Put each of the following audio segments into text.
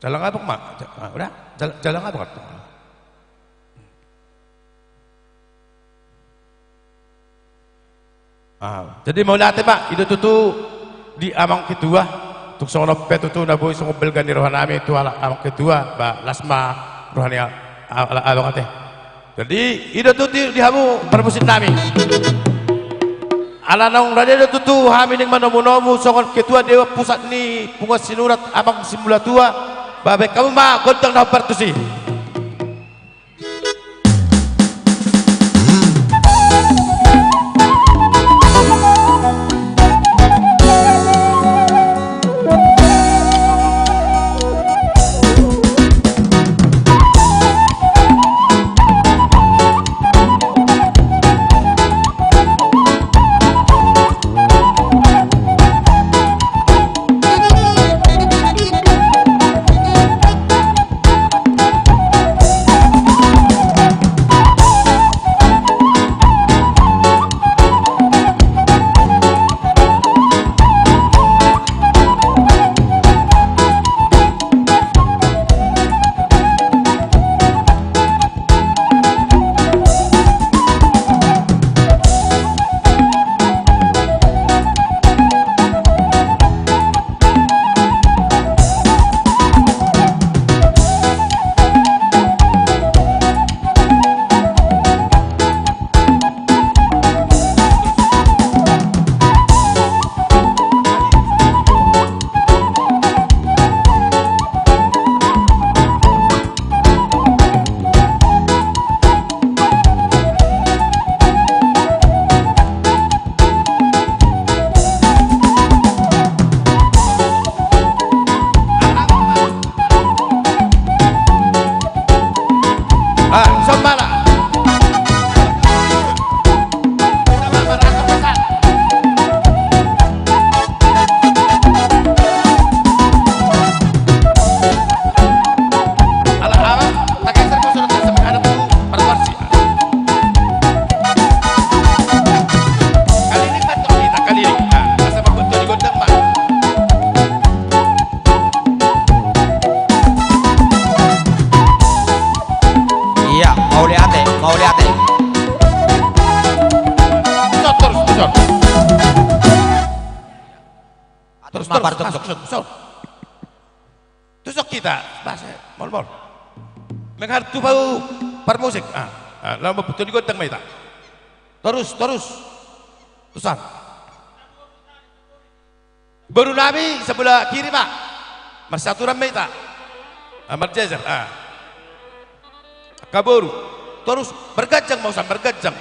Jalan apa mak? Udah, jalan apa kan? Jadi mau latih pak, itu tuh di amang kedua, tuk sono petu tuh nabu songo belgani rohanami itu ala amang kedua, ba lasma rohani ala abang ate. Jadi itu tuh di hamu permusin nami. Ala naung raja itu tuh hami ning manomu songo kedua dewa pusat ni punga sinurat abang simula tua, babe kamu mah gontang na partusi. Tusuk kita bahasa mol menghar tu bau permusik lama betul di godang meta terus terusan baru nabi sebelah kiri pak masyaturan meta marjajar kaburu terus bergajang mau bergajang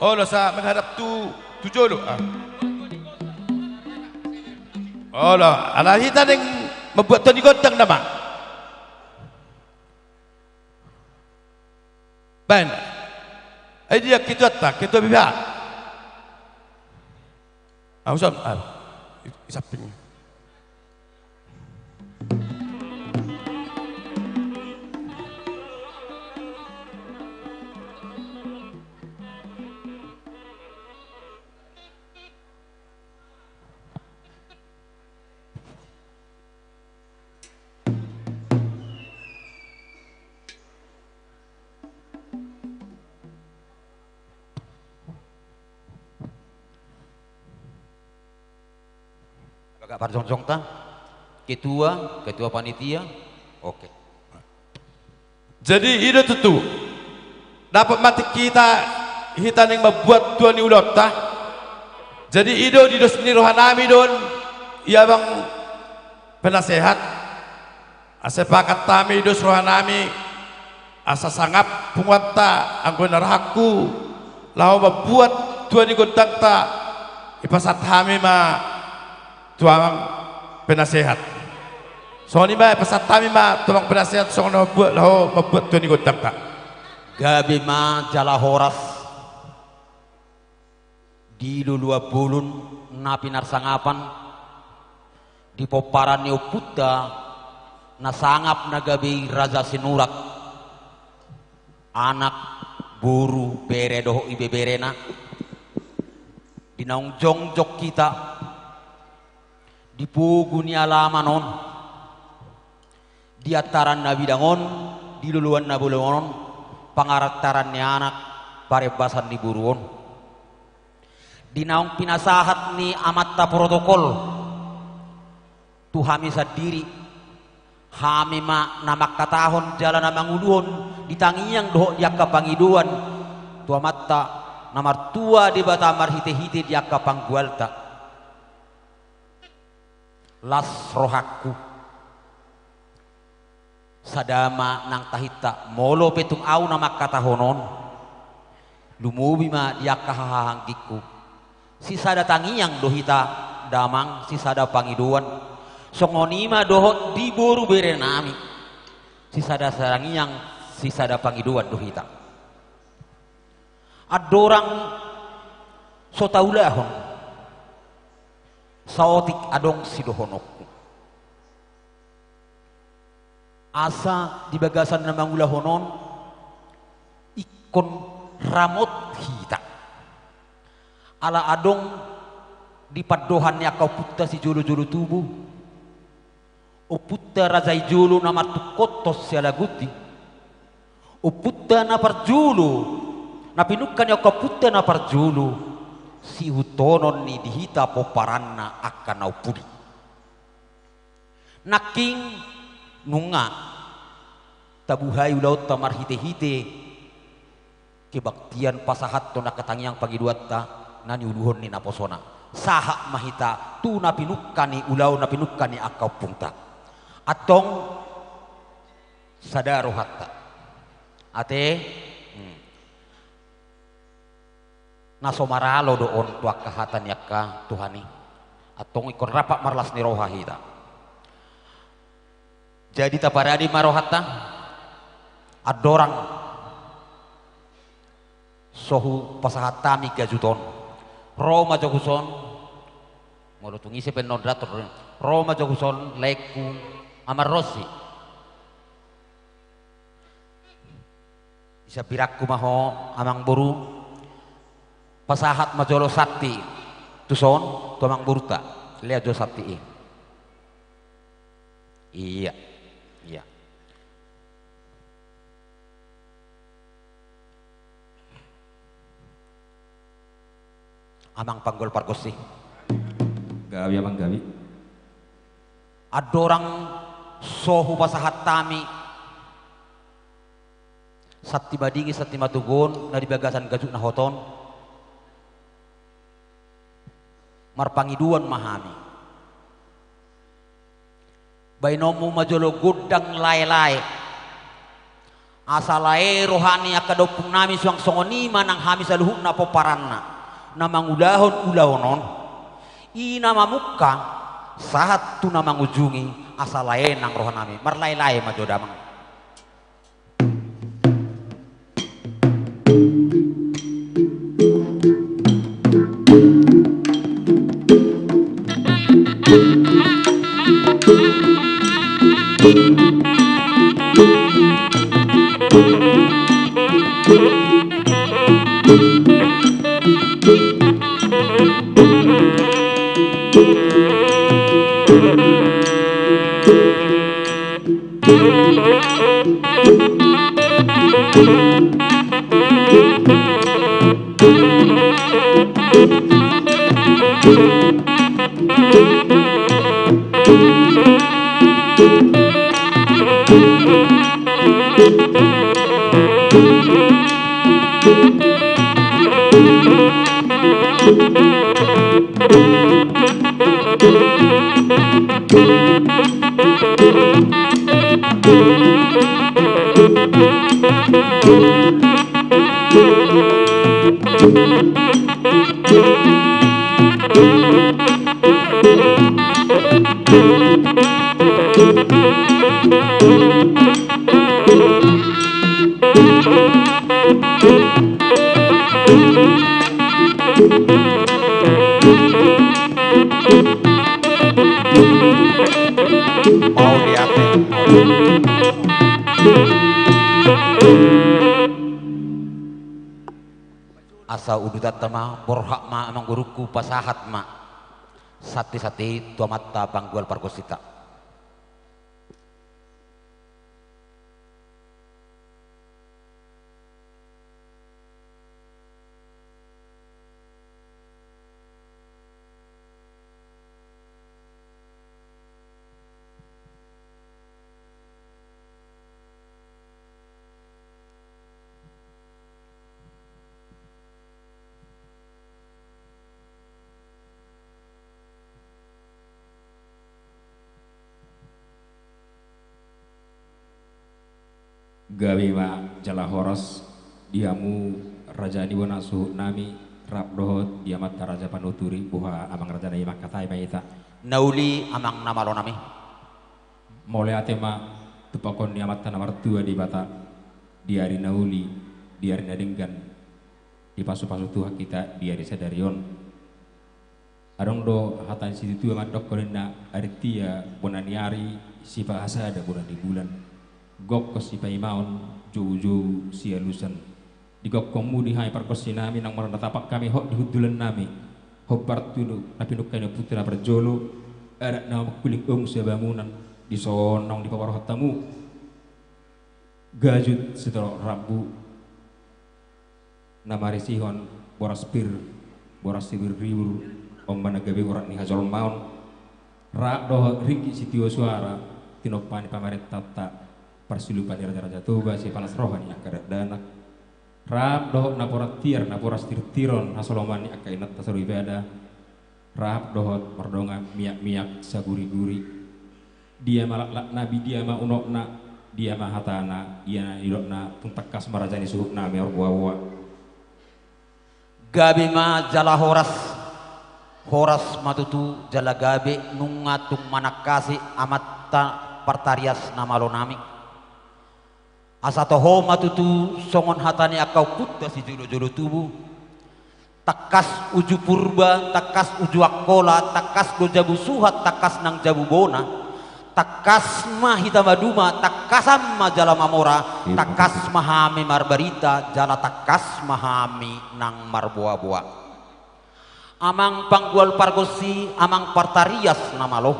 oh sa menghadap tu jolo oh lah ala kita yang membuat Tony Godang nama ban dia kita tak kita biar usah isapin Pak Parjong ta ketua panitia oke. Jadi itu tuh dapat mati kita yang membuat tuan ulot ta jadi itu di dosni rohanami don ia bang penasehat asepakat tami dos rohanami asa sangap pungwanta anggo narahaku lau membuat tuan godang ta ipasat hami ma tuang penasehat soalnya ba pasat kami ma tuang penasehat soalnya buat lau membuat tuan godang tak gabi ma jala horas di lulua bulun napi narsangapan di poparan neoputa nasangap nagabi raja sinurak anak buru bere doho ibe berena dinaung jongjok kita dipuguni alamanon di ataran nabi dangon di luluan nabulungon pangarataran ni anak parebasan ni buruon di naong pinasahat ni amatta protokol tu hami sadiri hami ma namak katahon jalan na manguluhon ditangiyang doho dia kapangiduan tu amatta namar tua di batamar hite-hite dia kapanggualta las rohaku sadama nang tahita molo petung au namak katahonon lumubi ma dia kahahanggiku sisa datangi yang dohita damang sisa da pangiduan songonima dohot di boru berenami sisa da sarangi yang sisa da pangiduan dohita adorang sotaulahon saotik adong sidohonok asa di bagasan na mangulahonon ikon ramot hita ala adong di padohan niya kau putta si julu-julu tubuh o putta razai julu na matukotos siya laguti o putta na parjulu na pinukan niya kau putta na parjulu si hutonon ni dihita poparanna akan au pudi naking nunga tabuhay ulaut tamar hite-hite kebaktian pasahat to nakatangyang pagiduat ta nani uluhon ni naposona saha mahita tu napinukkan ni ulaw napinukkan ni akaw pungta atong sadaro hatta ate nasomaralo doon tuak kahatan yakka tuhani atong ikon rapak marlas ni roha hita jadi taparadi marohata adorang sohu pasahatami gajuton Roma joguson molutungi se penondrator Roma joguson leku amarrosi bisa birakku maho amang buru pasahat majolo sakti tuson tuamang buruta lihat jo sakti iya iya amang panggol pargosi gawi amang gawi adorang sohu pasahat tami sati badingi sati matugon na di bagasan gajuk na hoton marpangiduan mahami bainomu majolo gudang lay-lay asalae rohani akadopung nami suang songoni manang hami saluhuk na poparanna namang ulahon-ulahonon ina mamukka sahat tu namang ujungi asalae nang rohanami marlay-lay majodamang asa udutat ma borhak ma amang guruku pasahat ma sati-sati tua mata panggual pargosita gawe ma jala horos diamu raja ni wana suhu nami rap dohot diamat raja panuturi buha amang raja na imak katai maita nauli amang namalo nami mulai atema tupakon diamat tanah martua di bata di hari nauli di hari nadenggan di pasu-pasu tuha kita di hari sadarion adong do hatan situ tua madok kolena aritia bonaniari si bahasa ada bulan di bulan gok ko si paimaon jauh-jauh si alusan di gok komu di hai parkosi nami nang maranda tapak kami hok di hudulan nami hok partunu tapi nuk kaina putra berjolo ada nama kuling sebangunan di sonong di pawar hotamu gajut setelah rabu nama resihon boras sibir riur om mana gawe orang ni hajol maun rak doh riki sitio suara tinopani pamaret tata persilupan raja-raja toba si panas rohani akadat danak rap doh naporat tiar naporas tir-tiron hasolomani akainat tasaru ibadah rap dohot merdonga miak-miak saguri-guri dia malak nabi dia ma unokna dia ma hatana dia idokna tungtakas marajani suhukna meor buah gabe ma jala horas matutu jala gabe nungatung manakasi amatta partarias namalo nami asa toho matutu songon hatani akau kutta si jolo-jolo tubuh takas uju purba takas uju akola takas do jabu suhat takas nang jabu bona takas mah hitamaduma takasam ma jala mamora takas mahami marbarita jala takas mahami nang marboa-boa amang panggual pargosi amang partarias namalo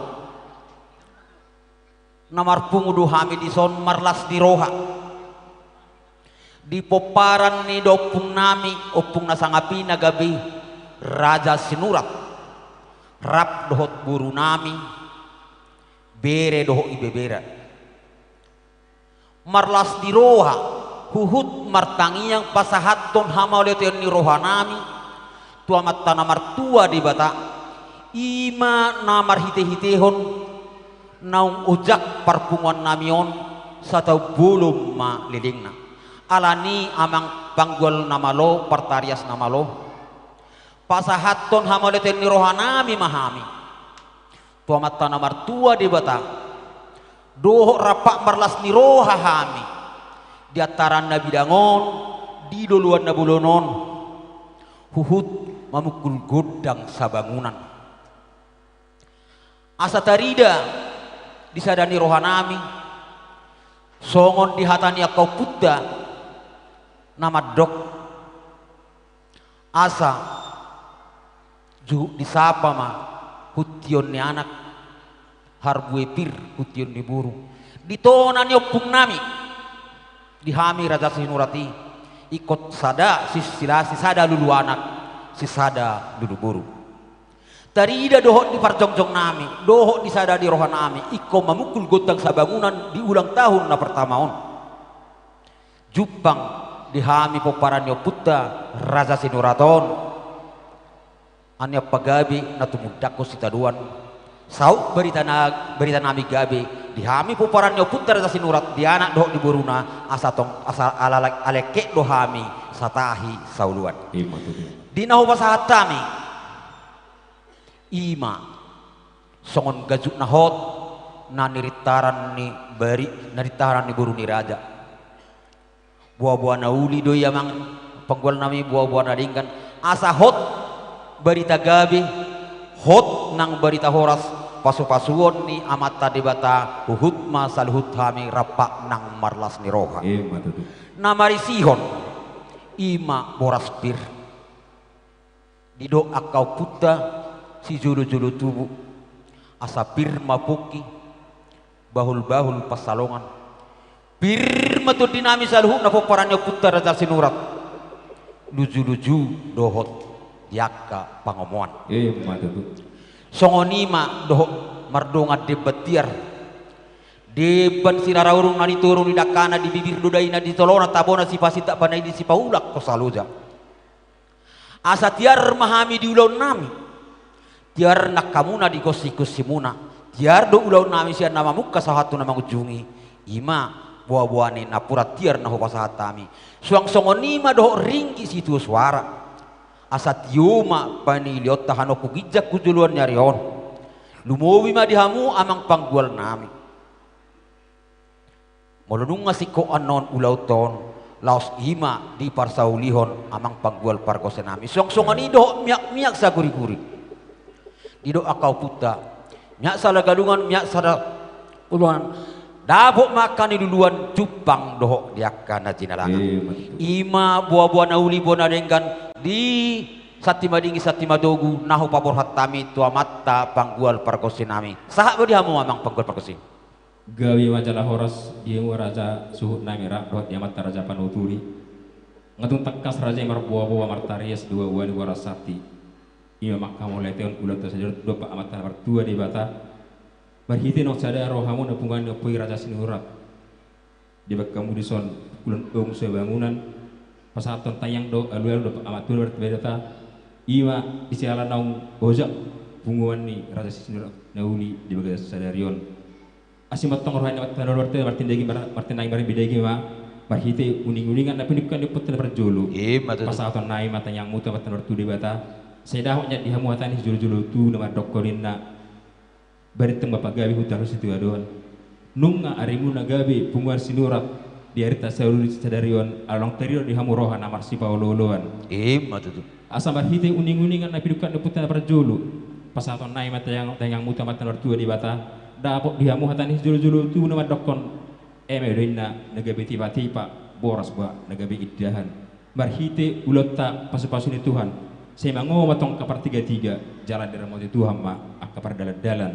namar pungudu hamidison marlas di roha di poparan ni dopung nami opung nasangapi nagabi raja sinurat rap dohot buru nami bere doho ibebera marlas di roha huhut martangi yang pasahat ton hamauletion ni roha nami tua mata namar tua di bata ima namar hite-hitehon naung ujak parpungon namion satau bulum ma lidingna alani amang panggol namalo partarias namalo pasahaton hamaleten ni rohanami mahami tua mata namar tua di bata doho rapak marlas ni rohahami di ataran nabi dangon di duluan nabulonon huhut memukul godang sabangunan asa tarida disadani rohanami songon dihatani akau putta nama dok asa ju disapa ma hution ni anak harbue pir hution ni buru ditonani opung nami dihami raja sinurati ikut sada sisada lulu anak sisada lulu buru tarida dohok di parjongjong nami dohok di sada di rohan nami iko memukul gotang sabangunan di ulang tahun na pertamaon jupang dihami poparanyo putta raja sinuraton anya pagabi na tumudako sitaduan sau berita nami gabi dihami poparanyo putta raja sinurat di anak dohok di buruna asa aleke dohami satahi sauluan dinahu pasahatami ima songon gajuk nahot na niritaran ni bari naritaran ni buru ni raja buah-buah nauli doi amang penggol nami buah-buah nadingkan asa hot barita gabi hot nang barita horas pasu-pasuon ni amata dibata uhut masal hut hami rapak nang marlas ni roha namari sihon ima boras pir dido akau puta si julu-julu tubuh asa pir mapuki bahul-bahul pasalongan pir matu dinamis alhu na poparanyo puta raja sinurat luju-luju dohot yakka pangomoan songonima dohot mardonga debatiar deban sinaraurung nani turun di dakana di bibir dodaina di tolona tabona si pasita panai di si paulak kosaluja asa tiar mahami di ulau nami tiar nakamuna di kosi-kosimuna tiar do ulau nami siar nama muka sahatu nama ujungi ima buah-buah ni napura tiar na pasahatami suang songonima doh ringgi situ suara asat yuma paniliot tahano kugijak kujuluan nyarion lumowi ma dihamu amang panggual nami molunung ngasiko anon ulauton laos ima di parsaulihon amang panggual pargose nami song-songan doh miak-miak sa guri-guri dido akau puta miak sa lagalungan miak sa uluan dabok makan di duluan cupang doh diakan na jinalangan ima buah-buah nauli bona denggan di satima dingi satima dogu nahu pabor hatami tua mata panggual pargosi nami sahak bodi hamu amang panggual pargosi gawi majalah horas dia raja suhut namira doh dia mata raja panuturi ngatung tekas raja yang buah-buah martarias dua buah warasati ia makam oleh teon ulat saja dua pak amata berdua di bata berhiti nok sada rohamu napungan nepui raja sinurat di bak kamu dison bulan sebangunan pasaton tayang do aluel do amatur berbeda iwa isiala naung ojak bunguan ni raja sinur nauli di bagas sadarion asimat tong rohani tanor warte martin degi martin naing bari bidegi ma marhite uning-uningan tapi nikan diput berjolo pasaton naing mata yang mutu tanor tu di bata sedah nya di hamuatan julu-julu tu nama dokkorinna bari teng bapak gawi hutarus itu adon nunga arimu nagabi bunguan sinurat di arita sauri sadarion along terior di hamurohan amar si pauloloan matutu asam barhite uning-uningan na pidukan deputan perjulu pasaton nai mata yang muta mata nortua di bata dapok di hamu hatani julu-julu tu nama dokon emedoina negabe tiba-tiba boras ba negabe iddahan barhite ulota pasu-pasu ni Tuhan saya mango matong kapar 33 jalan dari ramoti Tuhan ma akapar dalan-dalan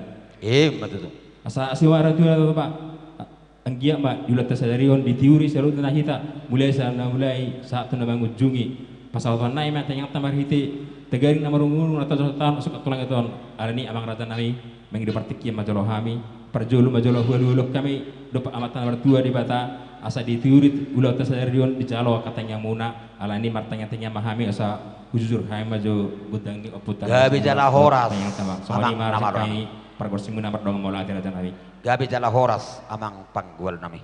matutu asa asiwara tu Pak anggia ma yulat sadarion di teori selalu tanah hita mulai saat tu nama ngunjungi pasal tuan naik mata yang tamar hiti tegaring nama rungun atau tahun masuk tulang itu alani amang raja nami mengidu partikian majolo kami perjulu majolo hululuk kami dopa amatan berdua di bata asa di teori yulat sadarion di calo kata yang muna alani martanya tanya mahami asa hujur hai majo gudang ni oputan gabi jala horas yang tamang soalnya marah ini pergorsi muna berdong mola raja nami gabi jala horas amang panggual nami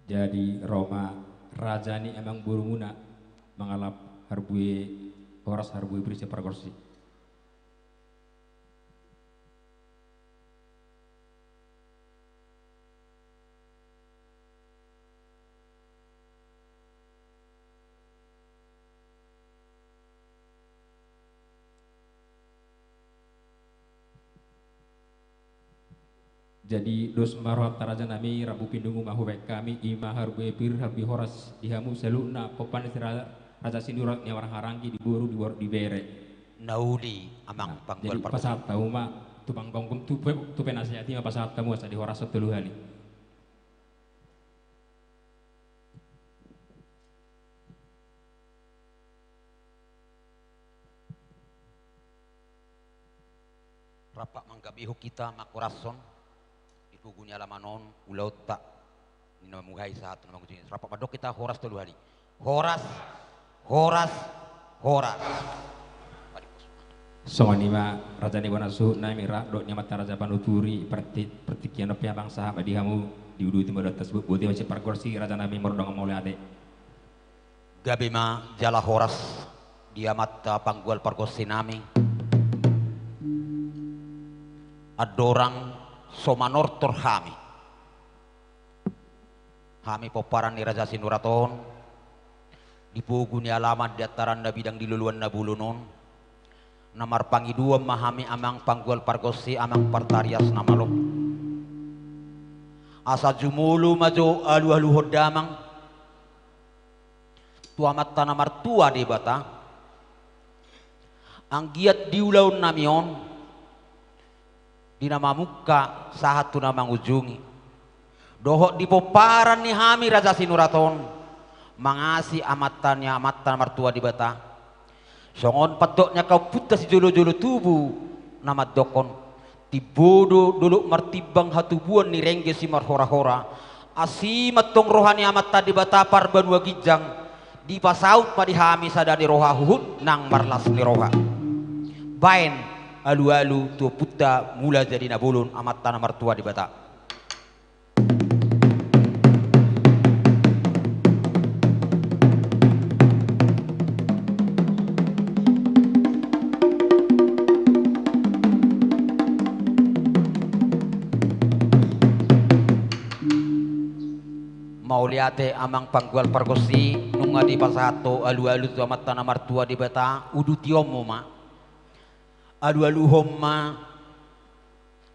Jadi Roma Rajani emang burunguna mengalap harbue horas harbue berisi prakorsi. Jadi dos marot taraja nami rabu pindungu mahu baik kami ima harbu epir harbi horas dihamu seluna popan raja sinurat ni orang harangi diburu di bere. Nauli amang Jadi panggual pasat tahu ma tu pangkongkum tu penasihati ma pasat tamu asa di horas setelu hali. rapak manggabiho kita makurason dipugunya lamanon ulau tak ni nama muhai saat nama kucing rapak padok kita horas telu hari horas Songoni ma raja ni wanasu na mira dok nyamat raja panuturi pertikian opya bangsa di hamu diudu timur tersebut buti masih parkursi raja nami mordong mulai ade gabe ma jala horas dia mata panggual parkosi nami adorang somanortor hami poparan ni raja sinuraton dipugu ni alamat di ataran na bidang diluluan na bulunon namar pangiduam mahami amang panggual pargosi amang partarias namalok asa jumulu majo alu hodamang tuamat tanamar tua di bata ang giat diulaun namion di nama muka sahat tu nama ujungi dohok di poparan ni hami raja sinuraton mangasi amatan mertua di bata songon patoknya kau putas julu-julu tubuh nama dokon tibodo dulu martibang hatubuan ni rengge si marhora-hora asimat tong rohani amat tadi bata parban wagijang di pasaut padihami sadani roha huhut nang marlas ni roha bain alu-alu tu putta mula jadi nabulun amat tanah mertua di bata mau liate amang panggual pargosi nunga di pasato alu-alu tu amat tanah mertua di bata udu tiomo ma alu-alu homma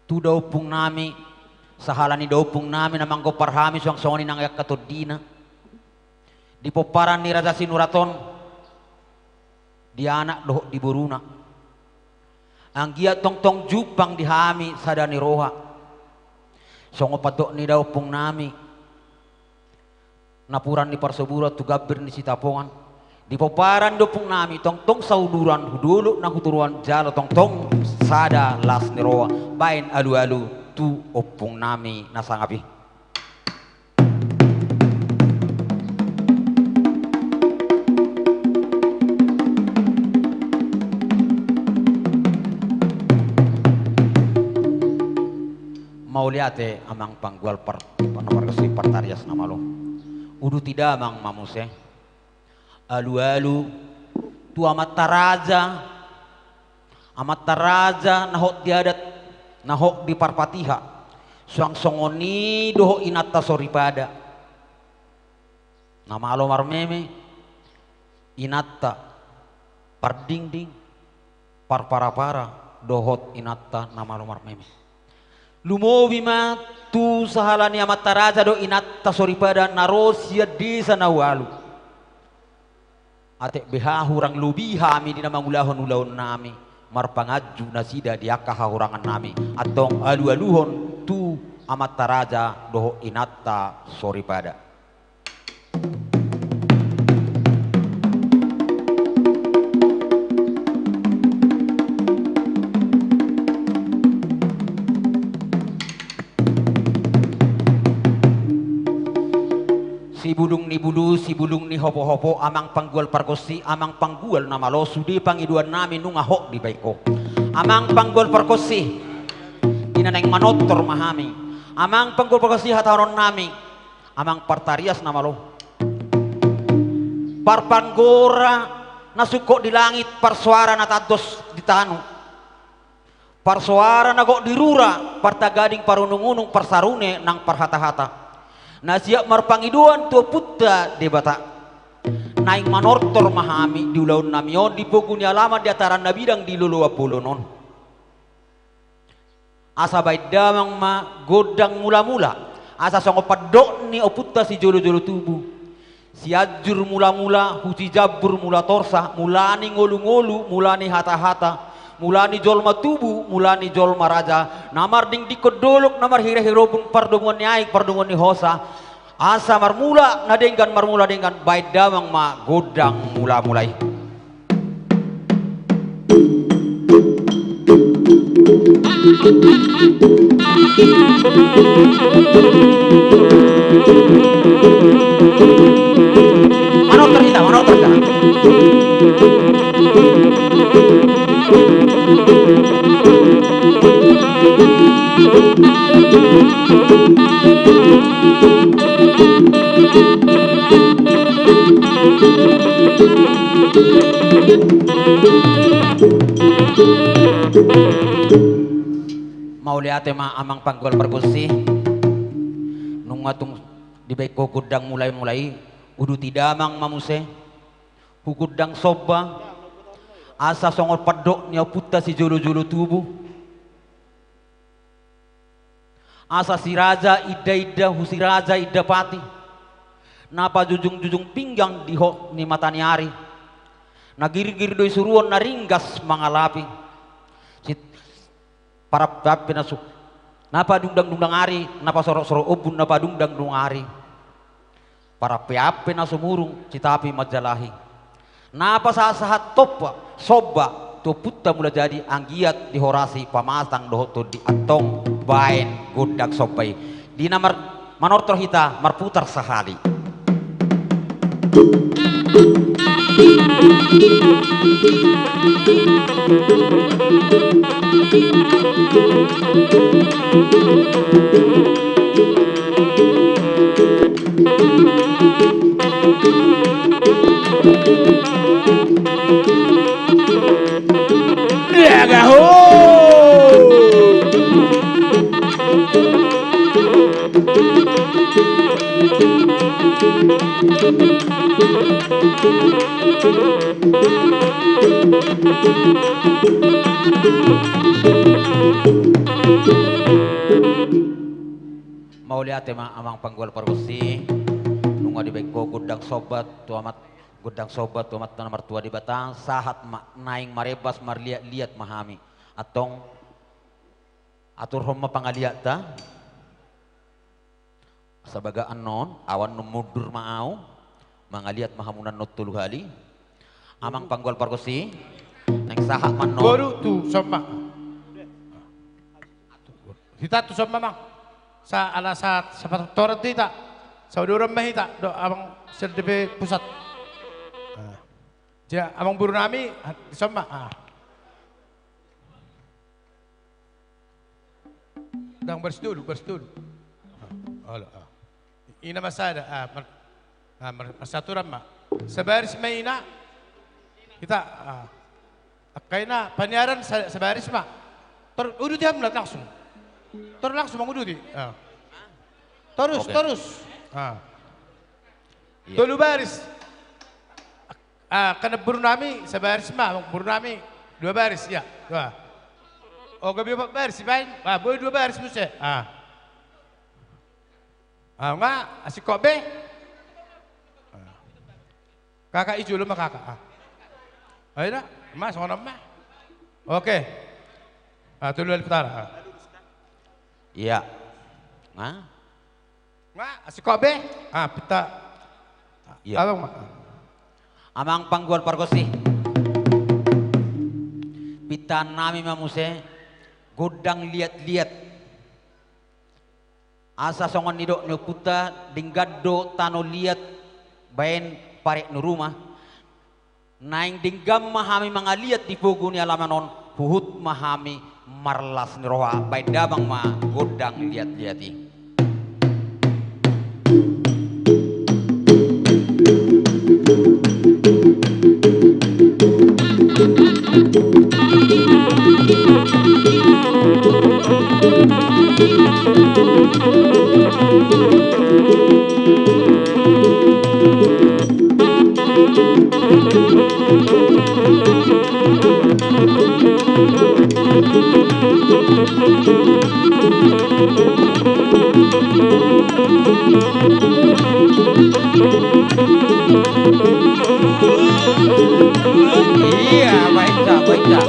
tu daupung nami sahalani daupung nami namang ko parhami suang songoni nang yak katodina di poparan ni raja sinuraton di anak doh di buruna ang giat tong jupang di hami sadani roha songo patok ni daupung nami napuran ni parsobura tu gabir ni sitapongan di poparan dopung nami tong sauduran dulu na huturuan jalo tong sada las niroa bain alu-alu tu opung nami nasangapi mau liate amang panggual pargosi partarias namalo udu tidak amang mamuse alu-alu tu amat taraja nahok diadat nahok di parpatiha suang songoni doho inata soripada nama alo marmeme inata pardingding parpara-para dohot inata nama alo marmeme lumowi ma tu sahalani amat taraja do inata soripada narosia desa nawalu atek beha hurang lubi hami di nama ulahon ulahon nami marpangaju nasida diakah hurangan nami atong alu-aluhon tu amat taraja doho inata soripada si budung ni bulu si budung ni hopo-hopo amang panggual parkosi amang panggual nama lo sudi pangiduan nami nunga hok di baiko amang panggual parkosi inaneng manotor mahami amang panggual parkosi hataron nami amang partarias nama lo parpanggora nasuko di langit parsuara natados di tanu parsuara nagok di rura partagading parunung-unung parsarune nang parhata-hata na siap marpangiduan tu putta di bata naing manortor mahami di ulaun namion di puguni alamat di ataran nabidang di lulu apulunon asa baik damang ma godang mula-mula asa songo padok ni oputta si jolo-jolo tubuh si ajur mula-mula husi jabur mula torsa mulani ngolu-ngolu mulani hata-hata mulani jolma tubuh mulani jolma raja namar ding dikodolok namar hira-hiro pun pardongon ni aik pardongon ni hosa asa marmula nadenggan marmula dengan baik damang ma godang mula-mulai Manotor kita. Mau lihat ma amang panggol perkusi nung atung di beko gudang mulai udu tidamang mamuse hukudang soba asa songol padok nya puta si julu-julu tubuh asa si raja ida husi raja ida pati napa jujung-jujung pinggang di ho ni matani ari nagiri-giri doi suruon naringgas mangalapi para pinasu napa dungdang ari napa sorok-sorok ubun napa dungdang ari para piape na sumurung citapi majalahi napa saat topa soba to putta mula jadi anggiat di horasi pamasang dohoto di atong bain gudak sobai di namar manortor hita marputar sahali mau lihat ya amang panggol perkusi nunga di beko gudang sobat tu amat nomor tua di batang sahat naing marebas marliat mahami atong atur homa pangaliat ta sabaga anon awan numudur maau mangaliat mahamunan nutulu hali amang panggol perkusi neng sahat manon baru tu sama kita tu sama mang sa alasat sa patoran tita sa uduran mahita do abang serdebe pusat dia abang buru nami sama dang bersdul ina masada masaturan ma sabaris maina kita kaina panyaran sabaris ma udu dia melat langsung langsung mengududi terus tolu baris kena burnami sebaris mah burnami 2 baris ya 2 oh gabi 4 baris bain boleh 2 baris muse nga asik kobe kakak ijo lu mah kakak ayo dah mas ngono mah oke tulu dari utara iya nga asik kobe pita iya abang amang panggol parkosi pita nami mamuse godang liat-liat asa songon nidok nyokuta dinggado tano liat bain parek nu rumah naing dinggam mahami mangaliat di pogo ni alamanon huhut mahami marlas ni roha bain dabang ma godang liat-liati baca.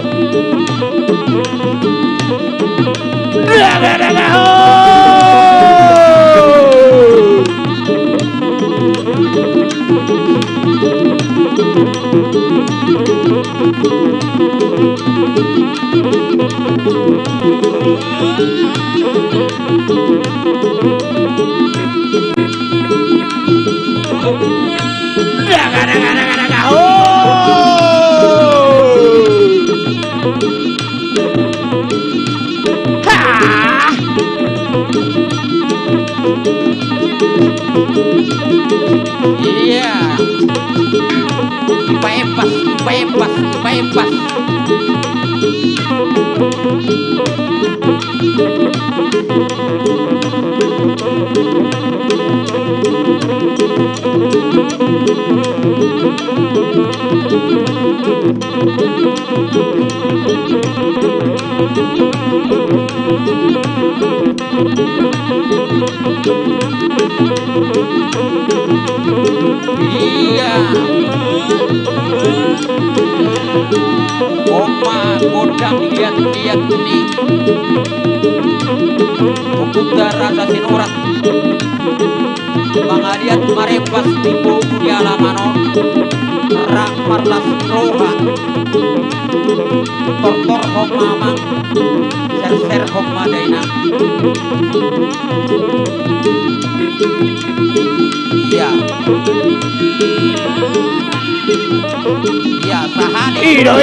Iya. Ipa epas. Iya. Oma godang lihat-lihat nih. Bukuda rasa sinurat. Mangaliat marepas di buku di alamanon. Rak marlas roha. Tortor hom mamang. Ser-ser hom madaina. Iya. Iya, sahane. Ido.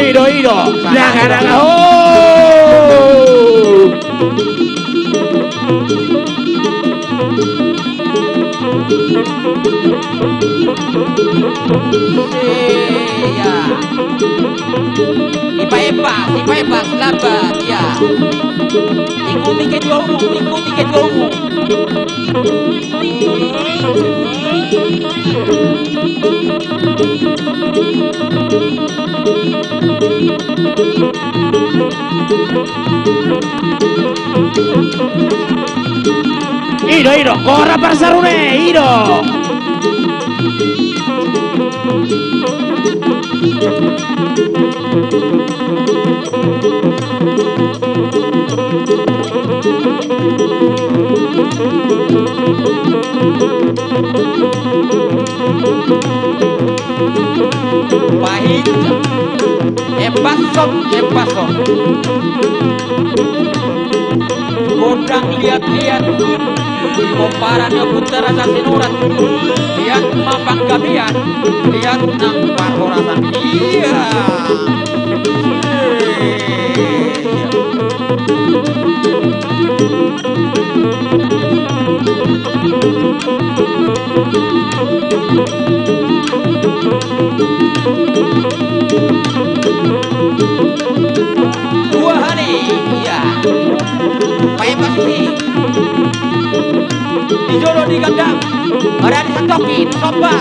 Naga. Oh. Iya. Ipa epas, lambat, ya. Ikuti kedua umum. Ido, corra per Sarune, Ido. Pahit. Epaso. Godang lihat-lihat. Komparannya putar rasa sinurat. Lihat mapang gabian. Lihat nang parhorasan. Iya. Dua hari. Iya. Pakai pasti. Dijodoh di gandang. Ada disetokin. Soba.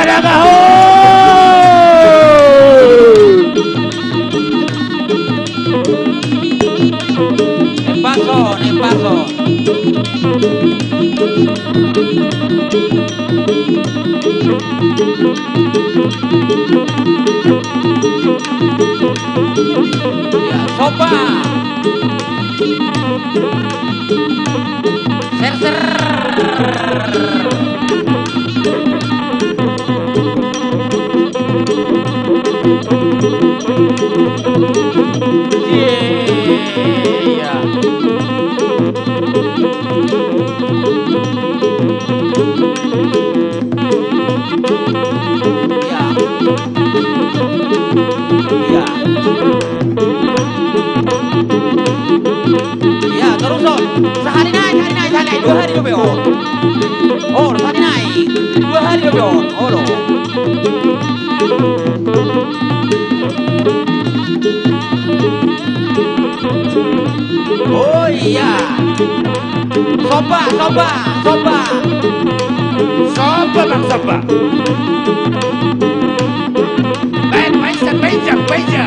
Naga. Oh. Epaso. Ya, soba. Ser. Iya. Iya, terus on. Sehari naik. 2 hari lebih on. Oh, sehari naik. 2 hari lebih on. Oh, loh. Oh iya. Soba, soba, soba. Soba bang soba. Baik, baik, baik. Ya.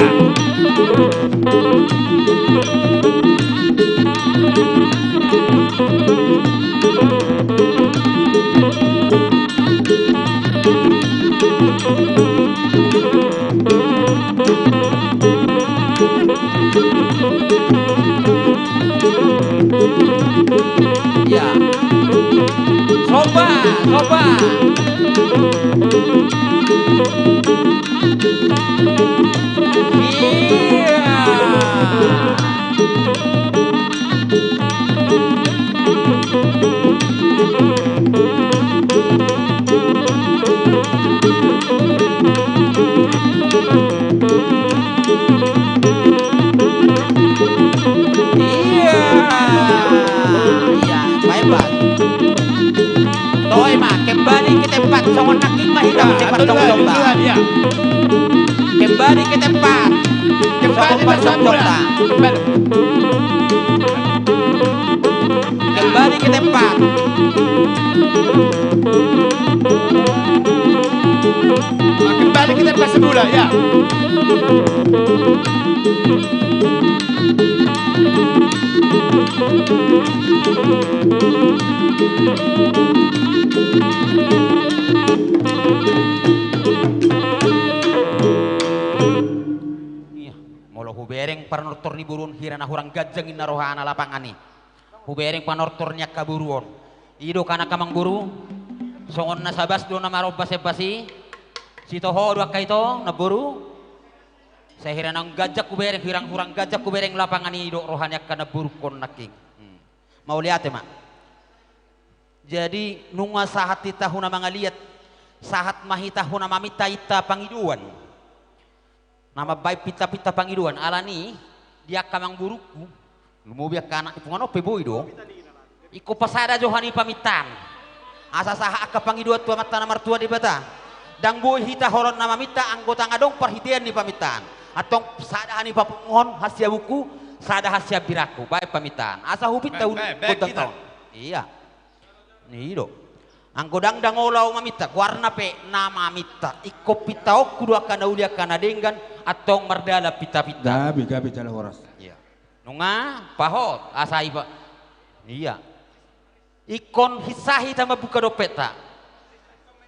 Soba, soba. Iya. Iya. Iya, baik. Toy mah kembali ke tempat songon naking mah hitam tempat tong ya. Kembali ke tempat. Kembali Songong bersama. Kembali ke tempat. Kembali ke tempat semula ya. Iya, molo hubereng panortor ni burun hirana hurang gajang ina rohana lapangani. Hubereng panortornya kaburuon. Ido kana kamang buru. Songon na sabas do na maroba sepasi. Sitoho dua kaito na buru. Saya hirana gajak kubereng hirang hurang gajak kubereng lapangani ido rohanya kana burukon naking. Mau lihat ya mak. Jadi nunga sahat tita huna mangaliat sahat mahita huna mamita ita pangiduan. Nama baik pita-pita pangiduan alani dia kamang buruku lumubiak kana ipungan ope boy do iko pasada johani pamitan asa saha aka pangiduan tua mata namar tua di bata dang boy hita horon nama mita anggota ngadong perhitian di pamitan atong sada hani papungon hasia buku sada hasia biraku baik pamitan asa hupit tahun kotang tahun iya nih do anggodang dangolau mamita warna pe nama mita iko pitao kudu akan ulia kana denggan atau merdala pita-pita Gabi jalan horas. iya nunga pahot asa iba iya ikon hisahi tama buka dopeta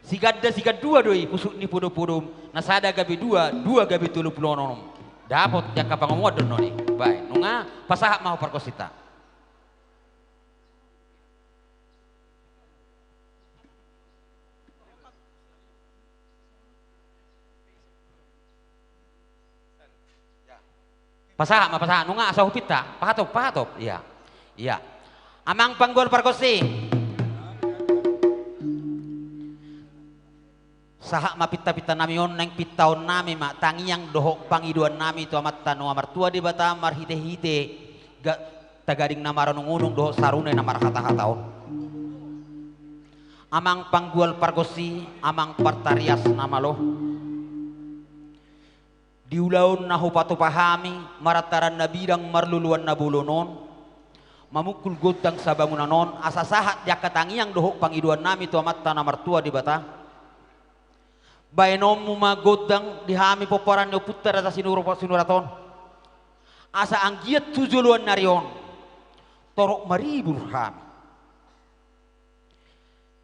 sigada dua doi pusuk ni pudo-pudo nasada gabi dua gabi 30 nonom dapot jaka pangomodon noni baik nunga pasahak mau perkosita pasaha nunga asa hupita pahatop iya amang panggol parkosi saha mapita-pita nami on neng pitaon nami mak tangiang dohok pangiduan nami tu amat tanu amar tua di bata mar hite-hite tagading namara nungunung dohok sarune namar hata-hataon amang panggol parkosi amang partarias nama loh diulaun nahu patu pahami marataran na bidang marluluan na bulonon mamukul gotang sa bangunanon asa sahat jakatangiang dohok pangiduan nami tu amat tanah martua di bata bainom mumagotang dihami poporan nyo putar asa sinuraton asa anggiat tujuluan narion torok maribur hami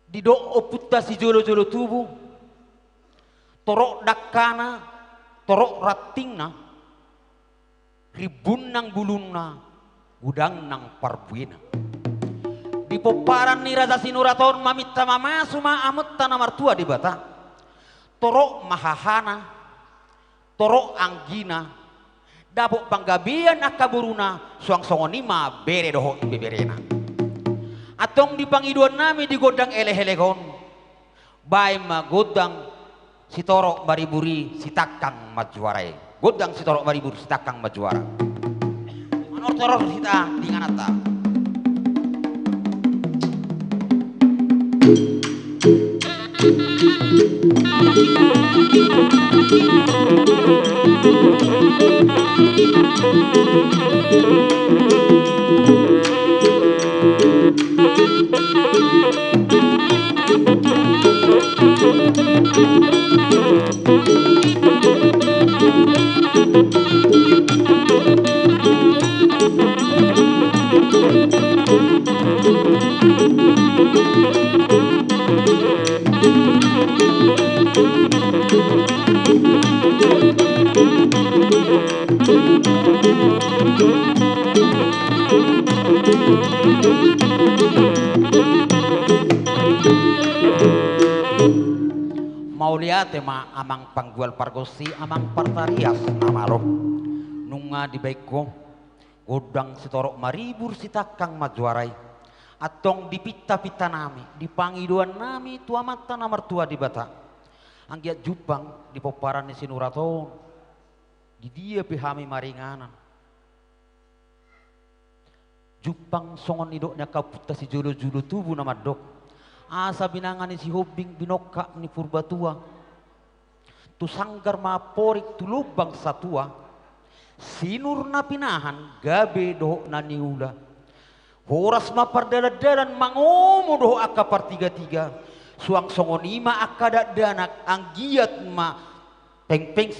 di do putta si jolo-jolo tubuh torok dakana torok ratingna ribun nang bulunna gudang nang parbuina di poparan ni raja sinuraton mamita mamasu amut tanah martua di bata torok mahahana torok anggina dapok panggabian akaburuna suang songonima bere doho beberena atong di pangiduan nami di godang eleh-elegon bay magodang si torok bariburi si takang majuarai godang si torok bariburi si takang majuara manor torok kita di nganata Mau lihat ma amang panggual pargosi amang partarias namalo nunga di baikko godang sitorok maribur sitakang majuarai atong dipita-pita nami dipangiduan nami tua mata namar tua di bata anggiat jupang di poparan ni sinuraton di dia pihami maringanan jupang songon idoknya kaputa si julu-julu tubuh nama dok asa binangan si hobing binoka ni purbatua tu sanggar maporik tu lubang satua sinur na pinahan gabe doho na niula horas mapardala-dalan mangomo doho aka partiga-tiga suang songonima akada danak anggiat ma peng-peng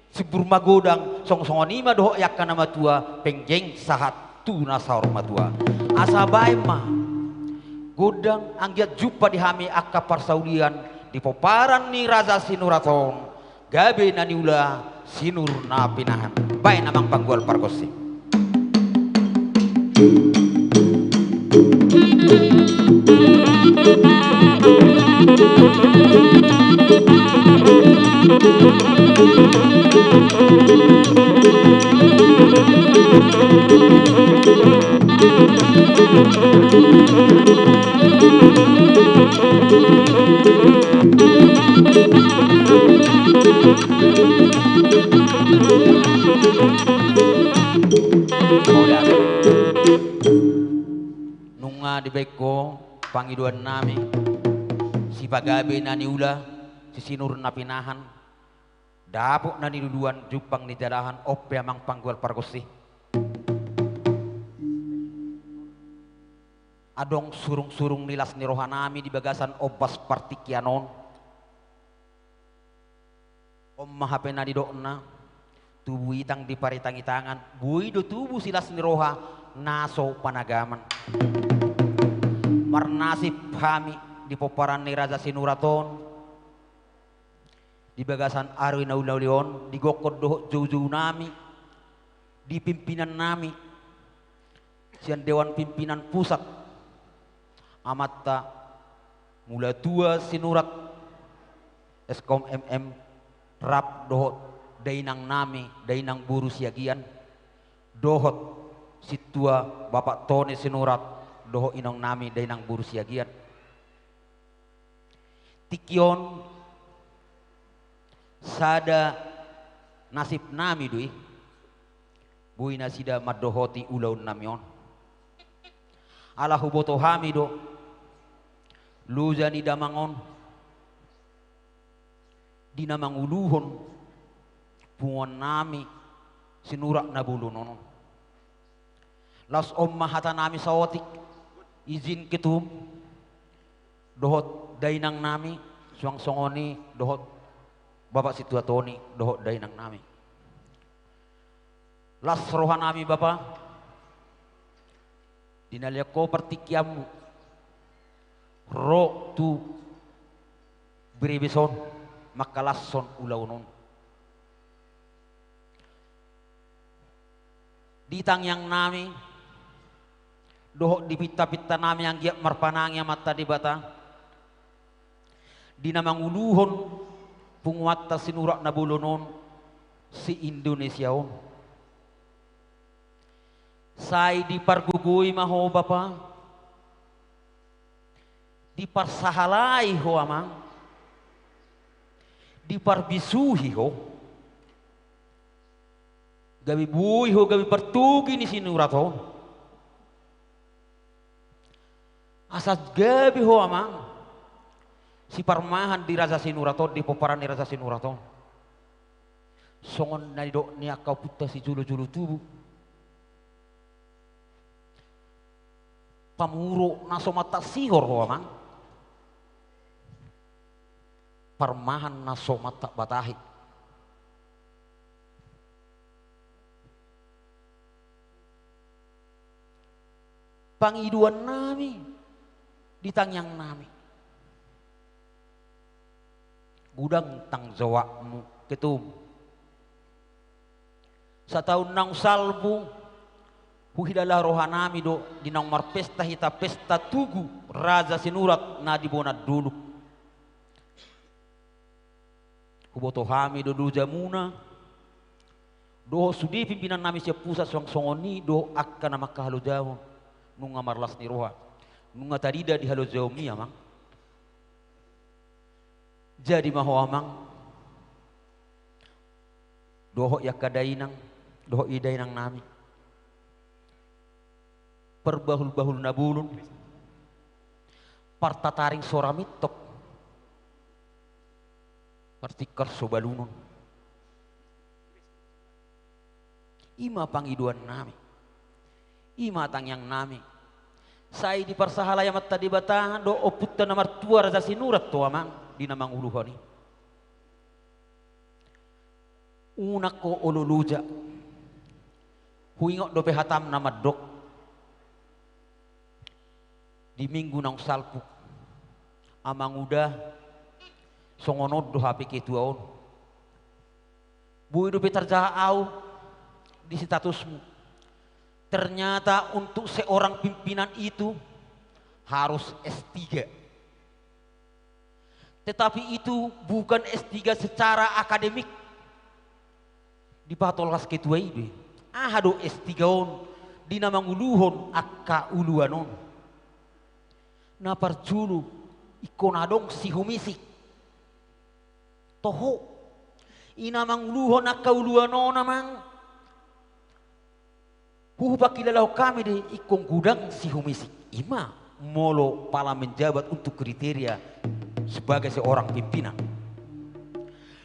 sibur magodang songonima doho yakka nama tua pengjeng sahat tu nasaur matua asa bae ma godang anggiat jupa dihami akka parsaulian di poparan ni Raja Sinuraton gabe naniula sinur na pinahan bae namang panggual pargosi nunga di beko pangiduan nami si pagabe naniula si sinur na pinahan dapok na niduduan jupang ni jalahan ope amang panggual pargosi adong surung-surung nilas ni rohanami di bagasan obas partikianon om mahape na didokna tubuh itang di paritangi tangan bui do tubuh silas ni roha naso panagaman marnasib kami di poparan ni Raja Sinuraton di bagasan arwi naulaulion di gokod doho jauh-jauh nami di pimpinan nami sian dewan pimpinan pusat amatta mula tua sinurat eskom rap dohot dainang nami dainang buru siagian dohot situa bapak Tony sinurat doho inong nami dainang buru siagian tikion sada nasib nami dui bui nasida madohoti ulaun namion ala huboto hamido luzani damangon dinamanguluhon pungon nami sinurak na bulunon las mahata nami sawotik izin kitum dohot dainang nami suang songoni dohot bapak situa Tony dohot dainang nami las rohan nami bapak dinalia ko partikiamu ro tu beribison makalasson ulaunon ditang yang nami dohok di pita-pita nami yang giat marpanangnya mata di bata dinamanguluhon punguatta sinurak nabulonon si Indonesiaon say di pargugui maho bapa di parsahalai ho amang di parbisuhi ho gabi bui ho gabi partugi ni sinuraton asas gabi ho amang si parmahan di Raja Sinuraton di poparan di Raja Sinuraton songon na dok niya kau puta si julu-julu tubuh pamuro naso mata sihor ho amang parmahan naso mata batahi pangiduan nami ditangyang nami gudang tang zawakmu ketum. Sa tahun nang salbu huhidalah rohanami do di nang marpesta hita pesta tugu raja sinurat na dibonat dulu. Huboto hami do dulu jamuna do sudi pimpinan nami siap pusat songoni do akka nama kahalo jawo nunga marlas ni roha nunga tadida di halo jawo mi amang. Jadi maho amang doho yakadainang doho idainang nami perbahul-bahul nabulun partataring soramitok partikar sobalunun ima pangiduan nami ima tangyang nami sai di parsahalaya matta di batahan do oputta namar tua raja sinurat to amang di namang uluhani unak ko oluluja huingok dope hatam nama dok di minggu nang salpu amang udah songonod do hape ketuaon bui dope terjaau di statusmu ternyata untuk seorang pimpinan itu harus S3 tetapi itu bukan S3 secara akademik di patolkas ketua ibe ahado S3 on di namang uluhon akka uluanon na parjulu ikonadong si humisik toho inamang uluhon akka uluanon namang huhupakilalau kami di ikong gudang si humisik ima molo pala menjabat untuk kriteria sebagai seorang pimpinan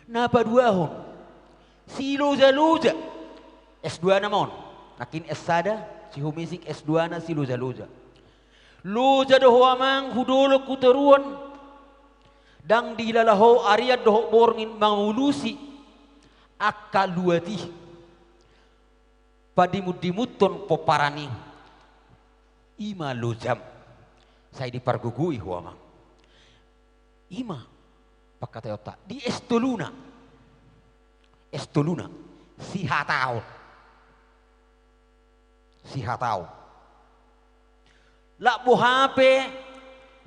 na paduahon si loja-loja S2 namon nakin S1 si humisik S2 na si loja-loja loja doho amang hudolo kuteruan dang dilalaho ariad doho borngin mangulusi akka luati padimut-dimuton poparani ima lojam saya dipargugui ho amang ima pakatayota di Estoluna si hatao la bohape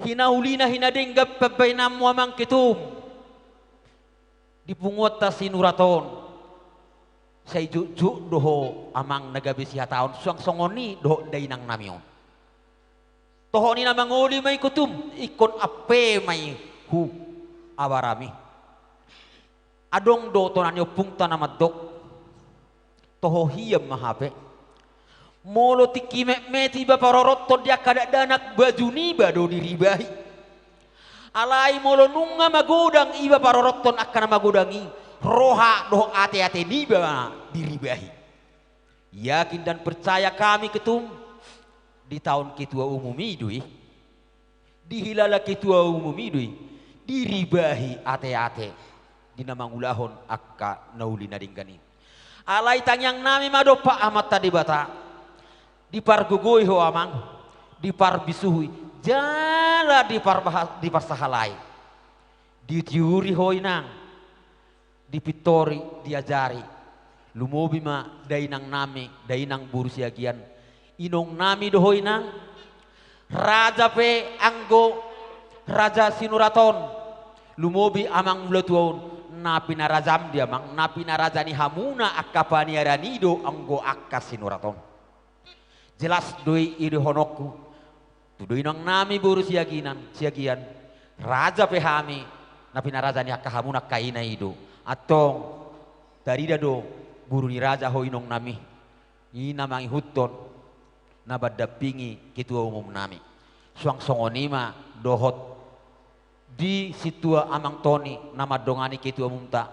hinaulina hinadenggap pabainam amang ketum dipungot ta sinuraton say juju doho amang nagabi si hataon suang songoni doho dainang namion toho ni namang uli may kutum ikon ape may hu abarami adong do to nanyo pungta na madok toho hiyam mahape molo tikime meti ba paroroton dia kada danak baju ni bado diribahi alai molo nunga magodang iba paroroton akan magodangi roha doh ate-ate ni ba diribahi yakin dan percaya kami ketum di tahun ketua umum idui di hilala ketua umum idui diribahi ate-ate di namang ulahon akka nauli nadinggani alai tangyang nami madopa amat tadi bata di pargugoi ho amang di parbisuhui jala di parsahalai di tiuri hoinang di pitori diajari lumobi ma dainang nami dainang burusiagian inong nami dohoinang raja pe anggo raja sinuraton lumobi amang mletuon napi narazam dia mang napi narazani hamuna akapani aranido anggo akka sinuraton jelas doi iri honokku tu doi nang nami buru siagian raja pe hami napi narazani akka hamuna kaina ido atong dari dado buru ni raja hoinong nami ina mangi hutton nabadapingi ketua umum nami suang songonima dohot di situa amang toni nama dongani ketua umum ta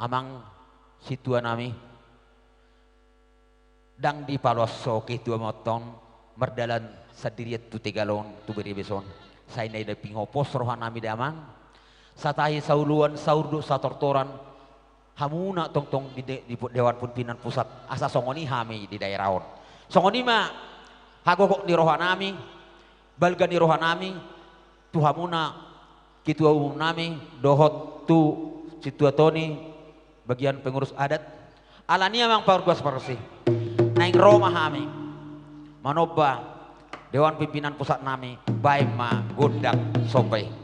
amang situa nami dang di paloso ketua motong merdalan sadiriat tu tegalon tu beri beson saya nai da pingopos rohan nami damang satahi sauluan saurdu satortoran hamuna tong di dewan pimpinan pusat asa songoni hami di daerah on songoni ma hagokok di rohan nami balga di rohan nami tu hamuna Ketua Umum nami dohot tu Situa Tony bagian pengurus adat alania mang parguas parsi naing Roma kami manoba Dewan Pimpinan Pusat nami Baima Gondak Sopai.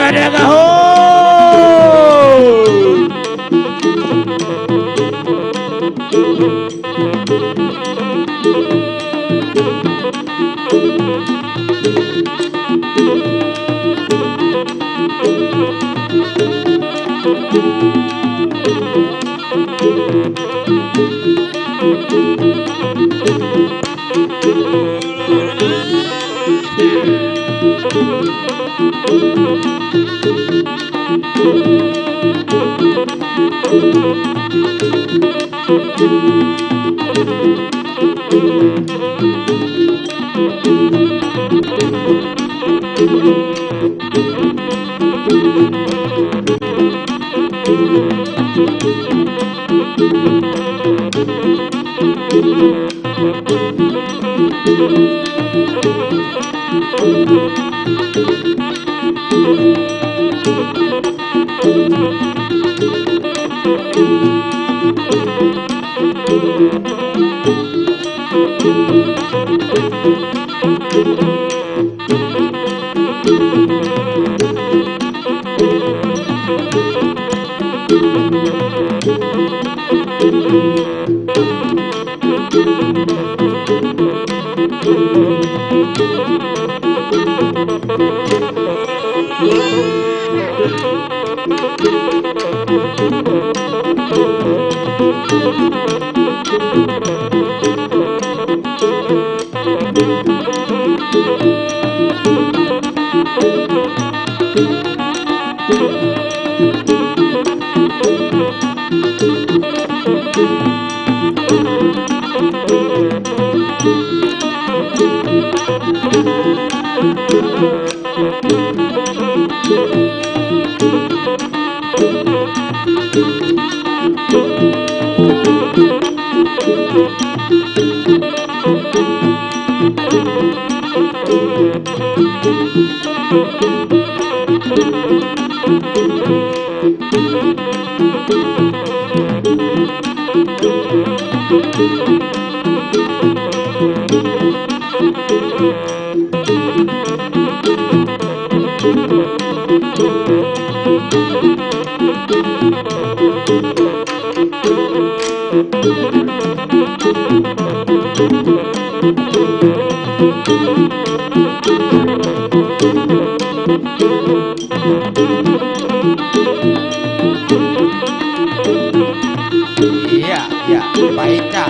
Daga ho. Iya, baiknya.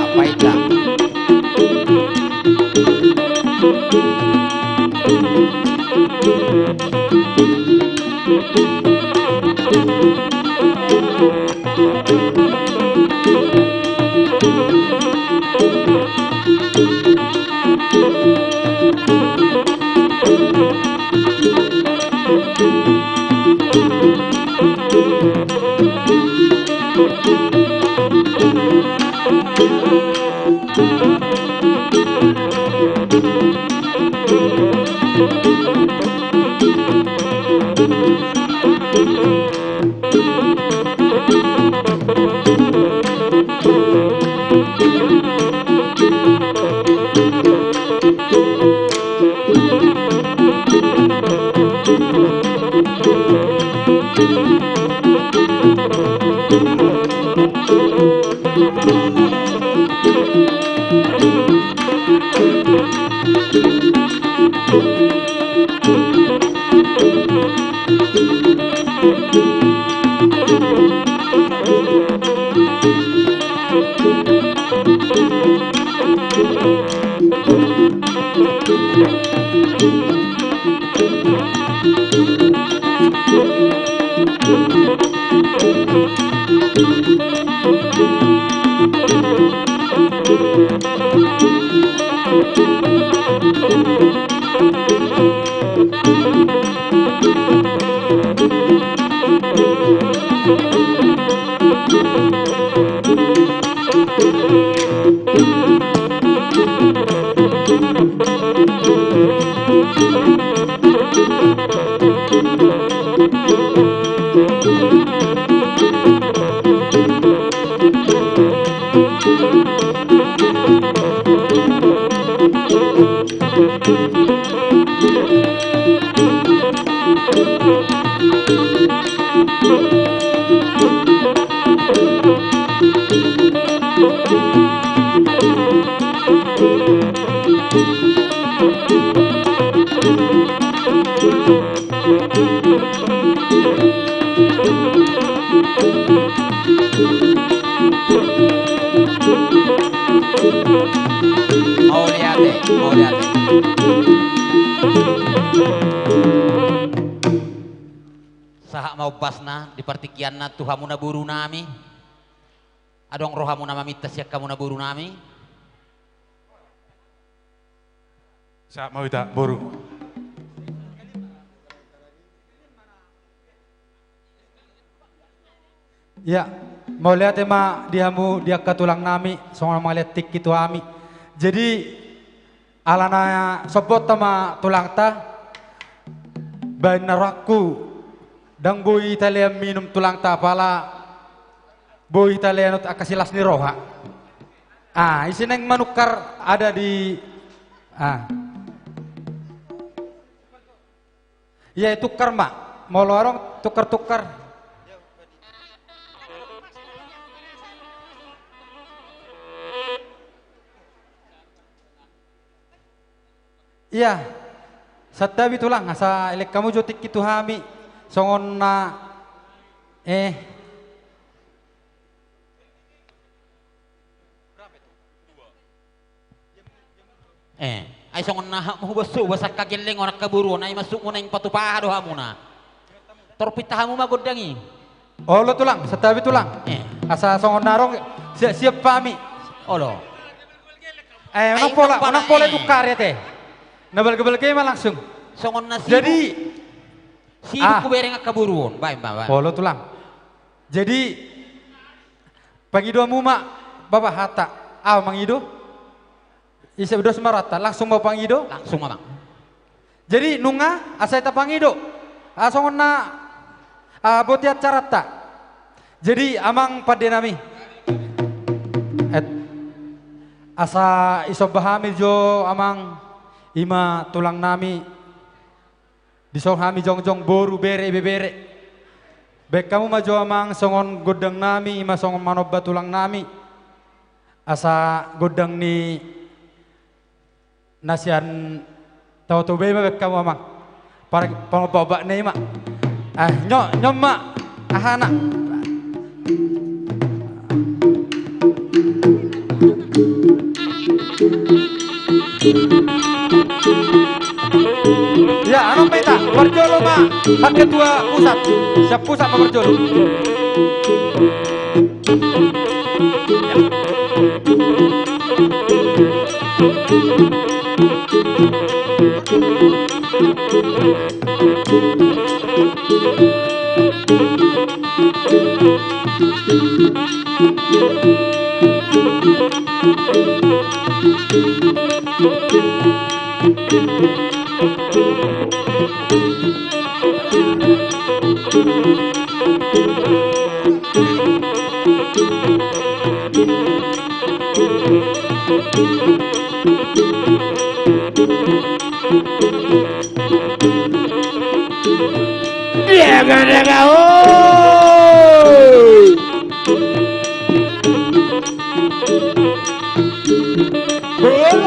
Mau lihat. Sahak mau pasna di partikianna tuhamuna buru nami. Adong rohamuna mamita siak kamuna buru nami. Sa mau ita boru. Ya, mau lihat ema diamu dia katulang nami, songon maletik itu ami. Jadi alana sobot tama tulang ta, banaraku, dang boy Italia minum tulang ta pala, boy Italia not akasilas ni roha. Isineng manukar ada di, ya itu karma, mau lorong tukar-tukar. Iya, satabi tulang asa elek kamu jotik itu hami songon na ay songon na mo baso basa kageleng onak kaburu ay masuk mo na yung patupaha do hamuna. Torpitahamu magodangi. Olo tulang, satabi tulang. Asa songon narong siap pami. Olo. Onang pola tukar ya teh. Nabal-gebal kayo langsung. Songon na sibuk. Jadi sibuk ko bereng kaburuon. Baik. Polo tulang. Jadi pangido muma baba hata. Mangido. Isa udah semarata langsung mau pangido. Langsung mamang. Jadi nunga asa eta pangido. Songon na botiat carata. Jadi amang pade nami. Asa iso bahamil jo amang ima tulang nami disong hami jongjong boru bere bebere bek kamu maju amang songon godang nami ima songon manobba tulang nami asa godang ni nasian tau tu be bek kamu amang para pangobba ne ima nyom ma ahana ya, ano peta? Berjolo ma, hak ketua pusat. Siap pusat ma berjolo. Daga ho. Bola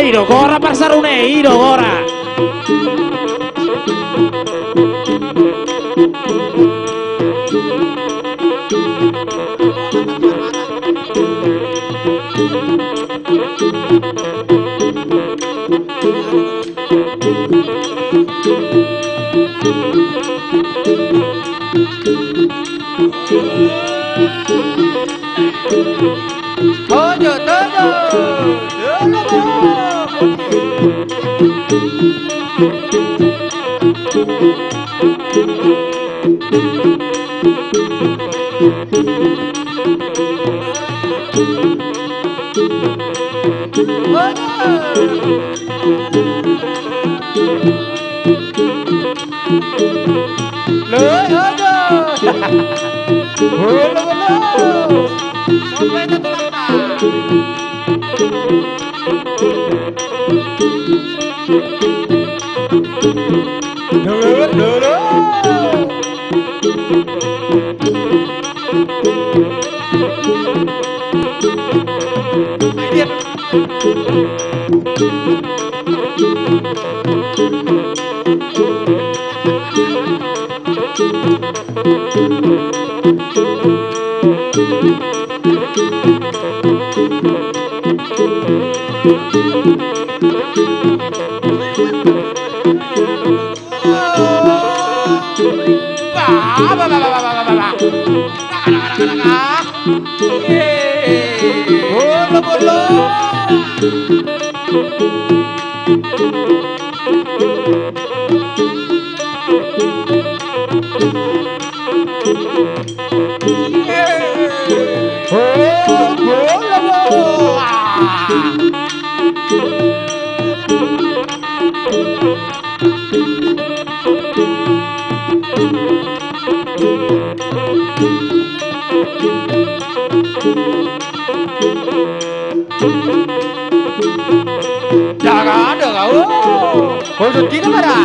Ido, gora parsarune, ido, gora. Jangan ada kau. Kau sudah tidak ada.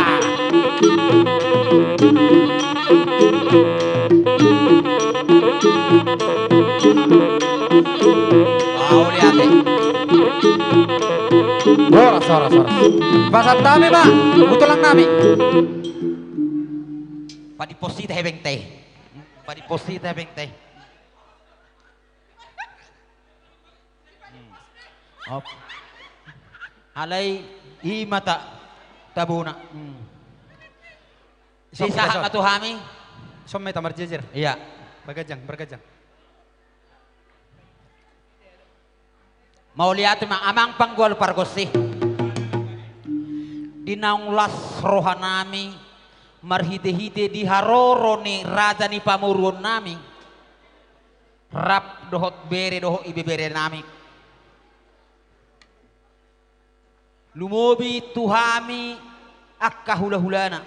Mau lihat deh. Sora. Pasat kami, Pak. Utulang nami. Padi posita hebeng teh. Padi posita hebeng teh. Op. Alay mata tabuna. Sisa katuhami. Somme tamar jejer. Iya. Bergajang. Mau lihat mah amang panggol pargosi. Dinaung las rohanami marhite-hite di haroro ni raja ni pamuruan nami. Rap dohot bere dohot ibe bere nami. Lumobi tuhami akka hula-hulana.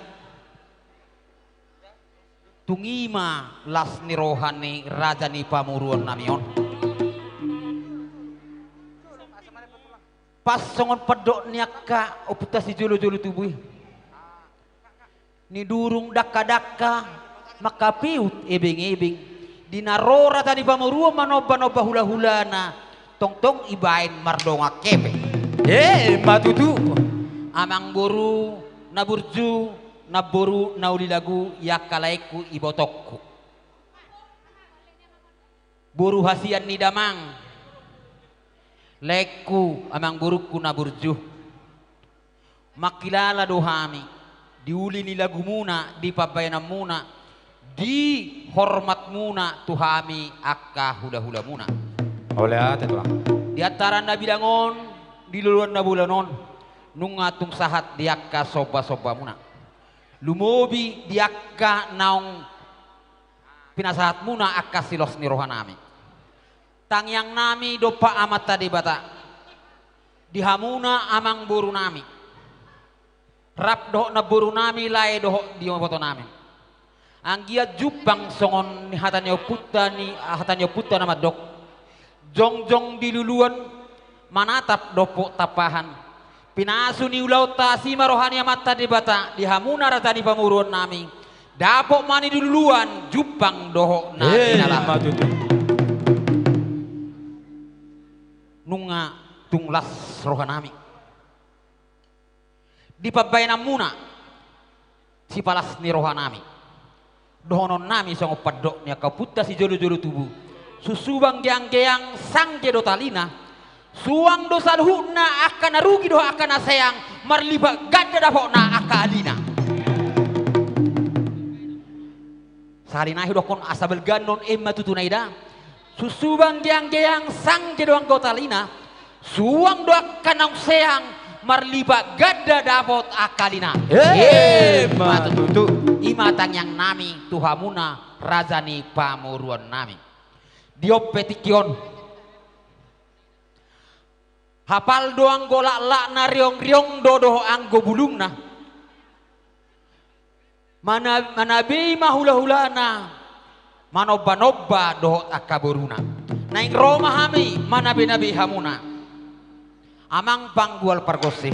tungima las ni rohani raja ni pamuruan namion. Pas songon pedok niaka oputasi jolo-jolo tubuh. Ni durung dakka-dakka maka piut ebing-ebing dinarora tadi pamuruan manoba-noba hula-hulana tong-tong ibain mardonga kepe. Matutu. Amang boru naburju naboru nauli lagu yakalaiku ibotokku. Boru hasian ni damang leku amang boruku naburju. Makilala dohami diuli ni lagu muna di pabayanam muna di hormat muna tuhami akka hula-hula muna. Oleh ate tuang. Di antara nabilangon di luluan nabulanon nungatung sahat diakka soba-soba muna. Lumobi diakka naong pinasahat muna akka silos ni rohanami. Tangyang nami dopa amat tadi bata. Dihamuna amang buru nami. Rap doh na buru nami lae doh di foto nami. Anggia jupang songon ni hatanyo putta nama dok. Jong-jong diluluan manatap dopo tapahan. Pinasu ni ulau tasima rohani amat tadi bata. Dihamuna ratani pamuruan nami. Dapok mani duluan jupang doho na inalah. Nunga tunglas rohanami. Di pabayanam muna si palas ni rohanami. Dohonon nami songo padok ni akaputta si jolo-jolo tubuh. Susubang geang-geang sang jedo talina. Suang dosa huna akan narugi doh akan sayang marliba gada dapokna akalina. Salina hidokon asabel ganon emma tutunaida. Susubang geang-geang sang jedo anggo talina. Suang do akan sayang marliba gada dapot akalina. Matutu. Imatang yang nami tuhamuna rajani pamuruan nami. Diopetikion hafal doang golak lak na riong-riong dodoh anggo bulungna. Mana be mahula-hulana manoba-noba doh akaboruna. Naing Roma hami mana be nabi hamuna. Amang panggual pargosi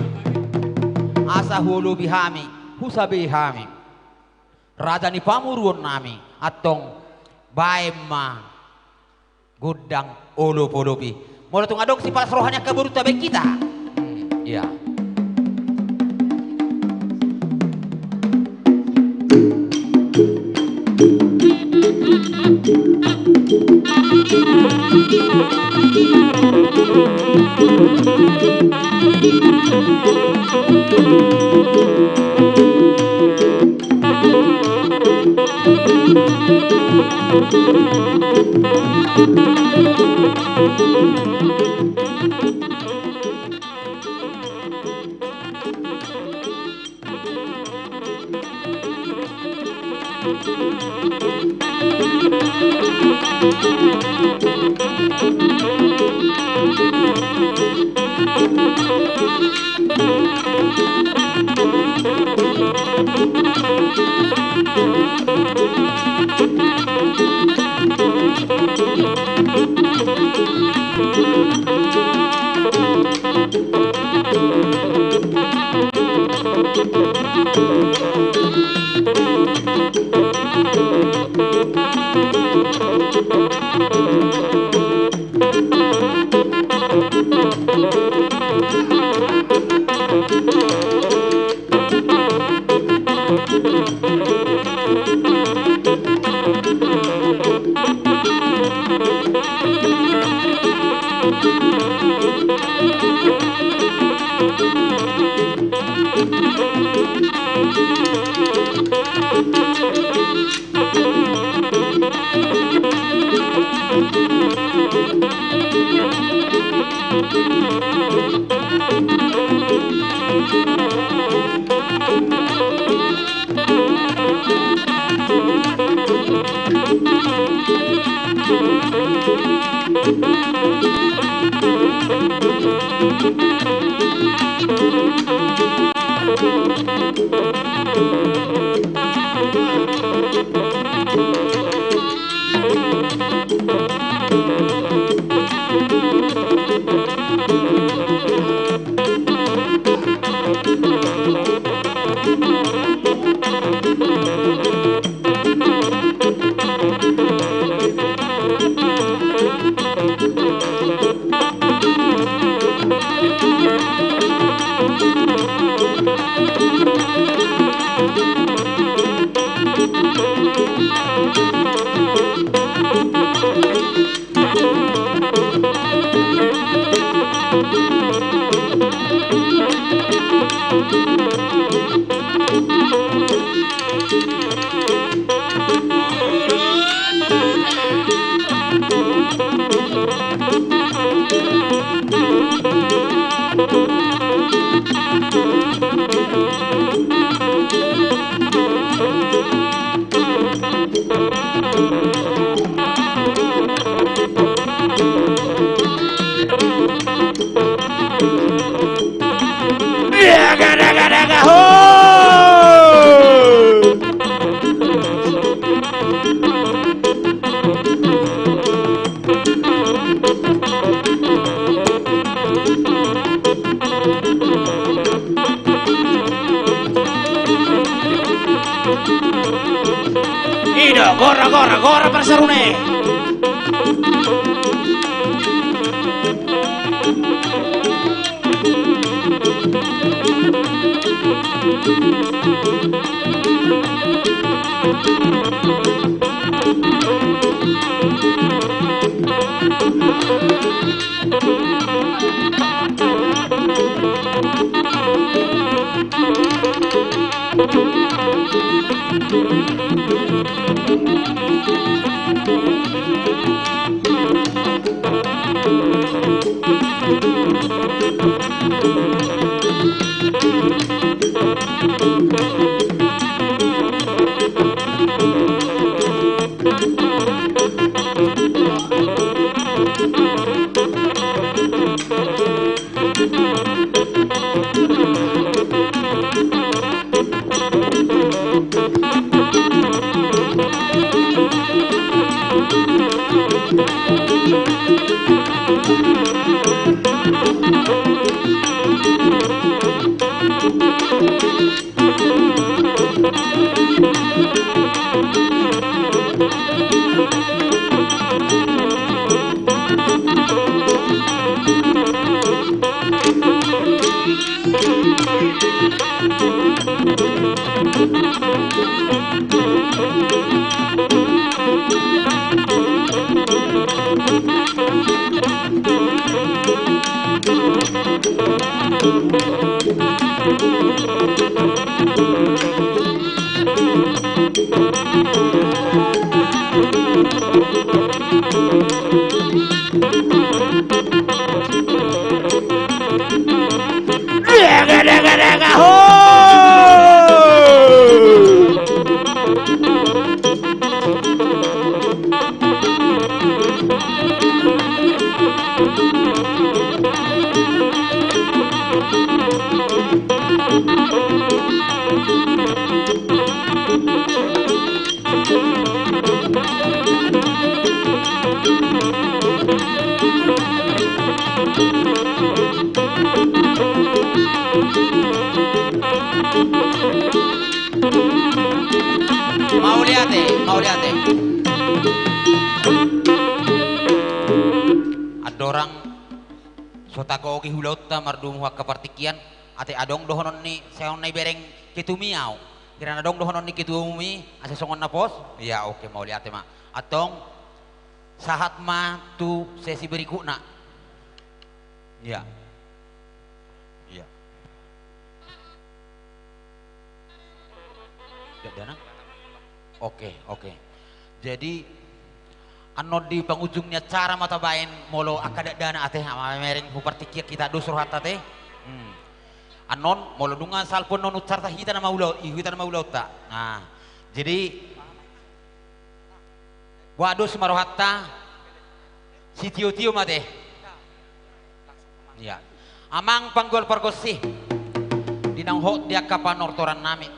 asa hulu bihami husabe hami raja ni pamuruan nami atong baema godang olo-polopi. Mau datang adong si palas rohanya kaburu tabe kita. Iya. Ido, gora Persarune. Mau lihat deh. Ada orang sotako oki hulauta mardum hak kepartikian ate adong dohonon ni seon nai bereng kitu miau. Kira adong dohonon ni kitu umi ase songon na pos. Ya oke mau lihat mak. Atong sahat ma tu sesi berikutna. Ya. Ya. Dana? Oke. Jadi ano di penghujungnya cara mata bain molo akadak dana ateh mereng hupartikir kita dusur hatta teh. Anon molo dunga salpon non ucarta hita nama ulau ta. Nah, jadi wados marohatta si tio mate. Ya. Amang panggol pergosih dinang hot dia kapan ortoran nami.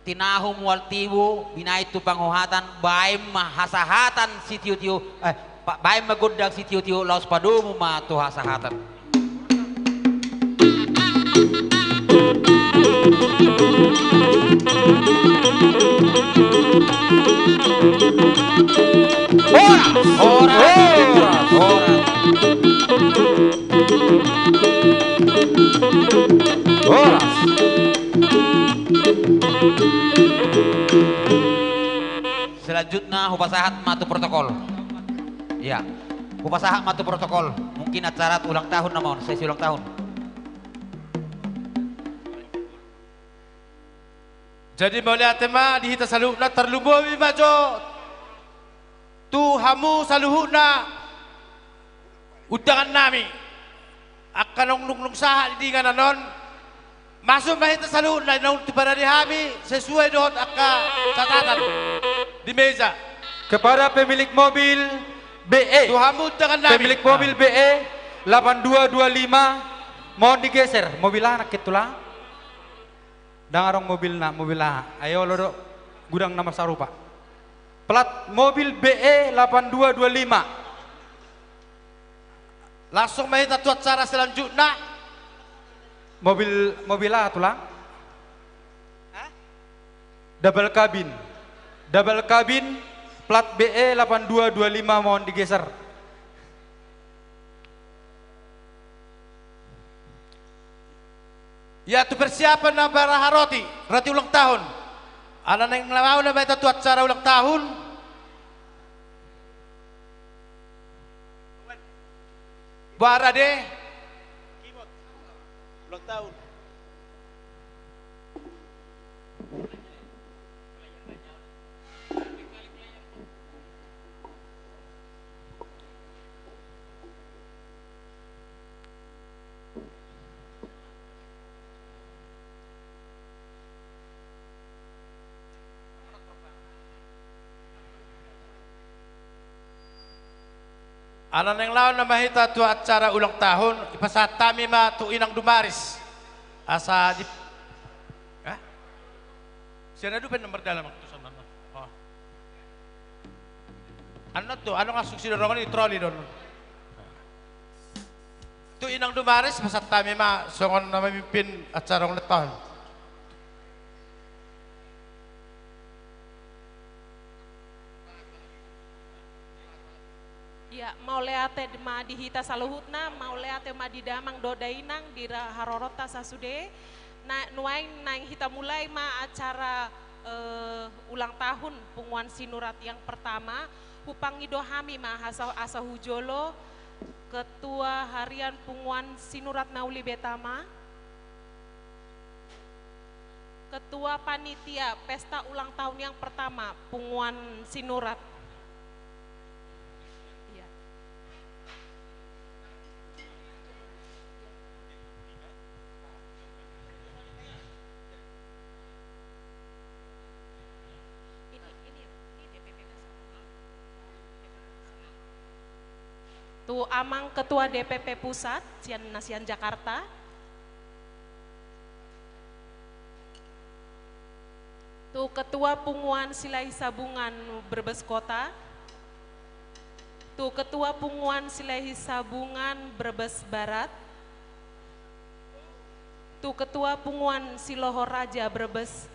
tinahum wal tibu binai tu panghuhatan baim mahasahatan si tiu-tiu baim magodag si tiu-tiu laos padumu ma tu hasahatan. Selanjutnya hupasahat matu protokol. Ya, hupasahat matu protokol. Mungkin acara ulang tahun namun sesi ulang tahun. Jadi maulia tema dihita saluhna terlubowi majo Tuhamu saluhuna udangan nami akan nung saha di dengan anon masuk mahita saluhna nung tipada dihami sesuai dohot akka catatan di meja Kepada pemilik mobil BE, Tuhamu udangan nami pemilik mobil BE 8225 mohon digeser mobil anak itulah. Dangarong mobil ayo loro gudang nama sarupa plat mobil BE 8225 langsung mahita tuat cara selanjutnya mobil tulang double cabin plat BE 8225 mohon digeser. ya tu persiapan na baraha roti ulang tahun anak yang mau na mahita tuat cara ulang tahun bara deh ulang tahun anak yang lawan na mahita tu acara ulang tahun ipasatami ma tu inang dumaris asa di siya na dupen nomor dalam tu sana ano tu ano nga suksidorongan ni trolley don tu inang dumaris ipasatami ma songon na mamimpin acara ulang tahun. Ya, mau leate ma dihita saluhutna, mau leate ma didamang dodainang di harorota sasude. Na nuain nang hita mulai ma acara ulang tahun punguan sinurat yang pertama hupang idohami ma asa hujolo ketua harian punguan sinurat nauli betama ketua panitia pesta ulang tahun yang pertama punguan sinurat. Tu amang ketua DPP pusat Sian Nasian Jakarta. Tu ketua punguan silai sabungan Brebes Kota. Tu ketua punguan silai sabungan Brebes Barat. Tu ketua punguan Silohor Raja Brebes.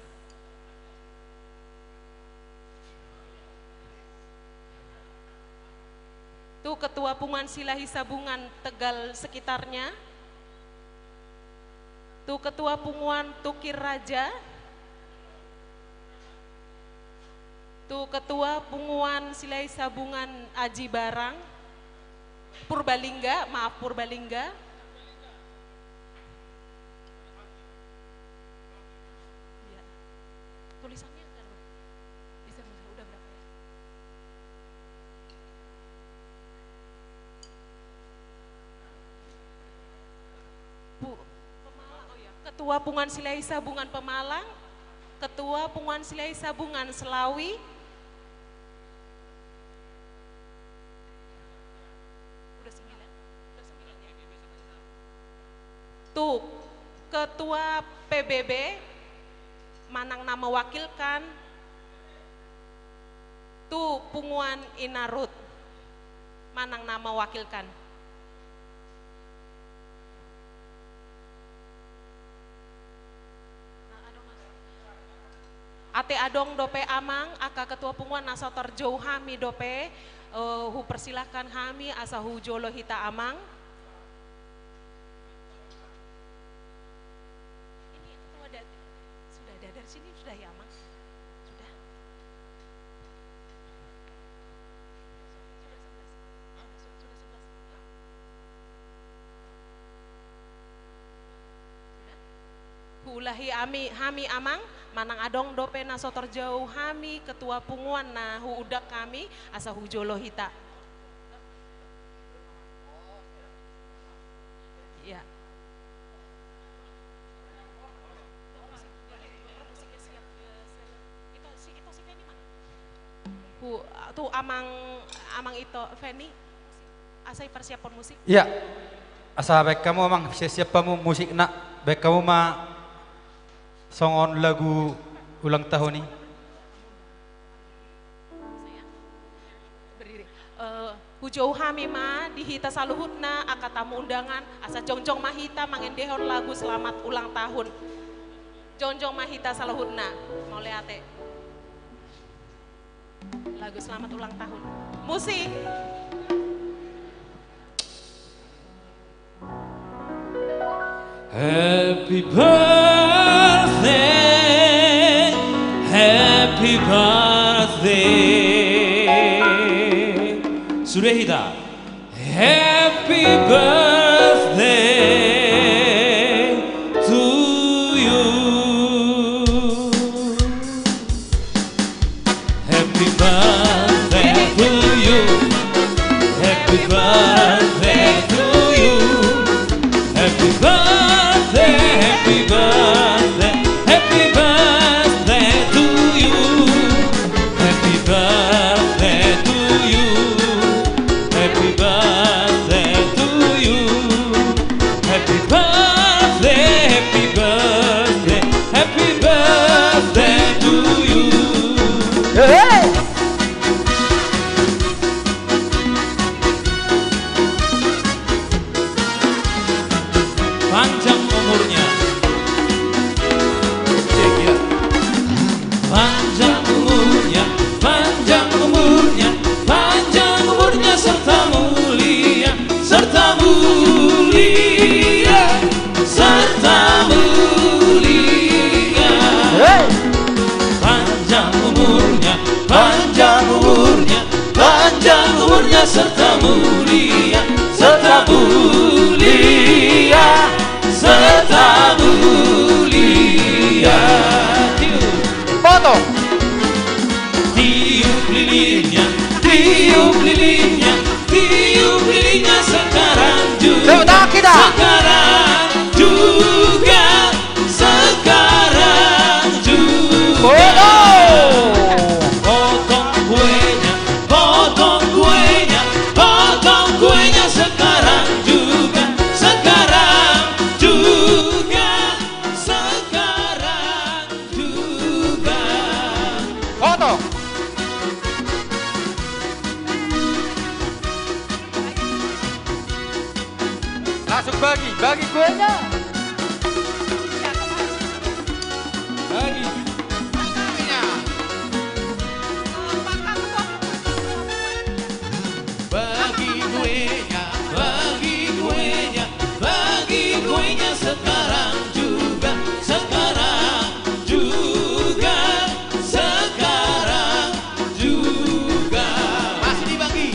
Tu ketua punguan silahi sabungan Tegal sekitarnya. Tu ketua punguan Tukir Raja. Tu ketua punguan silahi sabungan Aji Barang. Purbalingga, maaf Purbalingga. Ya. Tulisannya bisa udah berapa ya? Pemalang, oh ya. Ketua Punguan Silai Sabungan Pemalang, Ketua Punguan Silai Sabungan Selawi, udah 9 ya. Tuh, Ketua PBB manang nama wakilkan tu punguan inarut manang nama wakilkan. Ate adong dope amang aka ketua punguan asa terjauh hami dope hu persilahkan kami asa hu jolo hita amang. Ini sudah ada dari sini sudah ya amang? Sudah. Hulahi hami amang manang adong dope naso terjauh hami ketua punguan na hu udak kami asa hu jolo hita. Ya. Tuh amang itu Feni asai persiapan musik. Iya. Asa baik kamu amang siap kamu musik nak baik kamu ma songon lagu ulang tahun ini. Berdiri. Hujau hami ma dihita saluhutna aka tamu undangan asa jongjong mahita mangendehon lagu selamat ulang tahun. Jongjong mahita saluhutna mau leate. Lagu selamat ulang tahun. Musik. Happy birthday, happy birthday. Sudah kita. Happy birthday to you. Happy birthday to you. Happy birthday to you. Happy birthday, happy birthday, happy birthday to you. Happy birthday to you. Happy birthday to you. Happy birthday, happy birthday, happy birthday to you. Panjang umurnya, panjang umurnya, panjang umurnya, panjang umurnya serta mulia, serta mulia, serta mulia. Panjang umurnya, panjang umurnya, panjang umurnya serta mulia, serta mulia, serta mulia. Foto. Tiup lilinnya, tiup lilinnya, tiup lilinnya sekarang juga, Tepuk kita. sekarang juga, sekarang juga. Potong kuenya, potong kuenya, potong kuenya sekarang juga, sekarang juga, sekarang juga. Foto. Langsung bagi kuenya. Bagi. Bagi kuenya, bagi kuenya, bagi kuenya sekarang juga, sekarang juga, sekarang juga. Masih dibagi.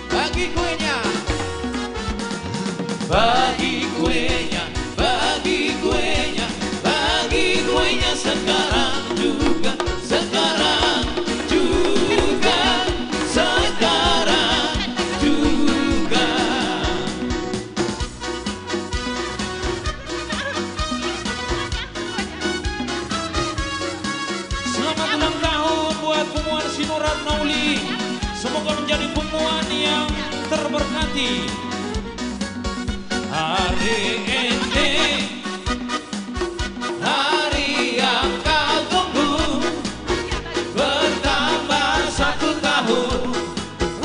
Bagi kuenya. Bagi kuenya, bagi kuenya, bagi kuenya sekarang juga, sekarang juga, sekarang juga. Selamat ulang tahun. terberkati. Hari ini, hari yang kau tunggu, bertambah 1 tahun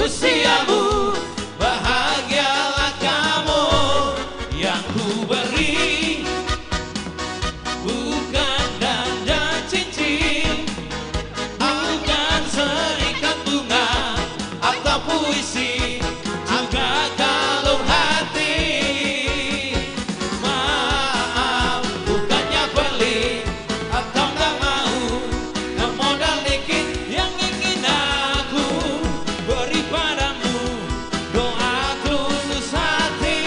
usiamu, bahagialah kamu. Yang ku beri bukan dan cincin, bukan serikat bunga atau puisi, juga kalung hati. Maaf, bukannya pelit atau gak mau, gak modal dikit yang ingin aku beri padamu. Doa tulus hati,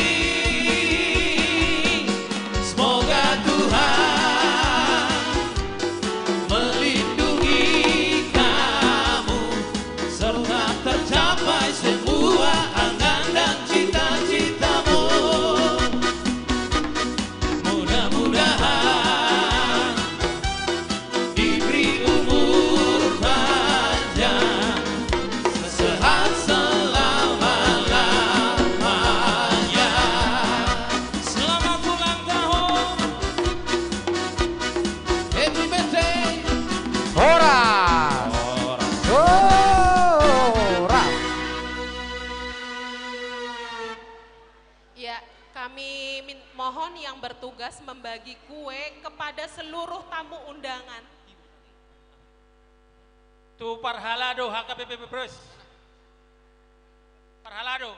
semoga Tuhan melindungi kamu, serta tercapai semua angan dan cita-citamu. Mudah-mudahan diberi umur panjang, sehat selama-lamanya. Selamat ulang tahun, happy birthday. Horas. Horas. Ya, kami mohon yang bertugas membagi kue kepada seluruh tamu undangan. Tu Parhalado HKBP Bros. Parhalado.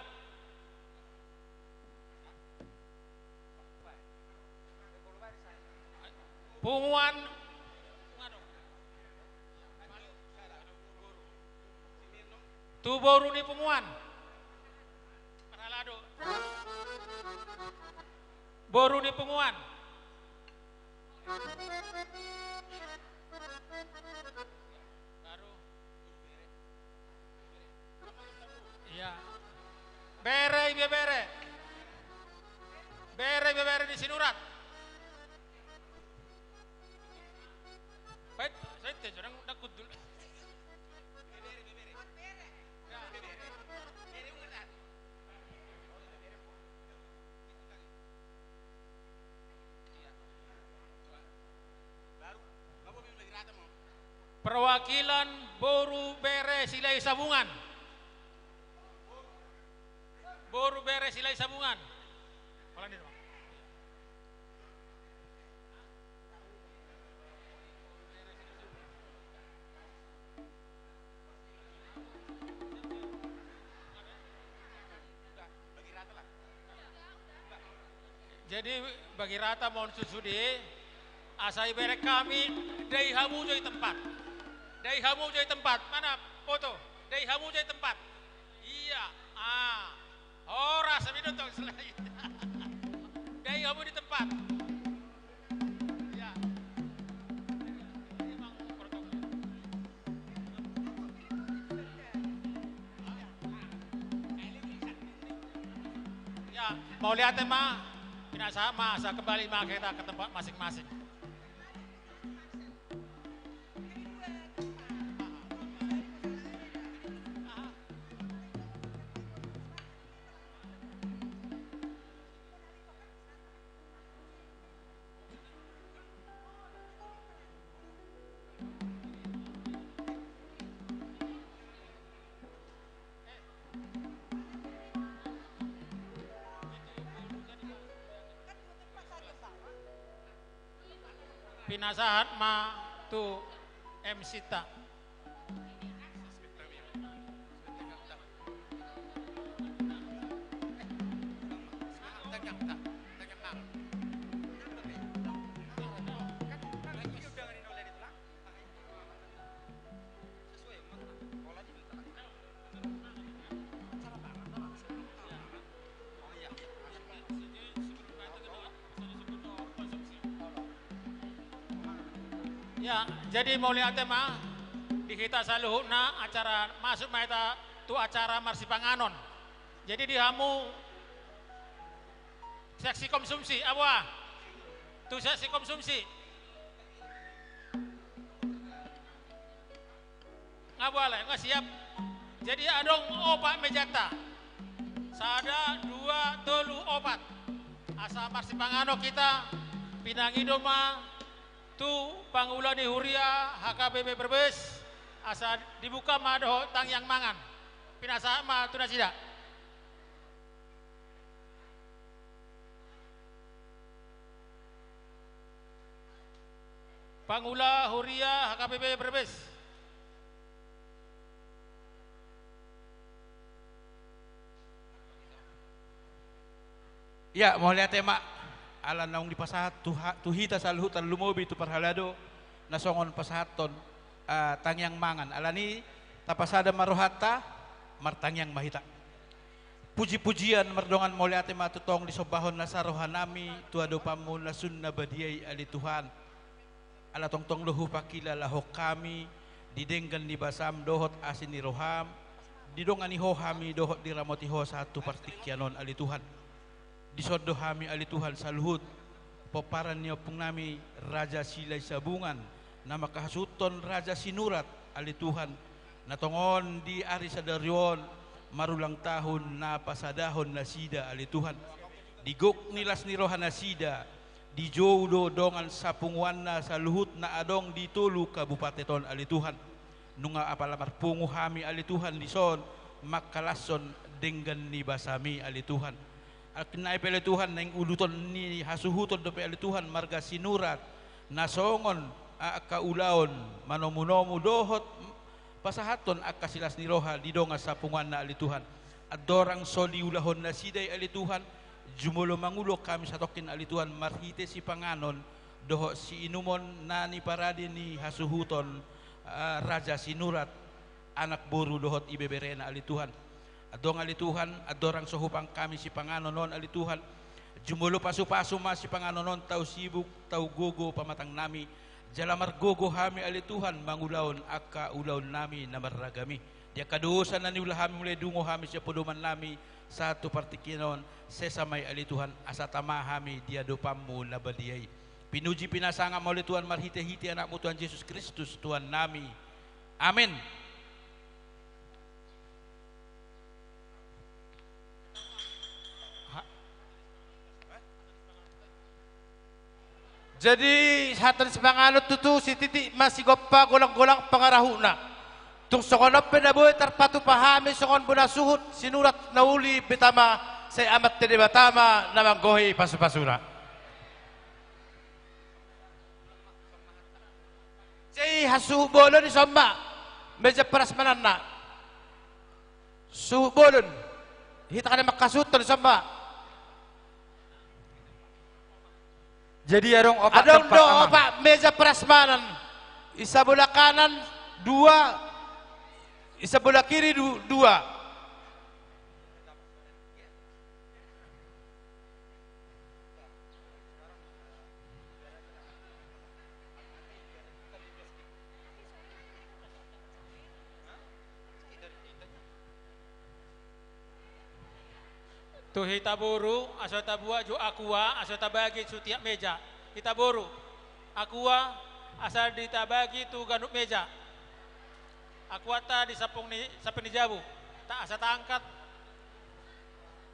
Punguan. Tu Boru ni Punguan. Parhalado. Boru ni Punguan. Baru. Iya. Bere ibe bere. Bere ibe bere di Sinurat. Baik, saya teh orang takut dulu. Perwakilan Boru Bere Silai Sabungan. Boru Bere Silai Sabungan. Kalau ini, Bang. Jadi bagi rata mohon susudi, asai berek kami dari hamu jadi tempat. Dari hamu jadi tempat. Mana foto? Dari hamu jadi tempat. Iya. Ora sabi dong selain. Dari hamu di tempat. Ya. Ini memang protokol. Ya, mau lihat mah? Tidak sama, saya kembali mah kita ke tempat masing-masing. Pinasahat ma tu MC ta. Ya, jadi mau lihat tema di kita saluhuna acara masuk maeta tu acara marsipanganon. Jadi di hamu seksi konsumsi apa? Tu seksi konsumsi. Nggak boleh, nggak siap. Jadi adong opak mejata. sada dua telu opat asa marsi pangano kita pinangidoma tu pangulani huria HKBP Brebes asa dibuka madoho tang yang mangan pinasa ma tuna sida Pangula Huria HKBP Brebes. Ya, mau lihat tema ala naung di pasahat tuhita saluhutan lumobi tu parhalado nasongon pasahaton tangyang mangan alani tapasada marohata martangyang mahita. Puji-pujian merdongan mau lihat tema tutong di sobahon nasarohanami tuado pamun nasun nabadiai ali Tuhan. Ala tong-tong luhu pakila lahok kami didenggan di basam dohot asin ni roham didongani hohami dohot di ramoti ho satu partikyanon ali Tuhan disodoh hami ali Tuhan saluhut poparan niopung nami Raja Silai Sabungan nama kahasuton Raja Sinurat ali Tuhan natongon di ari sadarion marulang tahun na pasadahon nasida ali Tuhan digok nilas ni rohan nasida di jodo dongan sapungwana sa luhut na adong di tulu kabupaten ali Tuhan nunga apalamar pungu hami ali Tuhan di son makalason denggan ni basami ali Tuhan alkinai pele Tuhan nang uluton ni hasuhuton dope ali Tuhan marga sinurat nasongon akaulaon manomunomu dohot pasahaton akasilas ni roha di donga sapungwana ali Tuhan adorang soli ulahon nasidai ali Tuhan jumulo mangulo kami satokin ali Tuhan marhite si panganon doho si inumon nani parade ni hasuhuton Raja Sinurat anak boru dohot ibeberena ali Tuhan adong ali Tuhan adorang sohupang kami si panganon non ali Tuhan jumulo pasu-pasu mas si panganon non tau sibuk tau gogo pamatang nami jalamar gogo hami ali Tuhan mangulaon akka ulaon nami namarragami dia kadusan nani ulah hami mulai dungo hami siya podoman nami satu partikinon sesamay ali Tuhan asa tamahami dia dopamu nabadiyay pinuji pinasanga mo ali Tuhan marhite-hite anakmu Tuhan Yesus Kristus Tuhan nami amin. Jadi hatan semanganot tutu si titik masih gopa golang-golang pangarahuna tung sokonop penaboy tarpatu pahami sokon buna suhut sinurat nauli betama saya amat tede batama namang gohi pasu-pasuna saya hasu bolon somba meja prasmanan na suhu bolon hita kana makasuton somba jadi arong opak adong tempat do aman. opak meja prasmanan isa bola kanan dua isa bola kiri dua tu hitaburu aso tabua ju aqua aso tabagi su tiap meja hitaburu aqua asal ditabagi tu ganuk meja aqua ta disapung ni sapeni jabu tak asa tangkat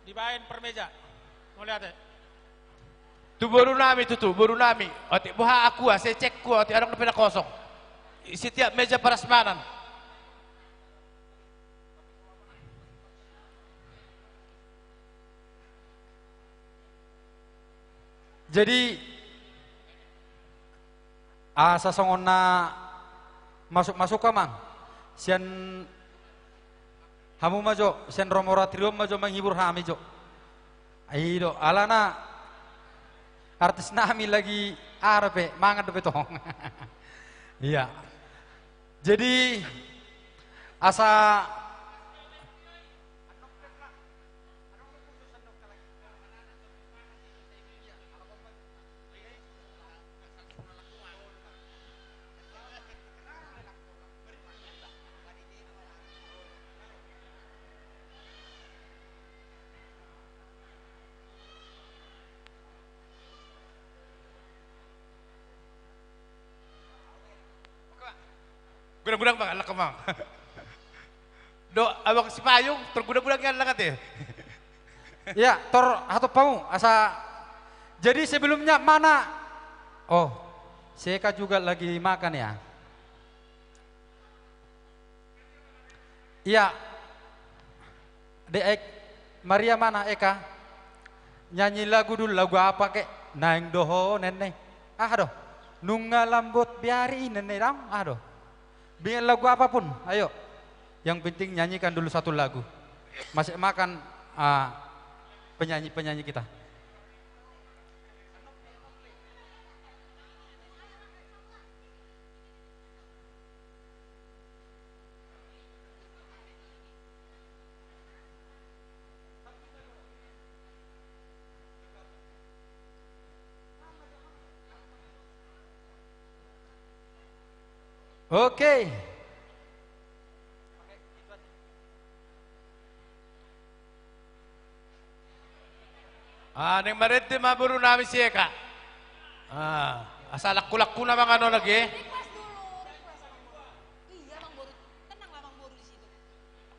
dibain per meja mau lihat tu baru nami otik buha aku saya cek ku otik orang lebih kosong setiap meja prasmanan jadi asa songon na masuk ka mang sian hamu majo sian romoratrium majo menghibur hami jo aido alana artis nami lagi arape mangan dope tong iya jadi asa gudang-gudang bang, anak kemang. Do, abang si payung, tergudang-gudang yan lang ate. Ya, tor atau pau asa. Jadi sebelumnya mana? Oh, Seka juga lagi makan ya. Iya. Dek Maria mana Eka? Nyanyi lagu dulu, lagu apa kek? Naing doho nenek. Aduh. Nunga lambut biari nenek dam. Aduh. Biar lagu apapun, ayo. Yang penting nyanyikan dulu satu lagu. Masih makan penyanyi-penyanyi kita. Oke. Neng marete maburu namin si Eka. Asal laku-laku na mga ano lagi.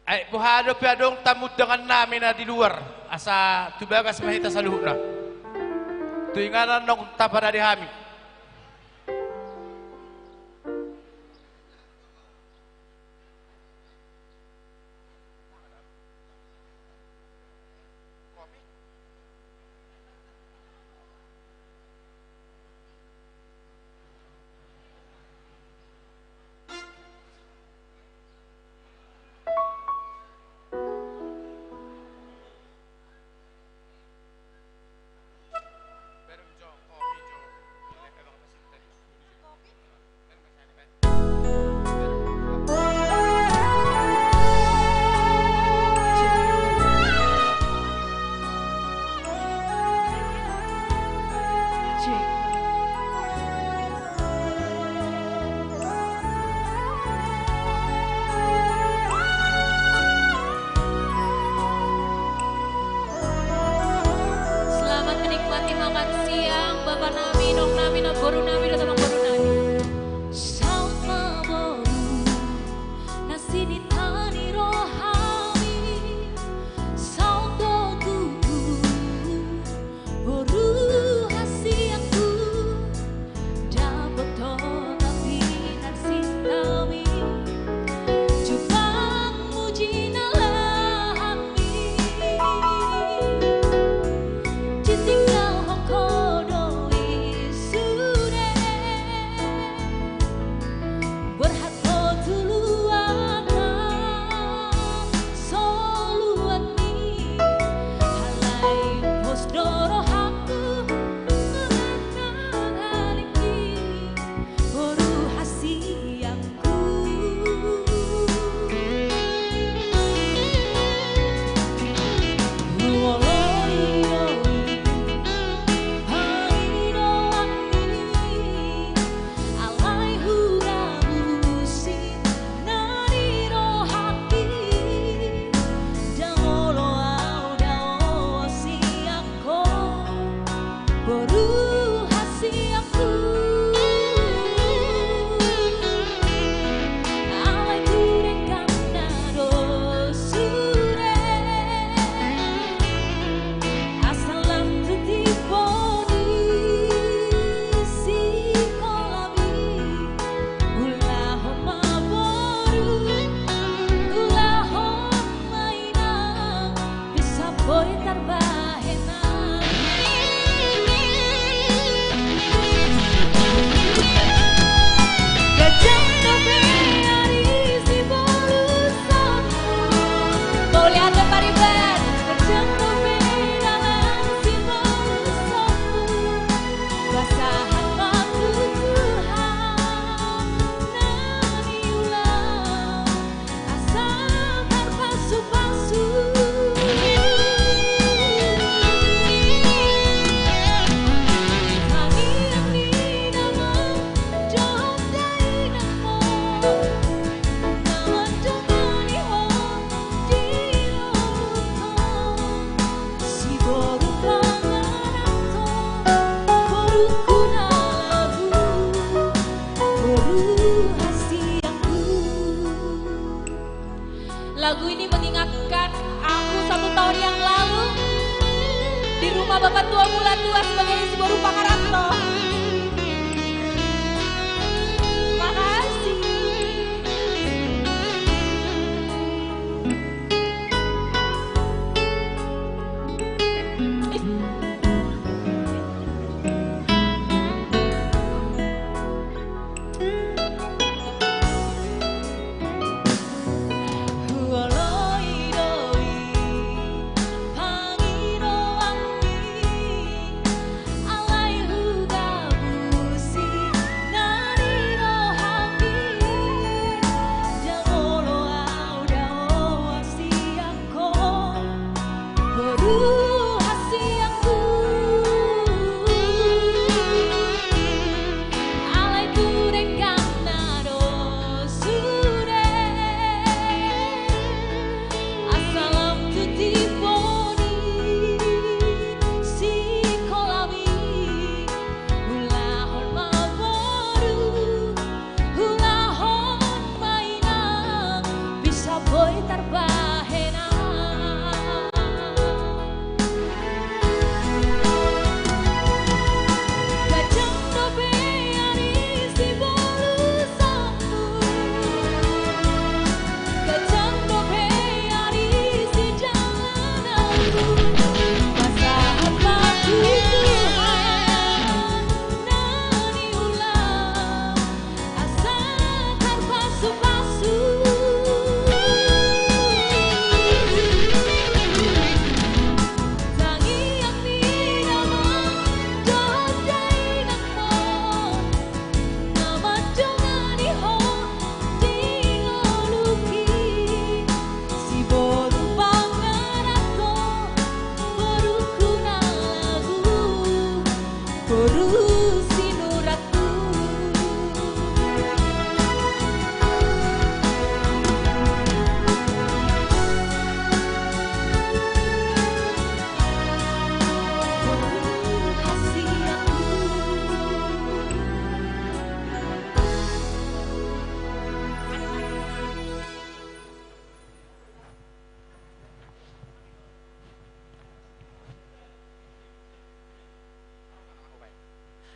Ay, buhado piadong tamud dengan namin na di luar. Asa tubagas mahita sa luhut na. Tuinganan nung tapada di hami. Selamat menikmati makan siang, Bapak Nami, Nong Nami, Nong Boru Nami, Nong Boru Nami. Sama boru, nasi di tani rohami, saudo kuku, boru hasiaku, dapat tapi nasi kami, jubang muji nalami. Tinggal hongkodo isude di rumah Bapak Tua Mula Tua sebagai isi boru Pangaranto. Makasih.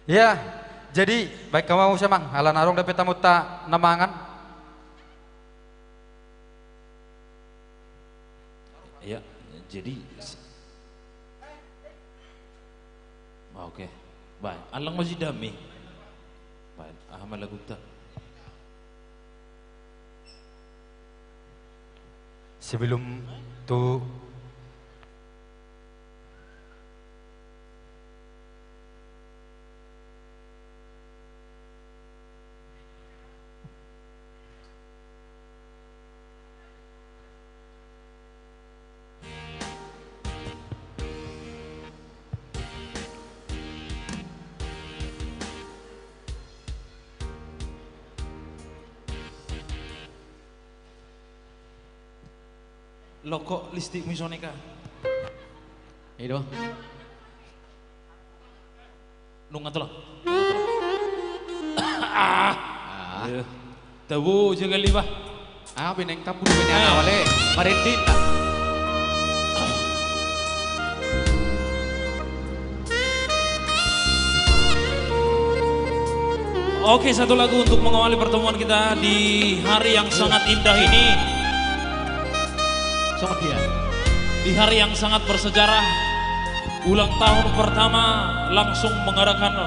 Ya, jadi baik kamu mau semang alan arong dapat tamu ta namangan. Ya, jadi oke. Baik, alang masih dami. Baik, ahmad lagu ta. Sebelum tu Loko listik misoneka. Itu. Nung ato lah. Tahu jaga liba. Bineng tapu bineng awale. Marindin tak? Oke, satu lagu untuk mengawali pertemuan kita di hari yang sangat indah ini. Sama dia. Di hari yang sangat bersejarah, ulang tahun pertama langsung mengadakan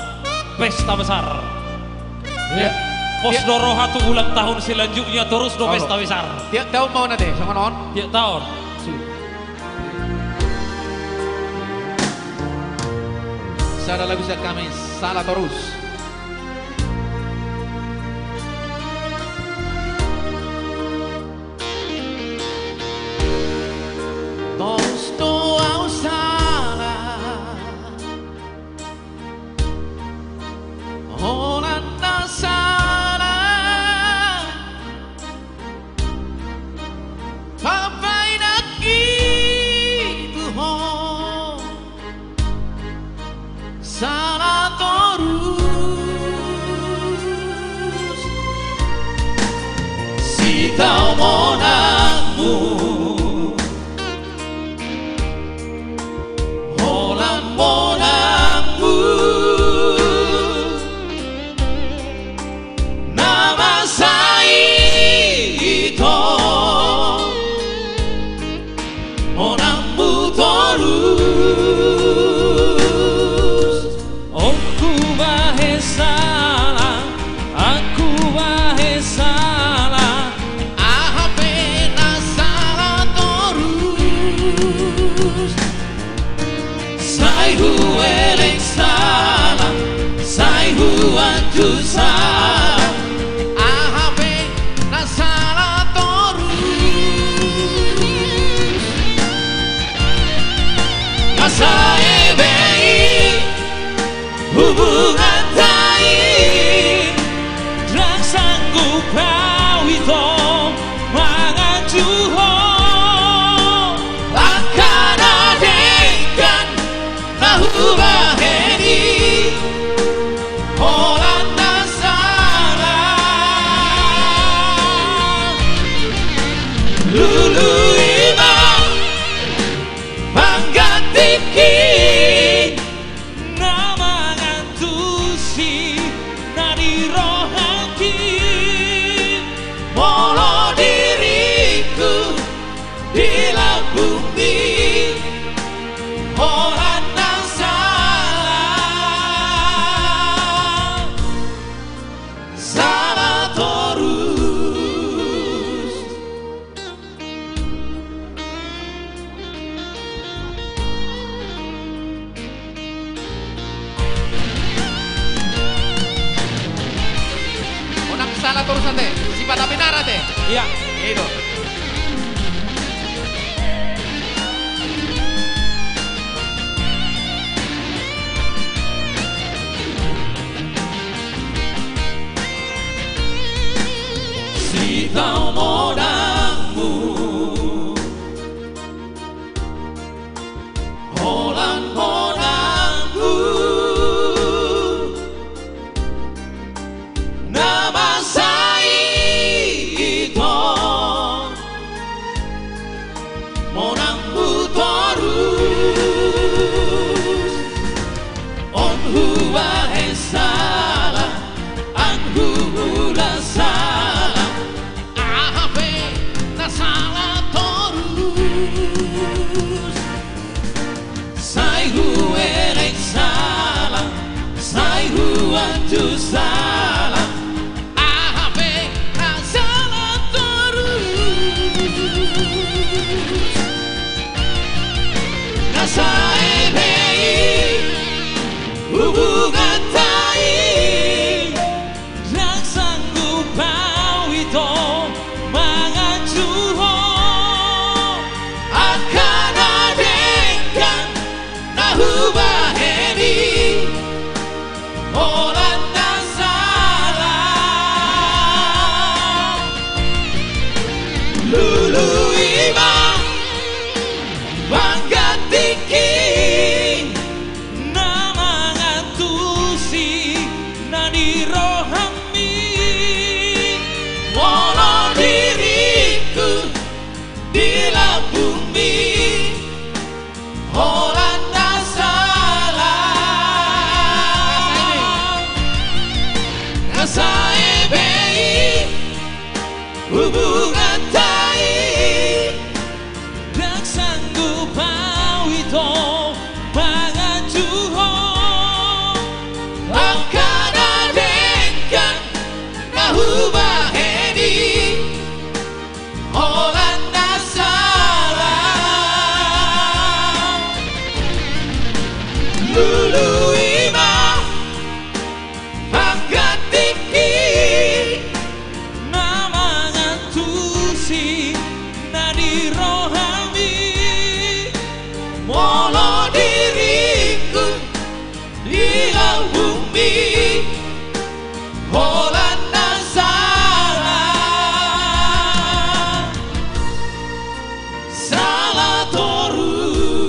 pesta besar. Ya. Posdoro hatu ulang tahun selanjutnya terus do pesta besar. Tiap tahun mau nanti sama non. Tiap tahun. Sada lagu saya kami salah terus. Salah toru anjusa ahabe nasala toru nasaebei hubungan tai drang sanggup pawito mangajuho akan adegan nahubaheni Holan nasala lulu imam panggatiki nama ngantusi nadi rohati molo diriku di bumi Holan nasala salah terus Unang salah terus ate, sifat apinar ate. iya Itu. si kau modangmu Holan modangku nama Saito modangku terus on huwa salah anhu hula salah ahabe nasala terus sai huere salah sai huanju salah ahabe nasala terus nasaebei hubungan tai yang sanggup pawito mangajuho akan adegan nahubaheni Holan nasala lulu imam panggatiki nama ngatusi nadi rohami walau diriku di bumi Holan nasala nasaebei hubungan tai dan sanggup pawito pangajuho akan adegan nahubaheni Holan nasala lulu imam panggatiki nama ngantusi nadi rohami molo diriku di bumi Holan nasala salah terus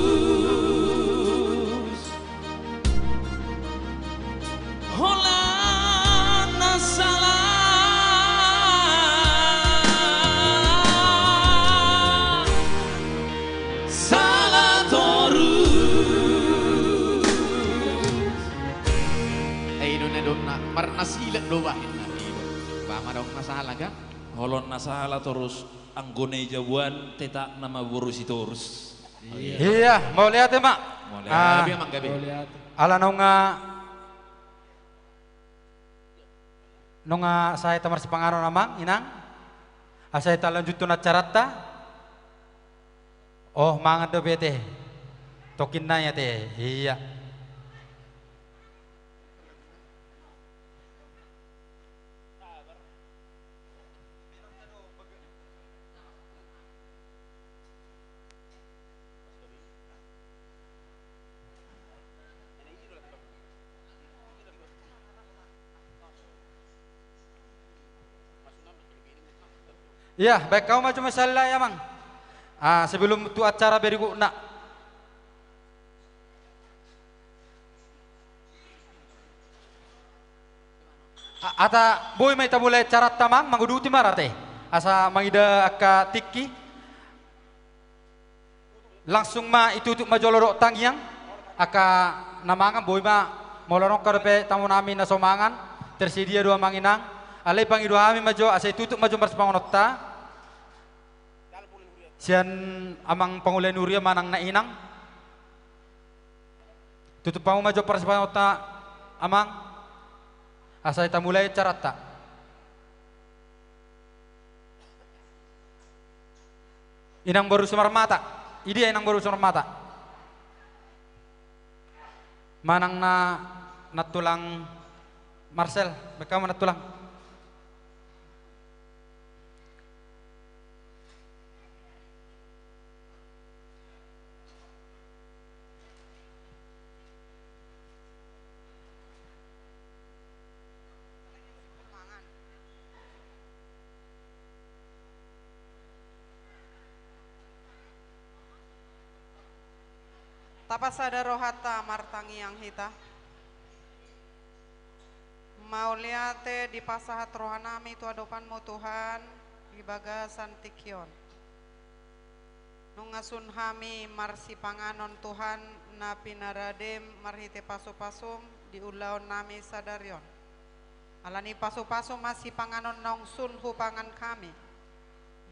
Holan nasala salah terus Ay doon na doon na marnasilat do wahid na dito. Bama daw nasahala ka? Holon nasahala terus anggone jabuan teta nama burusi terus Iya, mau lihat ya, Mak? Mau lihat. Gabi emang gabi. Ala nunga saya tamar sepangaro namang inang. Asay talanjut na charata. Oh, mangan do bete. Tokin na ya te. Iya. Iya, baik kau maju masalah ya mang. Sebelum tu acara berikut nak. Ata boy may tabulay carat tamang manguduti marate. Asa mangida ka tiki. Langsung ma itutuk majolorok tangyang aka namangan boy ma molorong karepe tamu namin na somangan tersedia dua manginang alay pangidu kami majo asa itutuk majo marspangonotta sian amang pangulen nuria manang na inang tutup pamu majo parspangonotta amang asa ita mulai carata inang baru sumar mata ini inang baru sumar mata manang na tulang Marcel mereka mana tulang Tapasada rohata martangi yang hita mauliate di pasahat rohanami tu adopanmu Tuhan di bagasan tikion nungasun hami marsi panganon Tuhan napi naradem marhite pasu-pasum di ulaon nami sadarion alani pasu-pasum masih panganon nong sun hupangan kami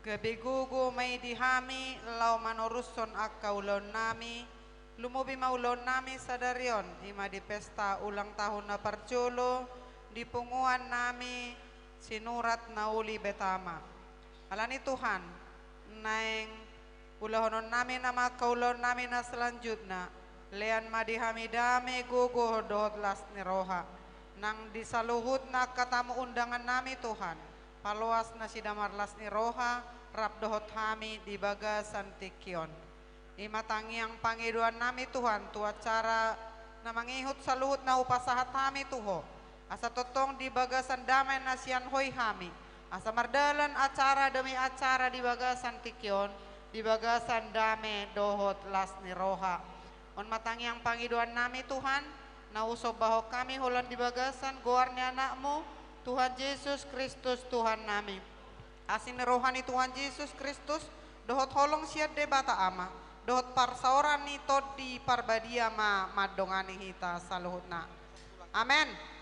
gebigugu may dihami lau manoruson akaulon nami lumubi maulon nami sadarion ima di pesta ulang tahun na parjolo di punguan nami sinurat nauli betama alani Tuhan naeng ulahonon nami nama kaulon nami na selanjutnya lean madihamidame gugu dohot las niroha nang disaluhut na katamu undangan nami Tuhan paluas na sidamar las niroha rap dohot hami di bagasan tikion imatangi yang pangiduan nami Tuhan tu acara na mangihut saluhut na upasahat hami tuho asa totong di bagasan damai nasian hoy hami asa mardalan acara demi acara di bagasan tikion di bagasan damai dohot las niroha on matangi yang pangiduan nami Tuhan na usob baho kami hulan di bagasan goarnya anakmu Tuhan Yesus Kristus Tuhan nami asin rohani Tuhan Yesus Kristus dohot holong siat debata ama dohot parsaoran ni di parbadia ma madongani hita saluhutna amen.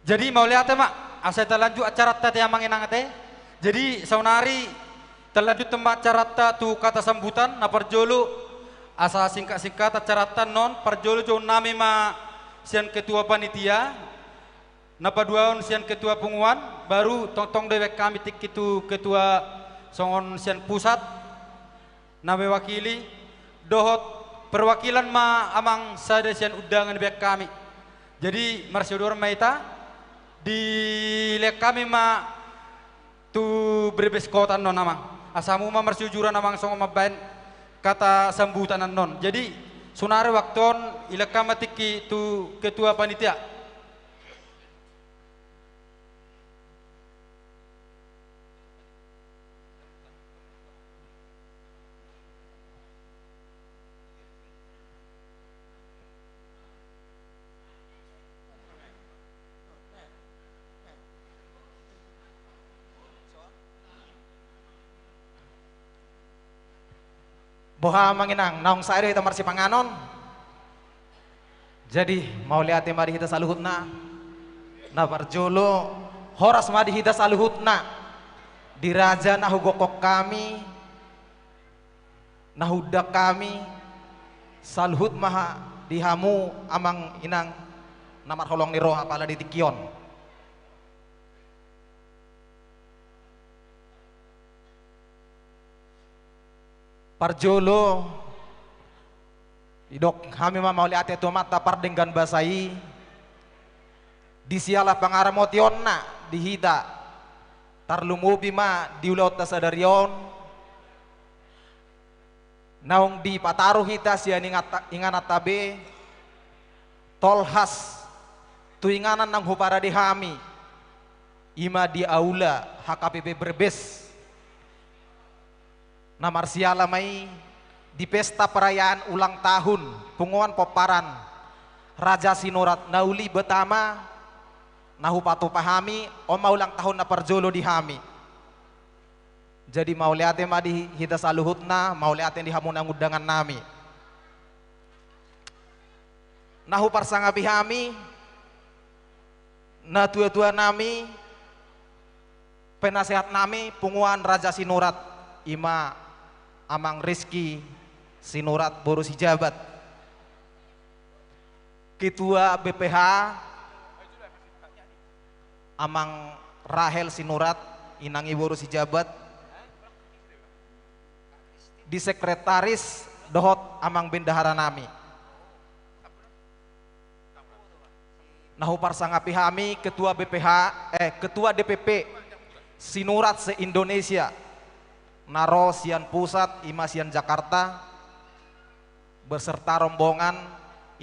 Jadi mau lihat mak asa telanjut acara tete yang manginang teh jadi saunari telanjut tempat acara tu kata sambutan na parjolo asa singkat-singkat acara non parjolo jo nami ma sian ketua panitia na paduaon sian ketua punguan baru tong dewek kami tik itu ketua songon sian pusat na mewakili dohot perwakilan ma amang sada sian undangan bek kami jadi marsyudor maita di lek kami ma tu berbes kota non amang asamu ma marsyujuran amang songon mabain kata sambutan non jadi sunare wakton ilek kami tiki tu ketua panitia boha manginang naong saire ita marsi panganon jadi mau lihat mari kita saluhutna na parjolo horas madi kita saluhutna diraja na hugokok kami na hudak kami saluhut maha dihamu amang inang namar holong ni roha pala di tikion parjolo idok kami ma mauli ate tu mata pardenggan basai disiala pangaramot na dihita tarlumubi ma diulaut ta sadarion naung di pataruh hita siya inganat tabe tolhas tu inganan nang hupara di hami ima di aula HKBP Brebes na marsiala mai di pesta perayaan ulang tahun punguan poparan Raja Sinurat nauli betama nahu patu pahami oma ulang tahun na parjolo di hami. Jadi mau lihat ma di hita saluhutna, mau lihat di hamunang undangan nami. Nahu parsanga bihami, na tua-tua nami, penasehat nami, punguan Raja Sinurat, ima amang Rizki Sinurat boru si jabat. Ketua BPH, amang Rahel Sinurat, inangi boru si jabat. Di sekretaris dohot amang bendahara nami. Nahu parsanga pihami ketua BPH ketua DPP Sinurat se-Indonesia naro sian pusat ima sian Jakarta beserta rombongan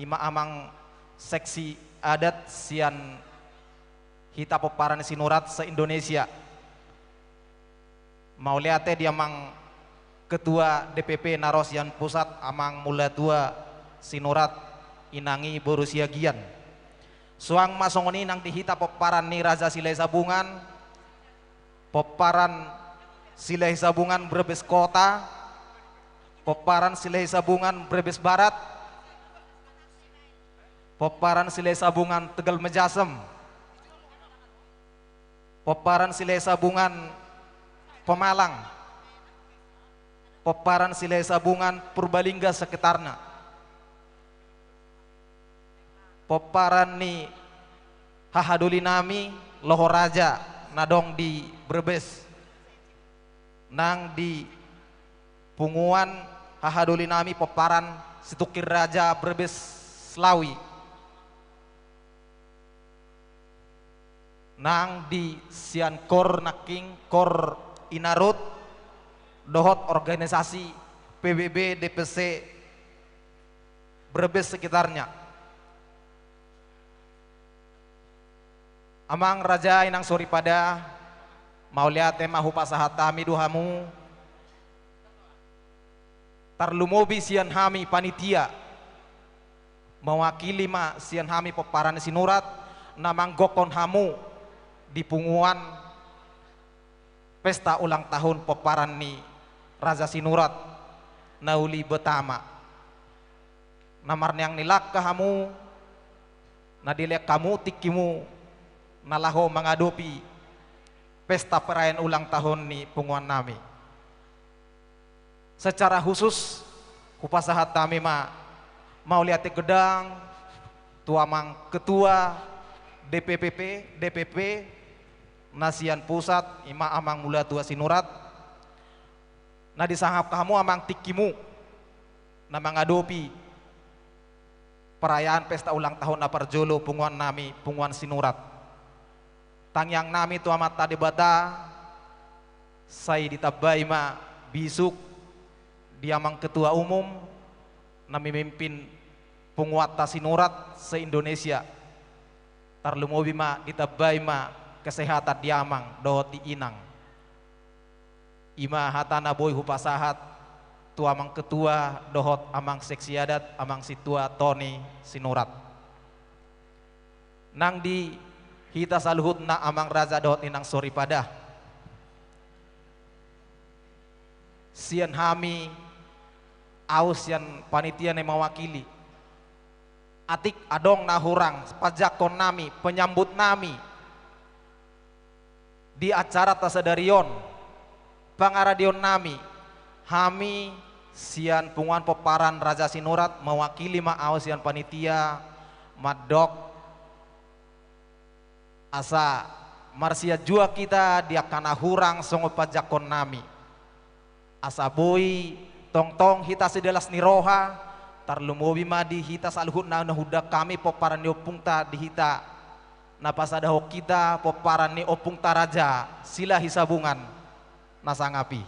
ima amang seksi adat sian hita peparan Sinurat se-Indonesia. Mau lihatnya dia mang ketua DPP Narosian Pusat amang mula tua Sinurat inangi borusia gian. Suang masongoni nang dihita peparan ni Raja Silai Sabungan, peparan Silai Sabungan Brebes Kota, peparan Silai Sabungan Brebes Barat, peparan Silai Sabungan Tegal Mejasem, peparan Silai Sabungan Pemalang, peparan Silai Sabungan Purbalingga sekitarnya, peparan ni hahaduli nami Lohoraja nadong di Brebes nang di punguan hahaduli nami peparan Situkir Raja Brebes Slawi nang di sian kor naking kor inarut dohot organisasi PBB DPC Brebes sekitarnya. Amang raja inang sori pada mau lihat mahu pasahat tami duhamu tarlumobi sian hami panitia mewakili ma sian hami peparan Sinurat namang gokon hamu di punguan pesta ulang tahun peparan ni Raja Sinurat nauli betama namar yang nilak kahamu nadilek kamu tikimu nalaho mengadopi pesta perayaan ulang tahun ni punguan nami. Secara khusus kupasahat kami mau lihat gedang tuamang ketua DPP Nasian Pusat ima amang mula tua Sinurat na disangap kamu amang tikimu na mengadopi perayaan pesta ulang tahun na parjolo punguan nami punguan Sinurat. Tangyang nami tu amat tadi bata saya ditabay ma bisuk diamang ketua umum nami memimpin punguata Sinurat se-Indonesia tarlumobi ma ditabay ma kesehatan diamang dohot di inang ima hatana boy hupasahat tu amang ketua dohot amang seksi adat amang situa Tony Sinurat nang di hita saluhut na amang raja dohot inang sori pada sian hami aus sian panitia yang mewakili atik adong nahurang pajakon nami penyambut nami di acara tasadarion pangaradion nami hami sian punguan peparan Raja Sinurat mewakili ma aus sian panitia madok asa marsia jua kita dia kana hurang songo pajakon nami asa boy tong hita sedelas niroha tarlumobi ma di hita saluhut na huda kami peparan ni opungta di hita napasada hok kita peparan ni opungta raja sila hisabungan nasangapi.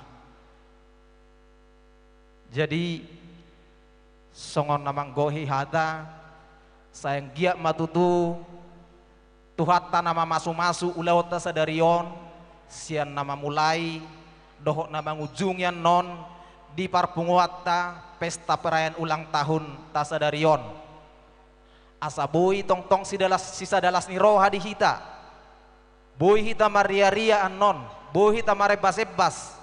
Jadi songon namang gohi hata sayang giat matutu Tuhatta nama masu-masu ulawata sadarion sian nama mulai dohok nama ngujungyan non di parpunguatta pesta perayaan ulang tahun tasadarion asa boy tong-tong sisa dalas ni roha di hita boy hita maria-ria anon boy hita marebas-ebas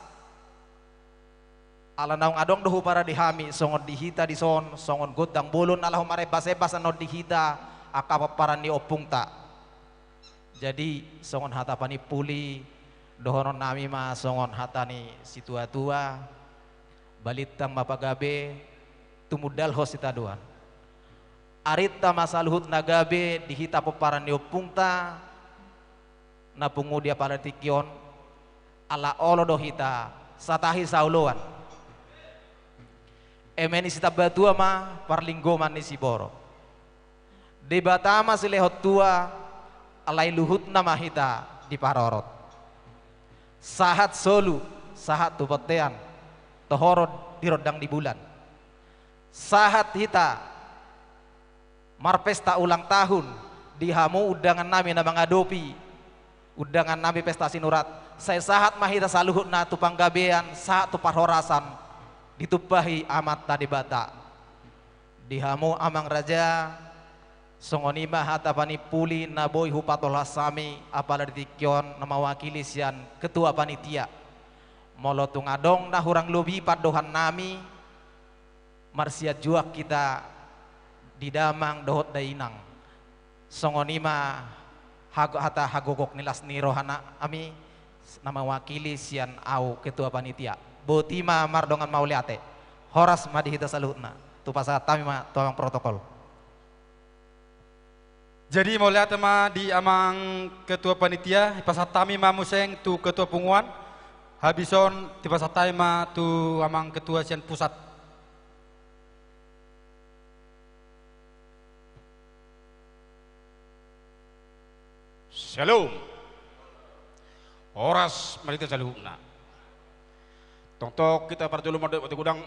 ala naung adong dohu para dihami songon di hita di son songon godang bolon alahu marebas-ebas anon di hita akapaparan ni opung ta. Jadi songon hatapani puli dohonon nami ma songon hatani situa-tua balitang mapagabe tumudal hosita doan arita masaluhut nagabe dihita peparan ni opungta napungu dia pada tikion ala olo dohita satahi sauluan emeni sita batua ma parlinggoman ni siboro debatama silehot tua alai luhut nama hita di parorot sahat solu sahat tupotean tohorod dirodang di bulan sahat hita marpesta ulang tahun dihamu udangan nami na mengadopi udangan nami pesta sinurat saya sahat mahita saluhut na tupang gabean sahat tuparhorasan ditupahi amat tadi bata dihamu amang raja songonima hatapani puli naboy hupatol hasami apala ditikyon na mawakili siyan ketua panitia molotung adong na hurang lobi padohan nami marsiat juak kita di damang dohot dainang songonima hata hagogok nilas ni rohana ami na mawakili siyan au ketua panitia botima mardongan mauliate horas madihita salutna tu pasat tami ma tuang protokol. Jadi mulai tema di amang ketua panitia pasatami ma museng tu ketua punguan habison di pasatai ma tu amang ketua sian pusat. Shalom. Horas marita salumna. Tongtok kita parjolo mode gudang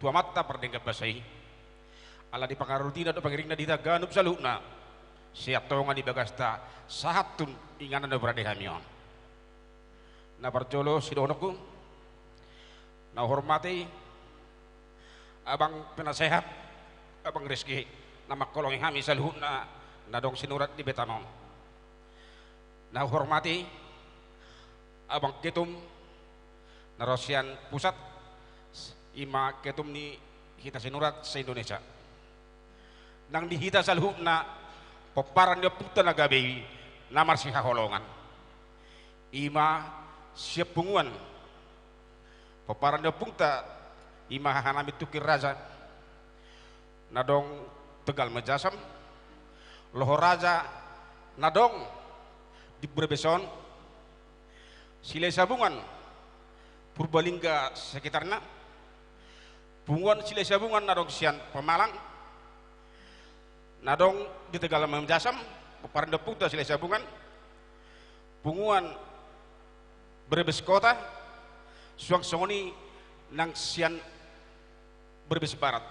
tua mata perdengkap basai. Ala di pangarutina do pangiringna dita ganup salumna. Siap tonga di bagasta sahatun inganan do berade hamion na parjolo sidonoku na hormati abang penasehat abang Rizki nama kolong hami saluhuna na dong sinurat di betanon na hormati abang ketum na rosian pusat ima ketum ni hita sinurat se Indonesia nang dihita saluhuna peparan dia puta nagabe namar si haholongan ima siap punguan peparan dia puta ima hanami tukir raja nadong tegal majasam loho raja nadong di Berbeson sile sabungan Purbalingga sekitarnya punguan sile sabungan nadong sian Pemalang nadong di Tegal Majasam peparan deputa sila sabungan punguan Brebes kota suang songoni nang sian Brebes barat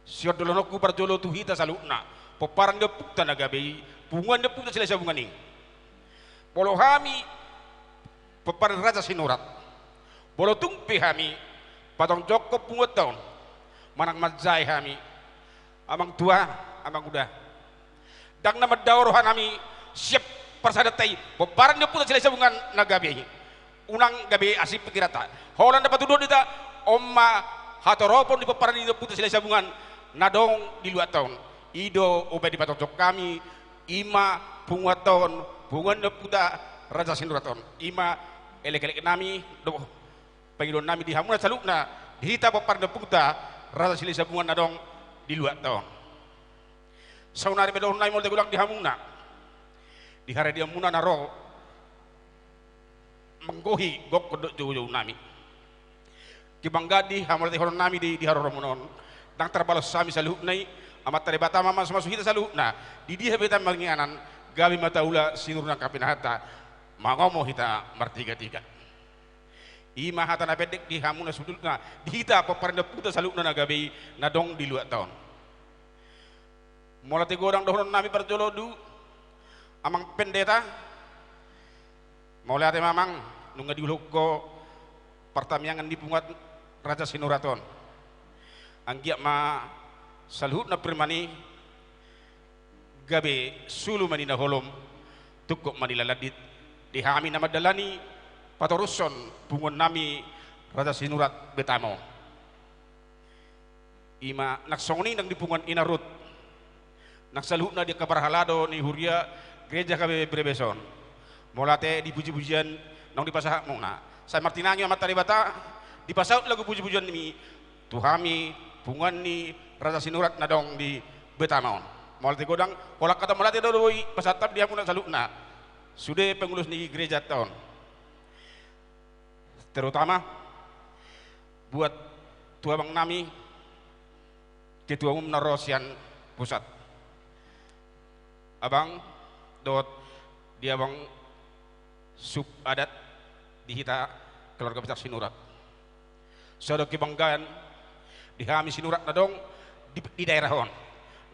siot dolonoku parjolo tuhita salukna peparan deputa nagabe punguan deputa sila sabungan ing polo hami peparan raja sinurat polo tumpi hami patong joko pungut tahun manang majai hami amang tua, amang udah. Dang nama daorohan kami siap persadatai. Bebaran dia pun sila sabungan nagabe. Unang gabe asip pikirata. Holan dapat tudor dita omma hatoropon di peparan dia pun sila sabungan nadong di luar tahun. Ido obe di patocok kami ima punguaton punguan dia puta raja sinuraton. Ima elek-elek nami do pangilon nami di hamuna salukna dihita peparan dia puta raja sila sabungan nadong di luar tahun saunari medon nai molde gulang di hamuna di hari dia muna naro menggohi gok kodok jauh-jauh nami kibanggadi hamol di horon nami di haroro monon dang terbalas sami saluh nai amat terebata mama masuk hita saluh na di dia beta mangianan gabi mataula sinurna kapinahata mangomo hita martiga-tiga ima hata na bedek di hamuna sebetulnya di hita peparanda puta salukna nagabe nadong di luar tahun mulai godang dohon nami parjolo du amang pendeta mulai ate mamang nunga diuluk ko pertamiangan dipungat Raja Sinuraton anggiak ma saluhut na permani gabe sulu manina holom tukok manila ladit dihami nama dalani patoruson pungon nami Raja Sinurat betamo ima naksongni nang dipungan inarut naksaluhut na dia kabarhalado ni huria gereja kabe brebeson molate dipuji-pujian nang dipasahak muna saya martinangi amat taribata dipasaut lagu puji-pujian mi tuhami pungan ni Raja Sinurat nadong di betamaon molate godang kolak kata molate doi pasatap dia pun salukna sudah pengurus ni gereja tahun terutama buat tua bang nami ketua umum Narosian pusat abang dot dia bang sub adat di hita keluarga besar Sinurat saudara kebanggaan di kami Sinurat nadong di daerah hon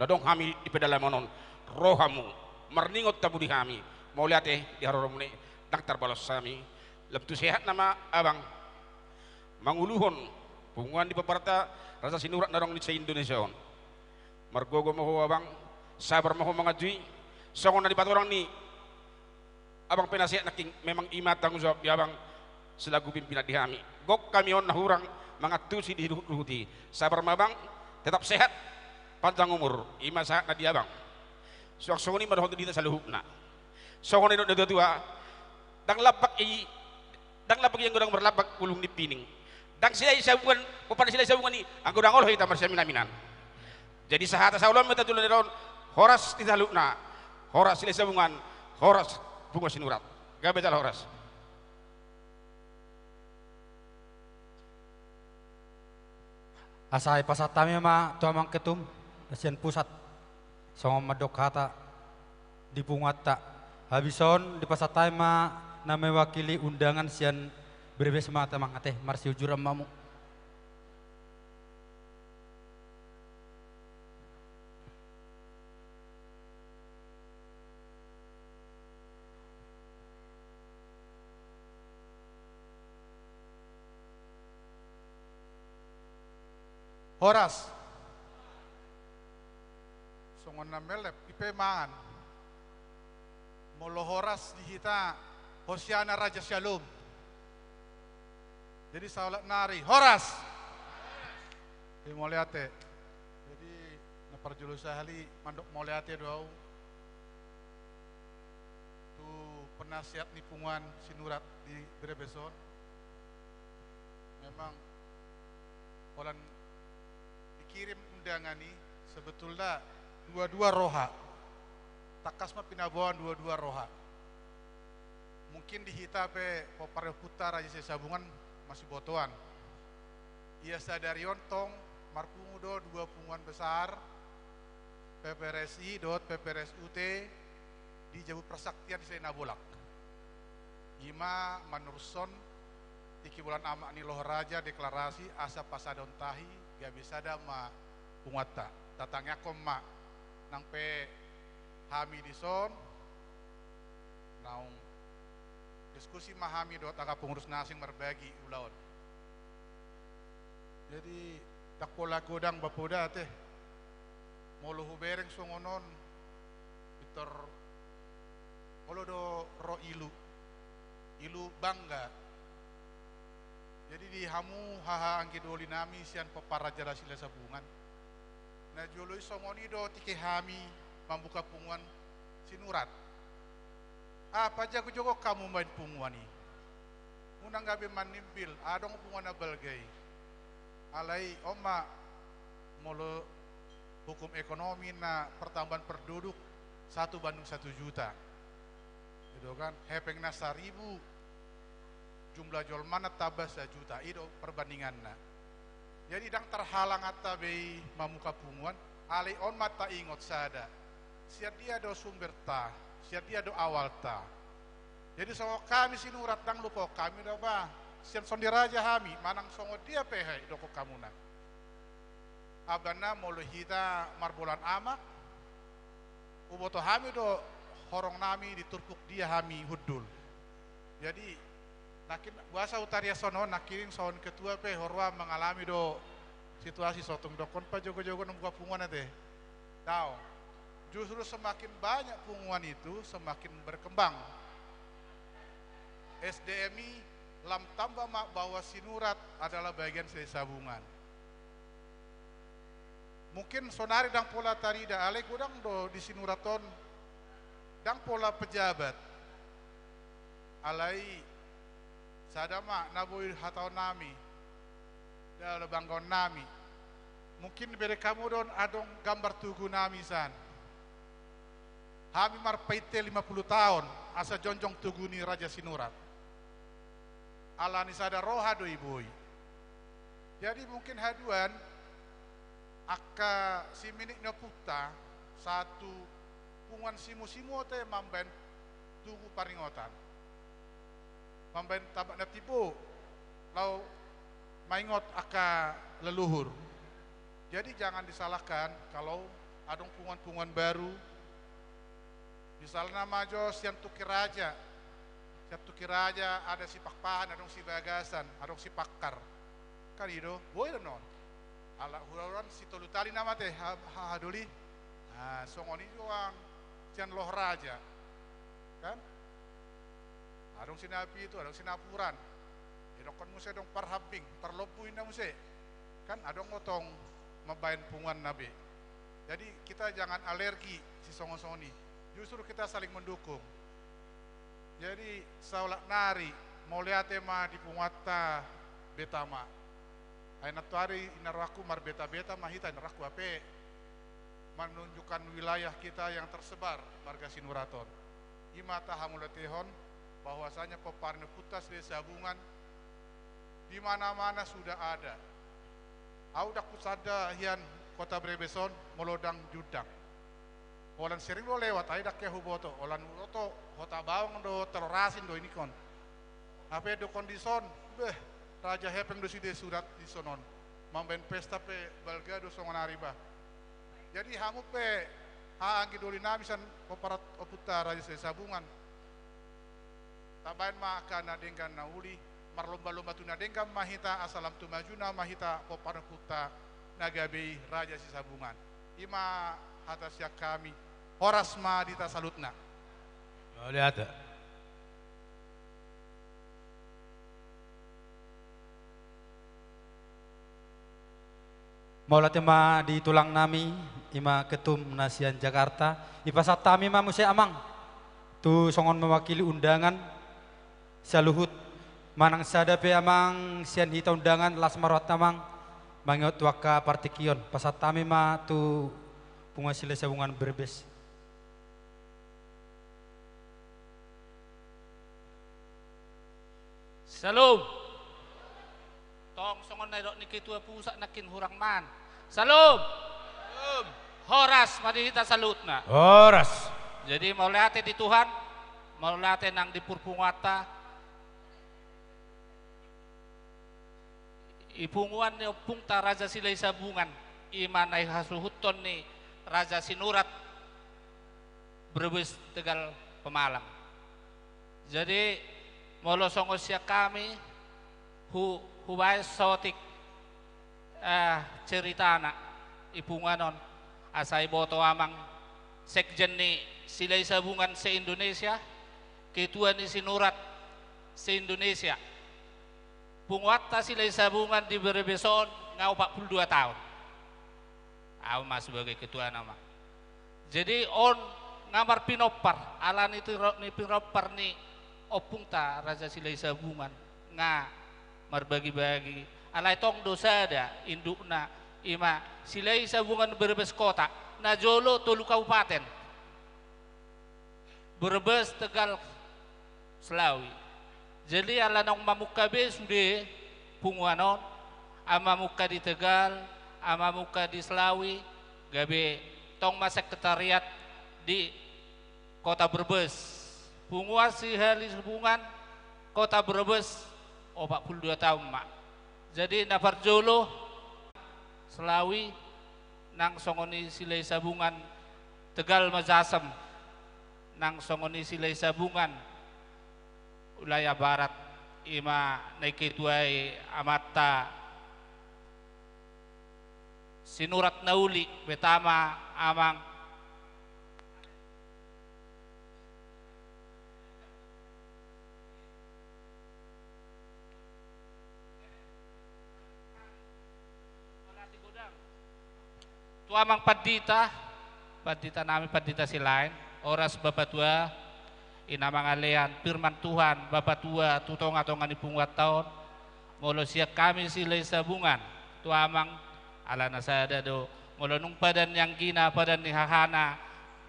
nadong kami di pedalamonon rohamu merningot tabu di kami mau lihat di haroromune daktar balos sami lebtu sehat nama abang manguluhon punguan di peparta Raja Sinurat nadong di Indonesia on margogo moho abang sabar moho mengajui songon di patorang ni abang penasihat naking memang imat tanggung jawab di abang selaku pimpinan di kami gok kami on nahurang mangatusi di ruhuti sabar mabang tetap sehat panjang umur ima saat na di abang songoni madahon dita saluhupna songoni no tua dang lapak yang godang berlapak kulung di pining dang sila isabungan kepada sila isabungan ni ang godang oloh ita marsya minaminan jadi sahata saulam meta tulan deron horas ti salukna horas sila isabungan horas bunga Sinurat gabe tal horas asai pasatami ma tuamang ketum asian pusat songom madok kata dipungat tak habison di pasatami ma na mewakili undangan sian berbes mata mang ateh marsi ujuram mamu Horas songon na melep ipe mangan molo horas dihita Hosiana Raja Shalom jadi saulat nari horas moleate jadi naparjulu sahali mandok moleate doau tu penasihat nipungan Sinurat di Brebeson memang olan dikirim undangan ini sebetulnya dua-dua roha takas mah pinabawan dua-dua roha mungkin dihita pe popare putar aja sabungan masih botoan ia sadarion tong marpungu do dua punguan besar PPRSI dot PPRSUT di Jabu Persaktian di Sena Bolak ima manurson tiki bulan amak ni loh raja deklarasi asa pasadon tahi gak bisa ada ma pungwata tatangnya koma nang pe hami di son naung diskusi mahami dot agak pengurus nasing berbagi ulaun jadi tak pola godang bapoda teh molo hubereng songonon Peter molo do ro ilu bangga jadi di hamu haha angge doli nami sian paparaja sila sabungan na joloi songoni do tike hami membuka punguan Sinurat apa aja kujogo kamu main punguan ni unang gabe manimbil adong punguan abalgay alai oma molo hukum ekonomi na pertambahan penduduk 1 banding 1 juta gitu kan hepeng na 1000 jumlah jual mana tabah 1 juta itu perbandingan na jadi dang terhalang atabei mamuka punguan alai on mata ingot sada siap dia do sumber ta siap dia do awal ta jadi songo kami Sinurat dang lupa kami do ba siap sondi raja hami manang songo dia pehai do ko kamuna abana molo hita marbolan amak uboto hami do horong nami diturpuk dia hami hudul. Jadi nakin buasa utaria sono nakiring sohon ketua pe horwa mengalami do situasi sotong dokon pa jogo-jogo nunggu punguan teh. Tahu. Justru semakin banyak punguan itu semakin berkembang. SDMI lam tambah mak bahwa sinurat adalah bagian dari sabungan. Mungkin sonari dang pola tarida ale gudang do di sinuraton dang pola pejabat. Alai sadama nabui hatau nami dalam banggon nami. Mungkin bere kamu don adong gambar tugu nami san. Hami marpaite 50 tahun asa jonjong tuguni Raja Sinurat. Alani sada roha do iboi. Jadi mungkin haduan aka si minik na puta satu pungan simu-simu te mamben tugu paringotan. Mamben tabak na tibo lau maingot aka leluhur. Jadi jangan disalahkan kalau adong pungan-pungan baru. Misalnya majo sian tukir raja. Sian tukir raja ada si pakpahan, adong si bagasan, adong si pakar. Kalido, boleh non. Ala hurawan si tolutali nama teh haduli. Nah, songoni doang sian loh raja. Kan? Adong si napi itu, adong si napuran. Idokon muse dong parhabing, terlopuin na muse. Kan adong ngotong mabain pungan nabi. Jadi kita jangan alergi si songo-songoni. Justru kita saling mendukung. Jadi saulak nari mau lihat tema di pungwata betama. Aina tuari inaraku mar beta-beta mahita inaraku ape menunjukkan wilayah kita yang tersebar marga Sinuraton. Ima tahamulatehon bahwasanya peparne putas desa Bungan di mana-mana sudah ada. Audak kusada hian kota Brebeson molodang judak. Olan sering lo lewat aida ke huboto, olan uloto hota bawang do telorasin do ini kon. Apa do kondison, beh raja hepeng do side surat di sonon. Mamben pesta pe balga do songonari bah. Jadi hamu pe haanggi doli namisan peparat oputa raja Sabungan. Tabain ma kana dengkan nauli marlomba-lomba tuna dengkan mahita asalam tu majuna mahita peparat puta nagabe raja Sabungan. Ima atas ya kami horas ma dita salutna. Lihat. Maula tema di tulang nami ima ketum nasian Jakarta ipasat tami ma muse amang tu songon mewakili undangan saluhut manang sadape amang sian hita undangan lasmarwat amang mangiot waka partikion pasat tami ma tu pungasile sabungan Brebes. Salam. Tong songon naidok ni ketua pusat nakin hurang man. Salam. Salam. Horas madihita salutna. Horas. Jadi mau lihat di Tuhan, mau lihat nang di purpungwata. Ipunguan ni opungta Raja Silai Sabungan. Imanay hasuhuton ni Raja Sinurat Brebes Tegal Pemalang. Jadi molo songosya kami huway sotik ceritana ipunganon asai boto amang sekjen ni Silai Sabungan se Indonesia, ketua ni Sinurat se Indonesia. Pungwata Silai Sabungan di Brebeson ngau 42 tahun. Aku mas sebagai ketua nama. Jadi on ngamar pinopar, alan itu ni pinopar ni opung ta Raja Silai Sabungan nga marbagi-bagi. Alai tong dosa ada indukna ima Silai Sabungan Brebes kota, najolo tolu kabupaten. Brebes Tegal Selawi. Jadi ala nong mamukabe sudah punguanon, ama muka di Tegal, ama muka di Selawi, gabe tong sekretariat di kota Brebes. Punguas si Hali Sabungan kota Brebes 42 tahun mak. Jadi nafar jolo Selawi nang songoni Silai Sabungan Tegal Majasem nang songoni silay sabungan ulaya barat ima naikituay amata sinurat na uli betama amang tu amang padita namin padita silain oras babatua inamang alean firman Tuhan babatua tutong atongan ipungat tahun molo siya kami silay sabungan tu amang ala nasada do molo nung padan yang gina padan ni hahana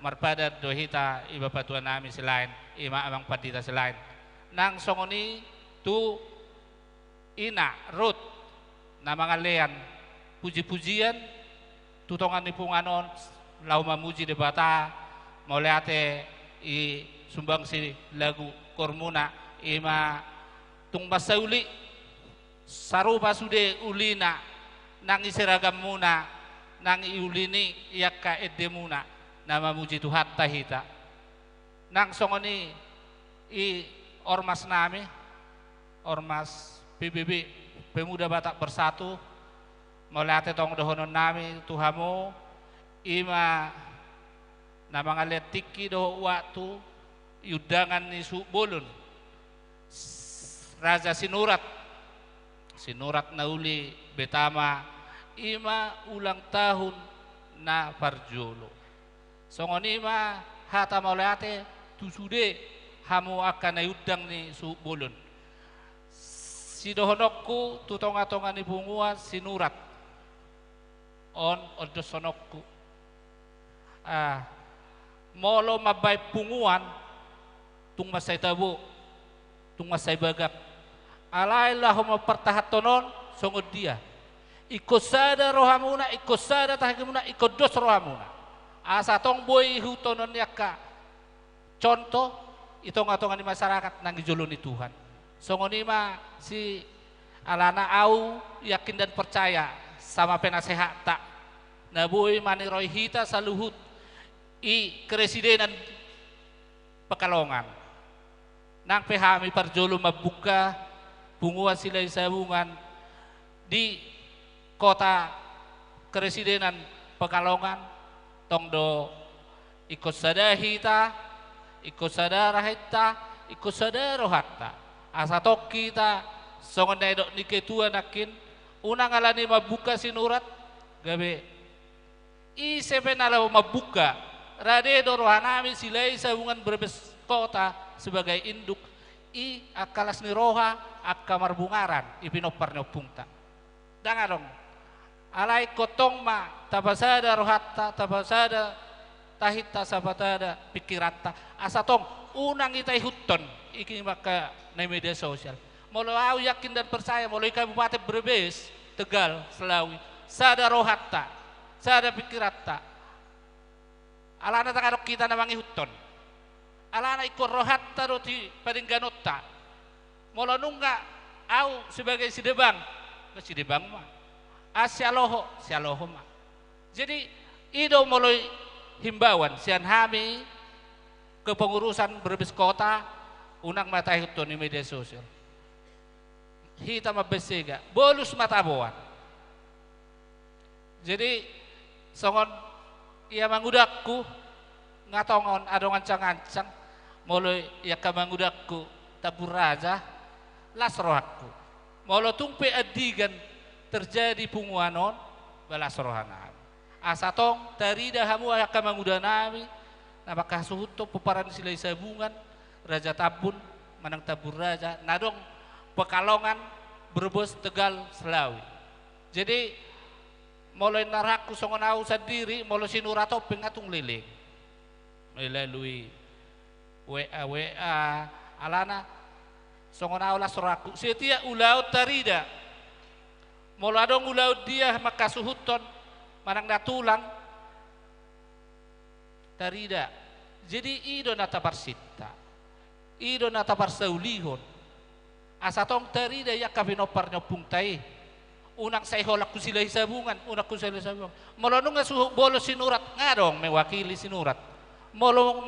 marpadan do hita ibabatua namin silain ima amang padita silain nang songoni tu ina rut namang alean puji-pujian tutongan ipunganon lau mamuji de bata mauleate i sumbang si lagu kormuna ima tung basauli sarupa sude ulina nang iseragam muna nang iulini yakka edemuna nama muji Tuhan tahita nang songoni i ormas nami ormas PBB Pemuda Batak Bersatu mauleate tong dohonon nami Tuhamu ima namang aletiki do waktu yudangan ni Subulun Raja Sinurat na uli betama ima ulang tahun na Parjolo songon ima hata mauleate tusude hamu akan na yudang ni Subulun sidohonokku tutonga-tonga ni bunguan sinurat on odosonokku molo mabay punguan tung masay tabo tung masay bagak alay lahom pertahatonon songod dia ikosada rohamuna ikosada tahagimuna ikodos rohamuna asa tong boy hutonon yakka contoh itong atongan di masyarakat nang ijulun ni Tuhan songonima si alana au yakin dan percaya sama penasehat tak nabuhi maniroy hita sa luhut i Kresidenan Pekalongan nang pehami Parjolo mabuka bunguan silay sabungan di kota Kresidenan Pekalongan tongdo ikut sada hita ikut sada rahita ikut sada rohatta asa tok kita songon naidok ni ketua nakin unang alani mabuka sinurat gabe i sebenarnya mabuka Rade dorohanami silay sabungan Brebes kota sebagai induk i akalas ni roha akka marbungaran ipinopar nyopungta dangarong alay kotong ma tabasada rohatta tabasada tahita sabatada pikirata asatong unang itay huton iki maka na media sosial molo au yakin dan percaya molo Kabupaten Brebes Tegal Selawi sada rohatta sada pikirata alana takarok kita namang ihuton alana ikor rohatta roti paringganotta molo nungga au sebagai sidebang mah asyaloho syaloho mah jadi ido molo himbauan sian hami kepengurusan Brebes kota unang mata ihuton di media sosial hita mabesega bolus mataboan jadi songon ia mangudakku ngatongon adong ancang-ancang molo ia ka mangudakku tabur raja las rohakku molo tumpe adigan terjadi punguanon balas rohanan asatong tarida hamu ia ka mangudanami napakah suhuto peparan silay sabungan Raja Tabun manang tabur raja nadong Pekalongan Brebes Tegal Selawi jadi mulai naraku songon au sendiri molo sinurato pengatung liling melalui WA alana songon au lasraku setia ulau tarida molo adong ulau dia maka suhuton manang datulang tarida jadi ido nata parsita ido nata parsaulihon asatong tarida ya kabinopar nyopung tai unang sa iholak ko sila sabungan unak ko sila sabungan molo nung nga bolos sinurat nga dong may wakili sinurat molo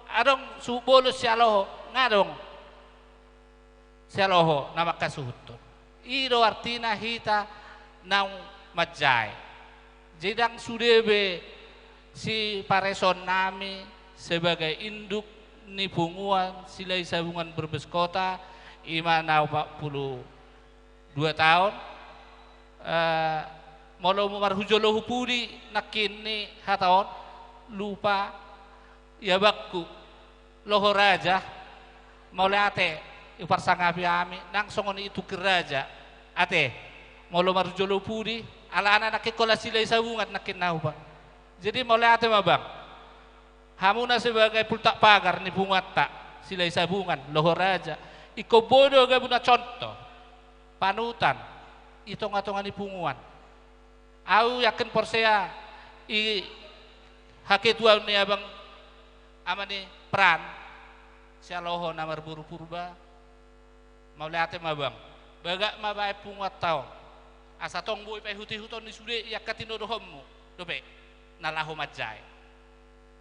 adong subolos sialoho ngadong sialoho nama kasuhutun ido artina hita nang majai jedang sudebe si pareson nami sebagai induk ni punguan silai sabungan Brebes Kota ima nau 42 tahun molo marhujolo hupudi nakin ni hataon lupa ya bakku loho raja mole ate iparsangapi ami nang songoni itu keraja ate molo marhujolo hupudi ala anak nakikola silai sabungan nakin nau pak jadi mole ate mabang hamuna sebagai pultak pagar ni bungatta silai sabungan loho raja iko bodoh gabuna contoh panutan itong-atongan ni punguan au yakin porsea i haketua ni abang amani peran sia loho namar buru purba mau liate mabang bagak mabae punguat tao asa tong boy pe huti-huton ni sude yakatino dohommu dope nalaho majai.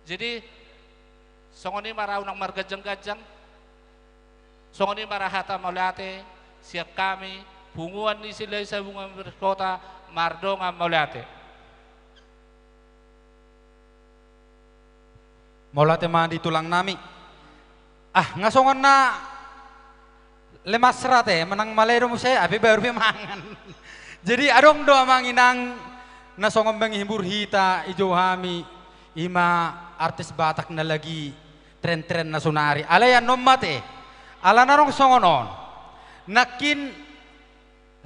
Jadi songoni marau nang margajang-gajang songoni marahata maulate siap kami punguan ni silai sabungan berkota mardonga maulate mandi tulang nami ngasongon na lemas rate menang malero saya api baru mangan jadi adong do manginang nasongon menghibur hita ijo hami ima artis Batak na lagi tren-tren na sunari alayan nomate ala narong songonon nakin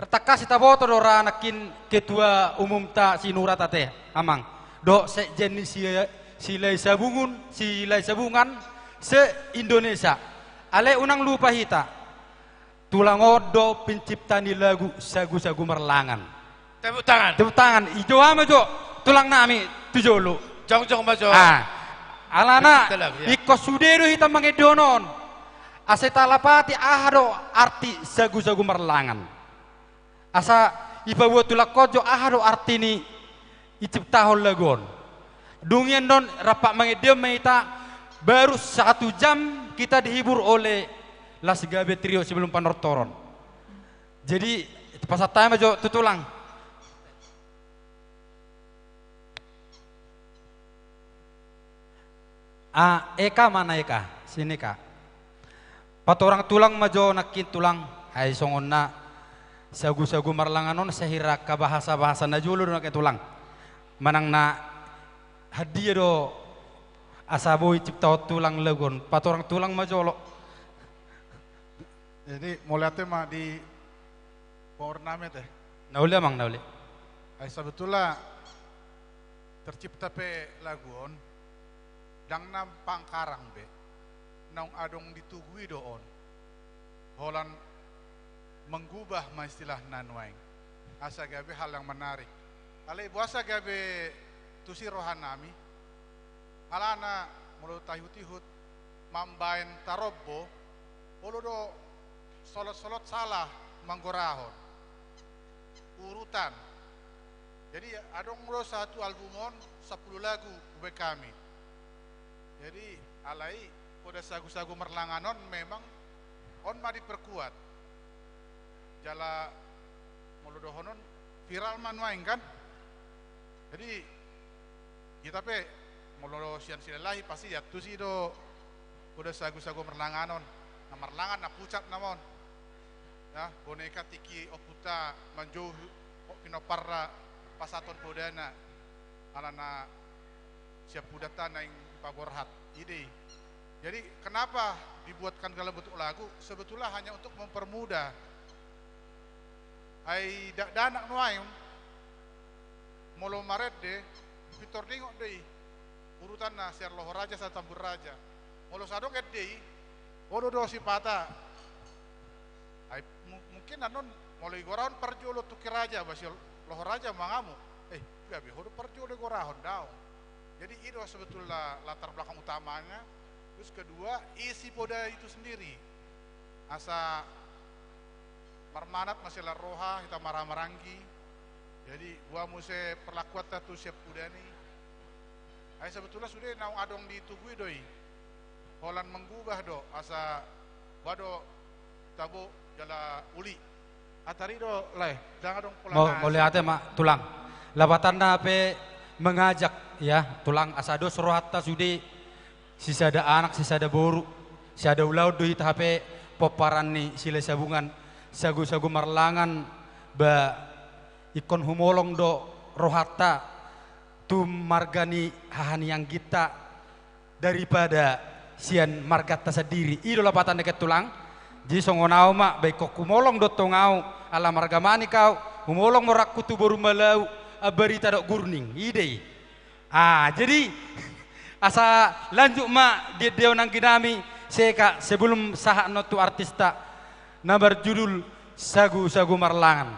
retakas itaboto dora nakin ketua umum ta sinurat ate amang do sekjen silai sabungan se Indonesia ale unang lupa hita tulang odo pencipta ni lagu sagu-sagu merlangan tepuk tangan ijo ama jo tulang nami tujolo jong majo alana iko sudero hita mangedonon asetalapati ahado arti sagu-sagu merlangan asa ibawa tulak kojo ahado arti ni iciptahol lagon dungien don rapak mangedem meita baru 1 jam kita dihibur oleh Las Gabe Trio sebelum panortoron jadi pasatama jo tutulang Eka mana Eka? Sini Kak. Patorang tulang majo nakin tulang. Hai songon na sagu-sagu marlanganon sehira ka bahasa-bahasa na julu na tulang. Manang na hadiah do asaboy cipta tulang legon. Patorang tulang majolo. Jadi mulai tema di Purname teh. Nauli amang nauli. Ay sebetulnya tercipta pe laguon dang nam pangkarang be naung adong ditugui doon holan menggubah istilah nanwaing asa gabe hal yang menarik ale buasa gabe tusi rohanami alana mulut tahut-tahut mambain tarobbo olodo solot-solot salah manggorahon urutan jadi adong lo satu albumon 10 lagu ube kami jadi alai pada sagu-sagu merlanganon memang on ma diperkuat jala muludohonon viral manuaing kan jadi kita pe muludo sian silelahi pasti jatuh sih do pada sagu-sagu merlanganon na merlangan na pucat namon ya boneka tiki oputa manjauh pinoparra pasaton podana alana siap pudatan yang pagorhat ide. Jadi kenapa dibuatkan dalam bentuk lagu? Sebetulnya hanya untuk mempermudah. Ai danak nuaim molo maret de pitor ningok dei urutan na siar loho raja sa tambur raja. Molo sadong dei odo do sipata. Ai mungkin anon molo igoraon perjolo tuki raja basi loho raja mangamu. Gabi hodo perjolo gorahon daun. Jadi itu sebetulnya latar belakang utamanya. Terus kedua isi poda itu sendiri. Asa marmanat masih roha kita marah-marangki. Jadi gua muse perlakuan tatu siap udani. Ay sebetulnya sudah naung adong ditugui doi. Holan menggugah do asa wado tabu jala uli. Atari do leh, jangan dong pulang. Mau lihat mak tulang. Labatan pe mengajak ya tulang asado suruh hatta sudi sisa ada anak sisa ada boru sisa ada ulau do hita hape poparan ni sila sabungan sagu-sagu marlangan ba ikon humolong do rohata tu margani hahani yang kita daripada sian margata sendiri idola patan dekat tulang jadi songonau mak baik kok kumolong do tongau ala margamani kau humolong morak kutu boru malau abarita do gurning ide jadi asa lanjut mak dia nang kinami seka sebelum sahak notu artista na berjudul sagu-sagu marlangan.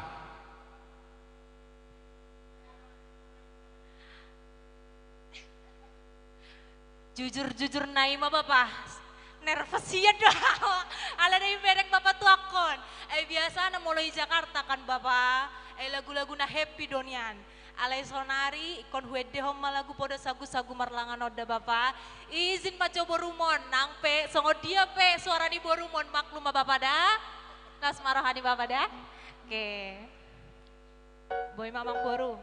Jujur naima bapak nervous ya dah ala dari bereng bapak tuakon biasa na mulai Jakarta kan bapak lagu-lagu na happy donian alay sonari ikon huede homa lagu podo sagu-sagu marlangan oda bapak izin paco borumon nang pe songo dia pe suara di borumon maklum bapak dah nas marahani bapak dah oke boy mamang boru.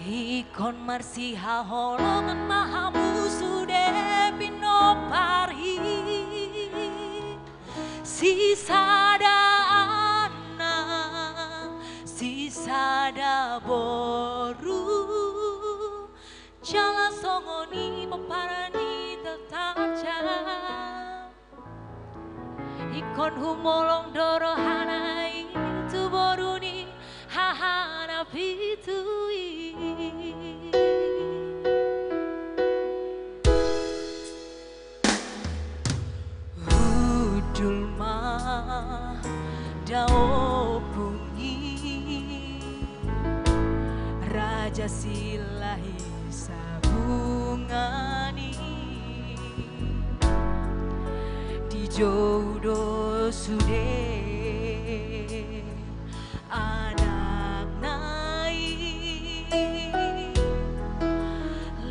Ikon marsiha holongan mahamu sudah pinopari sisada anak sisada boru jala songoni meparani tertaja ikon humolong dorohanai tu boruni hahana pitui Hudulma dao pungi Raja silahi sabungani di jodoh sude anak nai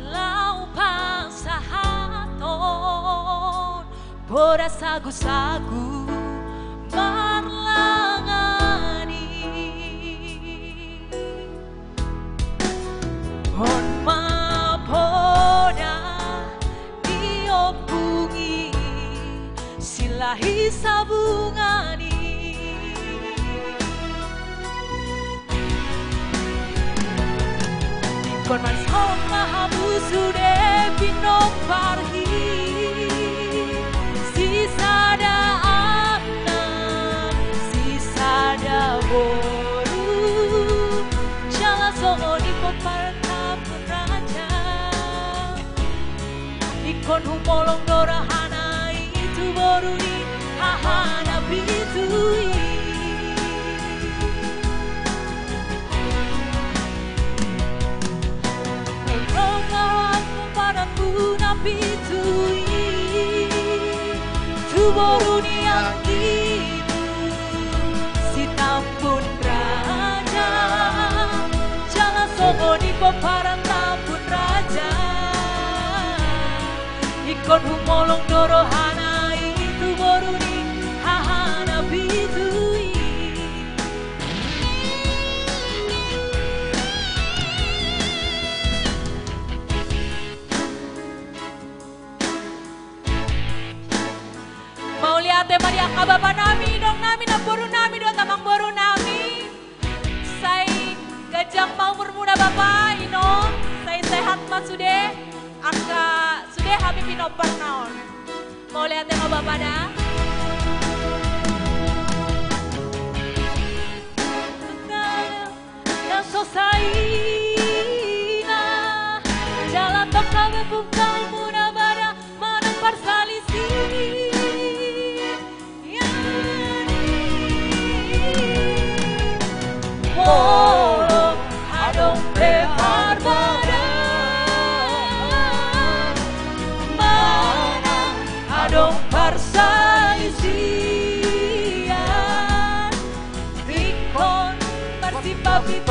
lau pasahaton boda sagu-sagu marlangani hon mapoda diopungi silahi sabungani Kon mas homa hamu sudah pinoparhi sisada anak sisada boru jala soni poparta raja ikon humolong dorahana itu boru ni hahana bitui pitui tu boruni yang itu si tampun raja jangan sogoni peparan tampun raja ikon humolong dorohana itu boruni hahana pitui lihat Maria kababa nami dong nami na boru nami do tamang boru nami say gajang mau bermuda bapak ino say sehat mas sude angka sude kami pinopar naon mau lihat bapak dah yang selesai jalan tok kami bukal muda bada mana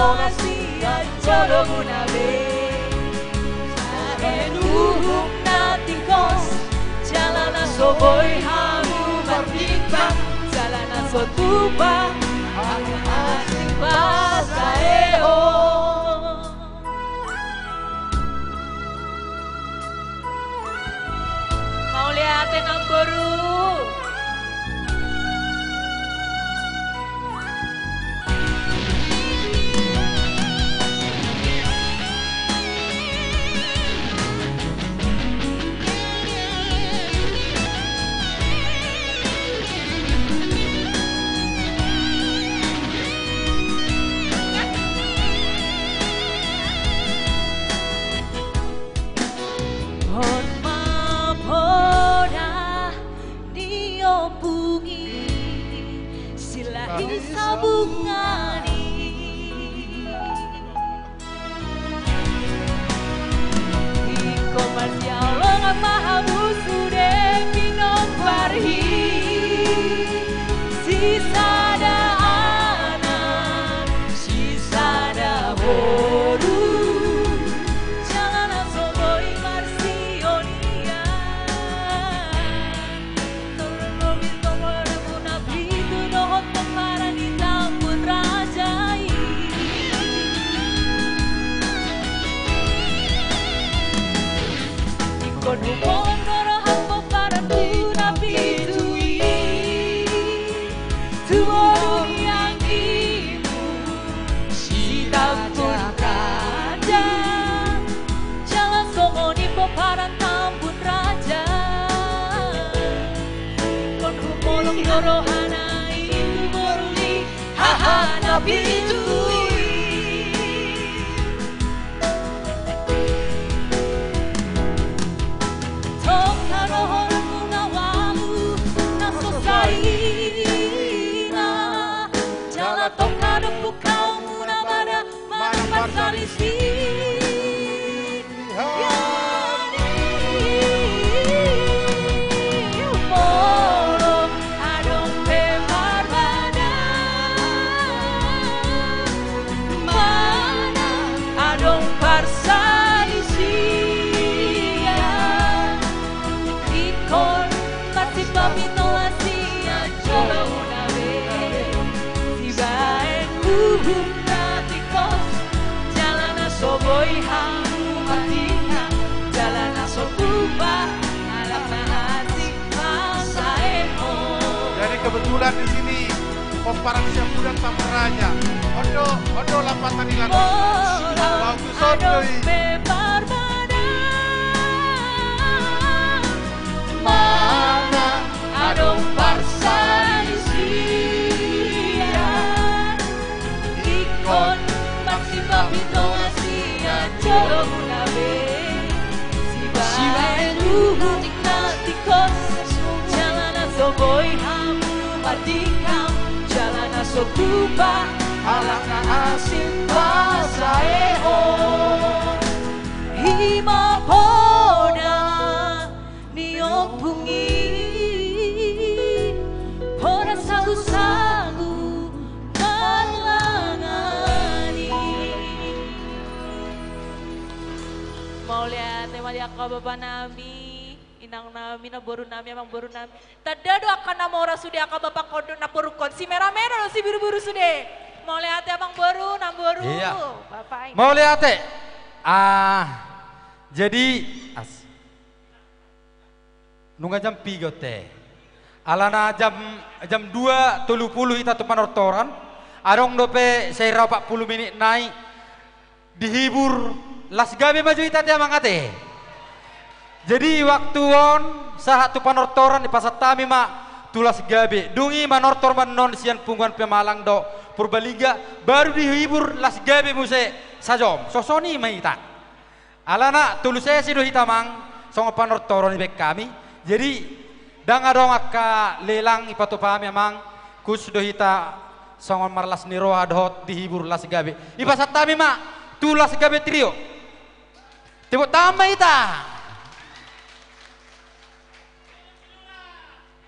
Indonesia jodoh nabe Enuhuk natikos Jalana soboy hamu martikbang Jalana sotuba Asing basa Mau liatin ang baru Sabungani Iko marsialo ngamahamu sudah pinong parhi Sisada anak, sisada boru Jalanan soboy marsionia Tolong tolong muna bitu dohot para di tambun rajai Ikon hubungan korohan para tuna pitui Tuorong yang ibu si tambun raja Jalan songoni peparan tambun raja Ikon hubungan korohan Hahana pitui Tok karohon munawamu nasosaina Jala tok kadepuk kau munabada mana parsalisi Soboy hamu matina Jalana sotuba Alam na asik masa Jadi kebetulan di sini pemparan siap muda tameranya. Ondo lapatan ilan. Waktu sodoi. Mana adong parsalisia Ikon maksi babito jodoh nabe Sibae luhuk natikos Jalanan soboy hamu matikam Jalanan sotuba Alaka asin pasaeo Hima poda Niyok bungi Poda sagu-sagu Kalangani Mau lihat tema dia Bapak nami, inang nami na boru nami amang boru nami. Tada do akan nama orang sudah akan Bapak kodo na porukon si merah-merah si biru-biru sudah. Mau lihat amang boru na boru. Iya. Bapak ini. Mau lihat jadi nunga jam 3 teh. Alana jam 2:30 ita tu panortoran. Arong dope saya 40 menit naik dihibur las gabe maju ita teh mangate. Jadi waktu on saat tu panortoran di pasar tami tulas gabe dungi manortor non sian pungguan pemalang do Purbaliga baru dihibur las gabe muse sajom sosoni maita. Alana tulus saya sido hitamang songo panortoran di bek kami. Jadi danga dong akka lelang ipatu pami amang kus do hita songo marlas niro adhot dihibur las gabe. Di pasar tami tulas gabe trio. Tepuk tambah ita.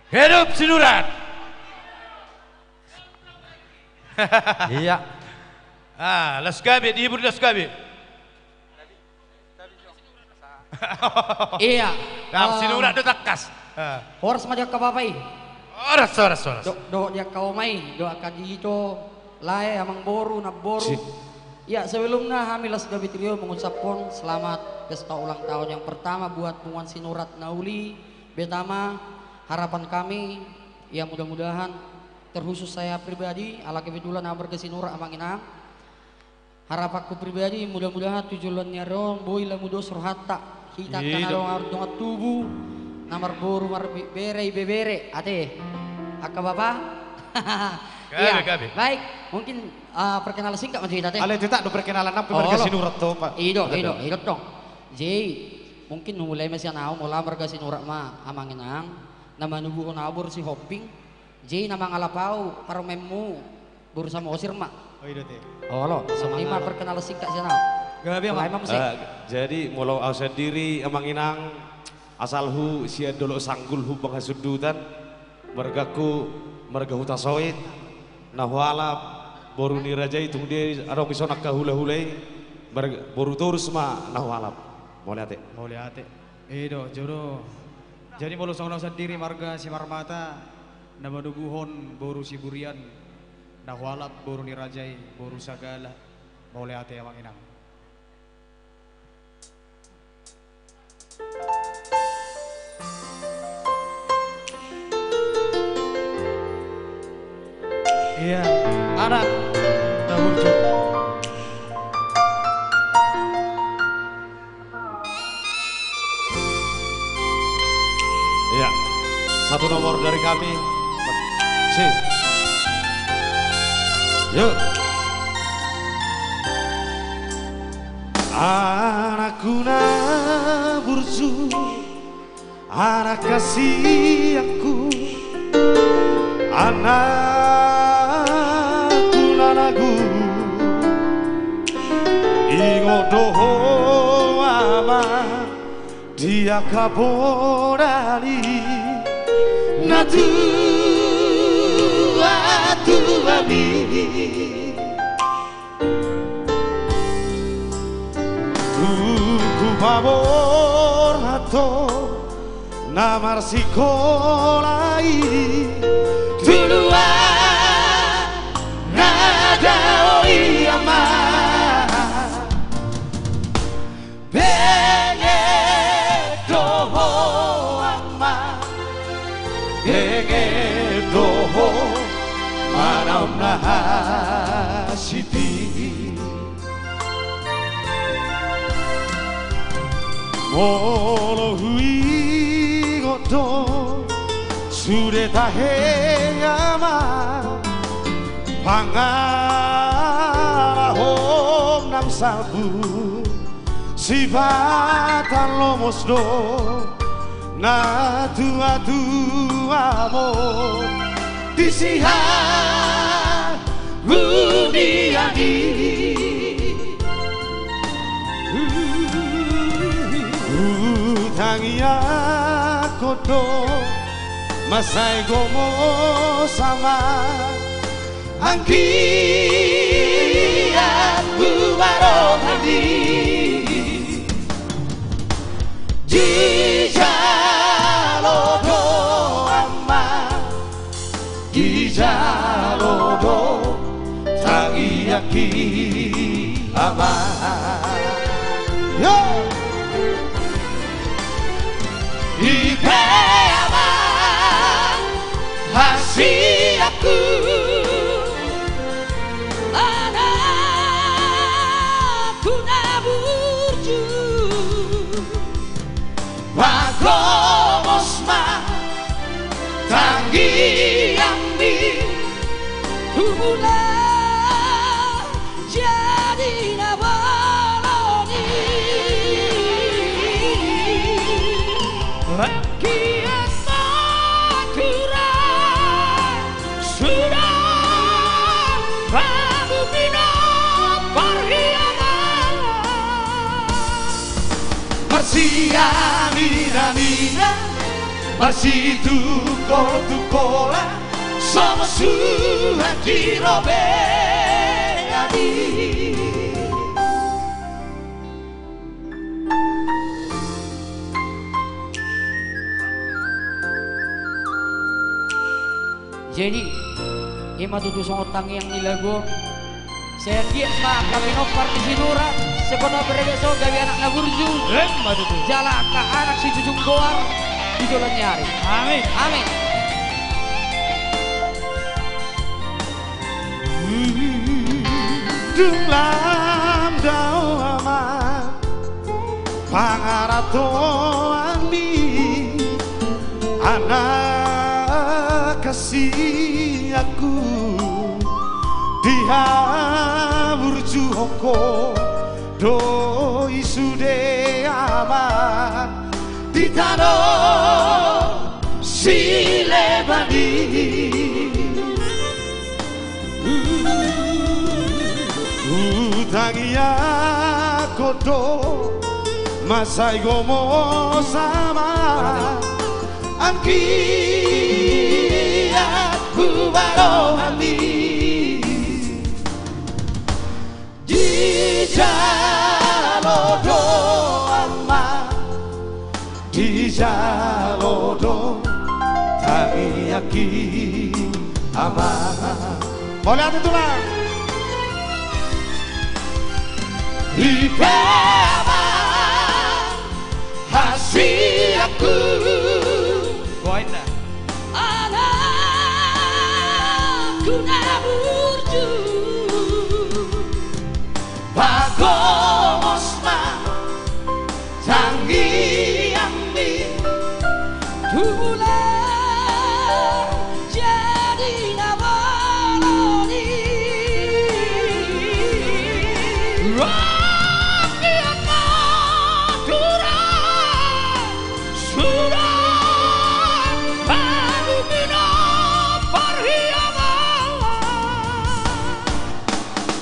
Hidup Sinurat. Iya. Ah, laskabi, dihibur laskabi. Iya. Nah, sinurat do takas. Horas ma dia kababai. Horas. Do dia kaumai, do akadito lae amang boru na boru. Ya, sebelumnya kami Laskabi Trio mengucapkan selamat pesta ulang tahun yang pertama buat Punguan Sinurat Nauli. Betama harapan kami ya mudah-mudahan terkhusus saya pribadi ala kebetulan abar ke Sinurat Amanginang. Harapanku pribadi mudah-mudahan tujuannya ron boy lamudo surhata kita kanarong ardong tubuh namar boru mar bere ate akka bapak. Iya, baik mungkin perkenalan singkat macam itu. Ale tidak do perkenalan apa marga Sinurat to Pak. Ido dong. Jadi mungkin mulai masih nau mula marga Sinurat ma amanginang nama nubu nabur si hopping. Jadi nama ngalapau paromemu berusaha mosir mak. Oh iya teh. Oh lo, sama lima perkenalan singkat sih nau. Jadi mulau au sendiri amanginang asalhu sia dolo sanggul hu panghasudutan margaku marga huta sawit nahwalap boru ni raja itu dia arong isonak kahula-hulai boru terus ma nahwalap boleh ate Ido jodoh jadi mulau songo sendiri marga si marmata nama duguhon boru si burian nahwalap boru ni rajai boru sagala boleh ate amanginang. Iya, anak Dahurjo. Iya, satu nomor dari kami. Si. Yuk. Anakku Naburju, anak kasih aku, anakku nanagu, ingodoho ama dia kabodali, natu ami. Favor hato namar sikolai tulua nada oi ama benge doho ama benge doho manam nahasiti Molo hui goto sureta heyama pangara hom nam sabu sifatan lomosdo na tua amor disihan uniani tangia koto masai gomo sama angkiat buwarohani jijalodo amma jijalodo tangiaki ama yo Ikeama hasi aku anakku Naburju Bagomosma tanggi ambi tula jadi nabaloni kian makura sudah rabu bina parhiana marsia mina masih tukola sama suhan di robe jadi. Jadi, ima tutu songotang yang nilago. Saya dia mak kami no parti sinurat. Sekolah berebeso gawi anak naburju. Jala ka anak si Jujung Goar. Idolan nyari. Amin. Amin. Dalam dawa pangaratoan mi anak kasih aku dia burjuhoko do isude aman di tanah silebani utangia kodo masai gomo sama angki aku barohani di jalodo ama di jalodo tangi aki ama boleh hati tulang Ipema hasil aku Goinda anakku naburju bagosma canggih ambil tulang jadi nabaloni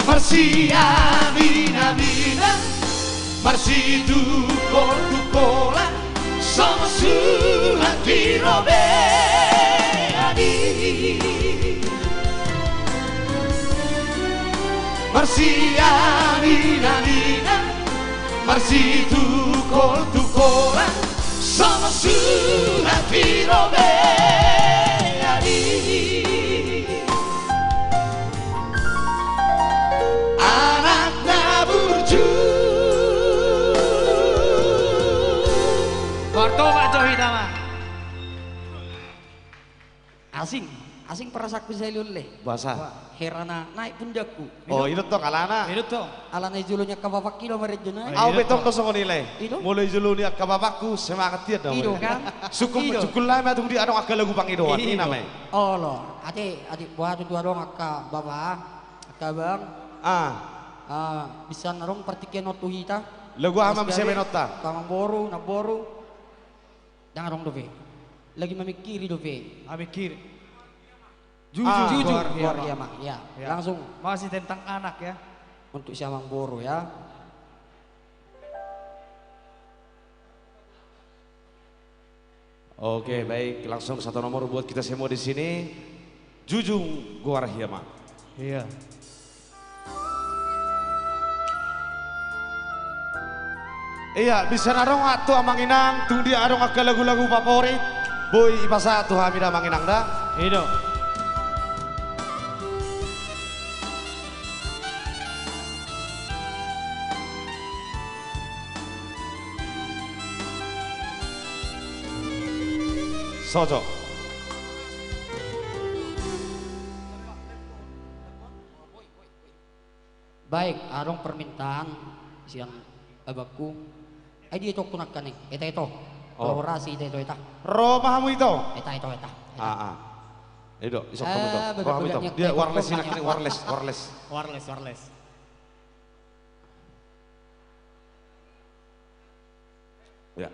Marsi amina mina Marsi dukola Sama suhan dirobeani Marsi amina mina Marsi dukola Sama suhan dirobeani Bartoma Johida mah. Asing perasaku saya luleh. Bahasa. Herana naik pundakku. Oh, itu toh kalana. Itu toh. Alana julunya ka bapak kilo merejuna. Au betong to songo nilai. Mulai julunya ka bapakku semangat dia dong. Ido kan? Sukul lah mah tunggu di adong agak lagu pang idoan ini namanya. Oh lo, adik buat itu adong akka bapak, akka bang. Bisa narong partikian notu hita. Lagu ama bisa menota. Kamang boru. Jangan dong Dove. Lagi memikiri Dove. Mikir. Jujur ya mak. Ya. Langsung. Masih tentang anak ya. Untuk Siamang Boro ya. Oke, baik. Langsung satu nomor buat kita semua di sini. Jujung Goar Hiama. Iya. Iya, bisa narong atu amanginang, tung dia arong agak lagu-lagu favorit. Boy ibasa atu hamida amanginang dah. Ido. Sojo. Baik, arong permintaan siang abakku. Ay di ito kunakan Eta ito. Kolaborasi ito. Roma hamu ito. Eta. Ido, isok kamu ito. Hamu ito. Dia wireless ini wireless. Ya.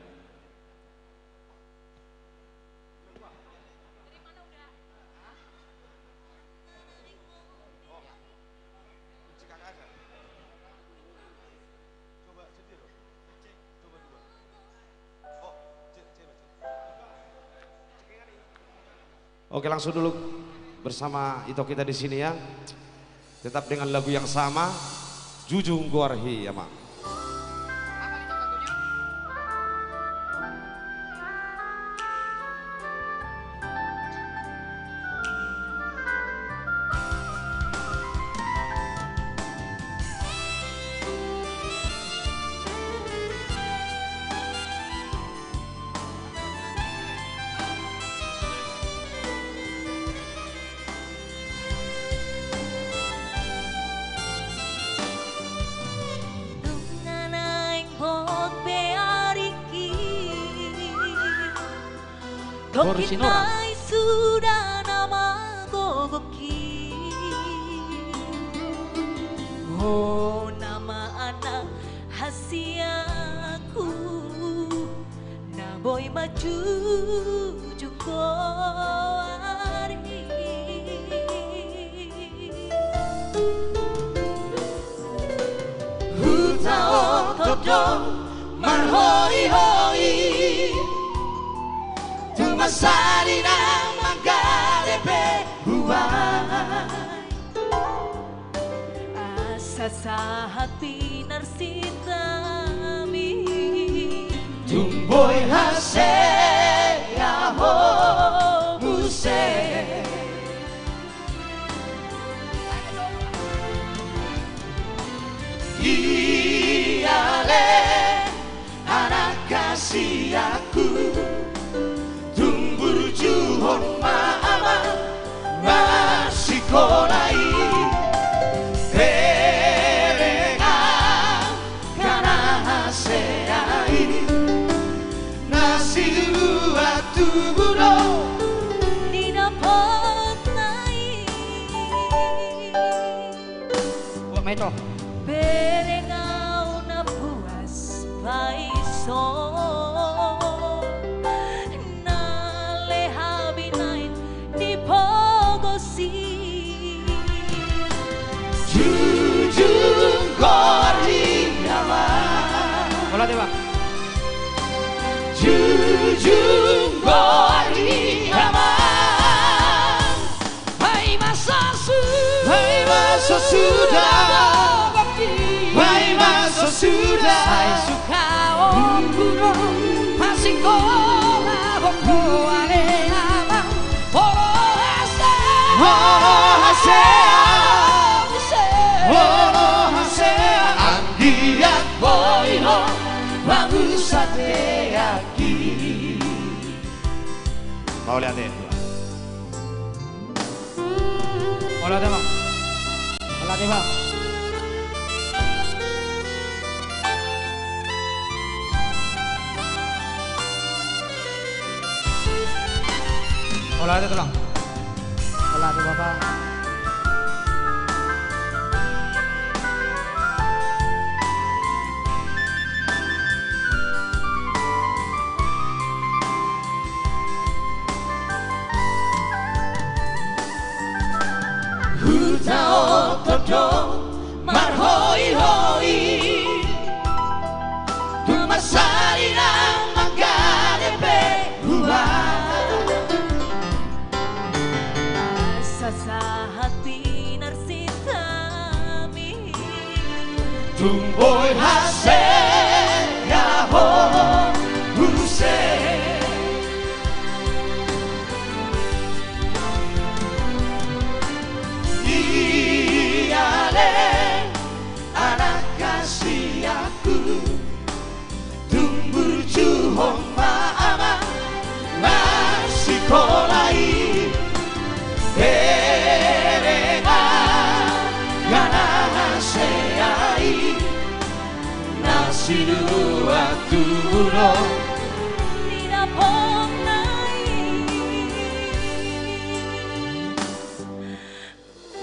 Oke. Oke, langsung dulu bersama Ito kita di sini ya. tetap dengan lagu yang sama, Jujung Gorhi Amang. Baru Sinora. Sudah nama gogoki. Oh nama anak hasiaku. Na boy maju jungkoari. Hutao todong marhoi hoi. Tumasari na magarepe huwag. Asa sa hati narsitami. Tumboy hase aho muse. Iyale anak kasih aku. Juhon maama masikolai Terengang kana haseai Nasilu atubuno Dinapot nai Buat Metro. Berengau na puas paiso. Jujung Gorhi Amang. Hola Dewa. Jujung Gorhi Amang. Hai masa sudah. Hai masa sudah. Saya suka guru masih kola hoko ale amang. Horo hase. Anggiat boyho mangusate aki. Mau lihat deh. Hola Dewa. Hola Dewa. Hola Dewa tulang. Hola Dewa Bapak. Hutao todong marhoi hoi. Tumasari na magarepe huwag. Asa sa hati narsitami. Tumboy hase yaho huse. Anak kasih aku. Tumbur juhong maama masikolai. Berengang gana haseai. Nasilu atuno Dinapot nai.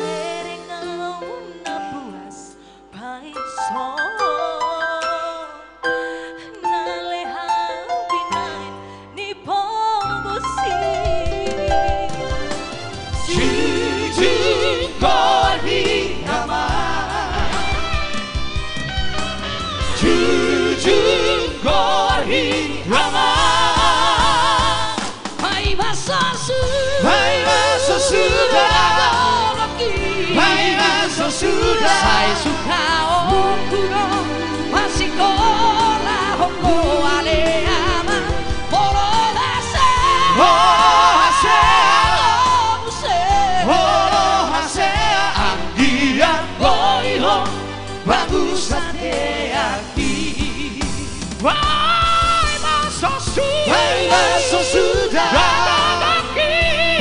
Berengau na puas paiso. Nalehang pinain ni pogosi. Jujung Gorhi Amang. Jujung Gorhi Amang. Hai masa sudah. Hai masa Ai suka okuno masikola hoko ale ama Poro hase Anggian boiho bagus ate aki Wai maso sudah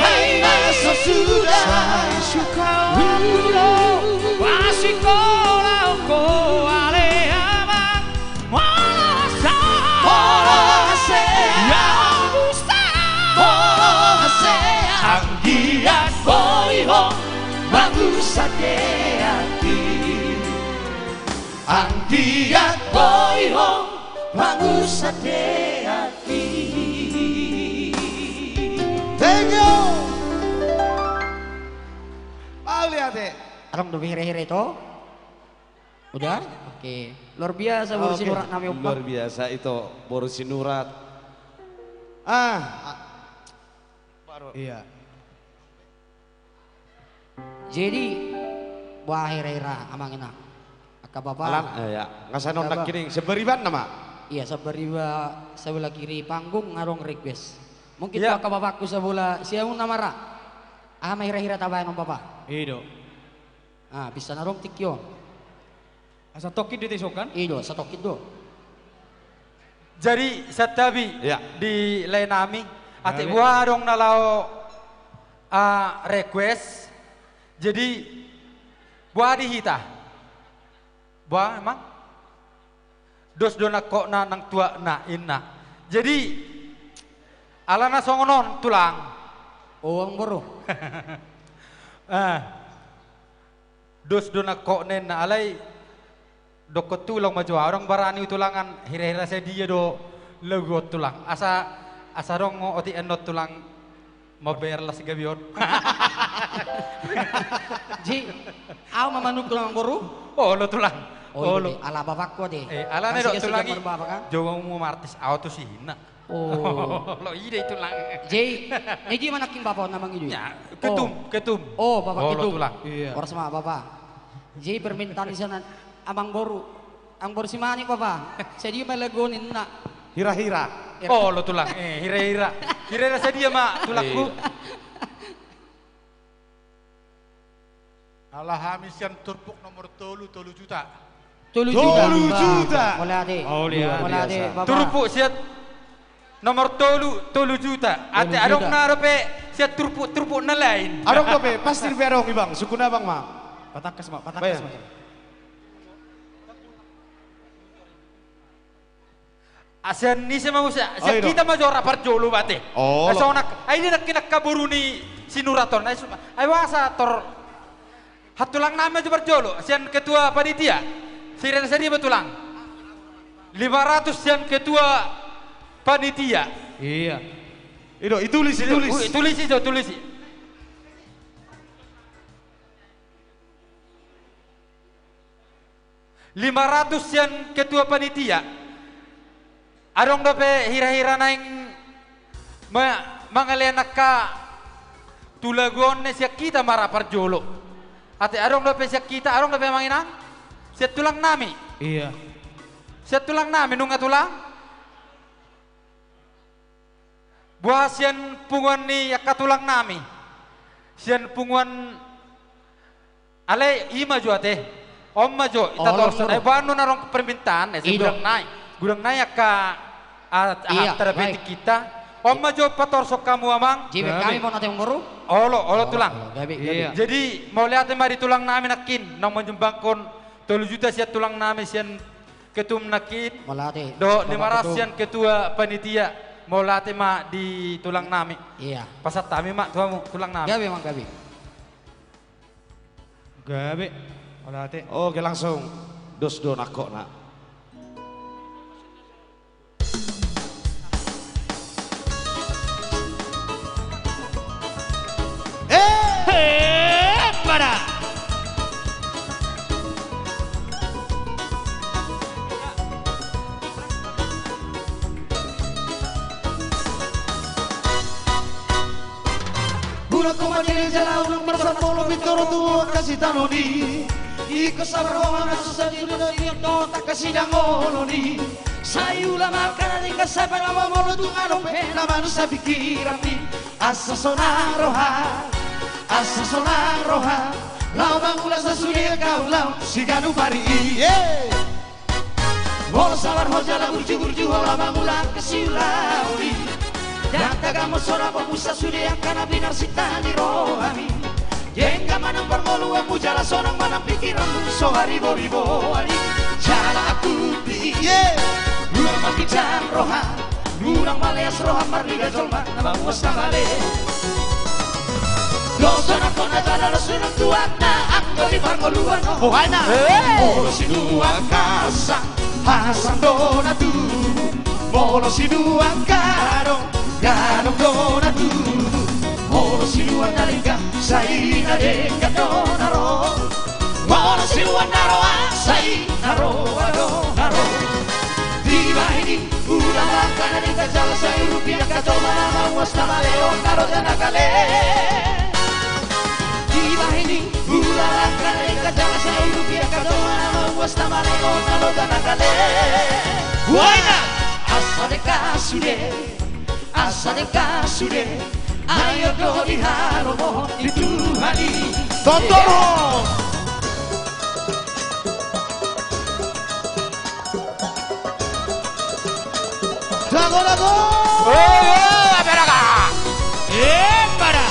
Wai maso sudah Sai suka ulo wasikola oko ale ama Moro hase Anggian boiho bagus ate aki Anggian boiho bagus ate aki Thank you Lihat deh. Arang dobi hire-hire itu? Udah? Oke. Luar biasa baru sinurat nami Opa. Luar biasa itu baru sinurat. Iya. Jadi buah hire-hira amang enak. Aka bapak. Alam, ya. Ngasanon nak kiring seberiban nama. Iya seberiba sebelah kiri panggung ngarong request. Mungkin Iya. aka bapakku sebelah siamun namara. Ama hira-hira tabayan om bapak. Ido. Ah bisa narong tikyo. Asa tokit di tesokan? Ido satokit do. Jadi satabi Ya. di Lenami ati buah dong nalau request. Jadi buah dihita. Buah emang dos dona kok na nang tua na inna. Jadi alana songonon tulang. Uang boro. Dos dona kok nena alai dokot tulang maju orang barani tulangan hira-hira saya dia do legot tulang asa dong oti enot tulang mau bayar lah sigabion. Ji, aw mamanuk tulang boro? Oh lo tulang. Oh lo ala bapakku deh. Ala nih dok tulang bapak kan? Jawa umum artis auto sih hina. Oh. Lo ide tulang. Ji, ini gimana king bapak namang itu? Ya, ketum. Oh, bapak lo ketum. tulang. Iya. Orang sama bapak. Ji permintaan di sana abang boru. Ang boru si mani bapak. Saya dia melegonin nak. Hira-hira. Oh lo tulang. Hira-hira. Hira-hira saya dia mak tulangku. Alah hamis yang turpuk nomor 3 juta. 3 juta. Boleh ade. Oh lihat. Boleh ade bapak. Turupuk siat nomor 3 juta. Ate adong na rope siat turupuk na lain. Adong rope pasti berong ibang suku na bang mak. Patakas mak. Asian ni sama musa. Siat kita majora parjolo bate. Oh. So nak ai nak kinakaburu ni sinuraton. Ai wasa tor hatulang nama aja parjolo. Sian ketua panitia. Siren saya betulang. 500 sian ketua panitia. Iya. Itu tulis. Tulis. 500 sian ketua panitia. Adong dope hira-hira naing mangalenak ka tulagon siya kita mara parjolo. Ate adong dope siya kita, adong dope manginang siya tulang nami. Iya. Siya tulang nami nunga tulang. Buah siyan punguan ni yakatulang nami. Siyan punguan ale ima jo ate. Om majo ita torso. Bano narong permintaan gudang nai ka terapeutik kita. Om majo patorso kamu amang. Jibe kami mau nanti muru. Olo tulang. Iya. Jadi mau lihat mari tulang nami nakin nang menjumbangkon 3 juta siya tulang nami siyan ketum nakin. Malate. Do 500 siyan ketua panitia. Mau latih mak di tulang nami. Iya. Pasat kami mak tulang nami. Gabi mang gabi. Gabi. Latih. Oke langsung dos do nakok nak. Pada. Una coma tiene ya la una marza polo mi toro tu kasih tanoni Iko sabarhongan asa sa dilo ni to takasidang oloni. Sayula makana di kasapa na mamolo tungalo pena manu sa pikiran ni. Asa sonang roha. Lau bangula sa sulia kau lau siganu pari. Molo sabar hoja la burju hola bangula kasiulauri. Dan tagamo sora pamusa sulia kana binar sitani rohami. Jengga manang permolu aku jala sonang manang pikiranmu so haribo-ribo hari jala aku di Urang makijang roha Urang maleas roha marliga jolma Nama muas tamale Doso na kona jala rasunang tuan na Anggo di parmoluan oh haina Molo sinuang kasang Hasang dona tu Molo sinuang garong Garong dona tu Molo sinuang nalinga Sai na denga donaro Molo sinuang naroa Sai naro Diba ini Ulang langkah na denga jala Sai rupiah kato manama Uas na maleo Naro dana kale Diba ini Ulang langkah na denga jala Sai rupiah kato manama Uas na maleo Naro dana kale Waina Asa deka sude Ayo dodi halo mohon dituhani Totoro Lago Aperaga para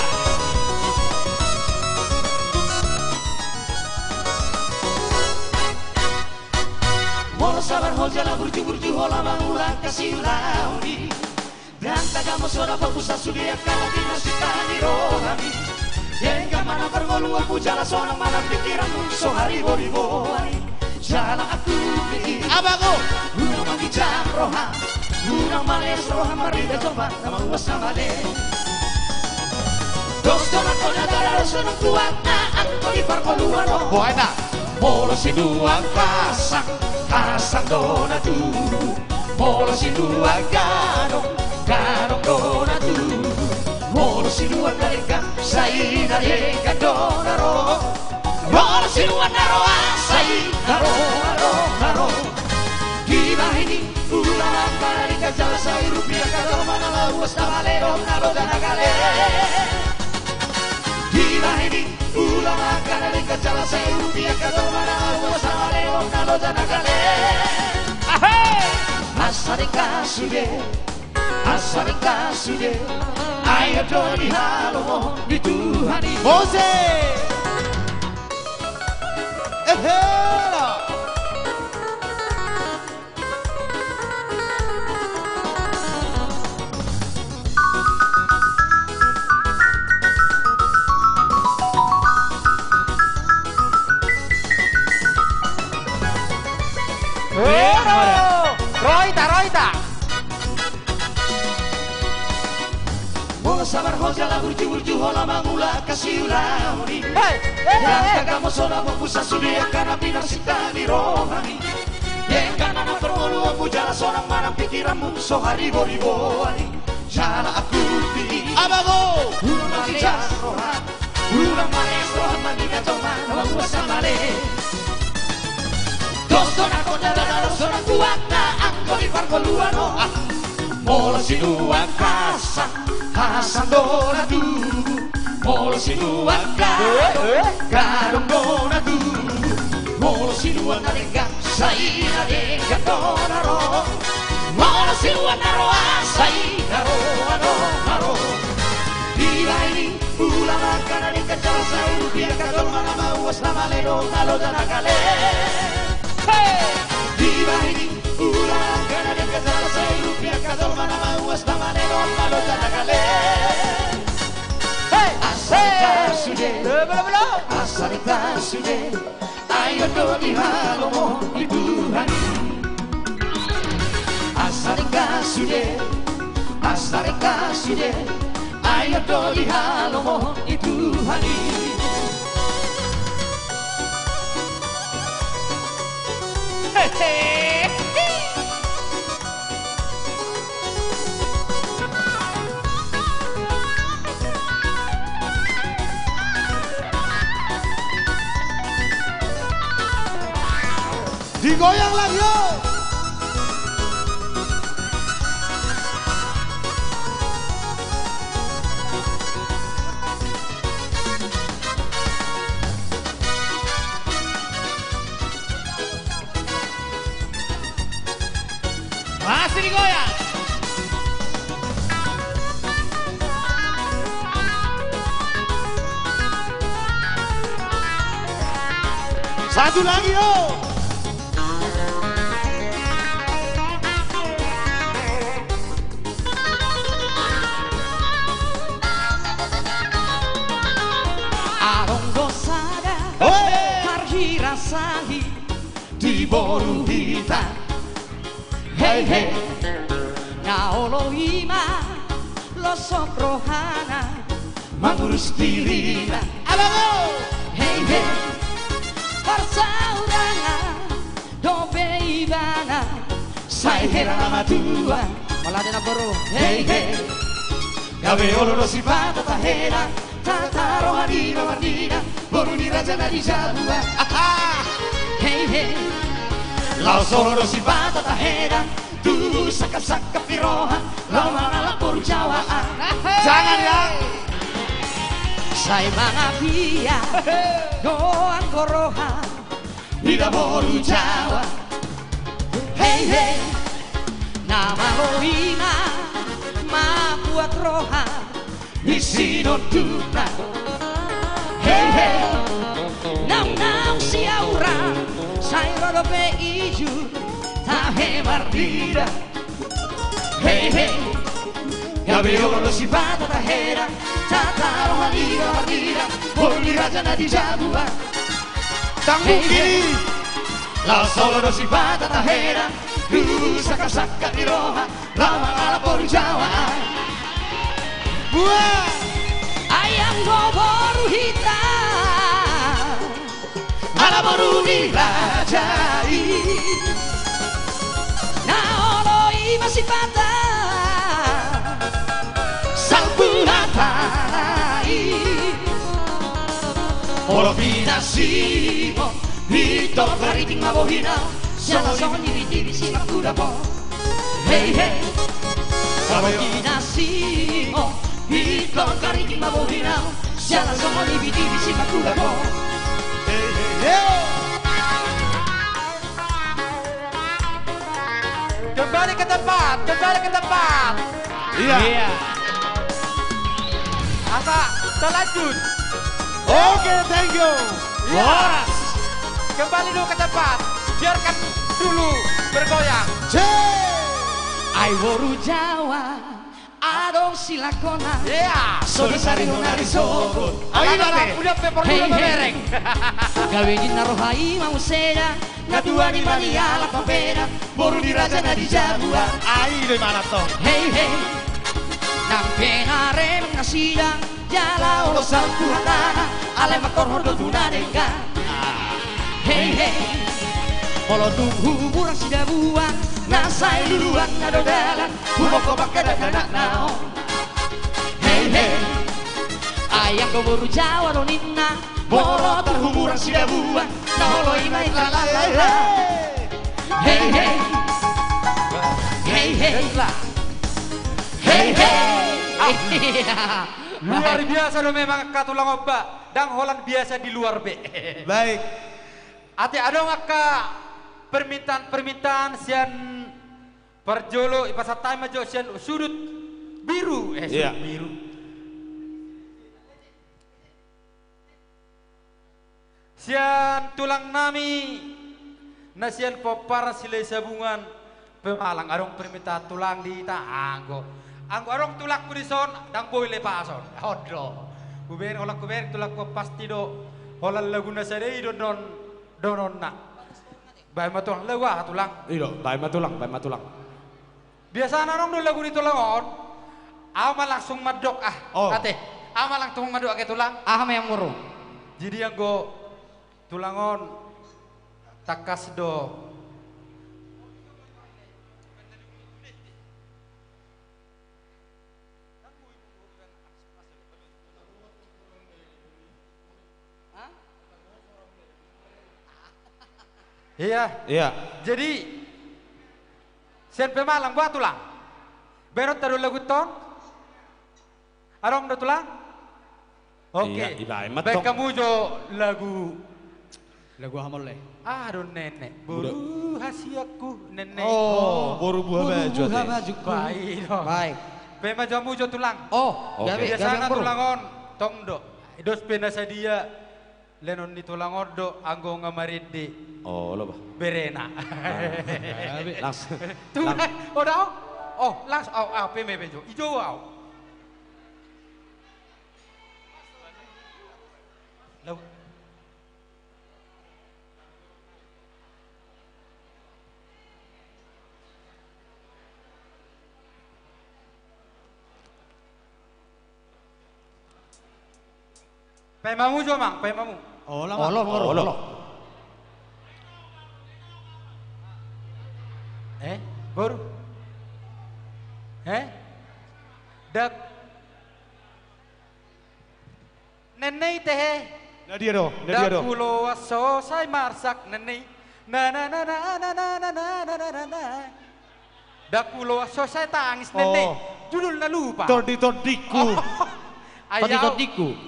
Molo sabar hoja la burju hola mangula kasih launi Dan tagamo sora papusa sudia kala dinasitani rohami Yenga mana pergolu aku jala sonang mana pikiranmu so haribo-ribo hari Jala aku di Abago Urang makijang roha Urang males roha marida coba nama uas namale Dos dona konya dara sonang kuat na angko di pergoluan roh Buena Molo sinuang kasang dona tu Molo sinuang garong dona tu Molo sinuang nalenga Sai nalenga donaro Molo sinuang naroa Sai naro Diba ini Ulang apa nalenga jala Sai rupiah kado mana lauas na malero Nalo dana kale Diba ini Ulang apa nalenga jala Sai rupiah kado mana lauas na malero Nalo dana kale Asa deka sude Ayo dodi halo mohon dituhani Mose Ehela Roita Molo sabar hoja la burju hola mangula kasih ulauni Dan tagamo sona papusa sudia kana binar sitani rohani Yenga mana permolu aku jala sonang mana pikiranmu so haribo-ribo hari Jala aku di Abago Urang makijang roha Urang males roha mandika coma nama uas samale Dos dona konya dana sonang kuat na angko di pargoluan roh Molo sinuang Hasang dona tu Molo sinuang garong dona tu Molo sinuang nalenga Sai nalenga donaro Molo sinuang naroa Sai naro Diba ini Ulang langkah nalenga jala Sai rupiah kado mana mauas na malero Nalo dana kale Diba ini Ulang langkah nalenga jala Sai rupiah kado mana mauas na malero Nalo dana kale Asa deka sude Ayo dodi halo mohon dituhani Asa deka sude Ayo dodi halo mohon dituhani goyang lagi yo. Masih digoyang. Satu lagi yo. Arong dosada Harhirasahi di boru hitam. Hey hey Naolo ima Losok rohana Mengurus dirinya. Hey hey Persaudangan Dobe ibana Sai hera nama tua Malade na boro. Hey hey Gawe oloro sifat tahera Tata rohani rohanina Boru ni raja na di jabua. Hey hey Lau solo sifat tahera Tu saka-saka piroha Lau mangala boru jawaan. Jangan yang Sai mangapia Doan koroha Nida boru jawa. Hey hey Nama loina Ma buat roha Isi no tuna. Hey hey Nau si aura Sai rodo pe iju Tahe mardida. Hey hey Gabriolo lo si vada tahera Tataro halira mardida Bolli raja na di jabua. Tanggung kiri Lao solo lo si vada tahera Saka-saka di roha Lama ala boru jawa. Buah Ayam go boru hitam Ala boru dirajai. Naolo masih patah Salpunatai Olo pinasimo Hito kariting mabohina Siapa sogni di si makuda po. Hey hey Olo pinasimo Hito kariting mabohina Siapa sogni di si makuda po. Hey hey hey Kembali ke tempat, kembali ke tempat. Iya. Asa, terlanjut. Oke, thank you. Horas. Kembali dulu ke tempat. Biarkan dulu bergoyang. Ai boru Jawa Adong silakona. Sore sari honari sobo. Udah pepor dulu bereng. Gawe gina rohai mau seda. Nadua di Malia la papera. Boru di raja na di jabua. Ai di mana toh? Hey hey Nampenare mengasida Jala olo salku hatana Ale makor hodo tunadengka. Hey hey Polo tunggu murang sida buang Nasai duluan nado dalan Humoko baka dan anak nao. Hey hey Ayang ko boru Jawa do ninna Bolo tunggu murang sida buang Nolo imay lalalala. Hey hey Hey hey Hey hey Luar biasa lo memang katulang oba. Dang Holland biasa di luar be. Baik. Ate ada maka permintaan sian Parjolo ipasatai majo sian sudut biru sudut biru. Sian tulang nami nasian popara silai sabungan pemalang arong permintaan tulang di anggo arong tulak kurison dang boy lepason hodro kuber olak kuber tulak ko pasti do holal laguna sadei do donon na bay matulang lewa tulang bay matulang biasa narong do lagu di tulangon ama langsung madok ate ama langsung madok ke tulang yang murung jadi yang go tulangon takas do Iya. Iya. Jadi sen pemalang buat tulang. Berot taruh lagu ton. Arong do tulang. Oke. Iya, iba Baik kamu jo lagu hamol le. Aduh nenek, buru hasiaku nenek. Oh, boru buah baju. Baik dong. Baik. Pema jamu jo tulang. Oh, Oke. Biasanya tulangon tong do. Dos pena sadia lenon di tulangon do anggo ngamaridi. Oh, lo bah. Berena. Langsung. Tuh, oh dah. Oh, langsung peme bejo. Ijo au. Lagu Pemamu jo mang, pemamu. Olo. Baru. Dak. Nenei teh. Nadia do. Dak pulo aso say marsak nenei. Na. Dak pulo aso say tangis nenei. Judul na lupa. Tondi-tondiku.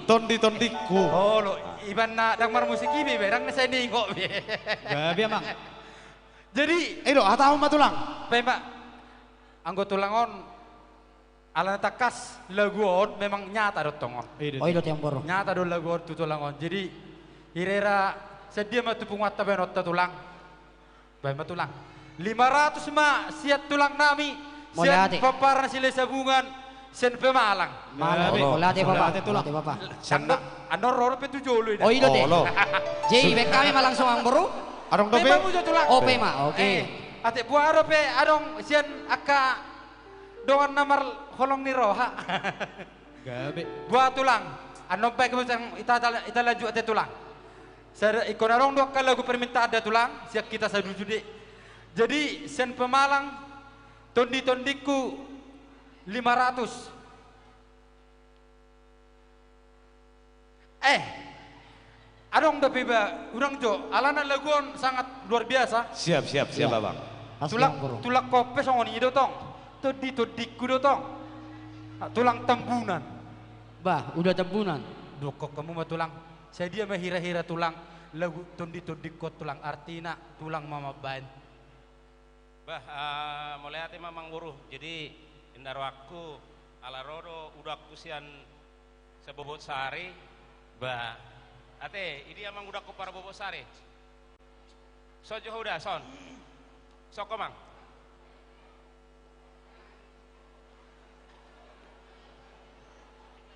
Tondi-tondiku. Oh lo, iban na dangmar musik ibi berang na saya ningok be. Gabi amang. Jadi, do ataw matulang. Pema, anggo tulangon ala takas laguon memang nyata do tongon. Oh itu yang boro. Nyata do laguon tu tulangon. Jadi, irera sedia matu pungwata benot tulang. Pema tulang. 500 ma siat tulang nami. Siat paparan sila sabungan. Sen pemalang. Olate papa. Andor roro pe tujolo ini. Oh itu deh. Jadi bek kami langsung ang boro. Arong dope. Pema mujo tulang. Oh pema, oke. Ate buaro pe adong sian aka dongan namar holong ni roha. Gabe. Buat tulang. Andong pe kemudian ita laju ate tulang. Saya ikon arong dua kali lagu permintaan ada tulang. Siap kita sadujude. Jadi sen pemalang tondi-tondiku 500. Adong da piba urang jo alana laguan sangat luar biasa. Siap abang. Tulak kope songon ido tong. Tondi-tondiku do tong. Tulang tembunan. Bah, udah tembunan. Dokok kamu mah tulang. Saya dia mah hira-hira tulang. Lagu tondi-tondiku tulang artina tulang mama ban. Bah, mulai hati mamang buruh. Jadi indaro aku ala rodo udah kusian sebobot sari. Bah, ate ini amang udah ku para bobot sari. Sojo udah son. Soko mang.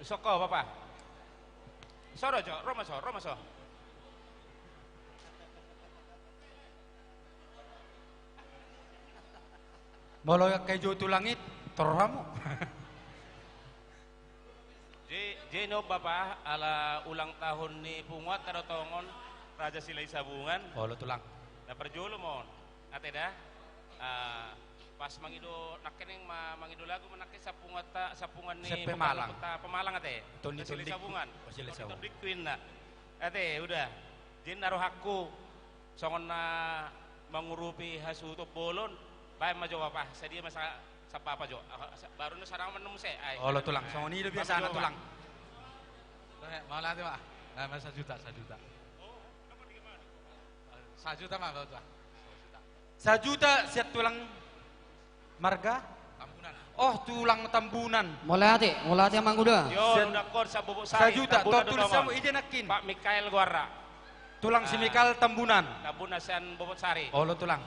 Soko papa. Soro jo, Roma so. Molo kay jo tulangit, toramo. Jeno bapak ala ulang tahun ni punguat karotongon Raja Silai Sabungan. Molo tulang. Na perjolo mon. Ate dah. Pas mangido nakeneng mangido lagu manake sapungan ni Pemalang ate. Tondi Silai Sabungan. Silai Sabungan. Tondi Queen na. Ate udah. Jin naruh aku songon na mengurupi hasuto bolon. Bae majo apa? Sedia masa sapa apa jo? Baru na sarang menemu se. Oh lo tulang. Songon ini biasa anak tulang. Mau nanti pak? Nah, 1 juta. 1 juta mah bawa. 1 juta siap tulang marga. Tambunan. Oh tulang tambunan. Mulai hati amang udah. Yo udah kor sa bubuk sari. 1 juta. Tuh tulisanmu ide nakin. Pak Mikael Guara. Tulang si Mikael tambunan. Tambunan sen bobot sari. Oh lo tulang.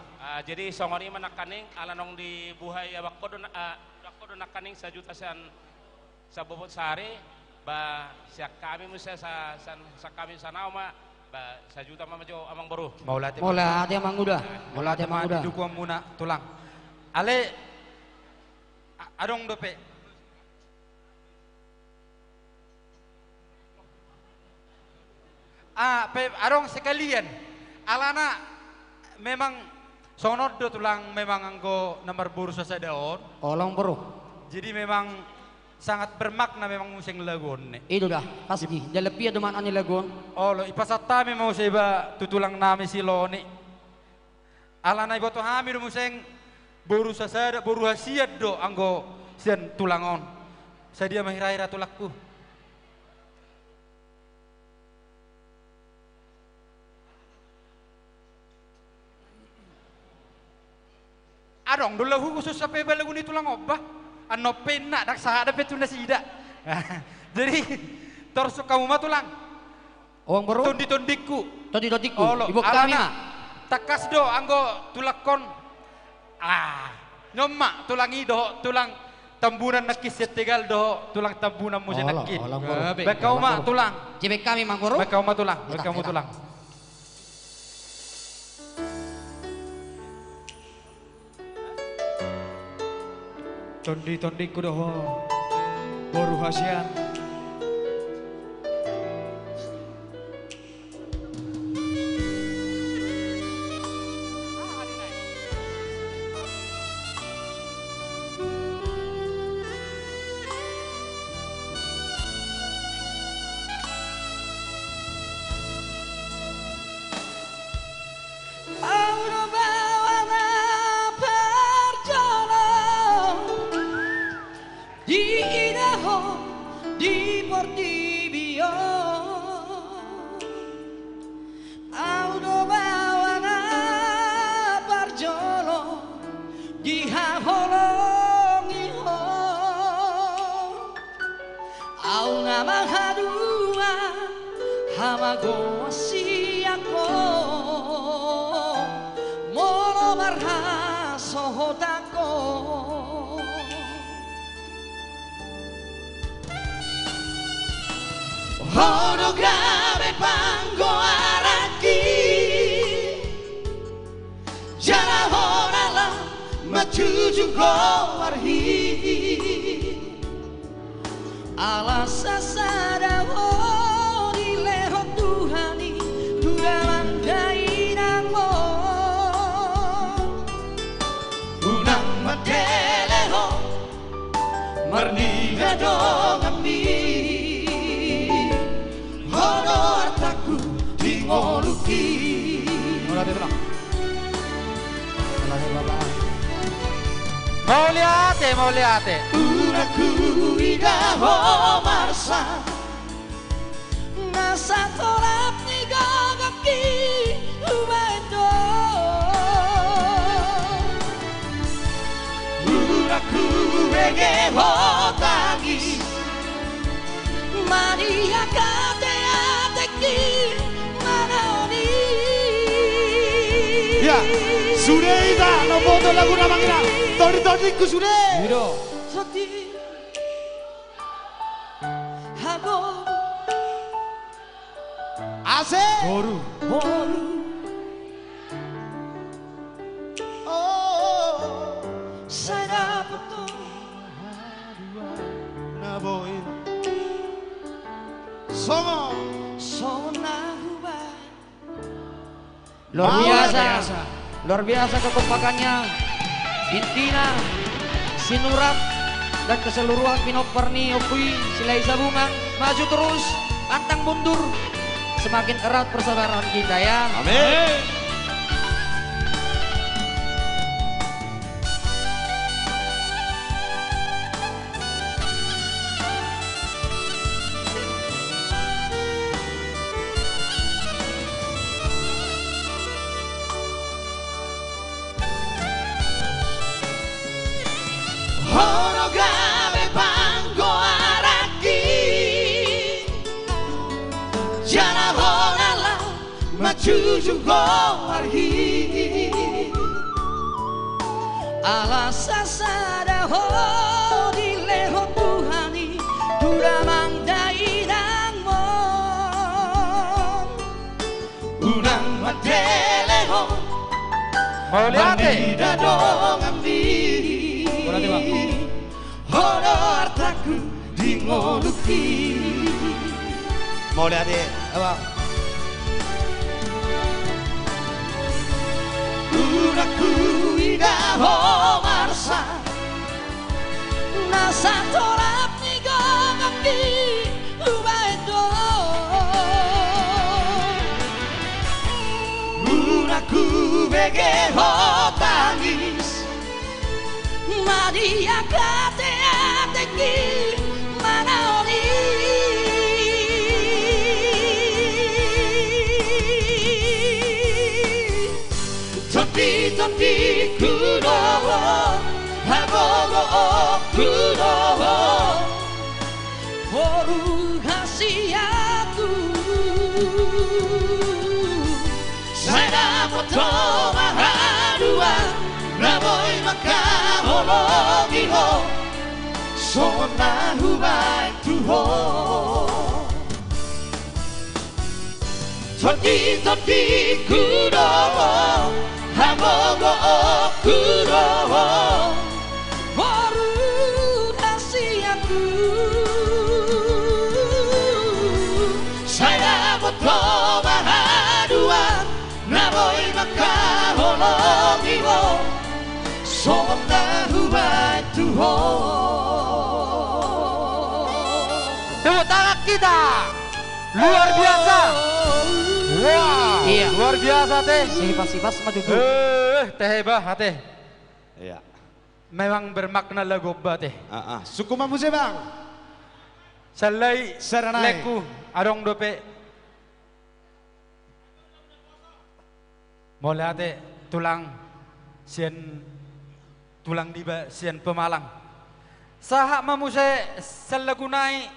Jadi songoni manakaning alanong di buhay awak kodo nakaning 1 juta sen sa bobot sari. Ba siya kami mo sa kami sa nauma ba 1 juta mamajo amang baru. Mulai hati amang udah. Dukuan muna tulang. Ale adong dope. Arong sekalian. Alana memang sonod do tulang memang anggo nomor bursa sa daon. Olong bro. Jadi memang sangat bermakna memang musing lagon ne. Itu dah pasti. Dalam pia dumaan ani lagon. Oh lo ipasata memang sa iba tutulang nami si Loni. Alanai boto hami do museng boru sasada boru hasiat do anggo sian tulangon. Saya dia mahiraira tulakku. Adong dulu khusus sampai balagu ni tulang obah. Ano pena dak sahada petuna sida. Jadi torso kamu mah tulang. Owang baru. Tondi-tondikku. Tondi-tondiku. Ibu kana. Takas do anggo tulakon. Nyoma tulangi do tulang tambunan nakis tegal do tulang tambunan mo nakis. Bekau mah tulang. Jebek kami mang baru. Bekau mah tulang. Bekau mah tulang. Tondi-tondiku doh boru hasian. Di Portibio auto bawana parjolo di haholongi ho au nama hadua hamago siako moro marha sohotako Hono grave pango araki Jara honala macuju goarhi Ala sasada hori leho Tuhani Tudalang kainamo Unang mateleho Marniga dong ambi Hono artaku di ngoluki Mau liate Uraku idaho marsa Nasa tolap ni gagaki umaito Uraku ege hotangi Maria kate ateki manaoni Ya, sudah ita nomboto lagu namanya Todi-todiku sudah Soti Hago Ase Boru Oh Saya betul Naboy Songo Luar biasa kekompakannya Intina Sinurat dan keseluruhan Pinoperni Opui Silai Sabungan maju terus pantang mundur semakin erat persaudaraan kita ya amin. Macuju goarhi Ala sasada ho di leho Tuhani Turamang dainang mo Unang mateleho Manida dong ambi Hono artaku di ngoluki Mau lihat deh abang Uraku idaho marsa Nasa tolap ni gagaki ubaito Uraku rege ho tangis Maria kate ateki manaoni Topi kurowo Hagogo kurowo Boru hasiatu Saya potoma harua Naboi makahologi ho Sona hubai tuho Topi kurowo Hagogo kurowo Boru hasiatu Saya potoma harua Naboi makahologi ho Sona hubai tuho Tepuk tangan kita luar biasa. Wah, Iya. luar biasa teh. Sipas-sipas maju dulu. Teh hebat teh. Iya. Memang bermakna lagu teh. Suku mamuse bang. Salai Saranai. leku adong dope. Mola teh tulang sian tulang diba sian Pemalang. Sahak mamuse selagunai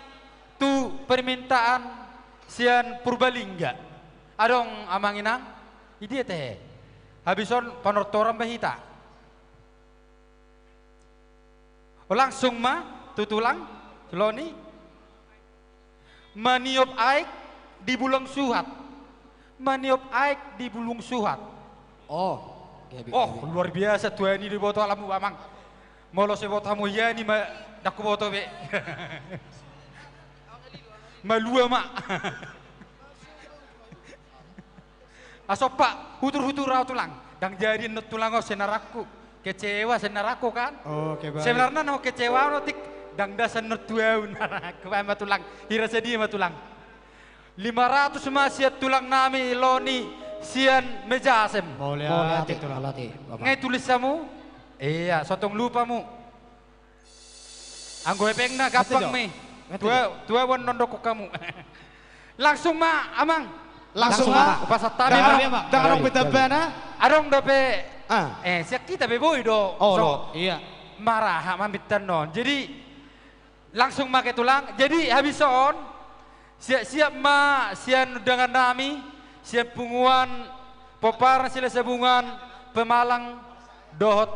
tu permintaan sian Purbalingga. Adong amanginang, idi teh. Habison panortoran bahita. Langsung tutulang, seloni. Maniop aik di bulung suhat. Maniop aik di bulung suhat. Oh, luar biasa tuan ini di botol alamu amang. Molo se botamu ya ni daku botol be. Malua mak. Asopak hutur-hutur raw tulang. Dang jadi net tulang senaraku. Kecewa senaraku kan? Oh, oke baik. Sebenarnya no kecewa no tik dang dasan net tuau naraku ama tulang. Hira sedih ama tulang. 500 masiat tulang nami loni sian mejasem. Boleh hati tulang. Ngai tulis kamu? Iya, sotong lupamu. Anggo epeng na gampang mi. Tua wan nondok kamu. Langsung amang. Langsung pasat tami mah. Darong betabana. Arong dope. Siap kita beboy do. Iya. Marah mamitan non. Jadi langsung make tulang. Jadi habis on. Siap sian dengan nami. Siap punguan. Poparan sila sabungan. Pemalang. Dohot.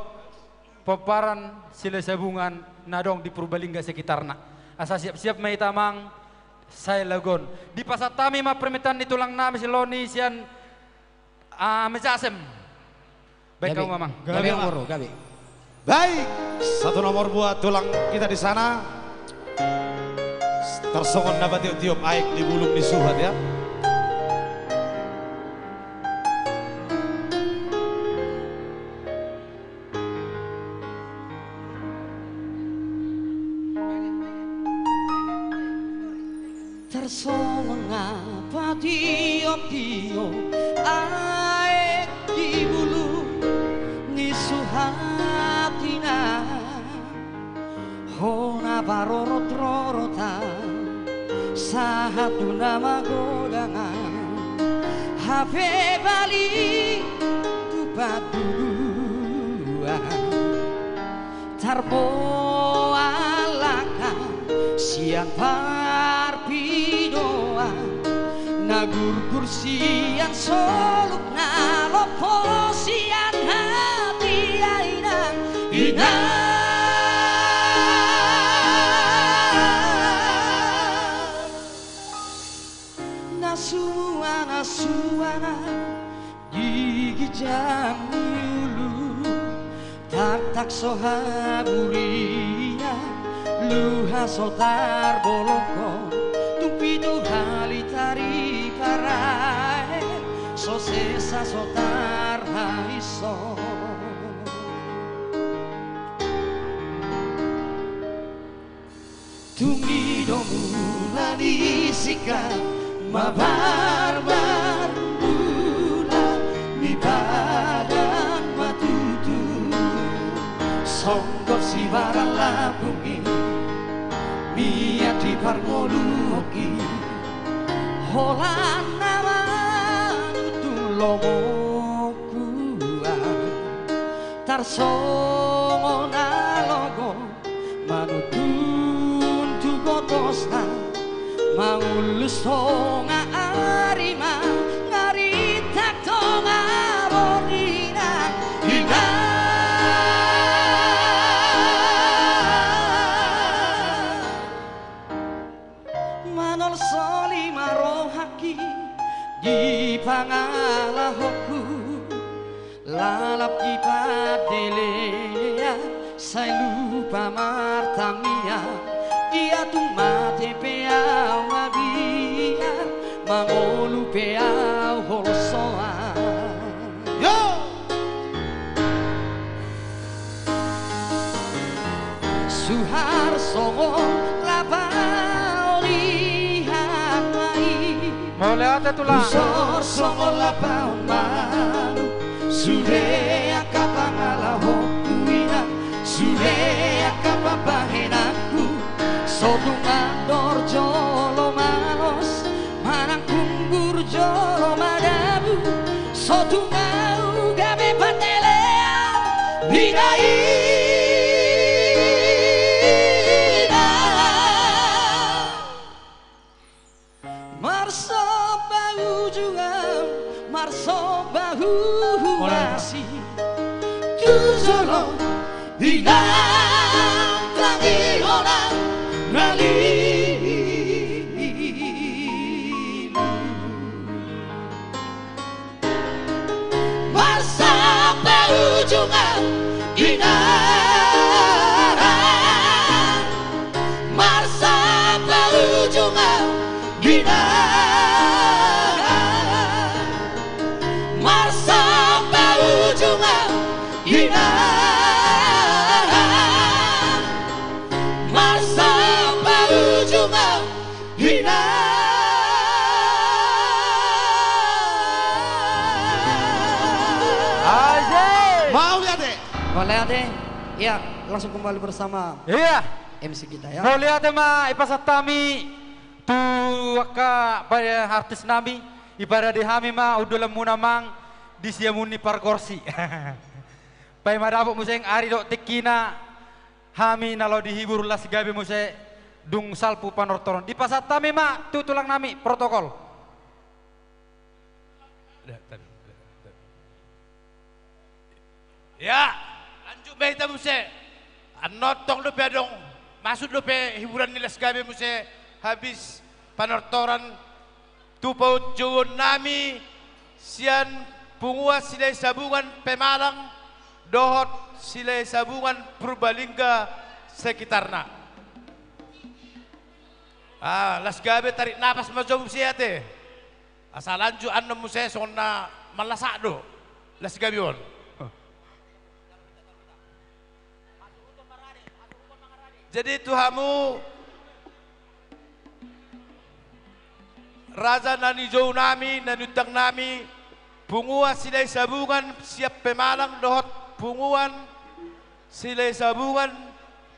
Poparan sila sabungan. Nadong di Purbalingga sekitarna. Asa siap-siap may tamang saya lagon. Di pasat tami permintaan di tulang nami si Loni sian mejasem. Baik kamu mamang. Gabi Moro, Gabi. Baik, satu nomor buat tulang kita di sana. Tersongon dapat tiup-tiup aik di bulung di suhat ya. Tersongon apa tiup-tiup aik di bulu ni suhatina hona barorot-rorota satu nama godangan HP Bali tupat duluan tarbo alaka siang parpidoa nagur kursian soluk nalopo sian hati ainang nasuana gigi jam yulu tak sohaburia luha sotar boloko tumpido halitari parae sosesa sotar haiso tungido mulani sikap mabarbar mula mi pada songgo si barala bumi mia di parmoluki holan nama tulomo kuwa tarsongo nalogo manutun tugotosta mangulus honga arima ngaritak tonga borina ina manol soli marohaki di pangalahoku lalap di padelea sai lupa martamia ia tu mate peau ngabia mangolu peau holsoa yo suhar songo lapau lihat mai Boleh ada tulang usor songo lapau malu sudah kapangalaho kuina sudah kapapahenaku sotungador jolo malos manang kumbur jolo madabu sotungau gabe patelea bidaina marso bahu juga marso bahu masih tuzolo inang tangi orang masa ujungan ginarang masa ujungan ginarang masa ujungan ginarang masa ujungan ginarang Mau ya deh? Boleh deh. Ya, langsung kembali bersama Iya. MC kita ya. Boleh ada ma ipasatami tu ka pada artis nami ibarat di hami ma udah lemu namang di siamuni pargorsi. Pai madapok museng ari dok tekina hami nalo dihibur las gabe muse dung salpu panortoron. Di pasatami ma tu tulang nami protokol. Ya, lanjut baik kita muse. Anotong lu pe dong. Masuk lu pe hiburan nilas gabe muse habis panortoran tupau jawon nami sian pungua silai sabungan Pemalang dohot silai sabungan Purbalingga sekitarna. Las gabe tarik napas majom siate. Asal lanjut annom muse sonna malasak do. Las gabe on. Jadi Tuhamu Raja nani jauh nami nanutang nami pungua silai sabungan siap Pemalang dohot punguan silai sabungan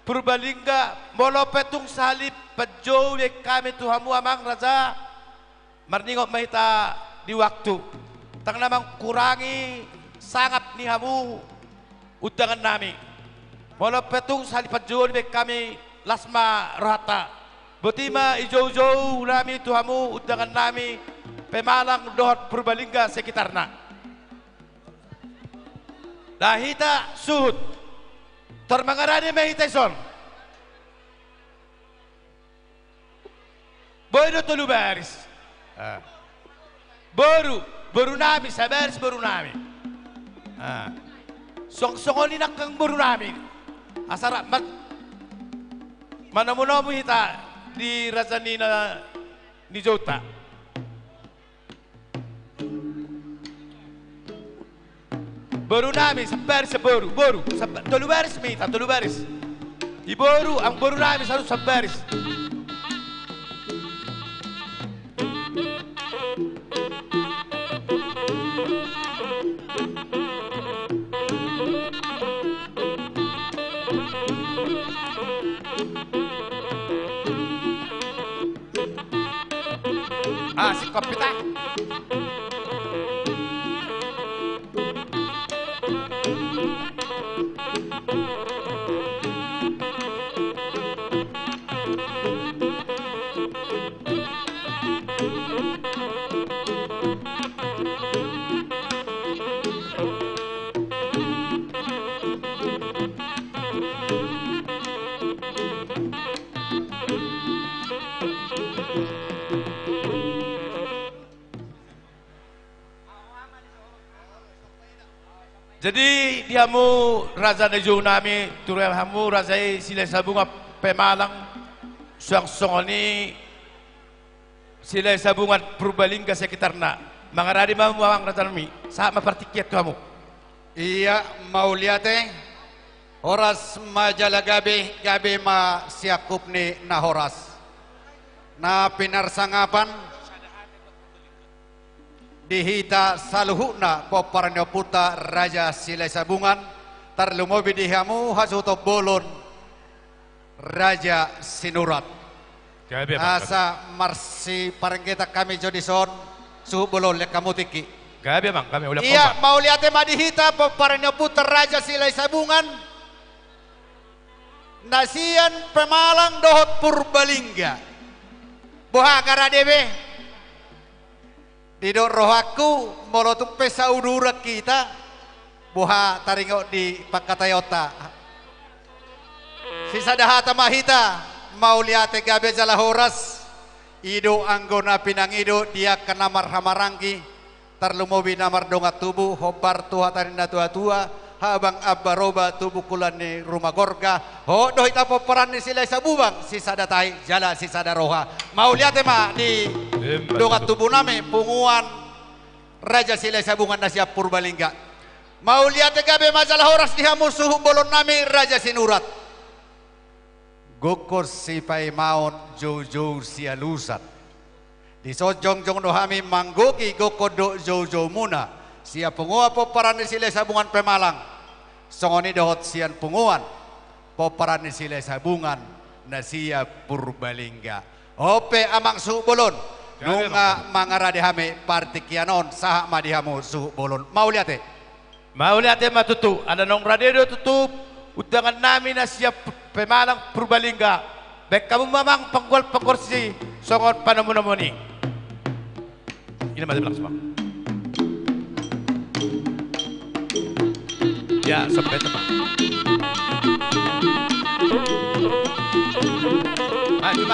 Purbalingga molo petung salib pejauh kami Tuhamu amang Raja marningok mahita di waktu tang namang kurangi sangat nihamu udangan nami molo petung salib pejauh kami lasma rohata Botima ijo-jo nami Tuhamu udangan nami Pemalang dohot Purbalingga sekitarna. Dahita suhut. Termangarani mahita ison. Bodo tulu baris. Boru nami sabaris boru nami. Song-songoni nakang boru nami. Asara manamunamu hita di Razanina ni Jota. Boru nami sabaris boru tulu baris mita tulu baris. Iboru ang boru nami harus sabaris. Ah, si Kopita. Jadi diamu raja nejo nami turel hamu raja sila sabunga pemalang suang songoni sila sabungan Purbalingga sekitarna mangaradi mamu awang raja nami saat mapartikiat kamu. Iya mau lihat horas majalah gabe ma siakup ni na horas na pinarsangapan dihita saluhuna poparnyo puta raja silai sabungan tarlumobi dihamu hasuto bolon raja sinurat asa marsi parenggeta kami jodison suhu bolon lek kamu tiki gabe bang kami ulah iya mau lihat madihita poparnyo puta raja silai sabungan nasian pemalang dohot Purbalingga boha karadebe Didok rohaku molotuk pesa udurak kita buha taringok di Pakatayota sisa dahata mahita mau liate gabe jala horas ido anggona pinang ido dia kenamar hamarangki tarlumobi namar dongat tubuh hobar tuha tarinda tua habang abbaroba tubuh kulani rumah gorga ho doh ita poperan ni sila sabubang sisa datai jala sisa daroha mau lihat ma di dongat tubuh nami punguan raja sila sabungan nasia Purbalingga mau lihat gabe majalah horas dihamu suhu bolon nami raja sinurat gokor sipai maon jojo sialusat di sojong-jong dohami manggoki gokodo jojo muna siap penguat poparan sila sabungan pemalang songoni dohot sian penguan poparan sila sabungan nasia Purbalingga ope amang suhu bolon nunga mangarade hame partikianon sahak madihamu suhu bolon mau lihat matutu ada nong radedo tutup udangan nami nasia pemalang Purbalingga baik kamu mamang penggol pengkorsi songon panamunamuni ini masih berlangsung ya sampai teman maju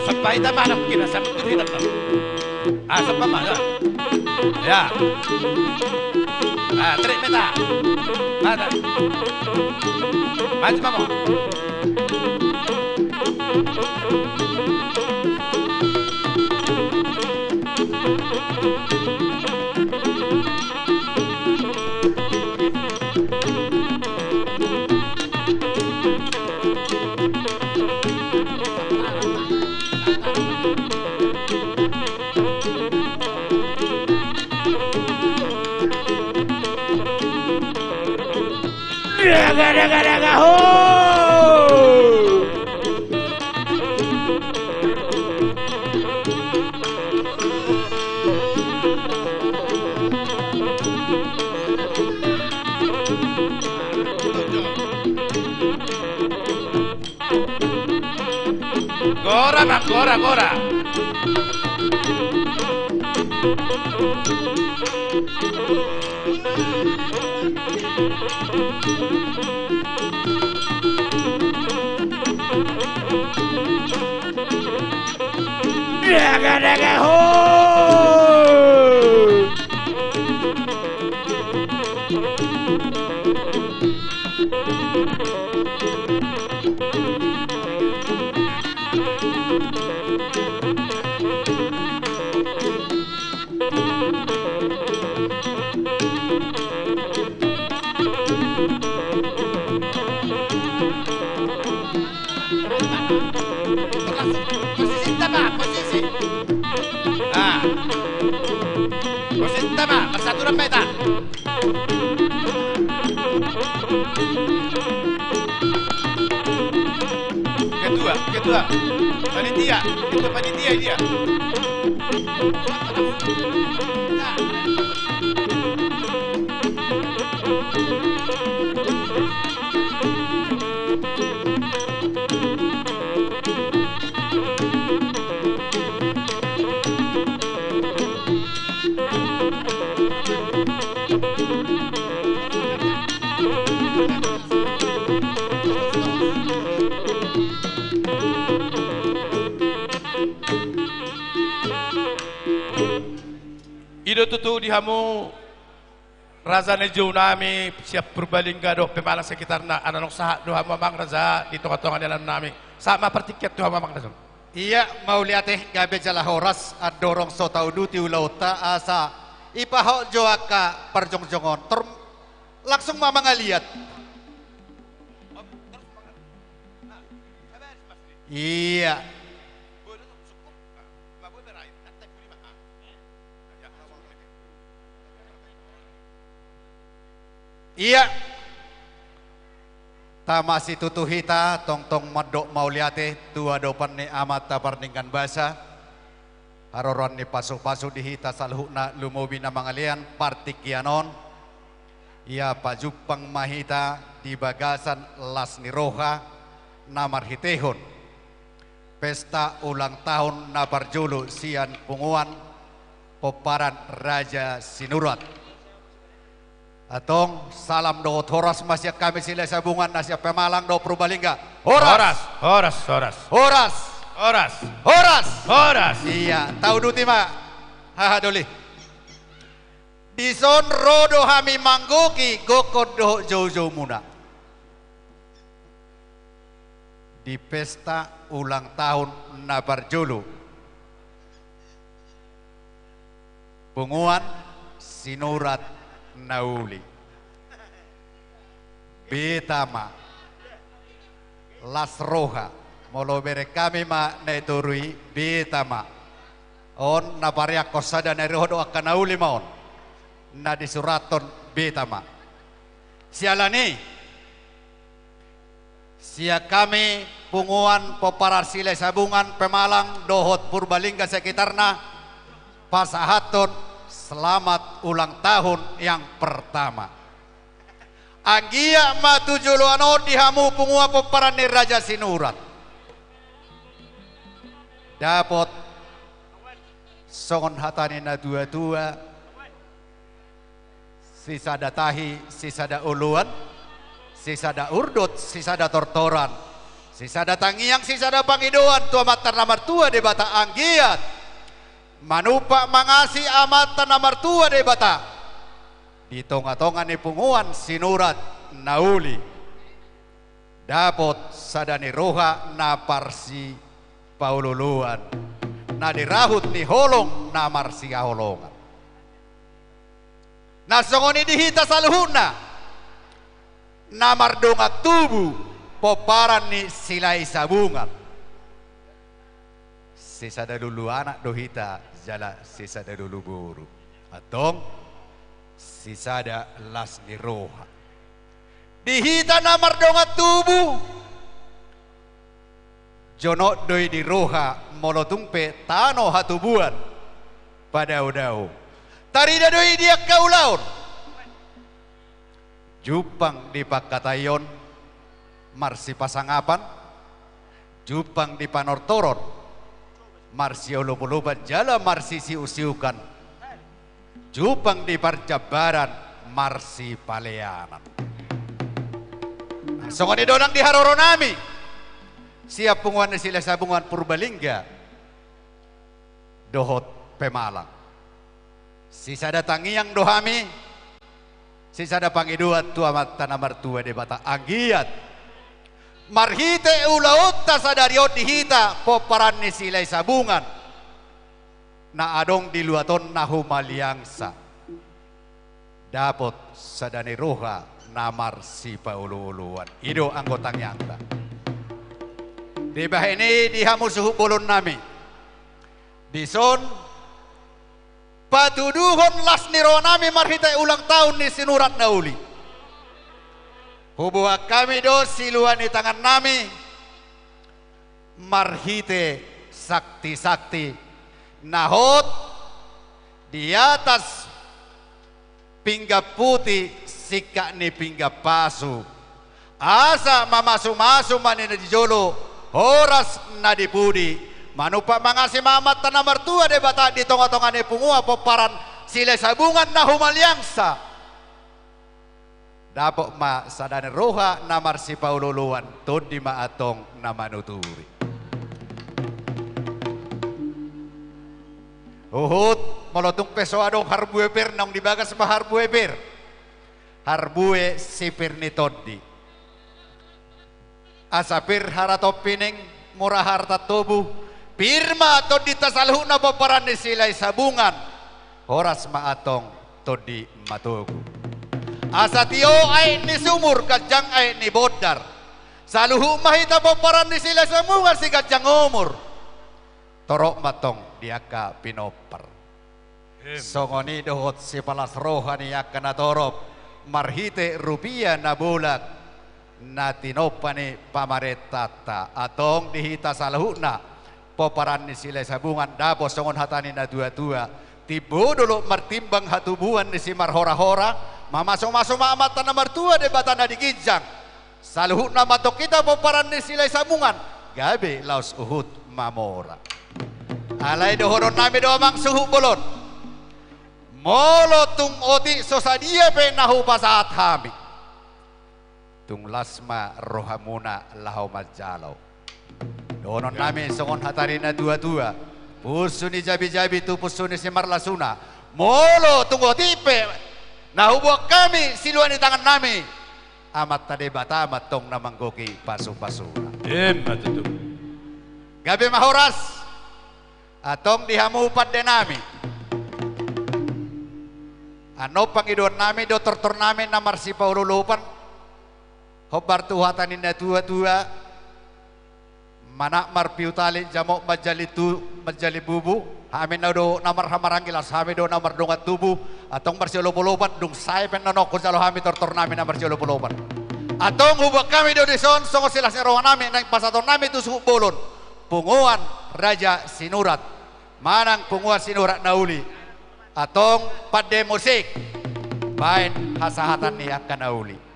sampai teman nak kira sampai kita sampai mana ya trik meta ada maju mamo Daga ho. Gora bang, gora. Daga ho. Posisi utama, bersatu rempeta. Ketua, panitia, ketua panitia dia. Ido tutu dihamu raza nejo nami siap Purbalingga do pemalang sekitar na ananong saha do mamang raza di tonga-tonga dalam nami sama pertiket do mamang raza. Iya mau lihateh gabe jala horas adorong so tau duti ulauta asa ipahok joaka perjong-jongon langsung mamang ngaliat. Iya. Iya. Tamasi tutuhita tong-tong madok mauliate tua dopan ni amat taparningkan basa. Haroron ni pasuk-pasuk dihita salhukna lumobi na mangalian partikianon. Ia pajupang mahita di bagasan las niroha namar hitehon. Pesta ulang tahun naparjulu sian punguan poparan Raja Sinurat. Atong salam do horas masya kami sila sabungan nasya pemalang do Purbalingga. Horas. Iya, tahu duti ma. Haha doli. Dison rodo hami manggoki gokod do jauh-jauh muna. Di pesta ulang tahun Nabarjulu. Punguan Sinurat Nauli Betama Las Roja molo bere kami ma neturui Betama on naparia kosada nerodo akan Nauli maon na disuraton Betama sialani sia kami punguan poparar sile sabungan pemalang dohot Purbalingga sekitarna pasahaton selamat ulang tahun yang pertama. Anggia matujuluano dihamu pungua peparan ni Raja Sinurat. Dapat songon hatani na dua-dua sisada tahi, sisada uluan, sisada urdut, sisada tortoran, sisada tangiang, sisada pangidoan, tua matar namar tua di bata anggiat. Manupa mangasi amatan namar tua de bata di tonga-tonga ni punguan Sinurat Nauli dapot sadani roha na parsi paululuan na dirahut ni holong na marsi holongan na songoni dihita saluhuna na mardonga tubu poparan ni silai sabungan sisa dulu anak dohita jala sisa dulu guru atong sisa da las niroha dihita namar donga tubuh jono doi di roha molotumpe tano hatubuan pada udau tarida doi dia kaulaun jupang di Pakatayon marsi pasangapan jupang di Panortoron Marsi ulup-ulupan jala marsi siu-siukan jupang di Parjabaran marsi paleanan songon idonang di Haroronami siap punguan sila sabungan Purbalingga dohot pemalang sisa datangi yang dohami sisa da pangiduat tua mata namar tua de bata anggiat marhite ulautta sadariot dihita poparan ni silai sabungan na adong di luaton na humaliangsa dapot sadani roha namar si paulu-uluan ido anggotang yangta di bah ini dihamu suhu bulun nami dison patuduhon las niro nami marhita ulang tahun ni sinurat nauli. Hubuha kami do siluan di tangan nami marhite sakti-sakti nahot di atas pingga putih sika ni pingga pasu asa mamasu-masu manina di jolo horas na dipudi manupa mangasi mamat tanah mertua de bata di tonga-tonga ni pungua poparan sila sabungan na humalyangsa dapok ma sadane roha namar si paululuan tun di maatong na manuturi uhut molotung peso adong harbue per nang dibagas ma harbue per harbue sipir ni todi asapir harato pining murah harta tubuh pirma todi tasalhu na paparan ni silay sabungan horas maatong todi matugu asa tiyo ay ni sumur kadyang ay ni bodar saluhu mahita paparan ni silay sabungan si kadyang umur torok matong diaka pinopar songoni dohot si palas rohani akan natorop marhite rupiah na bulag na tinopani pamaretata atong dihita salahuna poparan ni sila sabungan dapos songon hatani na dua-dua tibo dulu martimbang hatubuhan ni si marhora-hora mamasong-masong maamatan na martua de bata na digijang salahuna matok kita poparan ni sila sabungan gabi laos uhud mamora alay dohoron nami doamang suhu bolon molo tung oti sosadia pe nahu pasaat hami tung lasma rohamuna lahu majalo donon nami songon hatarina dua-dua pusuni jabi-jabi tu pusuni si marlasuna molo tung oti pe nahu buak kami siluan di tangan nami amat tade bata amat tong namanggoki pasu-pasu gabi mahoras atong dihamupat de nami ano pangidon nami do tortor nami na marsi paululupan hobar tuhatanin na tua-tua mana marpiutali jamok majali bubu amin na do namar hamarangilas hami do namar dongat tubu atong marsi ulupulupan dung say pen nanok jalo hami tortor nami na marsi ulupulupan atong hubak kami do dison songo silas erowan nami nang pasaton nami tu suhu bolon punguan raja sinurat manang punguan sinurat nauli atong pade musik bain hasahatan ni akan nauli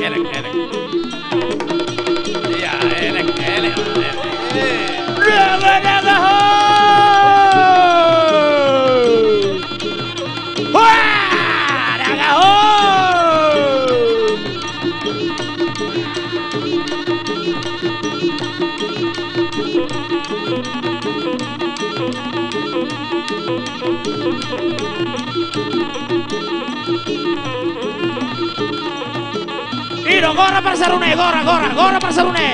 Enak. Iya, enak. Ido, gora Parsarune, gora Parsarune.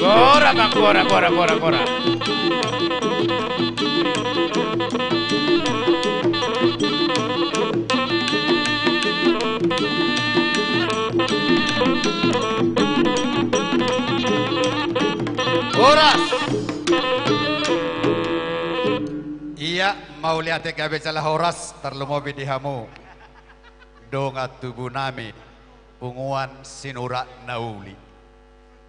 Gora bang, gora. Horas. Iya, mau lihat gabe salah horas terlumobi di hamu. Dongat tubuh nami, punguan sinura nauli.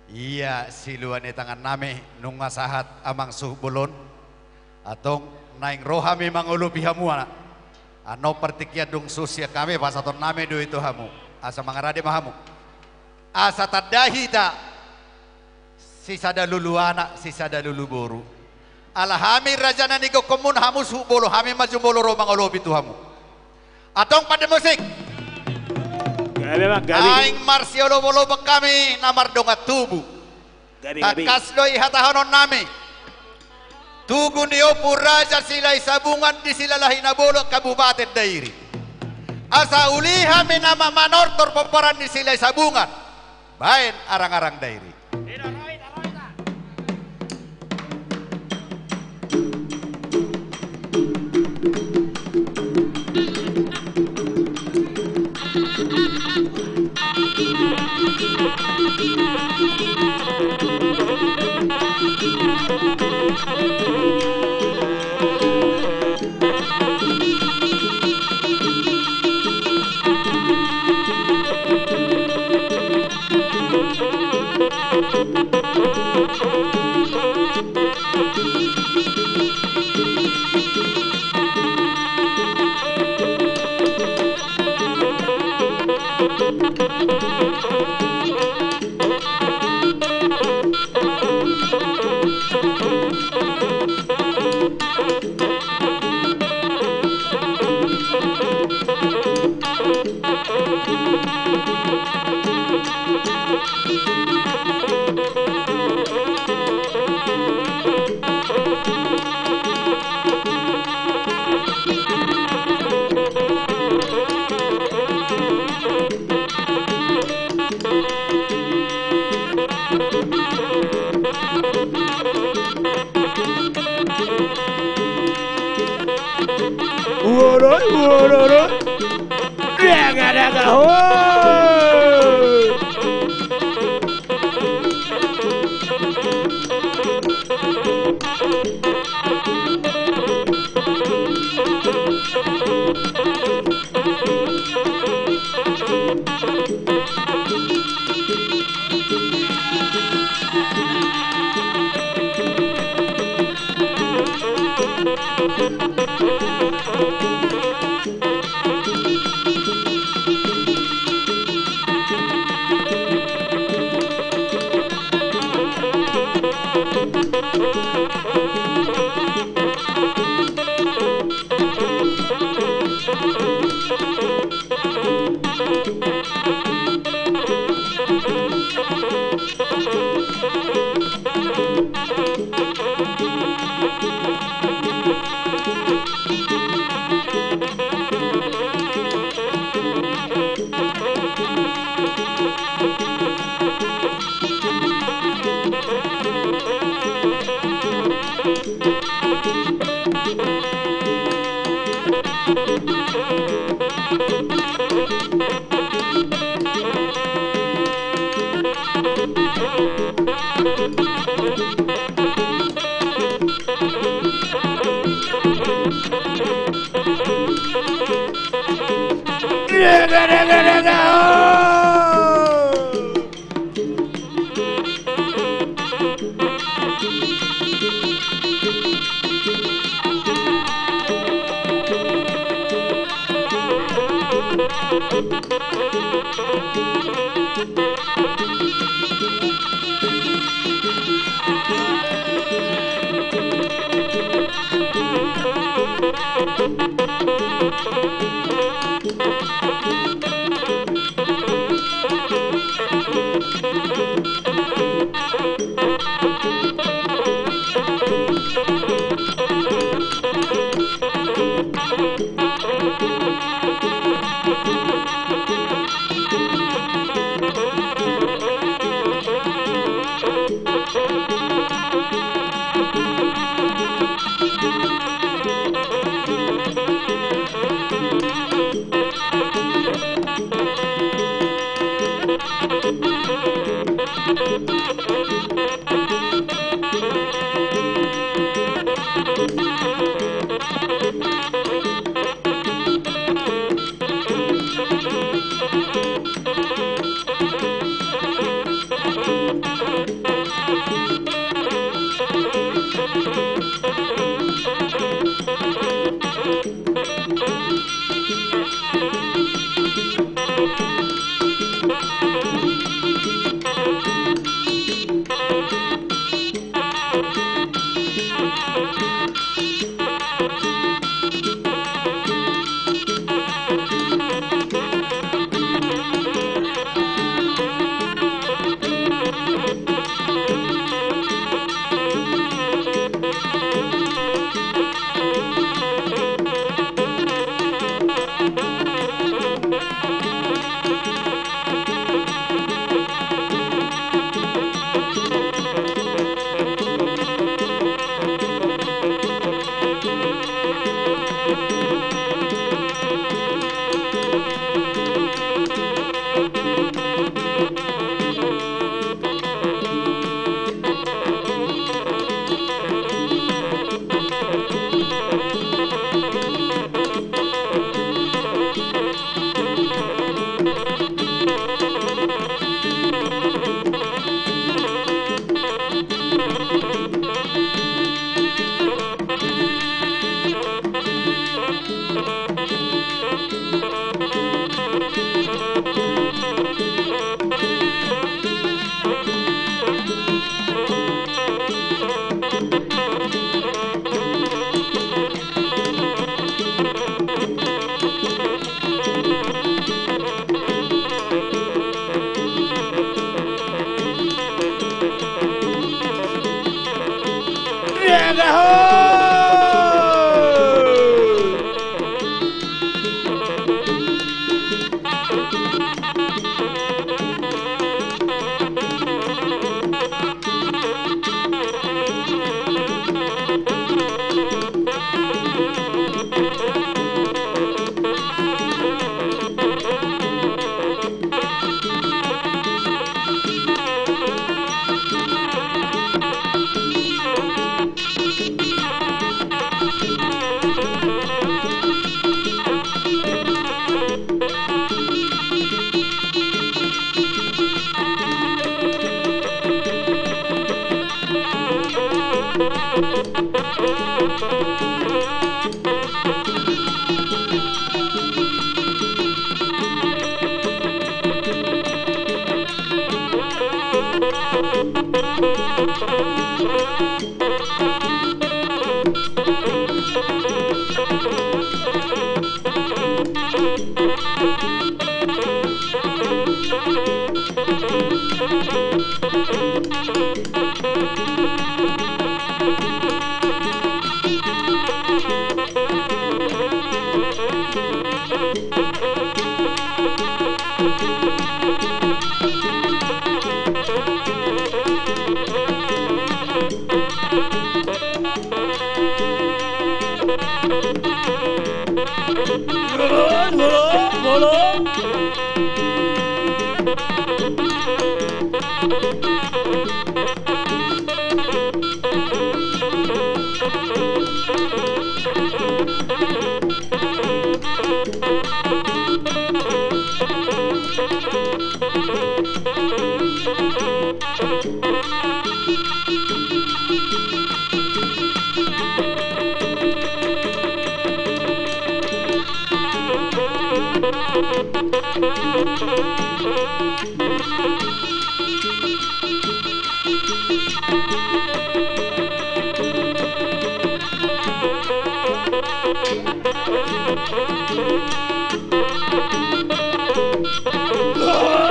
Iya, siluan di tangan nami nunga sahat amang suh bulon. Atong naing rohami mangulu pihamu anak. Ano pertikia dung susia kami pasaton nami do itu hamu. Asa mangarade mahamu. Asa tadahi ta. Sisa lulu anak, sisa lulu boru. Alhami rajana niko komun hamu suh bolo hami maju bolo romang olobi tu hamu. Atong pada musik. Aing marsiolo bolo kami namar dongat tubuh. Takasdoi hatahanon nami. Tugu niopu raja silai sabungan di silalahi nabolo kabupaten dairi. Asa uliha minama manortor peperan di silai sabungan. Bain arang-arang dairi.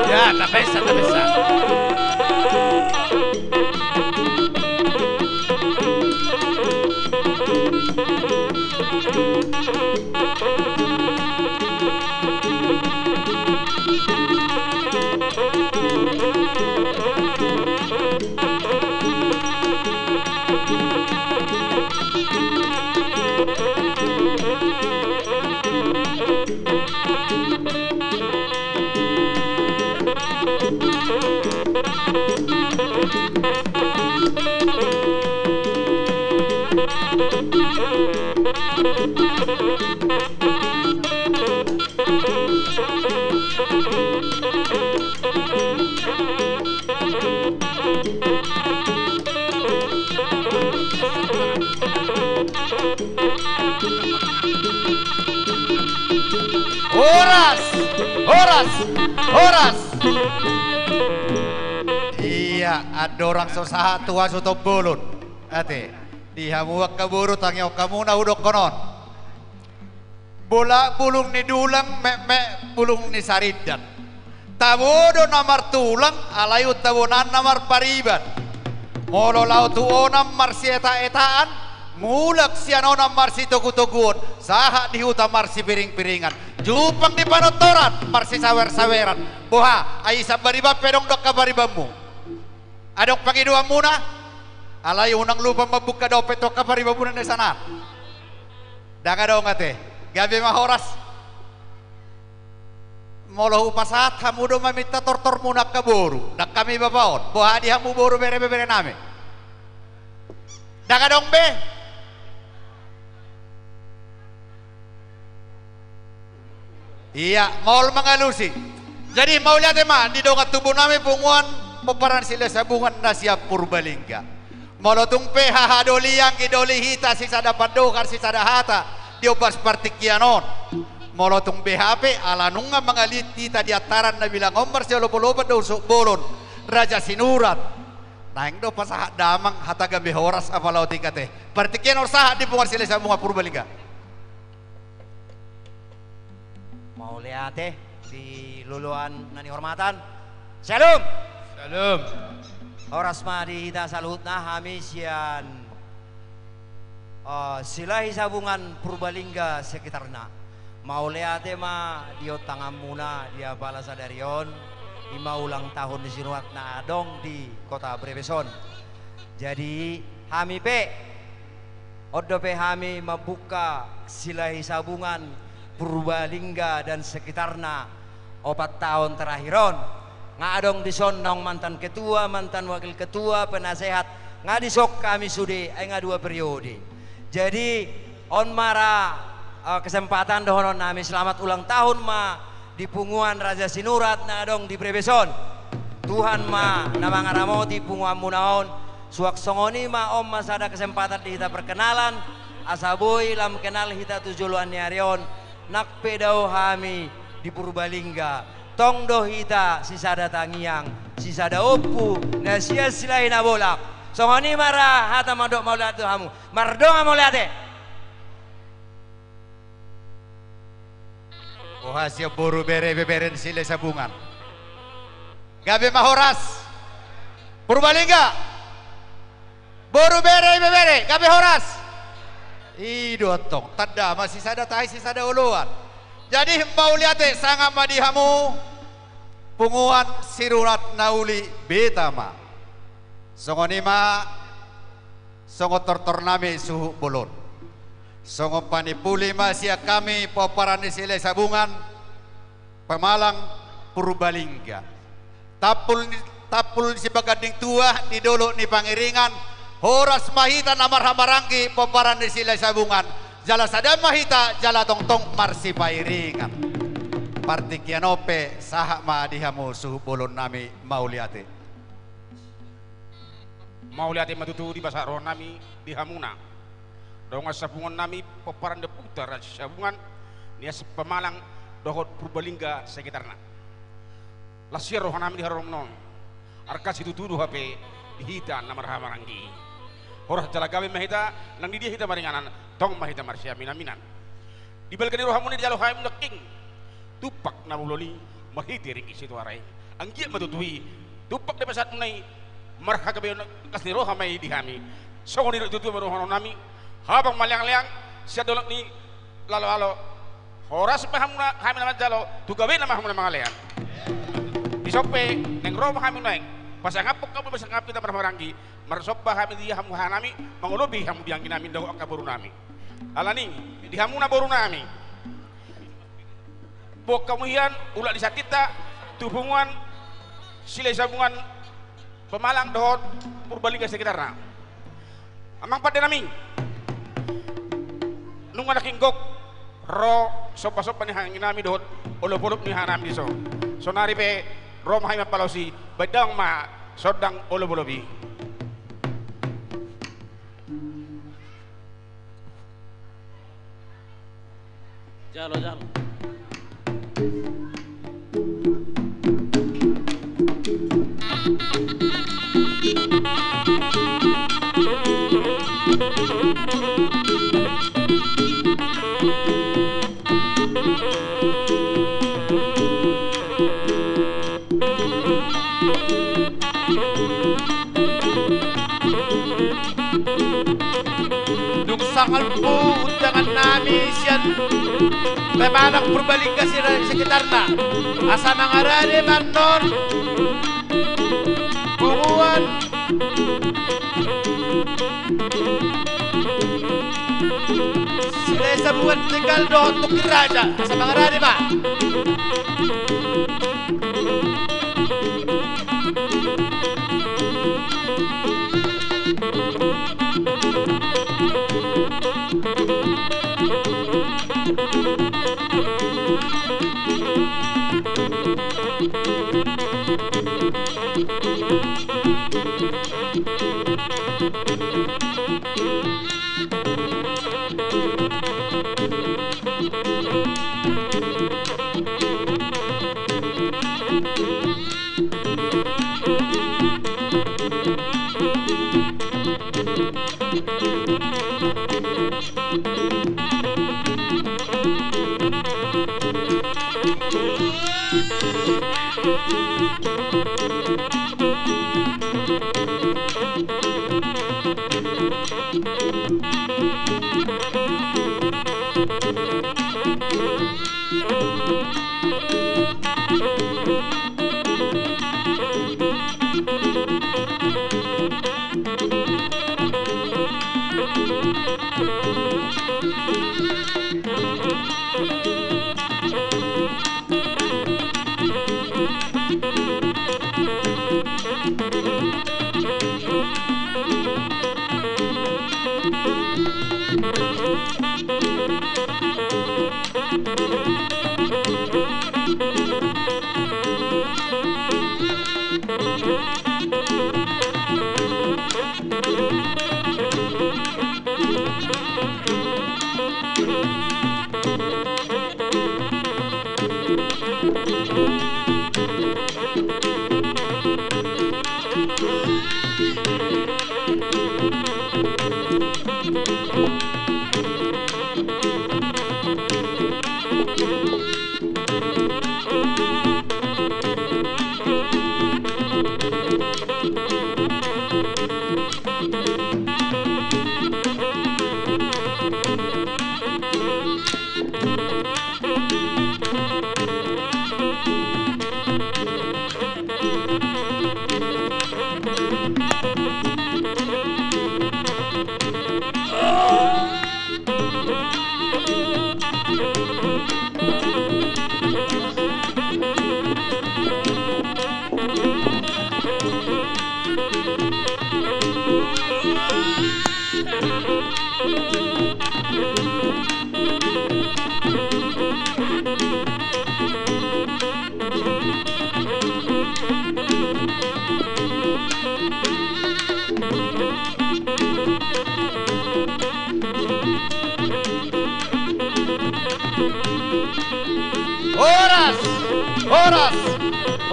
Ya, tak bisa, tak bisa. Horas, horas, horas. Iya, ada orang susah tua soto bolon. Ate, dihamuak kaburu tangyaw kamuna udok konon. Bola bulung ni dulang me bulung ni saridan. Tabodo namar tulang alayu tabonan namar pariban. Molo lau tuonam marsieta etaan mulak sianonam marsi togu-toguon saha dihuta marsi piring-piringan jupang di panotoran marsi sawer-saweran boha ai sabariba pedong dok kabaribamu adok pangidua muna alay unang lupa mabuka dopet to kabaribamu na sana daga dong ate gabi mahoras molo upasat hamudo mamita tortor muna kaburu dak kami babaon boha di hamu boru bere-bere name daga dong be iya maul mengalusi jadi mau lihat emang di dongat tubuh nami punguan peperan sila sabungan nasia Purbalingga molotung PHH doli yang idoli hita sisa dapat dokar sisa hata diopas partikianon molotung BHP ala nunga mengalit kita di ataran na bilang omar siya lopo-lopo usuk bolon Raja Sinurat naing do pasahat damang hata gambe horas apalau tikate partikianor sahat di punguan sila sabungan Purbalingga mau lihat di luluan nani hormatan Shalom Shalom Horas madi hita saluhutna hamisian silahi sabungan Purbalingga sekitarna mau lihat ma dio tangamuna dia balasa darion ima ulang tahun di sinuat na adong di kota Brebeson jadi hami pe odo pe hami membuka silahi sabungan Purbalingga dan sekitarna 4 tahun terakhiron ngadong disonong mantan ketua mantan wakil ketua penasehat ngadisok kami sudah enga 2 periode jadi on mara kesempatan dohonon nami selamat ulang tahun ma di punguan Raja Sinurat ngadong di Brebeson Tuhan ma nama ngaramoti punguan munaon suak songoni ma om masada kesempatan di kita perkenalan asaboy lam kenal hita tujuluan niarion nak pedau hami di Purbalingga tong do hita sisada tangiang sisada opu nasia silai na bolak songoni mara hata madok maulat hamu mardonga maulate hasil boru bere-beren sile sabungan gabe mahoras Purbalingga boru bere-bere gabe horas idotong tada masih sada tai sisada uluan jadi mau lihat sangat madihamu punguan sirurat nauli betama songonima songo tortor nami suhu bolon songo panipuli masih kami poparan di sile sabungan Pemalang Purbalingga tapul si bagading tua di dolo ni pangiringan horas mahita namar hamarangki poparan di sila sabungan jala sadam mahita jala tongtong marsi pairingan partikianope sahak ma dihamu suhu bolon nami mauliate matutu di bahasa roh nami dihamuna donga sabungan nami poparan de putar sabungan nias Pemalang dohot Purbalingga sekitarna lasir roh nami diharom non arkas itu tuduh HP dihita namar hamarangki horah jala gawe mahita nang di dia hita maringanan tong mahita marsya minaminan di balkani rohamuni jalo haim leking tupak namuloli mahiti ring isi tuarai anggia matutui tupak de pasat nai marha gabe kasni rohamai di kami songoni tutu rohano nami habang malyang-lyang sia dolok ni lalo-lalo horas pahamuna kami nama jalo tu gawe nama hamuna mangalean disope neng roh kami naik pas ngapuk kamu bisa ngapi tamar maranggi marsoba kami dia hamu hanami mangolobi hamu diangin nami dahu akaburu nami alani di hamu na boru nami bok kamuhian ulah disakita tuhungan sile sabungan Pemalang dohot Purbalingga sekitarna amang pada nami nung ada kinggok ro sopa-sopa ni hangin nami dohot olo-olo ni hanami so sonari pe ro mahay mapalosi badang ma sodang olo-olobi jalo jalo Sangal po undangan namin siyan Pemanak Purbalingga sekitarna asa mangarane magnon bunguan sila sa buwan tinggal doon tukiraja asa mangarane ba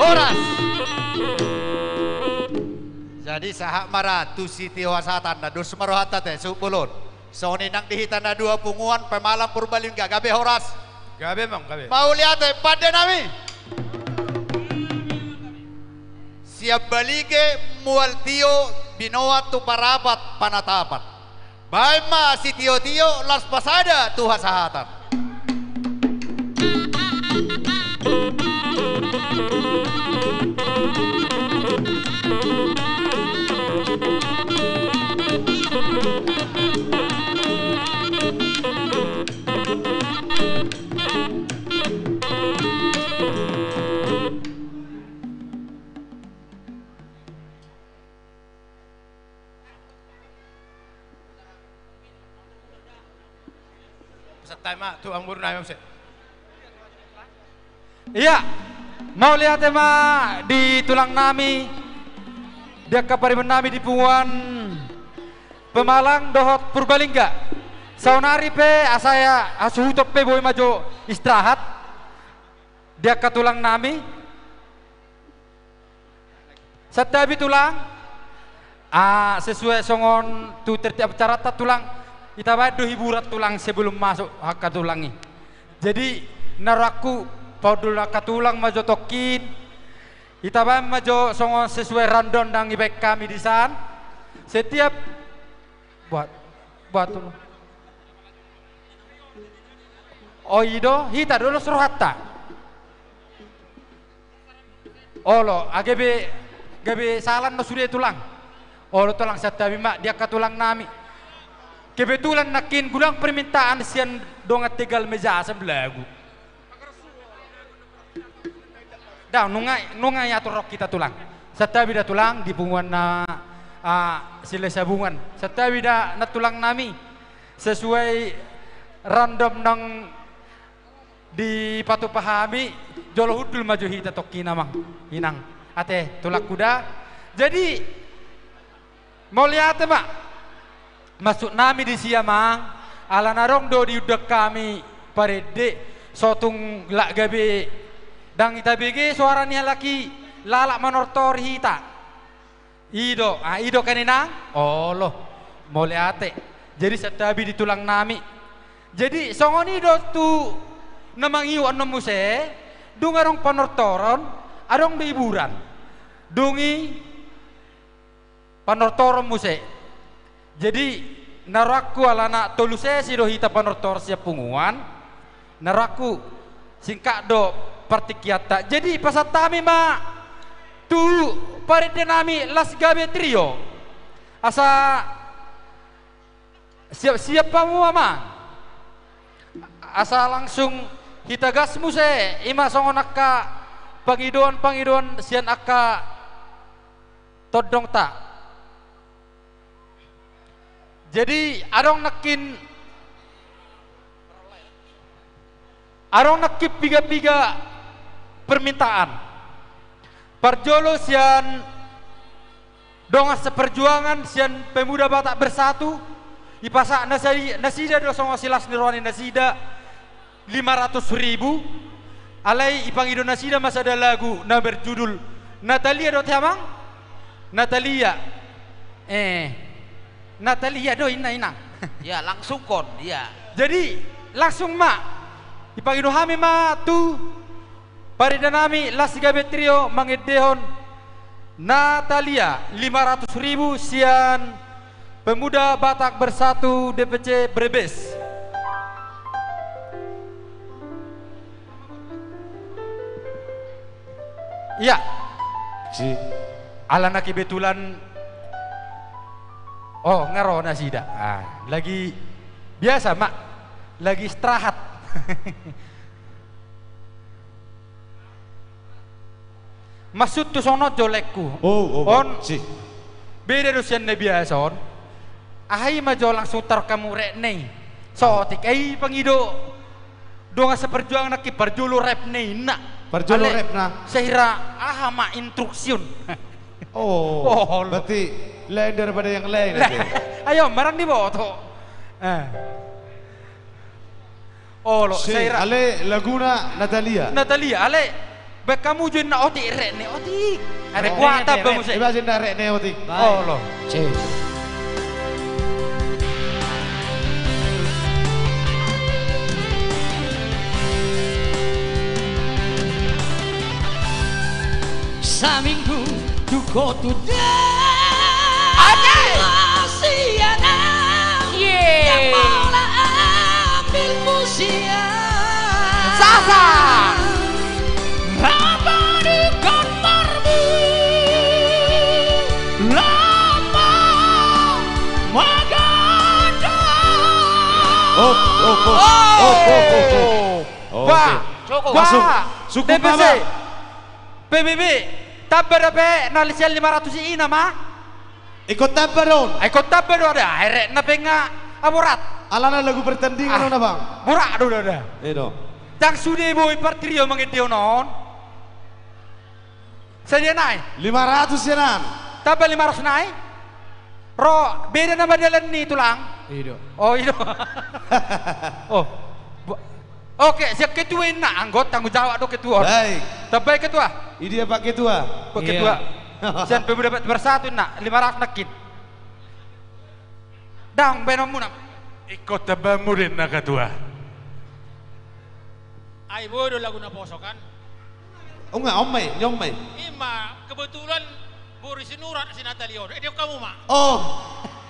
Oras. Jadi sahak marah tu siti wasatan na dus marohata teh supulun. So ni nang dihitan na dua punguan pemalang Purbalingga gabe horas. Gabe mang gabe. Mau lihat pada nami. Siap balige mual tio binoa tu parapat panatapat. Baik ma si tio las pasada tu hasahatan. Tama tu ang burna yung Iya, mau lihat di tulang nami, dia kapariman nami di punguan Pemalang dohot Purbalingga. Saunari pe asaya asuhutop pe boy majo istirahat. Dia ke tulang nami. Setabi tulang sesuai songon tu tertiap acara tulang kita badu hiburan tulang sebelum masuk hak tulangi. Jadi naraku paudul hak tulang majo tokin kita majo songon sesuai random dan ibek kami di sana setiap buat Oido hita dulu suruh hatta. Olo gabe salan no sudah tulang. Olo tulang satabi mak dia katulang nami. Kebetulan nakin gudang permintaan sian dongat tegal meja sebelagu. Dah nungai atur rok kita tulang. Satabi dah tulang di punguan na sila sabungan. Satabi dah na tulang nami sesuai random nang di patu pahami jolo hudul maju hita toki namang hinang ate tulak kuda. Jadi mau lihat mak masuk nami di siamang ala narong do di udak kami parede sotung lak gabe dang ita bege suara nih laki lalak manortor hita ido kanina loh mau lihat jadi setabi di tulang nami jadi songon ido tu namang iu anom muse dung arong panortoron arong hiburan dungi panortoron muse jadi naraku alana toluse si do hita panortor siap punguan naraku singkat do partikiata jadi pasatami ma tu parede nami las gabe trio asa siap pamu ama asa langsung kita gas muse ima songon akka pangiduan sian akka todong tak jadi arong nakip piga permintaan parjolo sian dongas seperjuangan sian pemuda Batak Bersatu ipasak nasida do songo silas nirwani nasida 500.000 alai ipangido nasida mas ada lagu na berjudul Natalia do tiamang Natalia do ina ya langsung kon ya jadi langsung mak ipangido hami ma tu parida nami las gabe trio mangedehon Natalia 500.000 sian pemuda Batak Bersatu DPC Brebes. Iya. Si alana kebetulan ngaro nasida. Lagi biasa mak lagi istirahat. Masud tu sono jolekku. On si. Beda dosen ne biasa on. Ahai majo langsung tar kamu rek nei. Sotik pangido. Donga seperjuangan nak parjulu rep nei nak. Parjolo rep na. Sehira mak instruksiun. Berarti lain daripada yang lain. Ayo barang di bawah tuh. Sehira. Ale laguna Natalia. Ale bekamu juin na otik rek ne otik. Ada kuata bamu se. Ibasin na rek ne otik. Lo. Saminggu duko tudah siana yang mola ambil musia Sasa Rabani kamarmu lama maganda Masuk suku mama PBB tabbar pe nalisian 500 ina ma ikut tabbar don ada akhirnya napenga aborat alana lagu pertandingan na bang burak ada tang sude boy partrio mangedeo non saja naik 500 yanan tabbar 500 naik ro beda nama dalan ni tulang ido Oke, siap ketua nak anggota tanggung jawab do ketua. Baik. Terbaik ketua. Ini dia Pak Ketua. Pak Ketua. Siap pemuda Bersatu nak 500 nakit. Dang benom muna. Ikut tabamu rin na katua. Ay bodo lagu na posokan. Enggak, nyomai. Ima kebetulan Boris Sinurat si Natalio. Dia kamu mak. Oh,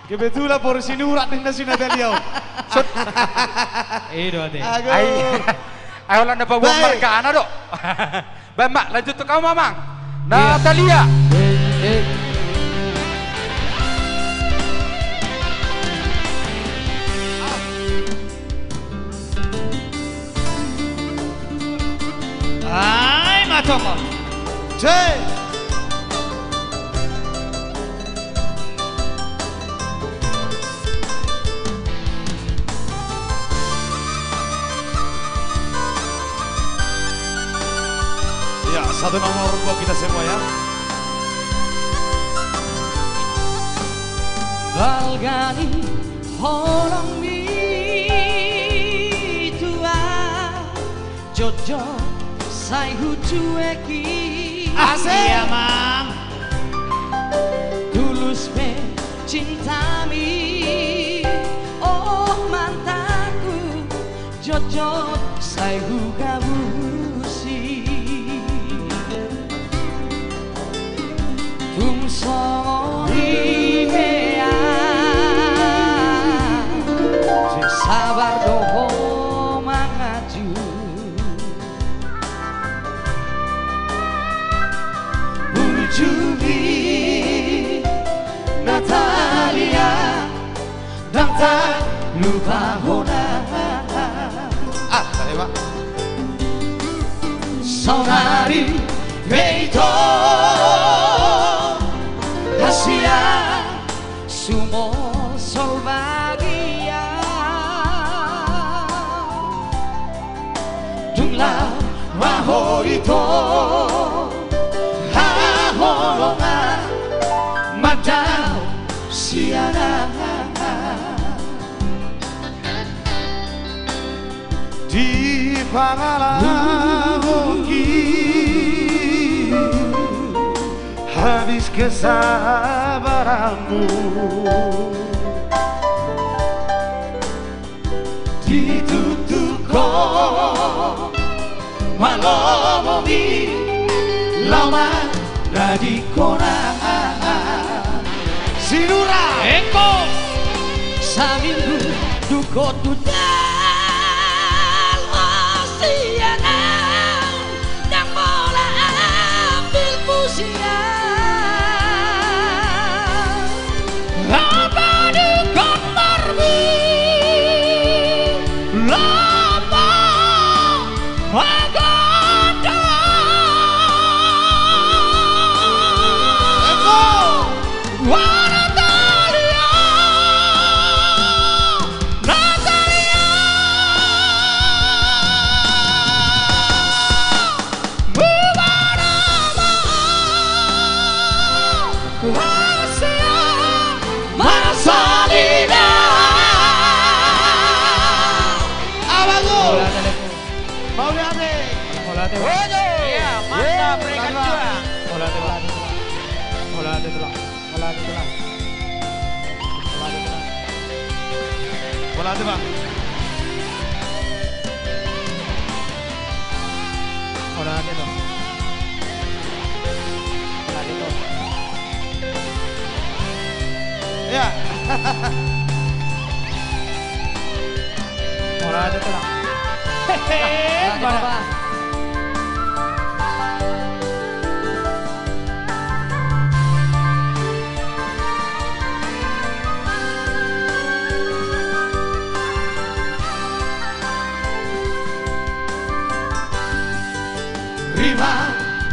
kebetulan Boris Sinurat din na si Natalio. Ade. Ay wala na pa buang marka do. Ba mak, lanjut to kamu mamang. Natalia. Ay, matoko. Jay. Ya, satu nomor buat kita semua ya. Balgani holong mi tua jojo sai hucueki Iya, Mang. tulus me cintami oh mantaku jojo sai hukabusi tumsori mea sabar doho mangaju Juli Natalia dan tak lupa Hona Tadi Pak. Saudari Beito Asia Sumo Solbagia Jumlah Mahorito Holongan Madao Siana Di pangalamuki habis kesabaranmu ditutup kau malomomi lama radikona Sinura Eko saminggu duko tudal osiana dan bola ambil pusia apa duko marbi lama agada Bola tu Bang. Bola tu. Bola tu. Ya. Bola tu lah. Bola.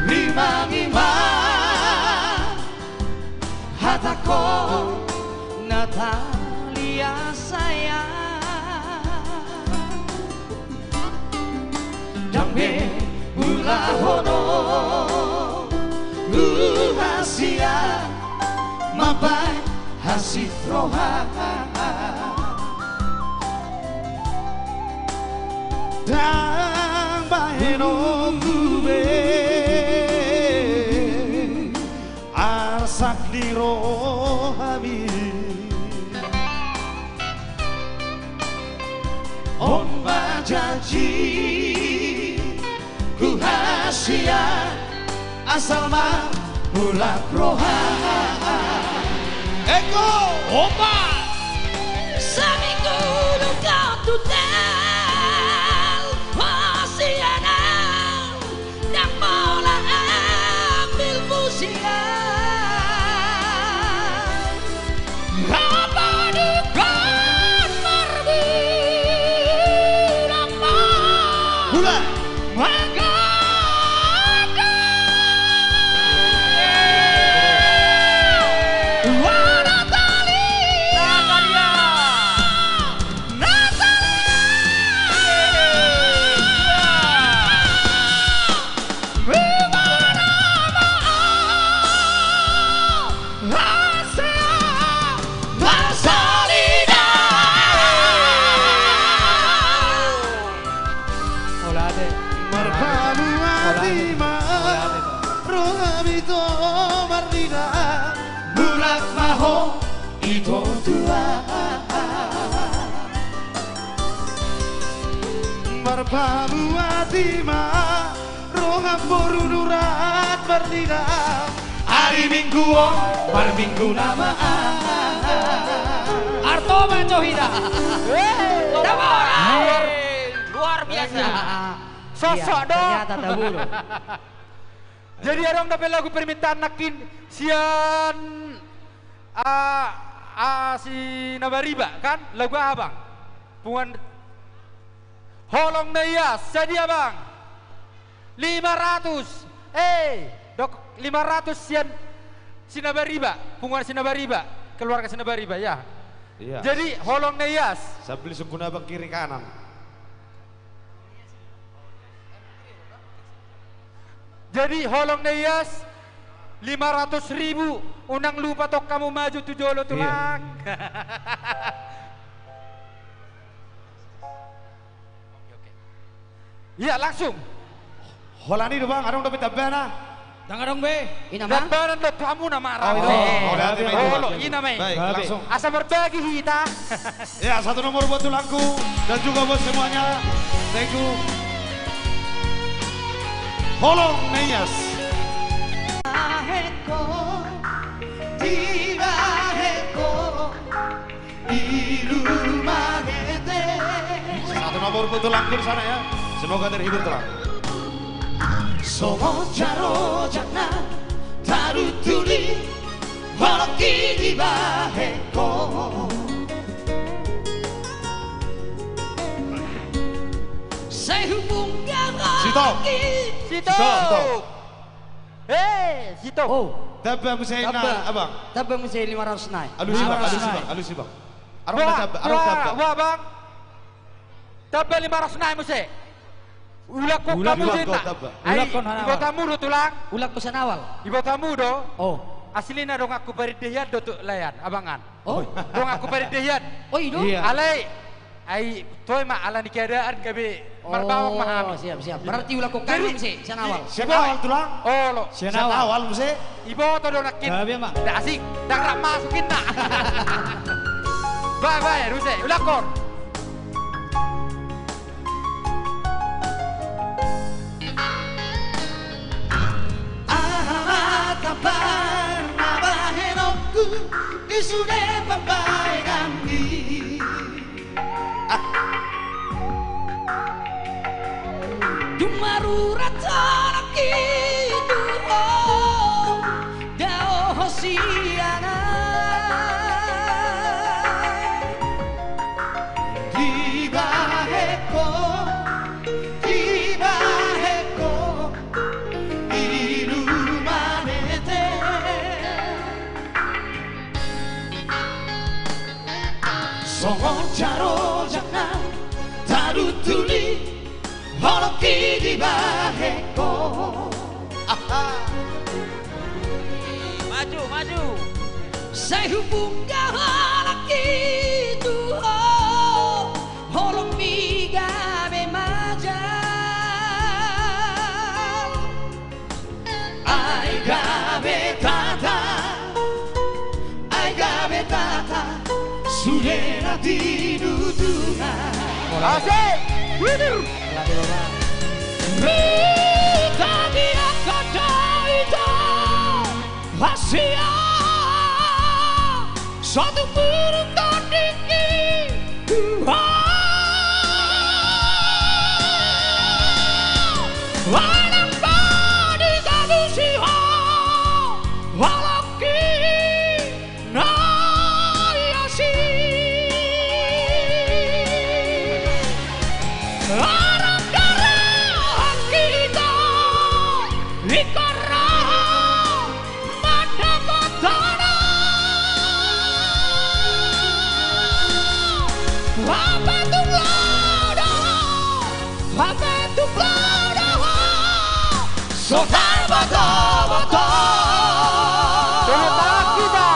Rima Hatako Natalia sayang Dambe ulahono Hasia Mabai hasif roha Dan baheno kube Asak di rohami on bajanji ku hasia asal mah bulan roha Eko Opa Seminggu kau tutel Pasiana dan bola ambil musian apa dekat berbilang bulan maka Marpamu atima roham boru nurat berdina hari minggu bar minggu nama Arto Mancohida luar biasa Sosok dong. ternyata tabu loh. Jadi orang dapat lagu permintaan nakin sian si Nabariba kan lagu abang pungan holong nayas jadi abang 500 dok 500 sian Sinabariba pungan Sinabariba keluarga Sinabariba ya. Iya. Jadi holong nayas saya beli sukuna bang kiri kanan. Jadi holong nayas 500.000 unang lupa tok kamu maju tujolo tulang. Iya langsung. Holani do bang, adong dapat tabana. Jangan dong be. Ini mah. Tabanan do kamu nama Oh, itu. Holo, ini namanya. Baik, langsung. Asa berbagi hita. Ya, satu nomor buat tulangku dan juga buat semuanya. Thank you. Holong Nayas. Heko tiba heko ilu magete. Satu nomor buat tulangku di sana ya. Semoga terhibur tulang. Somo jaro jana taru tuli holoki tiba heko. Saya hubung Sito. Sito. Sito. Oh. Tabah musayin na abang. Tabah musayin 500 naik. Alusi bang, alusi bang. Arong na tabah, arong tabah. Wah bang. Tabah 500 naik musik. Ulak kok kamu cinta. Ulak kon Ibu tamu do tulang. Ulak pesan awal. Ibu tamu do. Oh. Aslina dong aku paridehyan do layan abangan. Oh. Dong aku paridehyan. Oh itu. Alay. Ai toy ma ala ni keadaan kabe marbawang mahami. Siap siap. Berarti ulak kok kamu sih sian awal. Sian awal tulang. Oh lo. Sian awal musik. Ibu to do nakin. Gabi mak. Dah asik. Dah rak masukin nak. Bye bye ruse. Ulak kor. Kapan nabahenokku isude papaigangi. Dumarurat tanaki duho dao hosiana Tiba heko ilu manete. Songo jaro jana taru tuli holoki di baheko. maju maju saya hubung halaki duho holong miga be maja Ai gabe tata sudena di duduha. Asik. Rita dia kata Asia satu burung tinggi Walang padi kabusiha walaki na yasi Arang darah kita ikara mata matana apa tu lauda apa tu lauda Sultan Bata-Bata Sehat kita.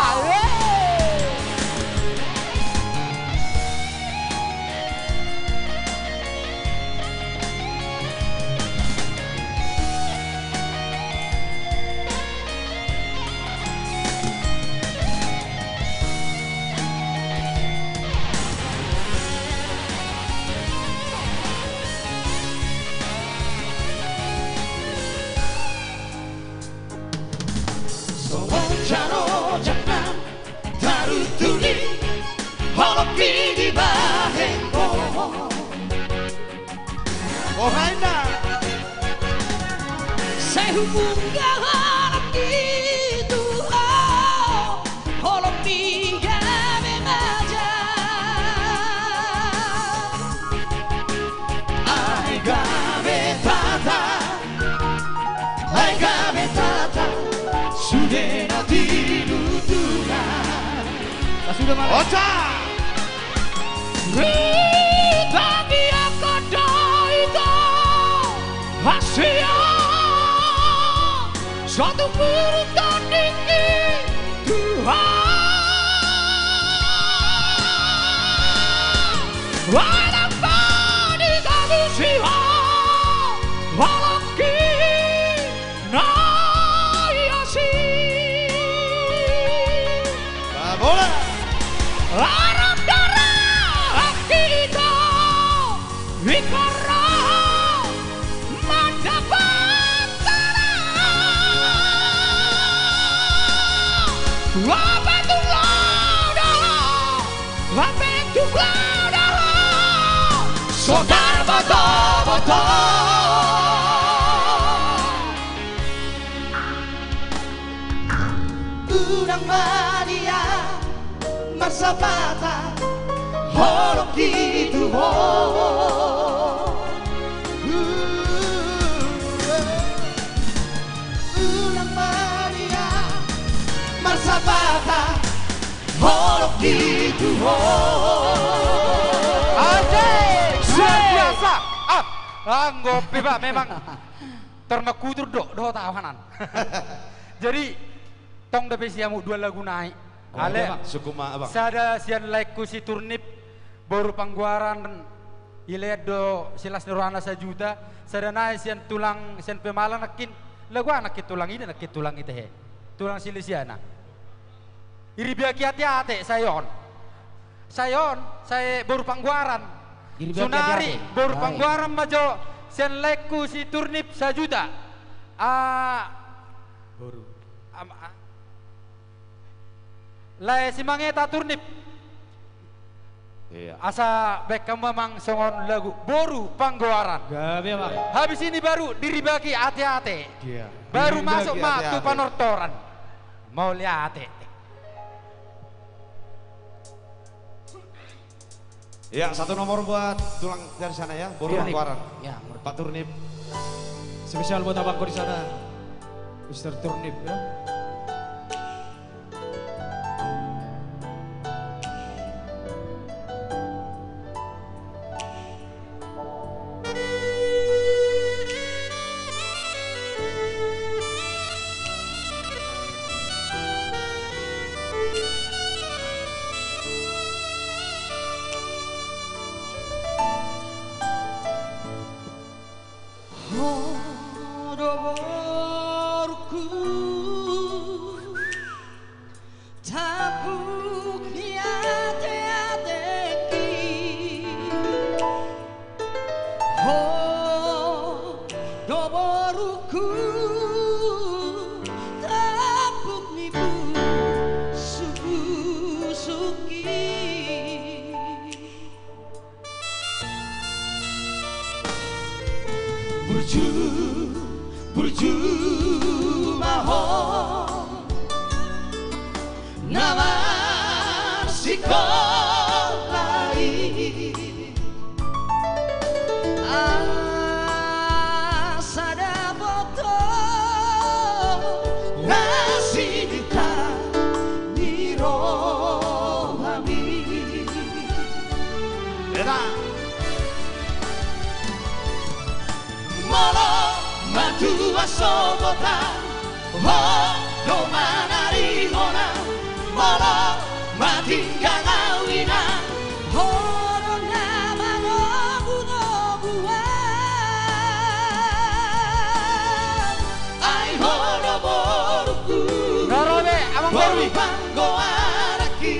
Jaro jangan tarutuli holoki di bahengko Oh Haina Sehubunga holoki itu holoki gabe maja Ai gabe tata Ai gabe tata Sudah nanti dudukan sudah malam. Ocha Rita dia kata itu Asia satu burung tinggi Tuhan Walang padi kabusiha walaki na Bola. Arang darah kita ikara mata pantara Apa tu lauda Apa tu lauda Sultan Bata-Bata Udang Maria Marsapata Holok gitu Ulang Maria Marsapata Holok gitu Asik, luar biasa. Ngopi pak memang ternakutur doh tahanan. Jadi tong dapat siamu dua lagu naik. Ale suku ma abang. Sada sian laiku si turnip baru pangguaran iledo silas nurana sajuta. Sada naik sian tulang sian pemalang nakin lagu anak tulang ini nakit tulang itu he. Tulang silisiana. Iri biaki hati-hati sayon. Sayon saya baru pangguaran. Sunari baru pangguaran majo sian laiku si turnip sajuta. Baru. Lai si mangeta turnip. Iya. Asa bekam memang songon lagu boru panggoaran. Gabi bang. Habis ini baru diribaki hati-hati. Iya. Baru Diribaki masuk mak hati-hati. tu panortoran. Mau lihat. Ya, satu nomor buat tulang dari sana ya, boru Turnip. pangguaran. Ya, Pak Turnip. spesial buat abangku di sana, Mr. Turnip ya. Horoborku burju mahon nama sikolai asada boto nasidita nirohami molo matua sobota ho no manari hona molo matinggang awina horo nama nobu nobuwa ai horo boruku Narobe amang boru panggo araki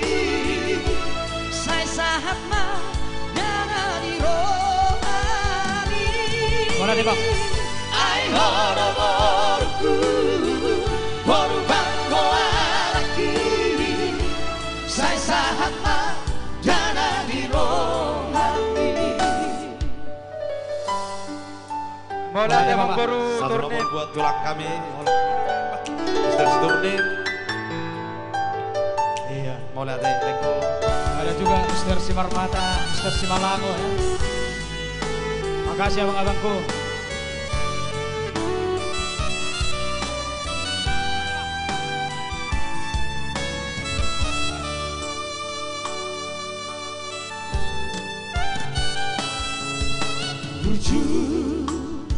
sai sahat ma dana di rohani Mana deh bang? ai horo boruku boru panggo araki sai sahat ma dana di rohani Mola deh bang boru Satu turnin. nomor buat tulang kami. Mr. Turnin. Iya, Mola deh Leko. Ada juga Mr. Simarmata, Mr. Simalango ya. Makasih abang-abangku.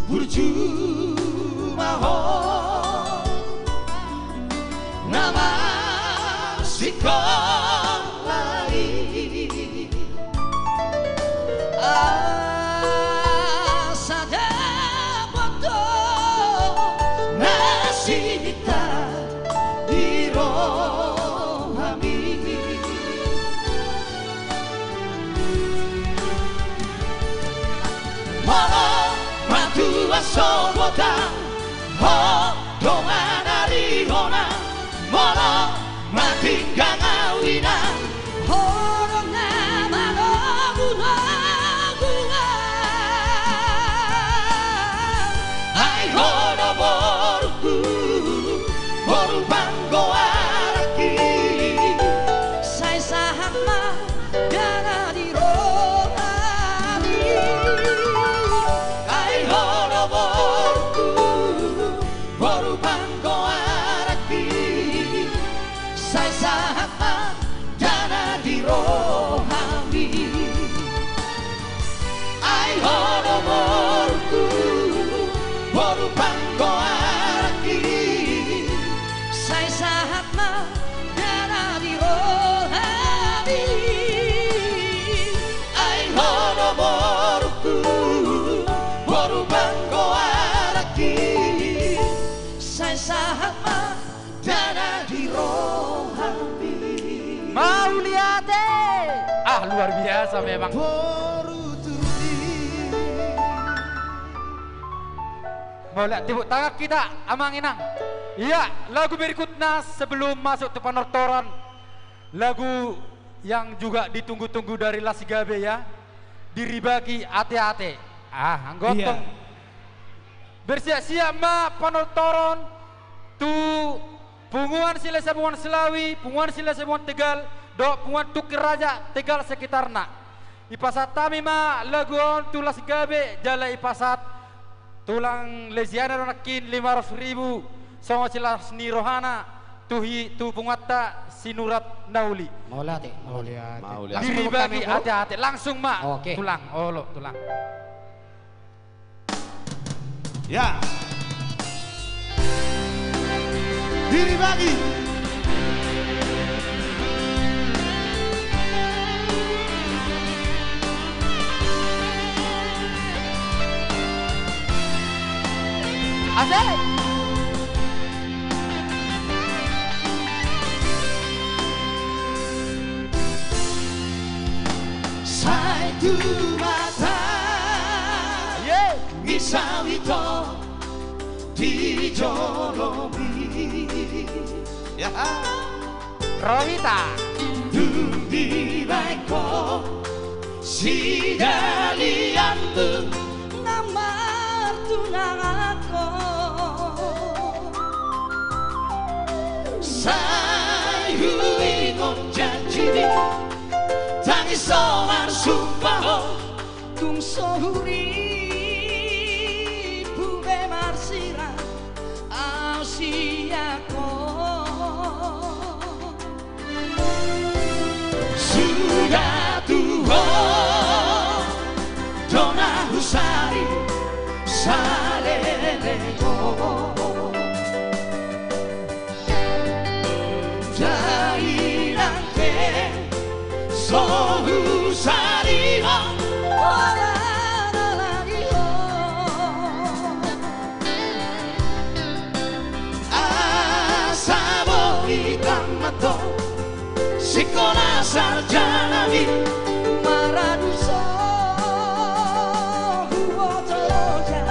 burju mahon nama sikolai asada boto nasidita dirohami molo matua sobota ho domanari hona molo matinggang awina horo nama nobu nobuwa ai horo boruku boru panggo araki sai sahat ma dana di rohani ai horo boruku boru panggo araki sai sahat ma dana di rohani ai horo boruku boru panggo araki sai sahat ma dana di rohani ai horo boruku boru panggo araki sai sahat ma dana di rohani Mauliate. Ah luar biasa memang. Boleh tepuk tangan kita amang inang. Iya, lagu berikutnya sebelum masuk ke penortoran, lagu yang juga ditunggu-tunggu dari Lasigabe ya. Diribagi ate-ate. Ah, anggotong. Bersiap-siap ma penortoran tu punguan sila sabungan Selawi, punguan sila sabungan Tegal, do punguan Tukir Raja Tegal sekitarna. Ipasat tami ma lagu on tu Lasigabe jala ipasat tulang lesiana ronakin 500.000 sama sila seni rohana tuhi tu pungatta sinurat nauli Maulate. diribagi hati-hati langsung mak Oke. tulang olo tulang Ya. diribagi asik satu mata misawito dijolomi Ya. Rohita Dundi baiko si daliantu namar tuna sayu ingon janjini tangisoan sumpah tung sohuri bube marsira ausiako sudah tua dona husari salelego jairante sohu sariro asabo ikamato sekolah sarjana di Maraduso huotoloja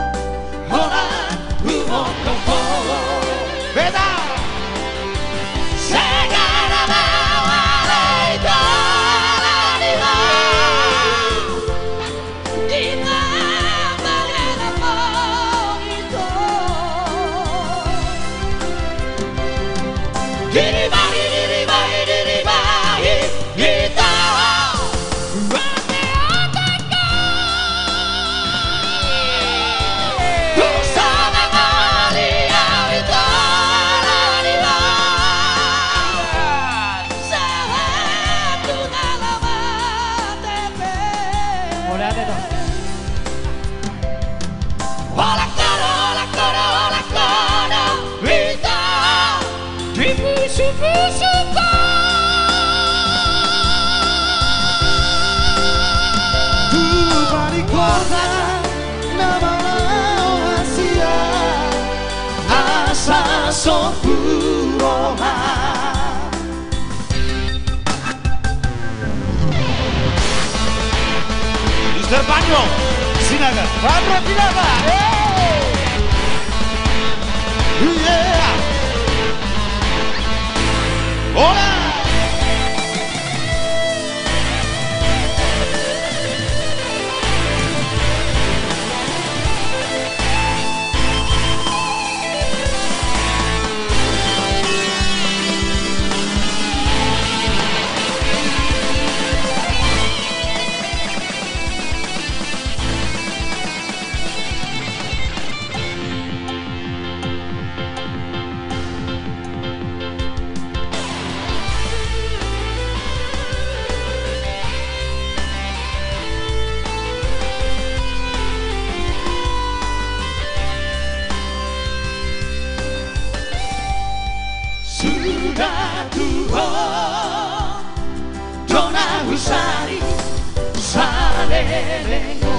hola humokompo beda segala mawalai dolanila Dina bagana mongito diribahi kita Sopuroma Mr. Panyo Sinaga Panyo Sinaga Yeah Hola sudah tua dona husari salelego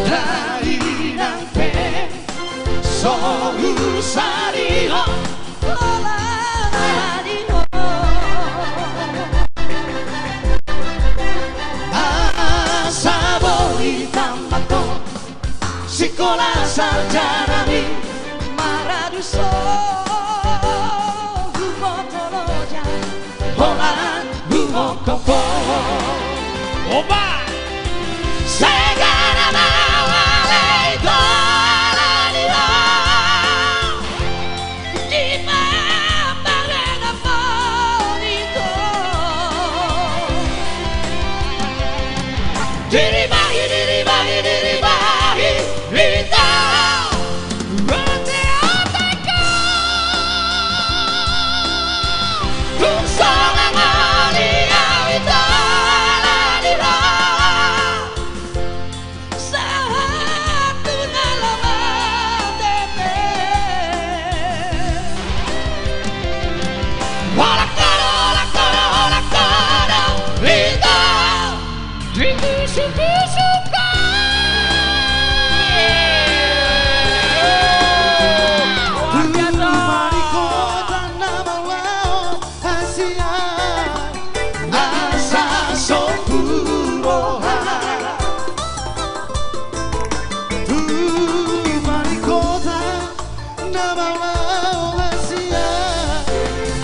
dari nampe so husari asabo itamato sekolah sarjana di Maraduso humotoloja Holan humokompo Oba segala mawalai dolanila di bagana mongito diribahi kita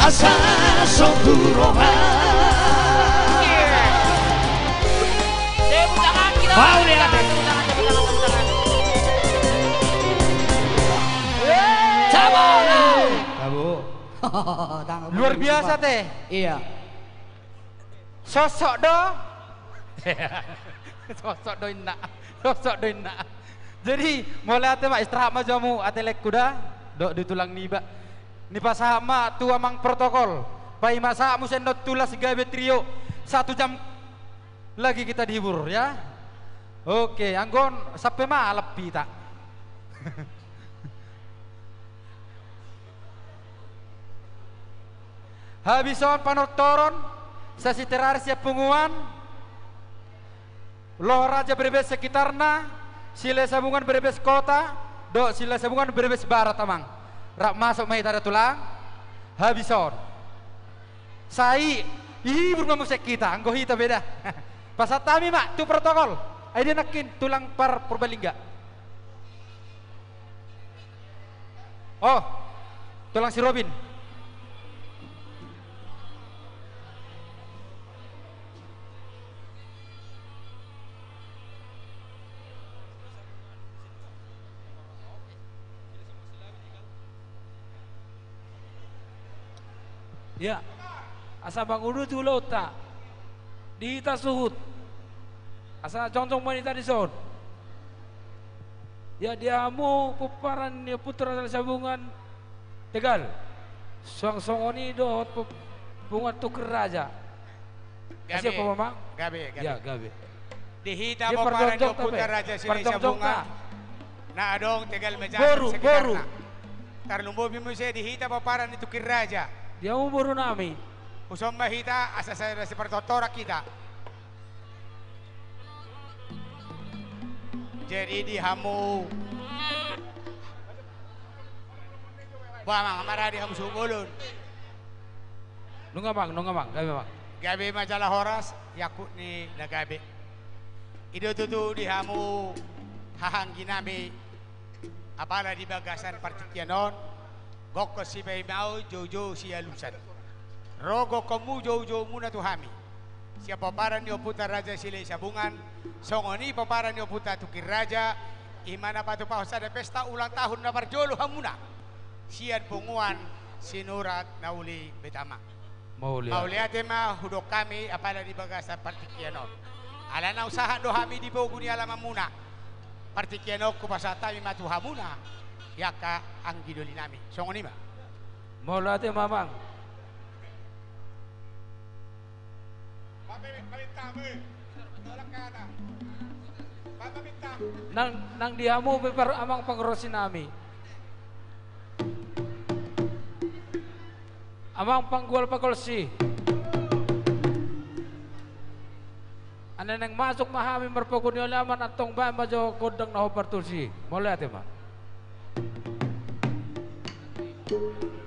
asa sopuroma Mau lihat. Luar biasa teh. Iya. Sosok do. Sosok do inna. Sosok do inna. Jadi mulai ate mak istirahat mah jamu ate lek kuda do di tulang niba. Ni pasama tu amang protokol. Pai masa musendot tulas gabe trio 1 jam lagi kita dihibur ya. Oke, anggon sampai malam pita. Habison panotoron sa siteraris ya punguan. Loh raja berbes sekitarna, sila sabungan berbes kota, do sila sabungan berbes barat amang. Rak masuk mahitara tulang. Habison. Sai hibur mamusek kita, anggo hita beda. Pasatami mak tu protokol. Ai nakin tulang par Purbalingga. Oh, tulang si Robin. Ya, asa bangudu tu lauta, dihita suhut, asa congcong wanita di son. Ya diamu peparan ya putra dari sabungan Tegal, song-songoni dohot bunga tuker raja. Siapa mama? Gabe. Ya gabe. Dihita peparan ya putra raja sini sabungan. Na adong Tegal Mejan boru. Tarlumbo bimu saya dihita peparan itu kiraja. Dia umur nami. Usong mahita asa saya seperti torak kita. Jadi di hamu. Bamang marah di hamu sugulun. Nunga bang, gabe bang. Gabe majalah horas yakut ni na gabe. Ido tutu di hamu hahang ginami. Apala di bagasan partikianon. Goko si bay mau jojo si alusan. Rogo kamu jojo muna tuhami. Siapa paparan ni oputa raja sila sabungan. Songoni paparan ni oputa tukir raja. Imana patu pausa ada pesta ulang tahun na barjolo hamuna. Sian punguan sinurat nauli betama. Mauliate ma hudok kami apala di bagasan partikianon. Ala na usaha do hami di poguni alaman muna. Partikianon ko pasatami matu hamuna. Yaka ang gidoli nami. Songoni ba? Maulate mamang. Nang diamu pepar amang pangrosin nami. Amang panggol pagolsi. Ano nang masuk mahami marpaguni alaman atong ba majo kodang na hopartulsi. Maulate ma. Thank you.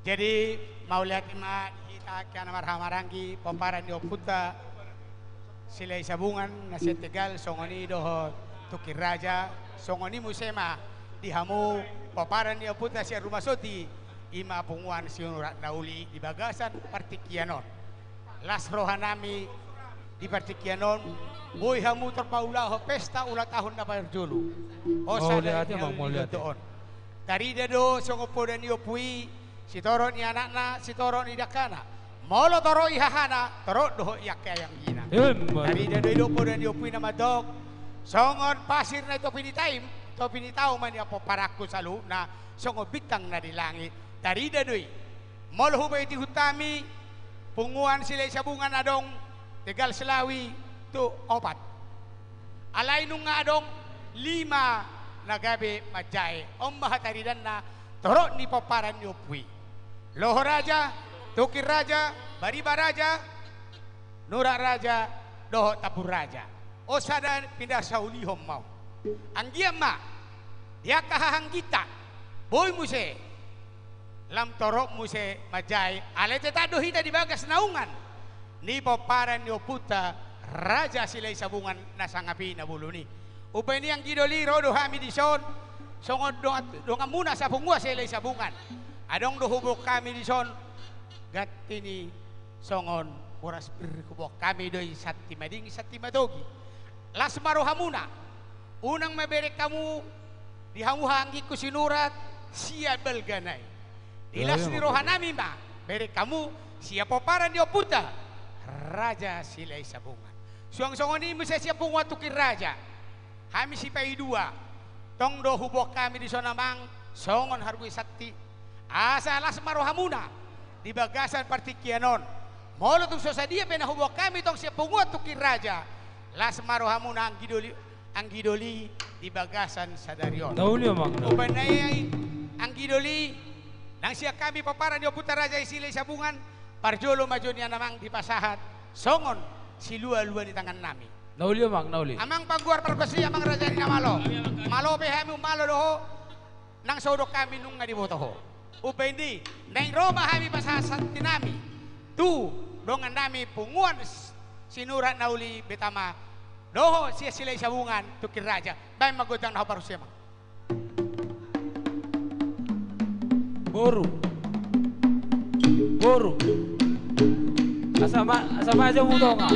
Jadi mau lihat ima kita kiana marhamarangki pamparan di Oputa silai sabungan nasi Tegal songoni doho Tukir Raja songoni musema dihamu paparan di Oputa si rumah soti ima punguan siunurat nauli di bagasan Partikianon las rohanami di Partikianon boy hamu terpaulah pesta ulang tahun na parjulu lihat ya bang mau lihat tari do songopo dan yopui si toro ni anakna si toro ni dakana molo toro ihahana toro doho yakya yang gina tari do idopo dan yopui nama dog songon pasir na ito pinitao man yapo paraku salu na songo bitang na di langit tari doi molo hubay ti hutami punguan sila sabungan adong Tegal Selawi tu 4 alay nung nga adong 5 na gabi majay mahataridan na toro ni paparan yopui Loho Raja, Tukir Raja, Bariba Raja, Nura Raja, Doho Tabur Raja. O sada pindah saulihom mau. Ang ma, dia kahahang kita. Boy muse, lam torok muse majay. Alete tado hita di bagas naungan. Ni paparan ni Oputa, Raja silay sabungan nasangapi na bulu ni. Upay ni ang gidoli rodo hami di son. Songod donga muna sa pungwa silay sabungan. Adong dohubok kami di son gatini songon oras berkubok kami doi sati mading sati madogi las marohamuna unang maberek kamu dihamuhangi ku sinurat siya belganay dilas ni rohanami ma berek kamu siya paparan di Oputa Raja silay sabungan suang songoni mo siya pungwa Tukir Raja kami si paidua tong dohubok kami di son namang songon hargui sati asa las marohamuna di bagasan Partikianon molo tung sosadia penahubok kami tong siya punguat Tukir Raja las marohamuna ang gidoli di bagasan Sadarion tauli mang ubanay ang gidoli nang siya kami paparan di Oputa Raja isilay sabungan parjolo majo niya namang di pasahat songon silua-lua di tangan nami nauli mang nauli amang pagguar perkosi amang raja ni namalo malo behami umalo doho nang sodok kami nung nga di botoho upendi neng Roma kami pasasan tinami tu dongan nami punguan sinurat nauli betama doho siya silay sabungan Tukir Raja bay magudang na parusema boru asama aja mudo nga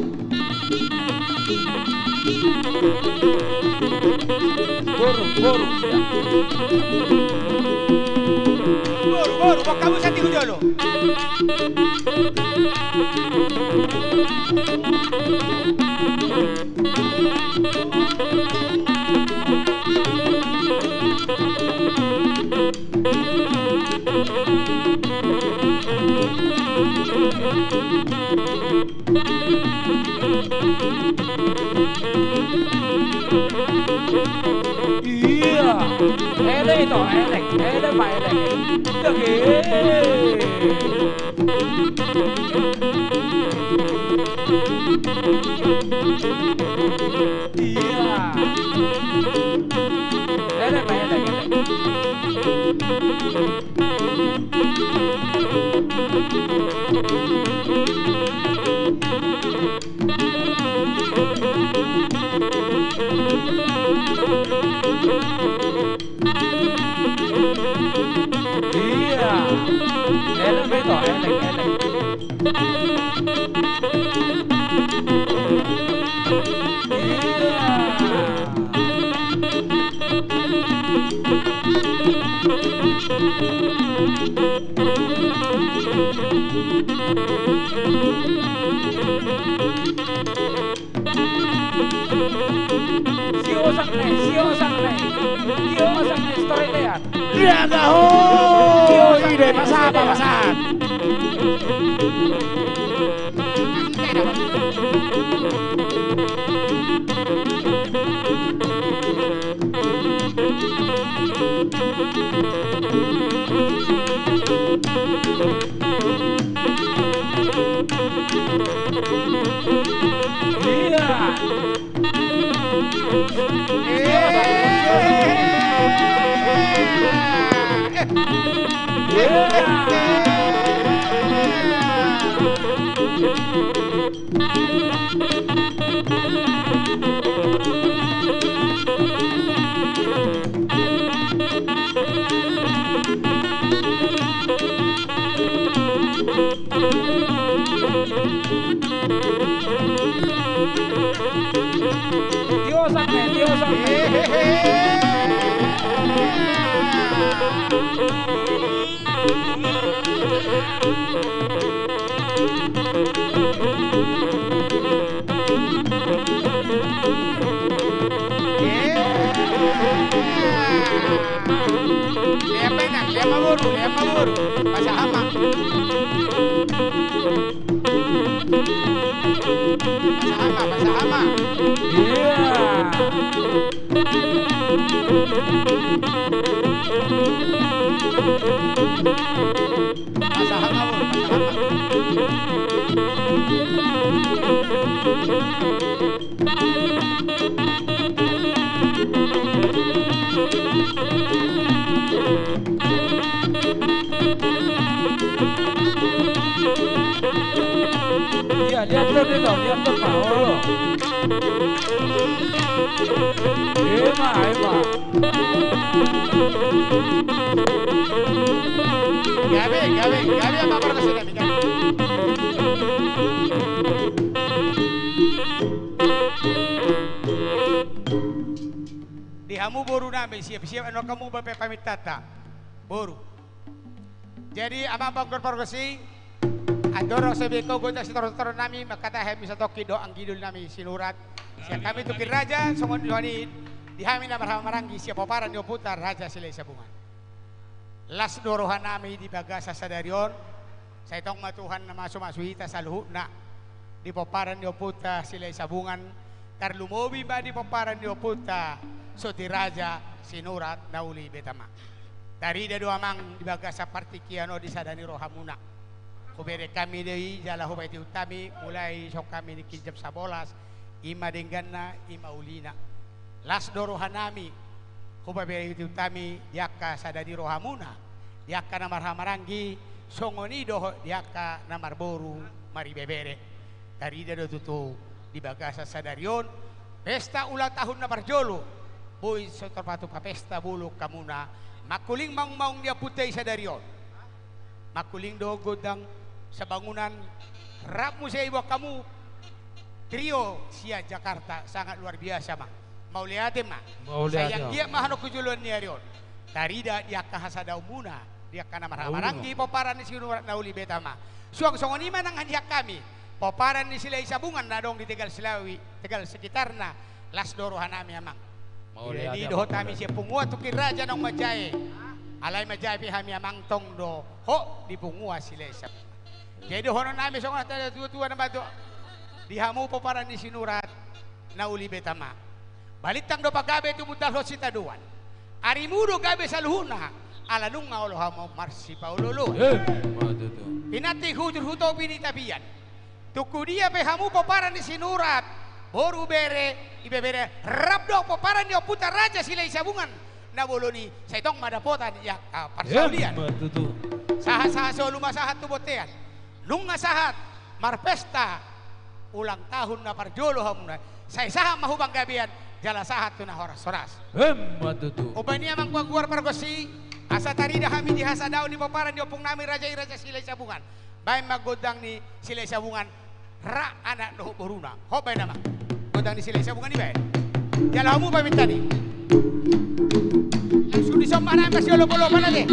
boru Boru, kok kamu sati hujolo? Iya, elek pak elek. Iya. Elek. Iya. Elek beto, elek. Sio sang ne, story lihat. Dia gaho. Ide pasan. Dios Maburu, pasah hama. Pasah hama. Pasah hama, Iya, lihat tuh Paolo. Ema. Gabi apa perlu sini Gabi. Dihamu boru nami siap-siap ano kamu bape pamit tata. Boru. Jadi ama bang berprogesi Adoro sebeko gota si toro nami makata hemi satoki do ang gidul nami sinurat. Siya kami tukir raja songon diwani dihami na maranggi siya paparan dio putar raja sila sabungan. Las dorohan nami di bagasa sadarion sa itong matuhan na masumasuhita sa luhut na di paparan dio puta sila sabungan tarlumobi ba di paparan dio puta so ti raja sinurat nauli betama. Dari dado amang di bagasa partikiano di sadani rohamuna. Kubere kami dari jala hubai utami mulai sok kami dikijab sa bolas ima denganna ima ulina las dorohan nami kubere utami diaka sadani rohamuna diaka namar hamarangi songonido diaka namar boru mari bebere dari dado tutu di bagasa sadarion pesta ulang tahun na parjolo boy sotorpatu pa pesta bulu kamuna makuling maung dia putay sadarion makuling do godang sa bangunan rap mo sa iwa kamu trio siya Jakarta sangat luar biasa mah mau lihatin mah sayang dia mahano kujuluan niya riyon tarida dia kahasadaw muna dia kana maramarangi paparan ni sinurat na uli beta mah suang songoni man ang handiak kami paparan ni sila isabungan na dong di Tegal Silawi Tegal sekitarna las dorohan nami amang di dohot kami siya pungua tukir raja ng majaye alay majaye pihami amang tong do ho di pungua sila isabungan. Jadi honon nami song ada tua na bato dihamu paparan ni sinurat na uli betama balitang do pagabe tu mudal hosita duan ari mudo gabe sa luhuna ala nung ngaulo hamo marsi paulolo pinati hujur huto binitabian tuku dia pe hamu paparan ni sinurat boru bere ibebere rabdo paparan ni putar raja sila isabungan na boloni sa itong madapotan ya parsaulian Sahat-sahat so lumasahat tu botean. Lunga sahat marpesta ulang tahun na parjolo hamuna. Saya saham mahubang gabian jala sahat tu na horas-horas. Matutu. Ubay niya mang kuwar pargosi. Asa tarida kami di hasa daw ni paparan di opong namin raja-raja silay sabungan. Bay maggodang ni silay sabungan ra anak no boruna. Hobay naman. Godang ni silay sabungan ni bay. Jala mo pa minta ni. Langsung disomba na mas yolo-polo lagi.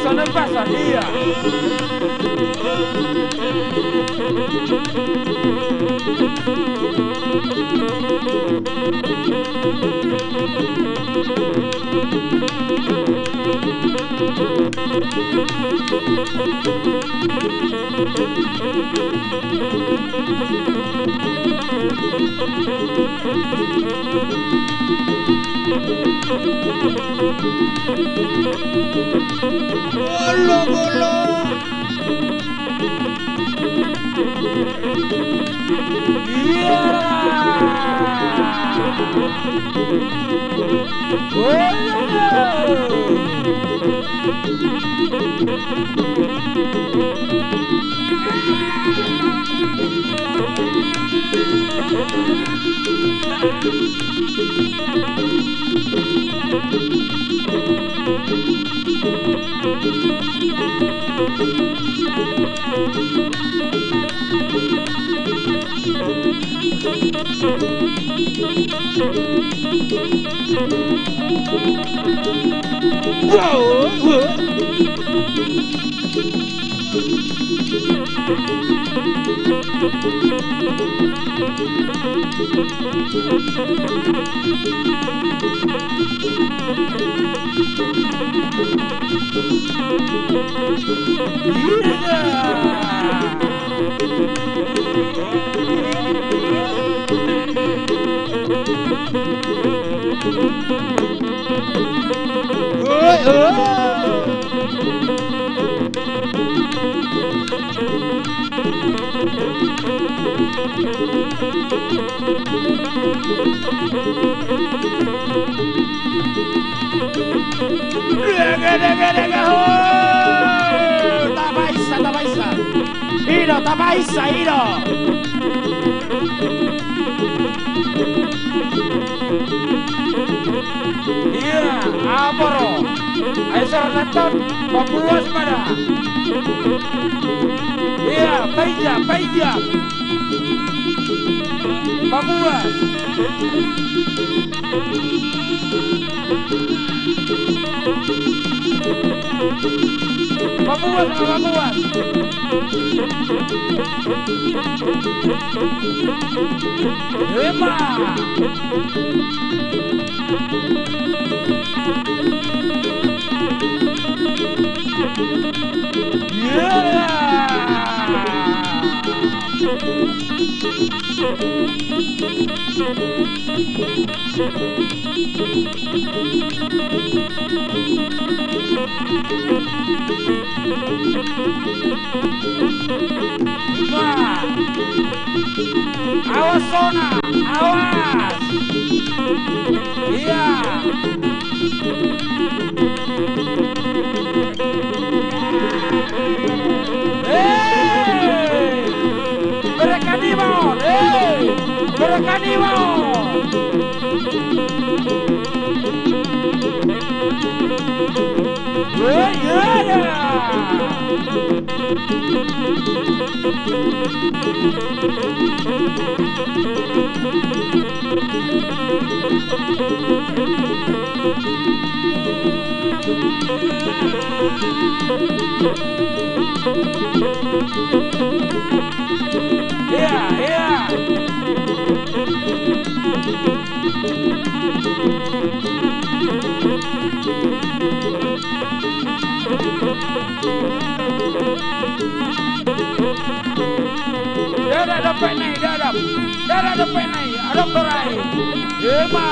No pasa, iya. Bolo-bolo. Tabaisa. Hiro, Tabaisa, Hiro. Iya, Aboro. Ayo nonton, Papuas mana? Iya, Paija. Papuas. Papuas. Ema. Awas Sona, awas. Iya. Darah dapat naik, darah dapat naik, adok dorai, Ema.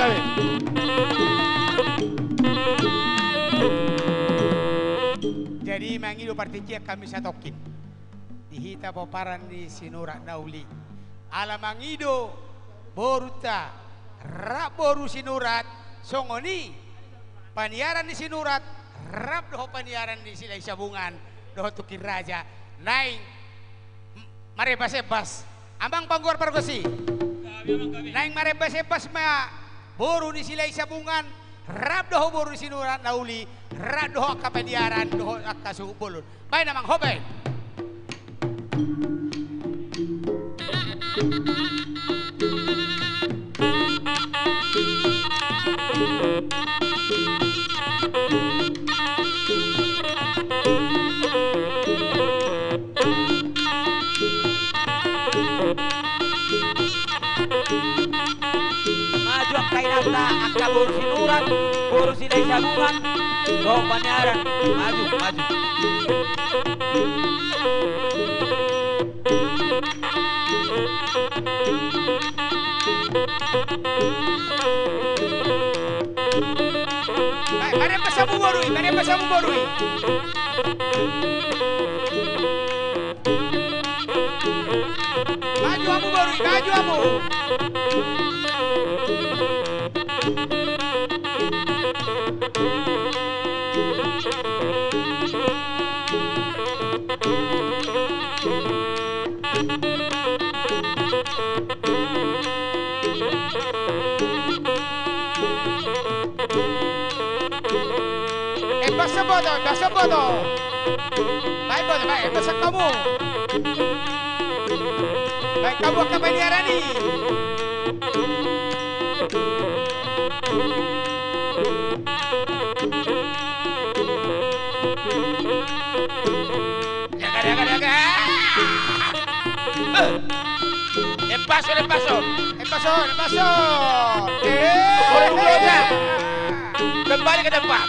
Gabi. Jadi mangido particia kami satokin. Dihita paparan di Sinura Nauli. Alamangido boruta rap boru sinurat songoni paniaran di sinurat rap doho paniaran di Silai Sabungan doho Tukir Raja naing marebas-ebas ambang pangguar pargosi naing marebas-ebas ma boru di Silai Sabungan rap doho boru sinurat Nauli rap doho kapaniaran doho akasu bolun baik namang hobay. Maju ang kainata, ang kaburo sinuran, puro sila'y sabungan, doon panyaran, maju. Marem pasamu borui. Maju amu borui, maju amu. Basa bodo. Baik bodo, baik. Basa kamu. Baik, kamu akan baniara nih. Jaga. Empaso. Kembali ke tempat.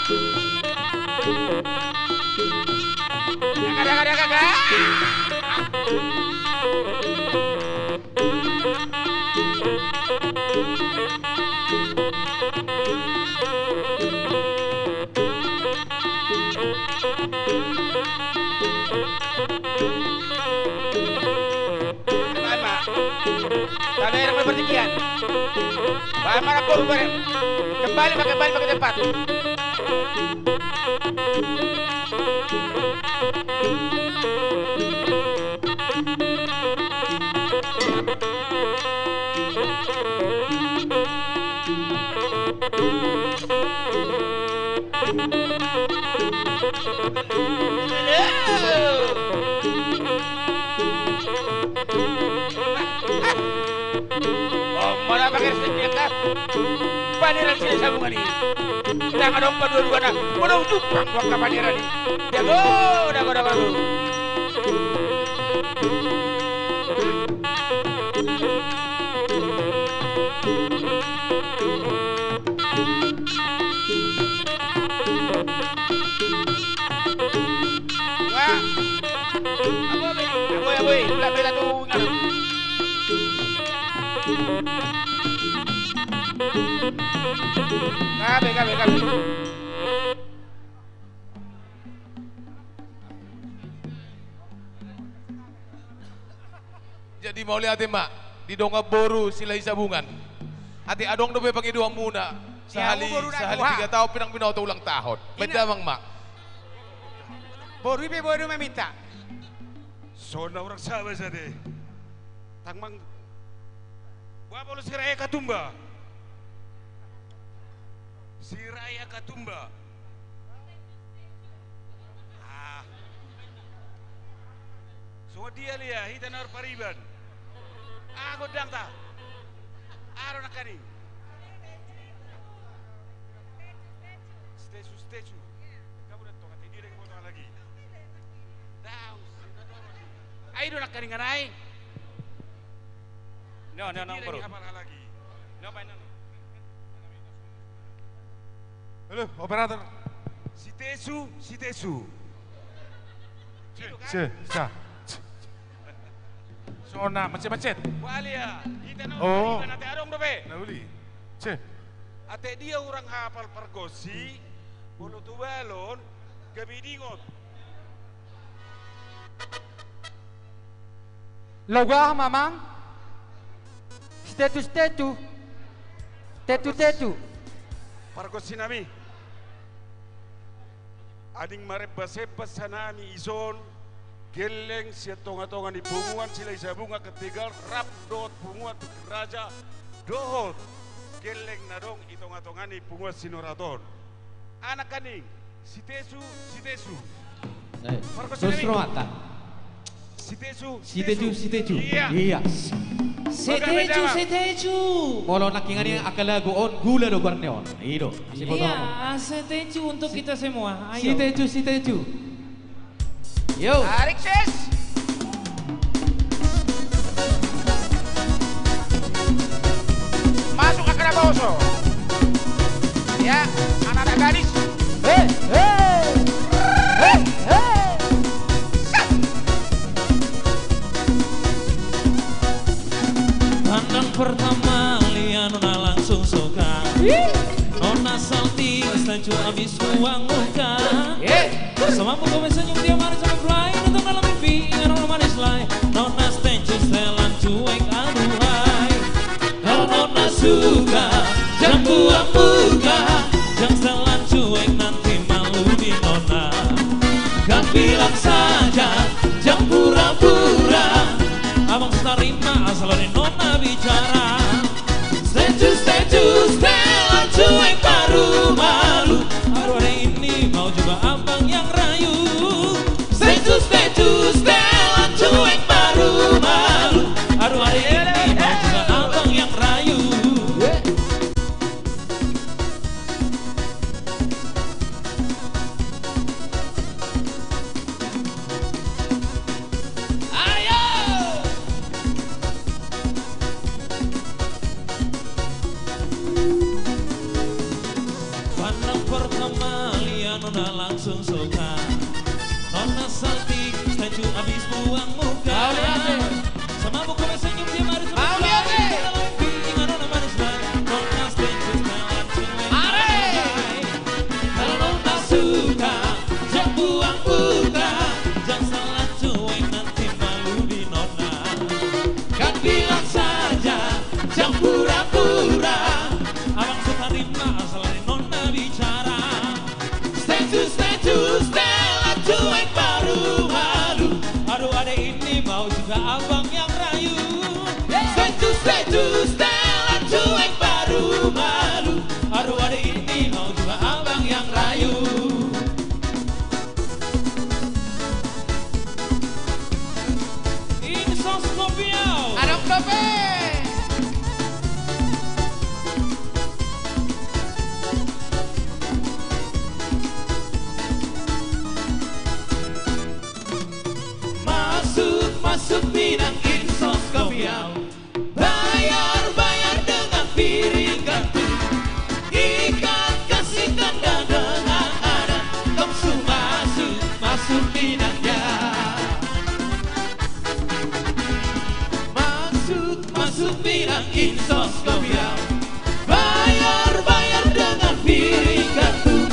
Jaga. Kami yang berpergian. Bahan mana pun kembali ke tempat. Malah pakai senjata paniran sini sambungan ini. Jangan dong dua-dua nak menuju perang waktu paniran ini. Dago. Aboy, bela tu ingat. Gabe. Jadi mau lihat mak di donga boru silai sabungan. Ati adong dobe pangi dua muna. Sehali 3 tahun pinang ulang tahun. Beda bang mak. Boru meminta. Sona orang sahabat sade. Tangmang Wapa lu si Raya Katumba. So dia lihat hita nar pariban. Aku dang ta. Aro nakani. Statue. Kamu dah tonga tinggi dengan foto lagi. Dah. Ayo nakani nganai. No, bro. No. Halo, operator. Si Tesu. Sona macet. Walia, kita nanti adong dobe. Nauli. Ate dia orang hafal pergosi, bolu tu balon, gabidingot. Logah mamang. Tetu. Pergosi nami. Ading marepa-sepa sanami ison. Geleng siya tonga-tonga ni punguan sila isabunga ketigal rap dot punguan raja dohot geleng nadong itonga-tonga ni punguan sinuraton anak kaning si Tesu si Tesu iya si Tesu molo nakingani akalagoon gula do guarneon ido iya si Tesu untuk kita semua ayo si Tesu yo tarik sis masuk ke Karaboso ya anak-anak gadis pandang pertama lihat nona langsung suka nona salting setuju abis uang muka sama muka senyum dia manis sampai fly untuk dalam mimpi nona manis lain nona setuju selan cuek aduhai kalau nona suka jangan buang muka jangan selan cuek nanti malu di nona kan bilang saja jangan pura-pura abang terima asal dari nona bicara setuju selan cuek baru status Stella cuek baru malu. Aduh hari ini mau juga abang yang rayu. Pandang pertama lihat nona langsung suka. Nona salting, statue abis buang muka. Sama buku senyum dia baru semua. Ingat nona manis banget. Nona statue Stella cuek. Kalau nona suka, jangan buang muka. Jangan salah cuek nanti malu di nona. Kan bilang saja, jangan pura-pura. Abang suka rima asal dari nona bicara. Status Stella cuek baru malu. Aduh adek ini mau juga abang yang rayu. Status Stella cuek baru malu. Aduh adek ini mau juga abang yang rayu. Ini sos kopiau. Ada kopi. Masuk bidang insos kopiau. Bayar dengan piring kartu. Ikat kasih tanda dengan adat. Tongsu masuk bidangnya. Masuk bidang insos kopiau. Bayar dengan piring kartu.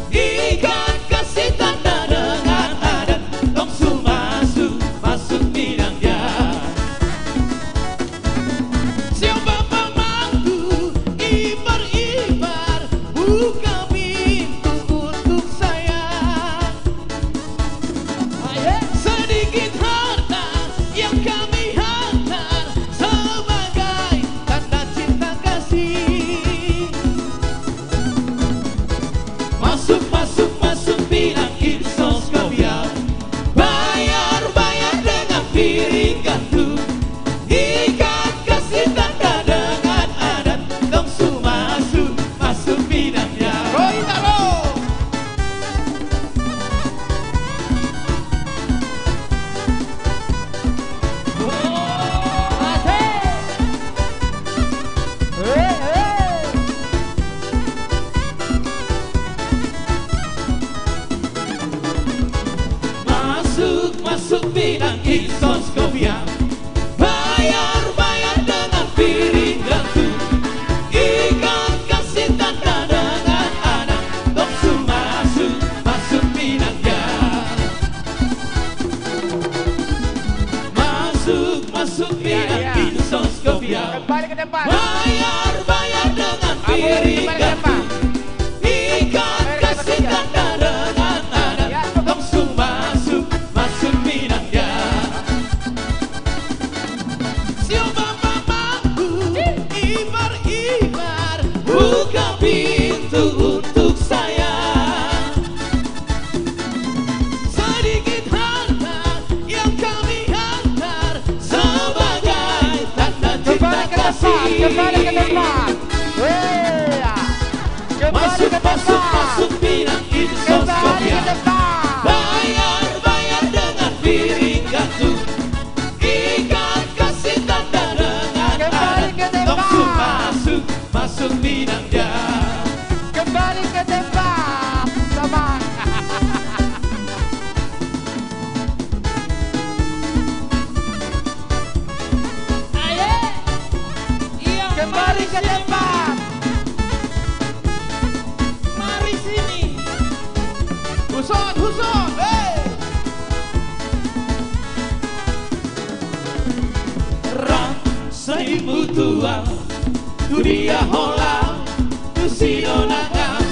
Ikat kasih tanda dengan adat. Tongsu masuk bidangnya. Siapa pemangku ibar-ibar buka pintu untuk saya. Sedikit harta yang kami hantar sebagai tanda cinta kasih. Masuk bidang insos kopiau. Bayar dengan piring kartu. Ikat kasih tanda dengan adat. Tongsu masuk bidangnya. Masuk bidang insos kopiau. Bayar dengan piring kartu. Ikat kasih tanda dengan adat. Tongsu masuk bidangnya. Masuk bidang insos kopiau. Kembali ke depan. Bayar dengan piring kartu. Ikat kasih tanda dengan adat. Tongsu masuk bidangnya. Siapa mamaku ibar-ibar buka pintu untuk saya. Sedikit harta yang kami hantar sebagai tanda cinta kasih. Kembali ke depan. Masuk bidang insos kopiau. Bayar dengan piring kartu. Ikat kasih tanda dengan adat. Tongsu masuk bidangnya. Kembali ke tempat. Sama. Kembali ke tempat. Mari sini. Huson. Saimu tua dunia hola tusino nakam.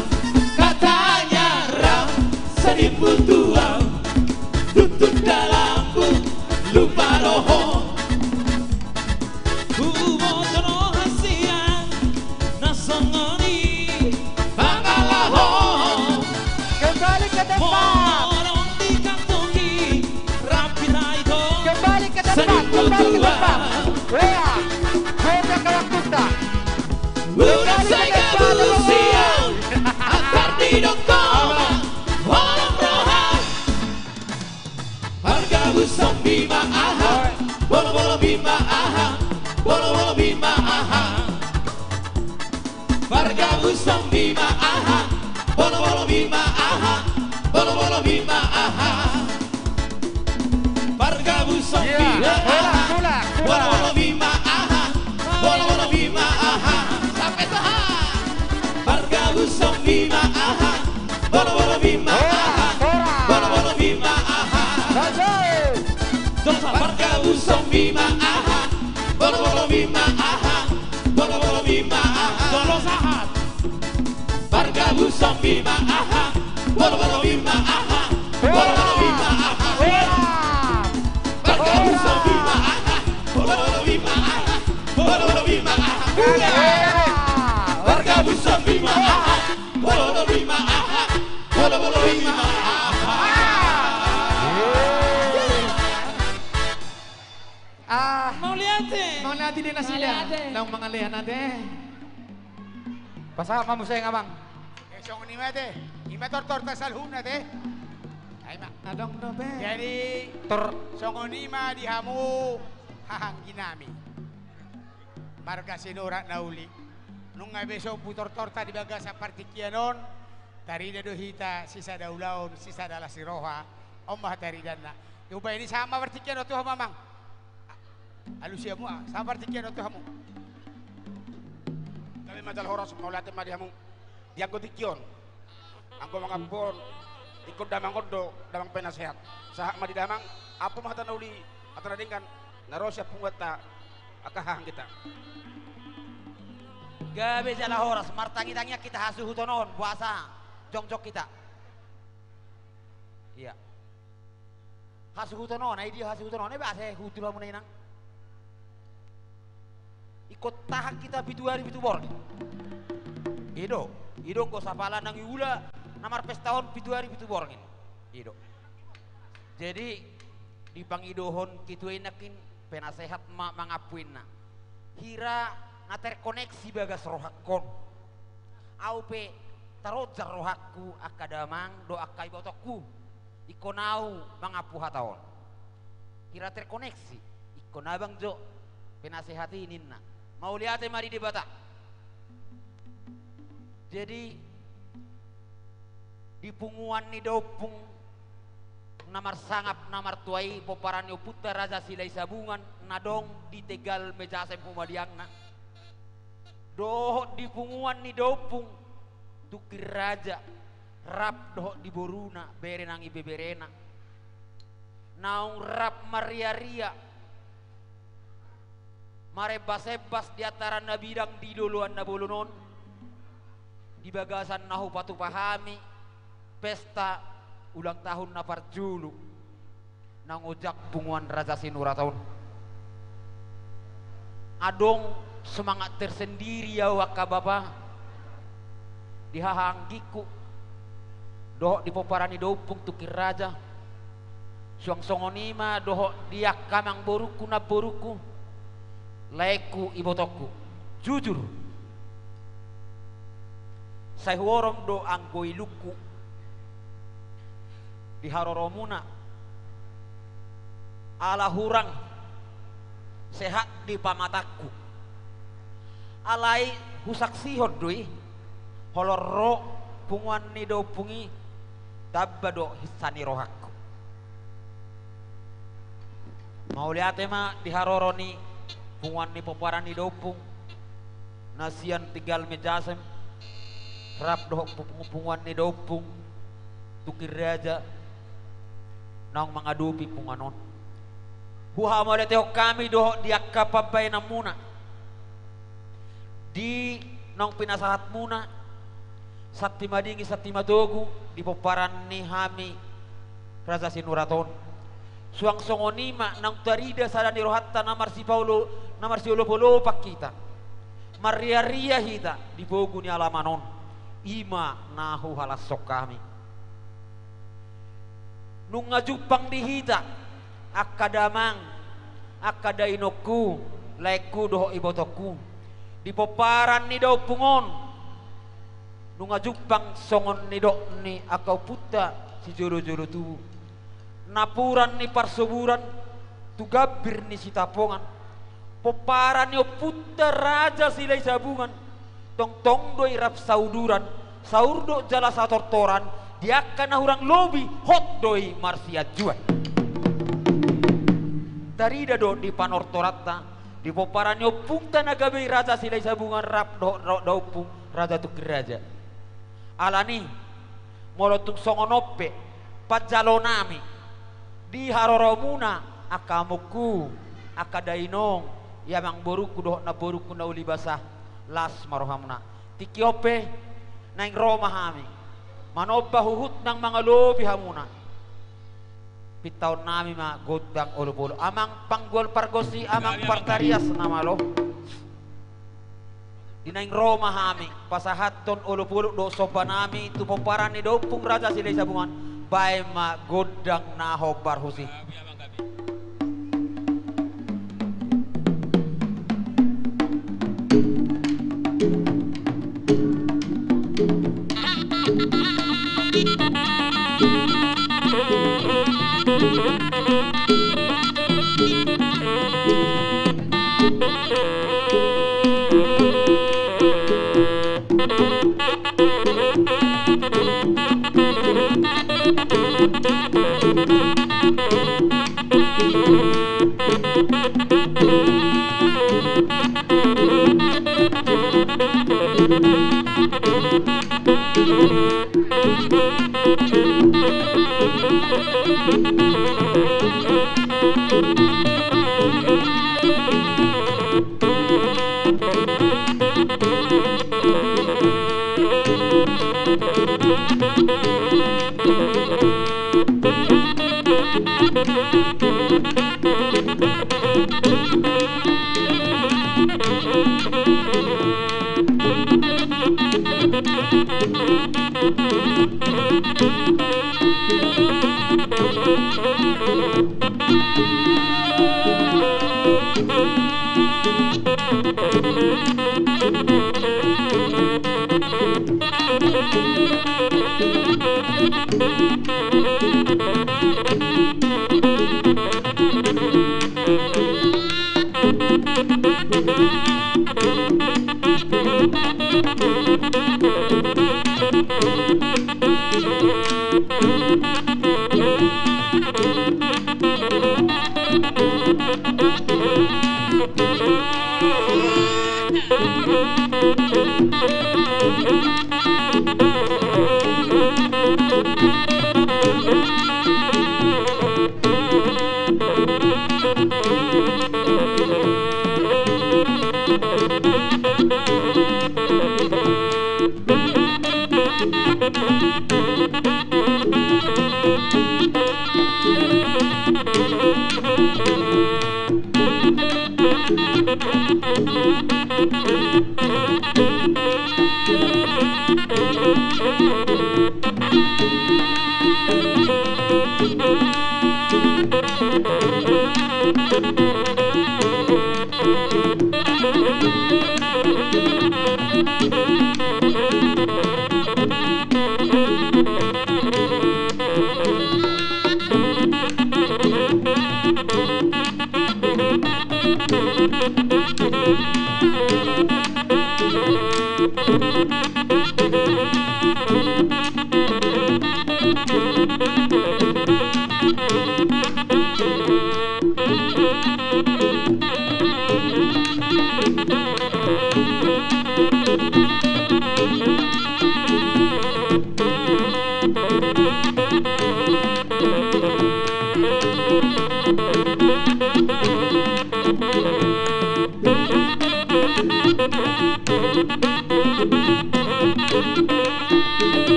Katanya ram saimu tua tutup dalamku lupa roho. Umo tono hasian nasongoni bangalaho. Kembali ke tempat. Morong di kantongi ram tutuan Udah saya kebusian Akar di dokoma Walang rohan Harga busong bima aha Bolo-bolo bima aha Bolo-bolo bima aha Harga busong bima aha Bolo-bolo bima aha Bolo-bolo bima aha Harga busong bima aha Bolo-bolo bima aha Bolo-bolo bima aha Sampai saha Harga busong bima aha Bolo-bolo bima aha Bolo-bolo bima aha Harga busong bima aha Bolo-bolo bima aha Bolo-bolo bima aha Tolong sahat Harga busong bima aha Bolo-bolo bima aha Bolo-bolo bima aha Harga busong bima aha Bolo-bolo bima aha Bolo-bolo bima aha Harga busong bima aha Bolo-bolo bima aha Bolo-bolo bima Mau lihat din na sila ng mga lihan natin. Pasama mo sa nga bang. Esong ni mate, imator-torta sa luna te. Ay ma, adong no be. Jadi songonima di hamu hahanggi nami. Marga sinura na uli. Nung nga beso putor-torta di baga sa partikianon, tarida do hita sisa daulaon, sisa dala si roha, omah taridan na. Yung ba ini sama partikiano to mamang. Alusia mo sama partikiano to hamu. Kami madal horas maulate madi hamu. Dianggo dikion. Anggo mga pon ikut damang kondo damang penasehat. Sahak madi damang apa mah tanauli atau nadingkan narosya punggata akahang kita. Gabe jala horas martangi-tangi kita hasu hutonon puasa jongjok kita. Iya. Hasu hutonon ai dia hasu hutonon ba se hutula mun nang. Ikut tahan kita bitu hari bitu bor. Ido go sapala nang iula namar pestahon bitu hari bitu bor ngin. Ido. Jadi di pangidohon kitu enakin penasehat mangapuinna. Hira na terkoneksi bagas rohakon. Aupe tarojar rohakku akadamang doa kai botoku. Ikonau mangapu hataon. Hira terkoneksi. Ikonabang jo penasehati ninna. Mau lihat mari di bata. Jadi di punguan ni dopung namar sangap namar tuai poparan yo putar raja silai sabungan nadong di tegal meja sem pumadiangna. Doh di punguan ni dopung tukir raja rap doh di boruna berenang ibe berena. Naung rap maria-ria marebas-ebas di antara nabidang di duluan nabulunon di bagasan nahu patu pahami pesta ulang tahun napar julu nang ojak punguan Raja Sinura tahun adong semangat tersendiri ya waka bapa dihahanggiku doh di poparani dopung tukir raja suang songonima doh dia kamang boruku na boruku laiku ibotoku jujur saya worong do anggoi luku di haroromuna ala hurang sehat di pamataku alai husak sihod doi holoro punguan ni do pungi tabba do hisani rohakku mau lihat ma di haroroni punguan ni poparan ni dopung nasian tinggal mejasem rap doh punguan ni dopung tukir raja nang mengadupi punganon huha mo teo kami doh dia kapabay na muna di nang pinasahat muna sati madingi sati madogu di poparan ni hami Raja Sinuraton suang songonima nang tarida sada ni rohatta namar si Paulo namar si Olo pak kita maria-ria hita di bogu ni alamanon ima nahu halasok kami nung ngajupang di hita akadamang akadainoku laiku doho ibotoku di poparan ni daw pungon nunga jupang songon ni dok ni akau puta si joro-joro tu napuran ni parsuburan tu gabir ni si tapongan poparan ni puta raja silai sabungan tong doi rap sauduran saurdo jala satortoran dia kana hurang lobi hot doi marsia juan tarida do di panortorata di poparan yo pungta nagabe raja silai sabungan rap do pung raja tu geraja alani molotuk songonope pajalonami di haroromuna akamuku akadainong yamang boruku do na boruku na uli basah las marohamna tikiope nang roma hami manoba huhut nang mga lobi hamuna pitaw nami ma godang olo-olo amang panggol pargosi amang partarias namalo dinaing Roma hami pasahaton olo-olo do sopa nami tu poparan ni do pung raja silai sabungan bay ma godang naho barhusi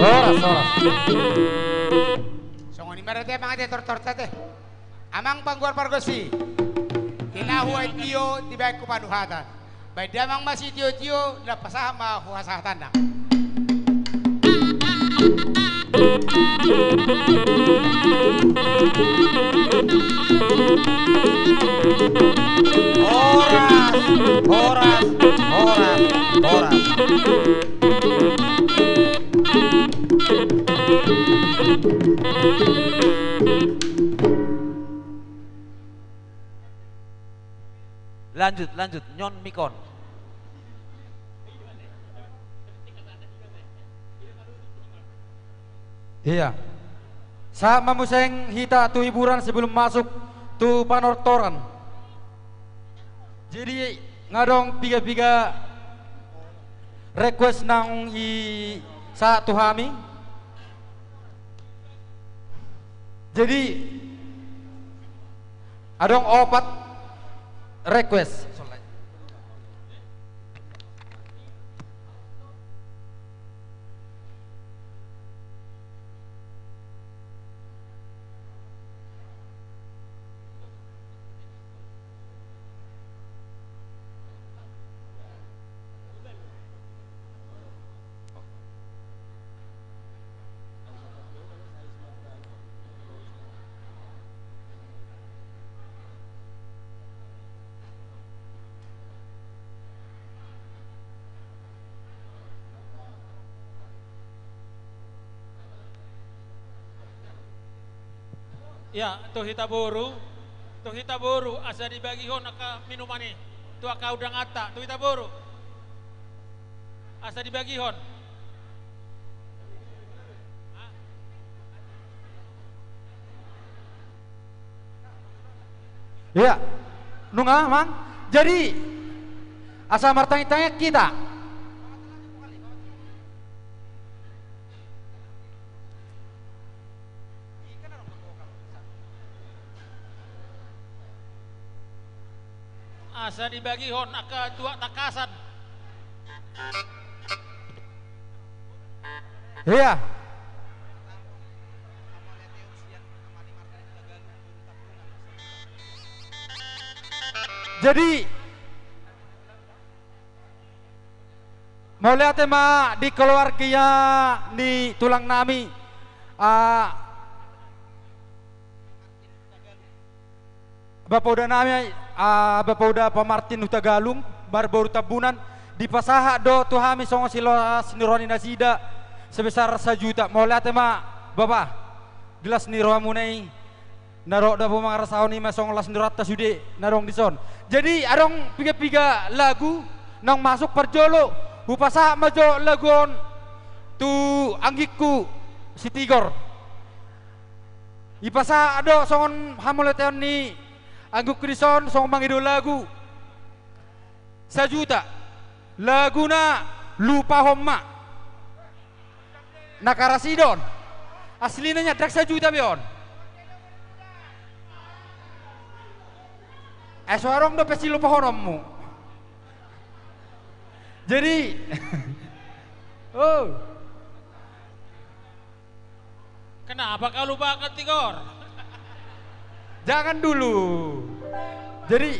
Horas. Songo ni marate mga te torta te. Amang pangguar pargosi. Kinahu ay tiyo tibay ko panuhatan. Bay damang masih tiyo lapasah mahuhasahatan na. Horas. Lanjut, Nyon Mikon. Iya. Saat memuseng hita tu hiburan sebelum masuk tu panortoran. Jadi ngadong piga request nang sa tu hami. Jadi adong opat request. Ya, tuh hita boru asa dibagi hon aka minumani. Tu aka udang ata, tuh hita boru. Asa dibagi hon. Iya, nunga mang. Jadi asa martanya kita. Asa dibagi hon aka dua takasan. Iya. Jadi mau lihat ma di keluarga di tulang nami Bapak udah nami Bapak udah Pamartin Hutagalung baru tabunan di pasaha do tu hami songo silos nironi nasida sebesar 1 juta. Mau lihat ma Bapak gelas niroa munai narok da pemang rasaw ni masong las nirata sude narong dison. Jadi adong piga lagu nang masuk perjolo upasa majo lagon tu anggiku si Tigor. Ipasa ado songon hamoleteon ni angguk krison song mangido lagu 1 juta. Laguna lupa homma nakarasidon aslinya dak 1 juta beon. Suarong do pesi lupa horommu. Jadi oh. Kenapa kau lupa ke Tigor? Jangan dulu. Jadi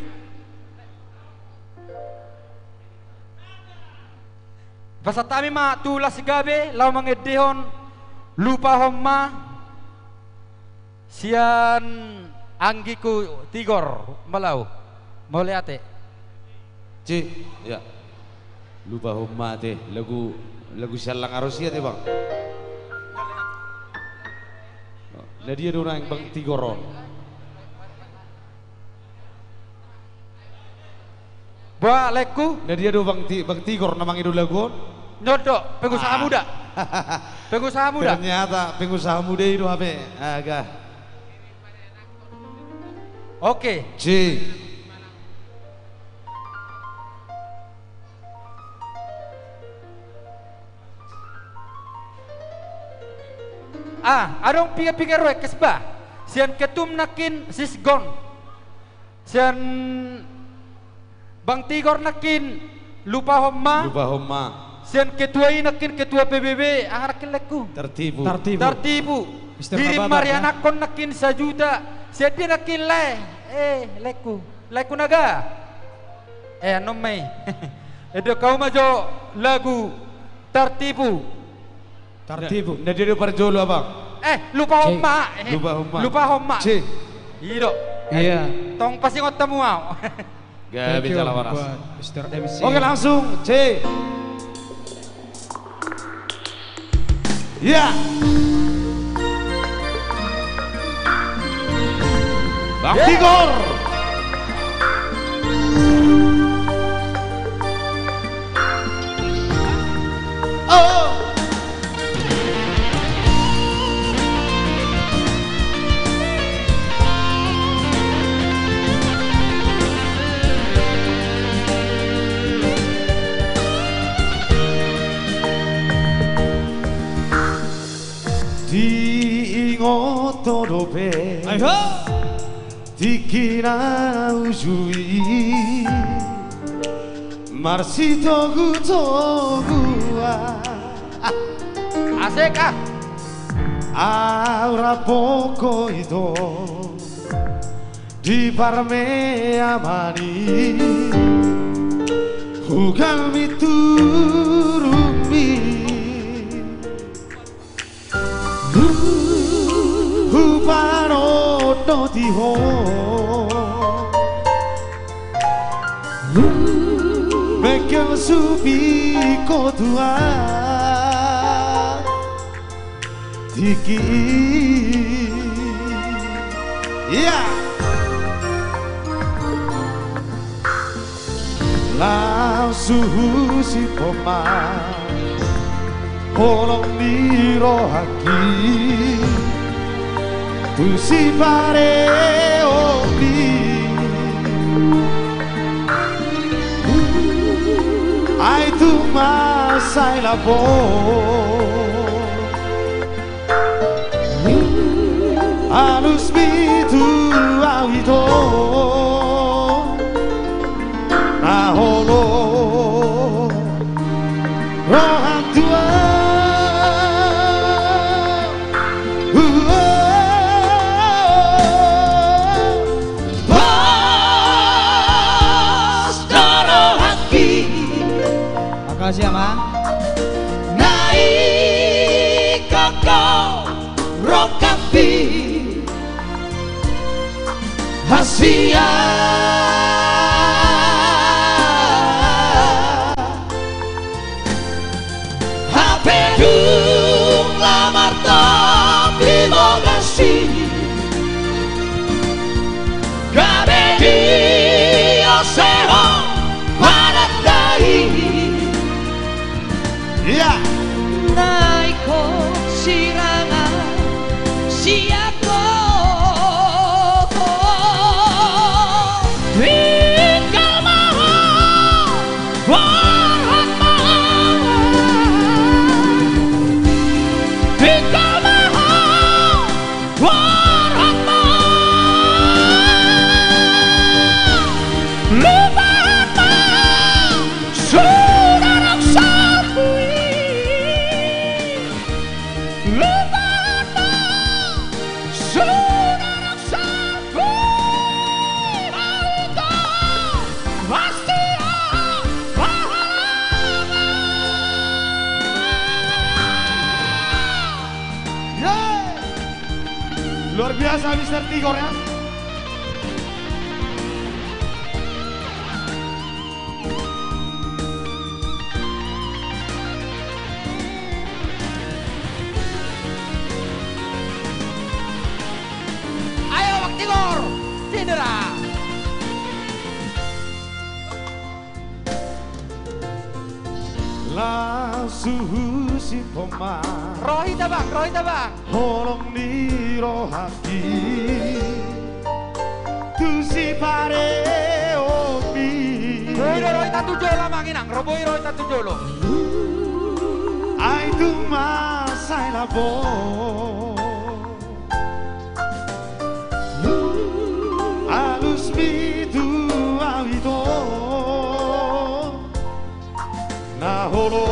pasatami ma tulas gabe lau mangedehon lupa homma sian anggiku Tigor malau mau lihat ya lupa homma teh lagu salang arosia teh bang. Nah dia orang bang Tigoron. Ba leku. Nah dia bang Tigor namang itu lagu. Nyodok pengusaha muda. Pengusaha muda. Ternyata pengusaha muda itu apa? Agak. Oke. Adong piga request ba? Sian ketum nakin sisgon. Sian Bang Tigor nakin lupa homma. Sian ketua inakin ketua PBB angarakin leku. Tertipu. Tertipu. Diri Mr. Mariana kon nakin 1 juta. Sian dia nakin leku. Leku naga. Ano may. Edo kau majo lagu tertipu. Tertipu. Nah dia parjolo abang. Lupa homma. Lupa homma. Ido. Iya. Tong pasti ngotamu mau. Gak bicara waras. Mr. MC. Oke langsung C. Ya. Bang Tigor. Oh. Di ingotorobe Dikira ujui Marsito gutogua Asik ah. Aura poco itu Di parme amani Hugalmi turumi Hupano no diho Mekel subi kotua Tiki Yeah Langsung si poma Holong miro haki Tu si pare opi Ai tu masai la po Alus mi tu awito Na holo Rohan tua Makasih Amang. Naik kakau rokampi Hasia Hapedung lamar tapi mogasi Gabe dia seho panandai Yeah. Naiko sirangan siako Tinggal maha warat maha Tinggal maha warat maha Lupa apa sudah raksaku Luar biasa Mr. Tigor ya. Ayo Bang Tigor, cedera. Langsung si poma Rohita bang. Holong niro haki Tu si pare opi Rohita tujolo manginang. Roboi rohita tujolo. Ai tu masai labo Alus mi tu awito Na solo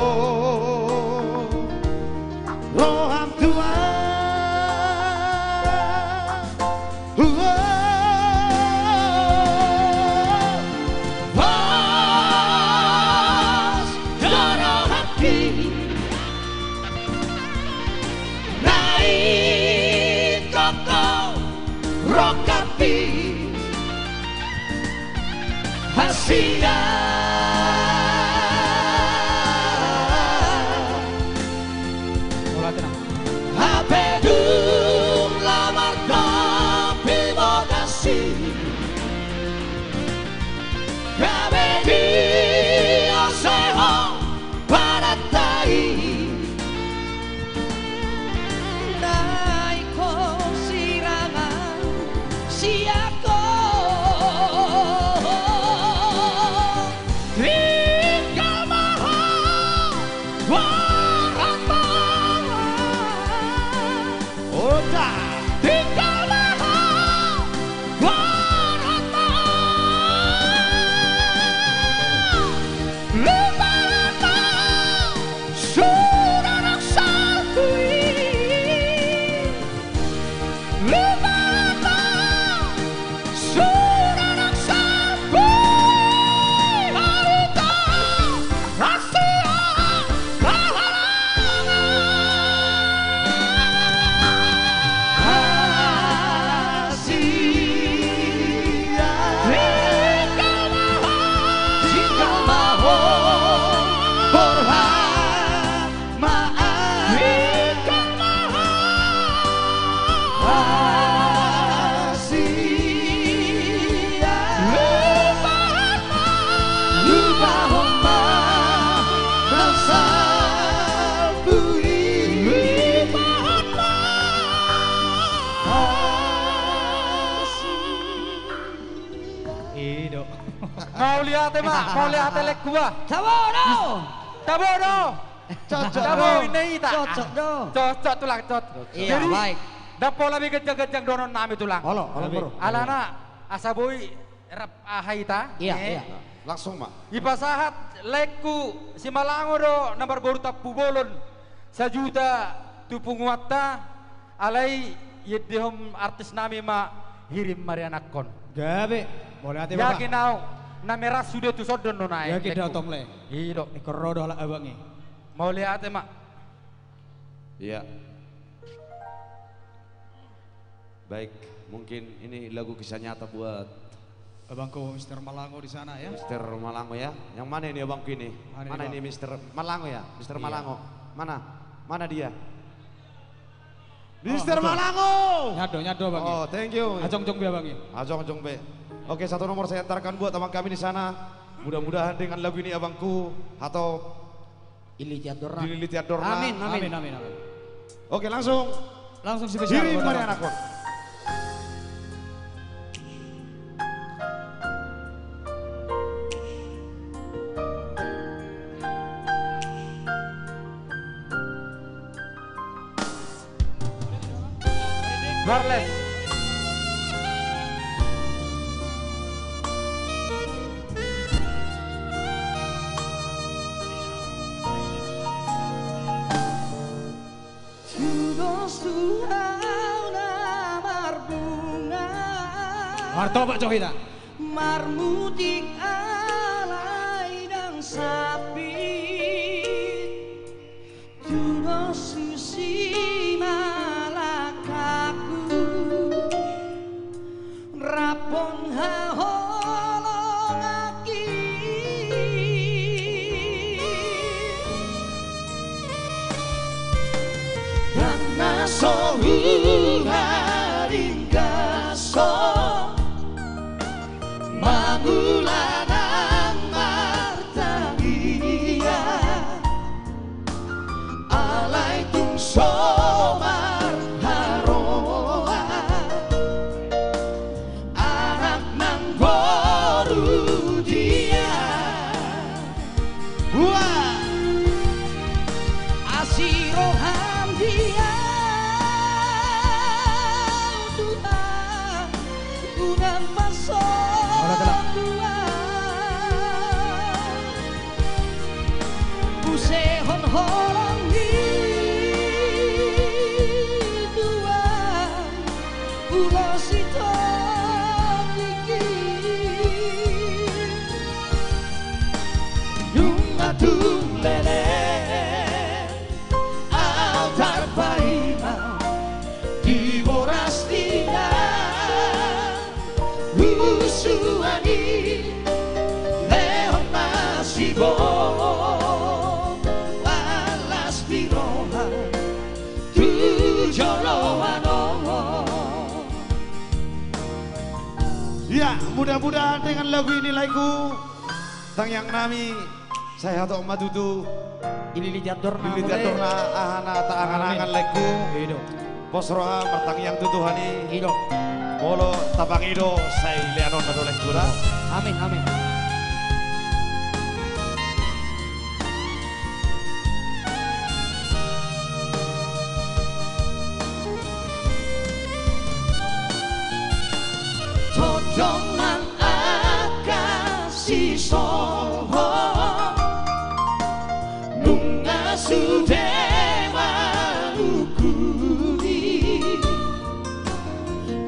roham tua Pas doro hati naik koko rokapi hasia Apedum lamar tapi modasi Kabedi oseho paratai Naiko sirangan siako tinggal maha warata Oda tinggal maha warata Lumana sudah naksatui Lumana sudah naksatui Harita rahasia Mau lihat mak, mau lihat lek gua. Tabono. Tabono. Cocok Tabono do. ini tak. Cocok do. Cocok tulang cocok. Iya, baik. Dan pola bi gejang-gejang donon nami tulang. Halo, bro. Alana asaboi rap ahaita. Iya, iya. Langsung mak. Ipasahat lekku si Malango do nomor baru tapu bolon 1 juta tupunguatta alai yedihom artis nami ma hirim marianakon. Gabe, boleh hati bapak. Yakin nau na merah sudah tu sodon no naik. Yakin dah tong le. Iya dok. Ikorodoh lah abangi. Mau lihat mak. Iya. Baik, mungkin ini lagu kisah nyata buat abangku Mr. Malango di sana ya. Mr. Malango ya. Yang mana ini abangku ini? Mana ini Mr. Malango ya? Mr. Malango. Mana? Mana dia? Mr. Malango. Nyado bang. Oh, thank you. Ajong be bang. Ajong be. Oke, 1 nomor saya antarkan buat abang kami di sana. Mudah-mudahan dengan lagu ini abangku atau Ilitiat Dorna. Ilitiat Dorna. Amin. Oke, langsung spesial. Hirim Marianakon. Wireless. Marto Pak Cohita. Marmutik alai dan sapi Juno susi malakaku Rapon haholong aki Dan nasohu haringgaso Mangulanang martangia Alaikum somar haroa Anak nang boru dia Wah Asiroham dia Tuhan Unang pasok horong hiduan ulo sito iki Nunga tung lele altar paima di borastina usuani leon masibo alas biroha tujoloano. Ya, mudah-mudahan dengan lagu ini lagu tang yang nami saya atau madudu ini lijatorna ahana ta angan-angan lagu posroha martang yang tutuhani molo tabang ido saya lianon na dolek gura amin amin. Totongan akasi soho nunga sude manukuni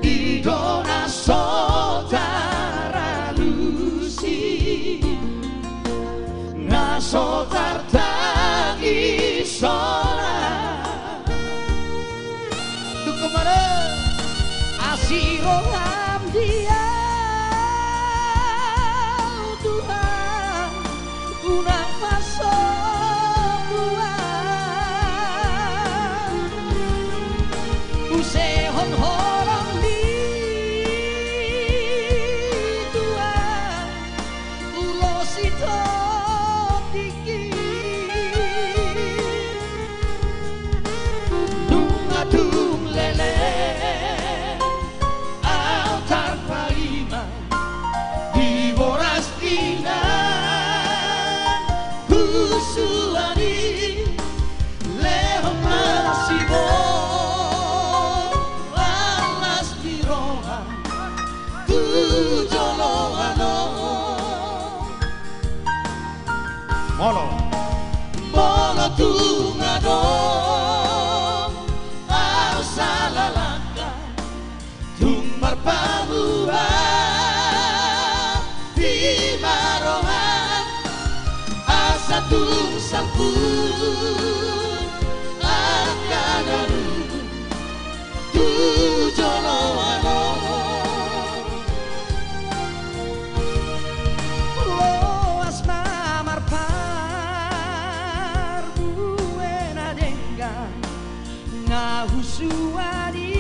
idona sotara lusi nasotar tagi sora tu kemana asiro dia Tuhan unang pasok buah usehon horong di Tuhan ulo sito tiki nungadung lele Suani leho masibo alas biroha tujoloano molo molo tungado au salalaka tumar pamua di maroha Satung sampun akan aru tujoloano loas mamar par buena denga ngahusuani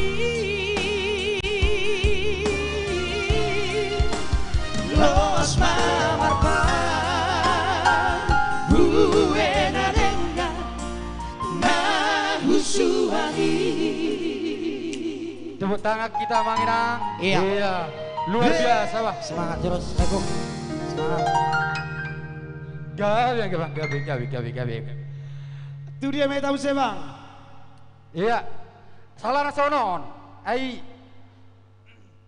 loas mamar par buena denga nahusuani. Tepuk tangan kita Manginang. Iya. Luar biasa Pak. Semangat terus, Eko. Semangat. Gabi. Itu dia mai tahu saya bang. Iya. Salah nasonon. Ai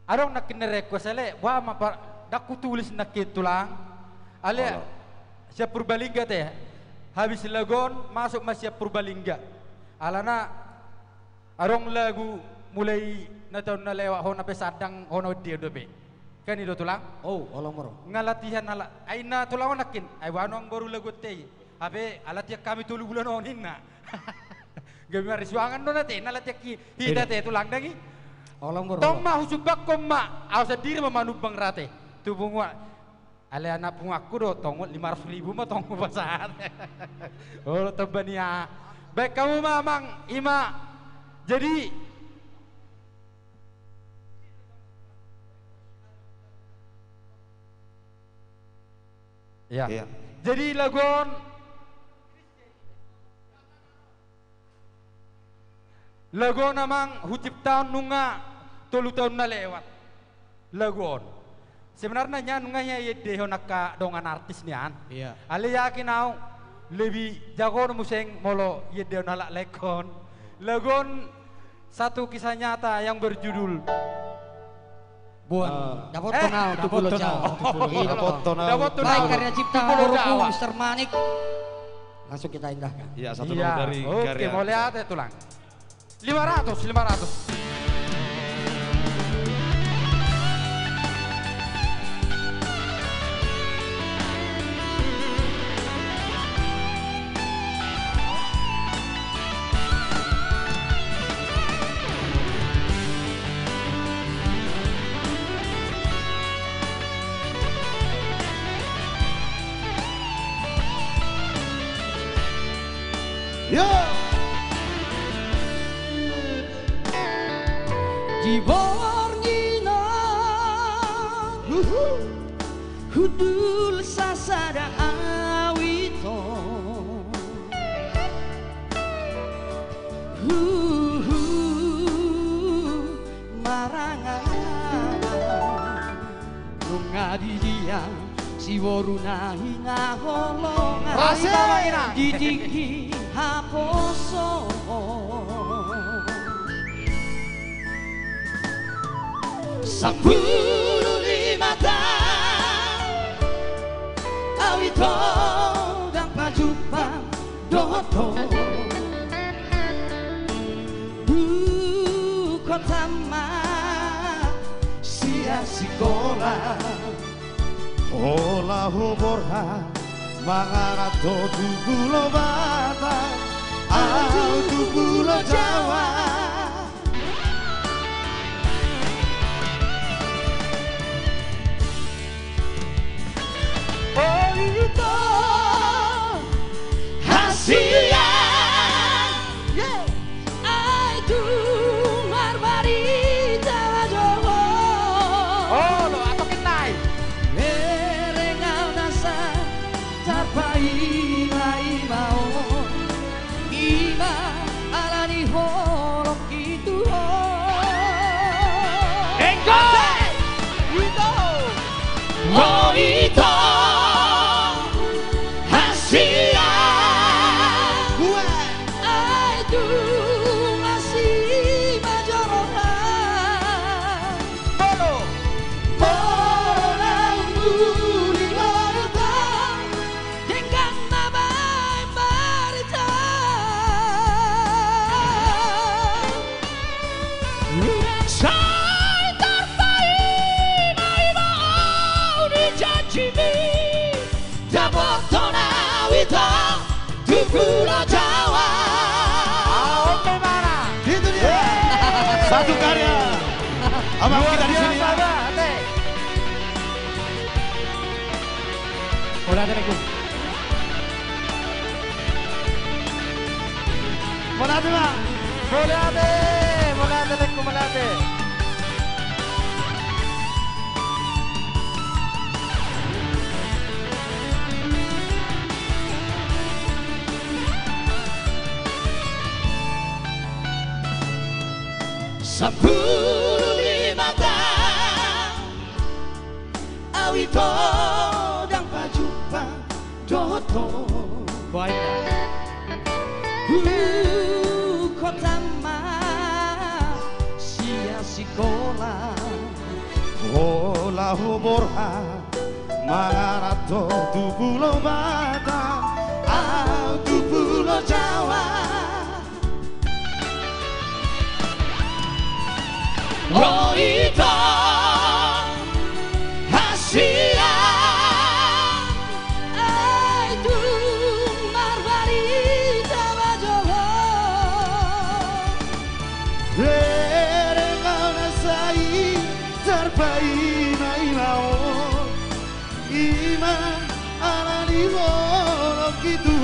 arong nakin request ale wa ma daku tulis nakin tulang. Ale siap Purbalingga teh. Habis lagon masuk masih Purbalingga. Alana arong lagu mulai natau na lewat hona pesadang hona dia dobe. Kan itu tulang? Oh, olong moro. Ngalatihan ala aina tulang nakin. Ai wanong baru lagu teh. Habe alatiak kami tulu bulan onin na. Gami marisuangan do nate nalatiak hida teh tulang dangi. Olong moro. Tong mah husubak koma. Aw sadiri memanubang rate. Tubung wa ale anak pung aku do tongol 500.000 mah tong pasar. Oh tebania. Baik kamu mamang ima. Jadi ya. Iya. Jadi lagon namang hutiptaon nunga 3 tahun na lewat. Lagon. Sebenarnya nunganya yedeho naka dongan artis nian. Iya. Ale yakin au lebih jago museng molo yedeho nala lekon. Lagon satu kisah nyata yang berjudul Buan, dapat tonau tu pulau Jawa. Dapat tonau. Baik karya cipta Guru Mr. Manik. Langsung kita indahkan. Iya, satu Iya. nomor dari Oke, karya. mau lihat ya tulang. 500. Yo. Gibornina Hudul sasada awito Marangan Nungadi dia si boruna hinga holongan Ditinggi haposo Sepuluh lima tahun Awito dan pajupa doto Kota ma sia sekolah Ola hoborha mangarato tubulo bata au tubulo Jawa Oh itu hasilnya Ai tu marmarita jowo Oh, lo atau kenai. Merengau nasa tarpai lai mau Ima alani horok itu Engko Itu Oh itu hasilnya Itu masih majorohan Bolo Bolo uli marita Dengan nama marita Saya terbaik mau dijanjimi Dabotona wita di Pulau Jawa Oke mana? Itu dia Satu karya abang kita di sini. Udah ada nego. Molate bang. Molate nego, molate. Sepuluh lima tahun Awito dan pajupa doto Kota ma sia sekolah Ola hoborha mangarato tubulo bata au tubulo Jawa Oh itu hasilnya Itu marmarita bajowo Rengau nasai terbaik mai mau Ima alani horok itu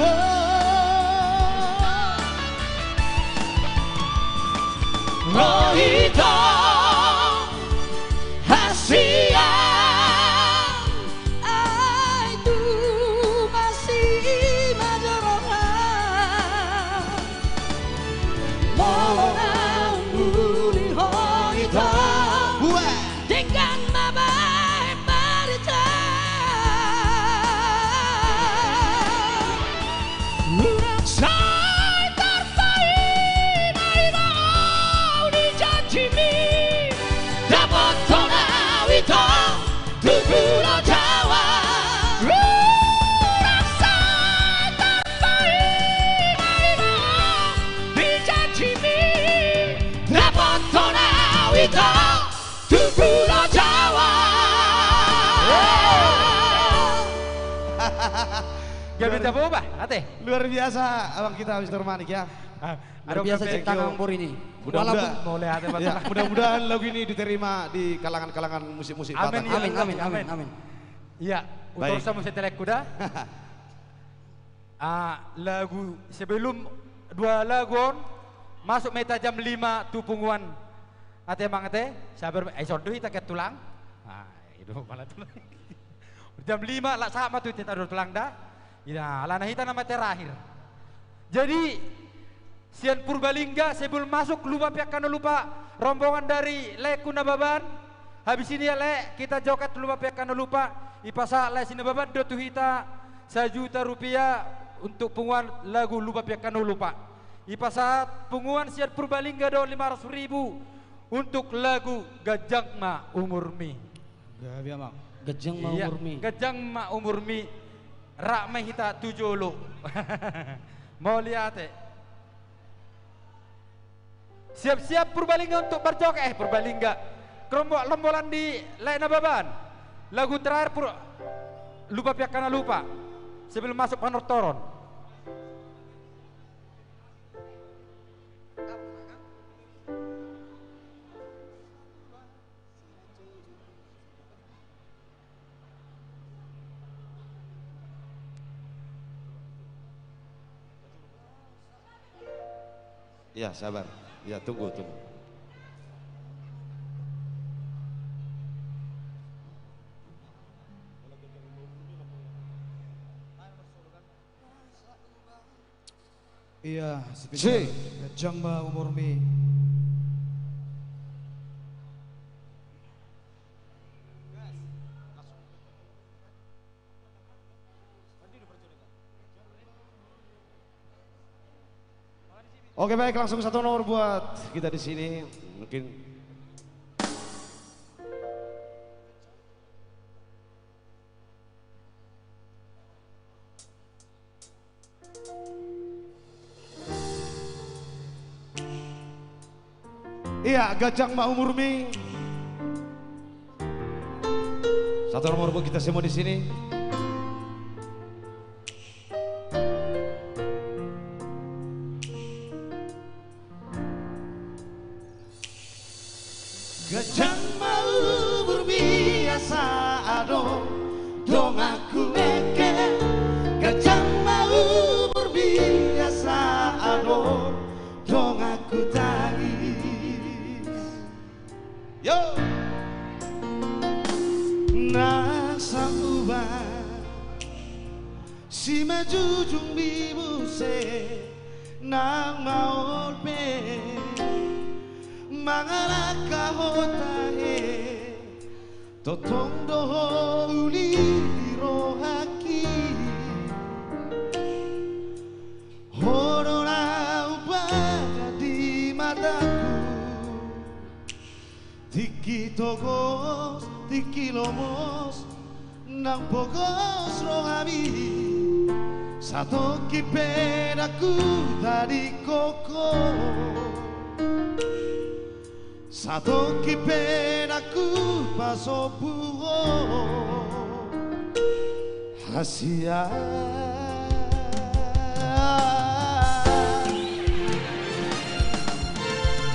Gabe tapo ba? Ate. Luar biasa abang kita Mr. Manik ya. Luar biasa ciptaan Ambur ini. Mudah-mudahan lagu ini diterima di kalangan-kalangan musik-musik Batak. Amin. Iya, utor sa musik telek kuda. Lagu sebelum 2 lagu masuk meta jam 5 tupunguan ate mang ate sabar sondo kita ke tulang. Itu malah tulang. Jam 5 lah sama tuh kita tulang dah. Ya, alana hita nama terakhir. Jadi Sian Purbalingga sebelum masuk lupa pihak kana lupa rombongan dari Leku Nababan. Habis ini ya Le kita joget lupa pihak kana lupa ipasa Le Sinababan do tuhita 1 juta rupiah untuk punguan lagu lupa pihak kana lupa. Ipasa punguan Sian Purbalingga do 500.000 untuk lagu Gajang Ma Umurmi. Gajang Ma Umurmi. Gajang Ma Umurmi. Rakme hita tujolo. Mau lihat Siap-siap Purbalingga untuk berjoget Purbalingga. Kerombak lombolan di Lek Nababan. Lagu terakhir lupa pihak kana lupa. Sebelum masuk Panortoron. Ya sabar, ya tunggu. Iya, spesial Gajang Ma Umurmi. Oke baik, langsung 1 nomor buat kita di sini. Mungkin iya, Gajang Ma Umurmi. 1 nomor buat kita semua di sini. Gajang Ma Umurmi asa ado dong aku meke. Gajang Ma Umurmi asa ado dong aku tangis. Yo nasa ubah si majujung bibu se nang maol pe mangarak kahotahe totong doho uli rohaki horora ubaga di mataku tiki togos tiki lomos nang pogos rohami satu kipedaku dari koko satu kipedaku pasopuo hasia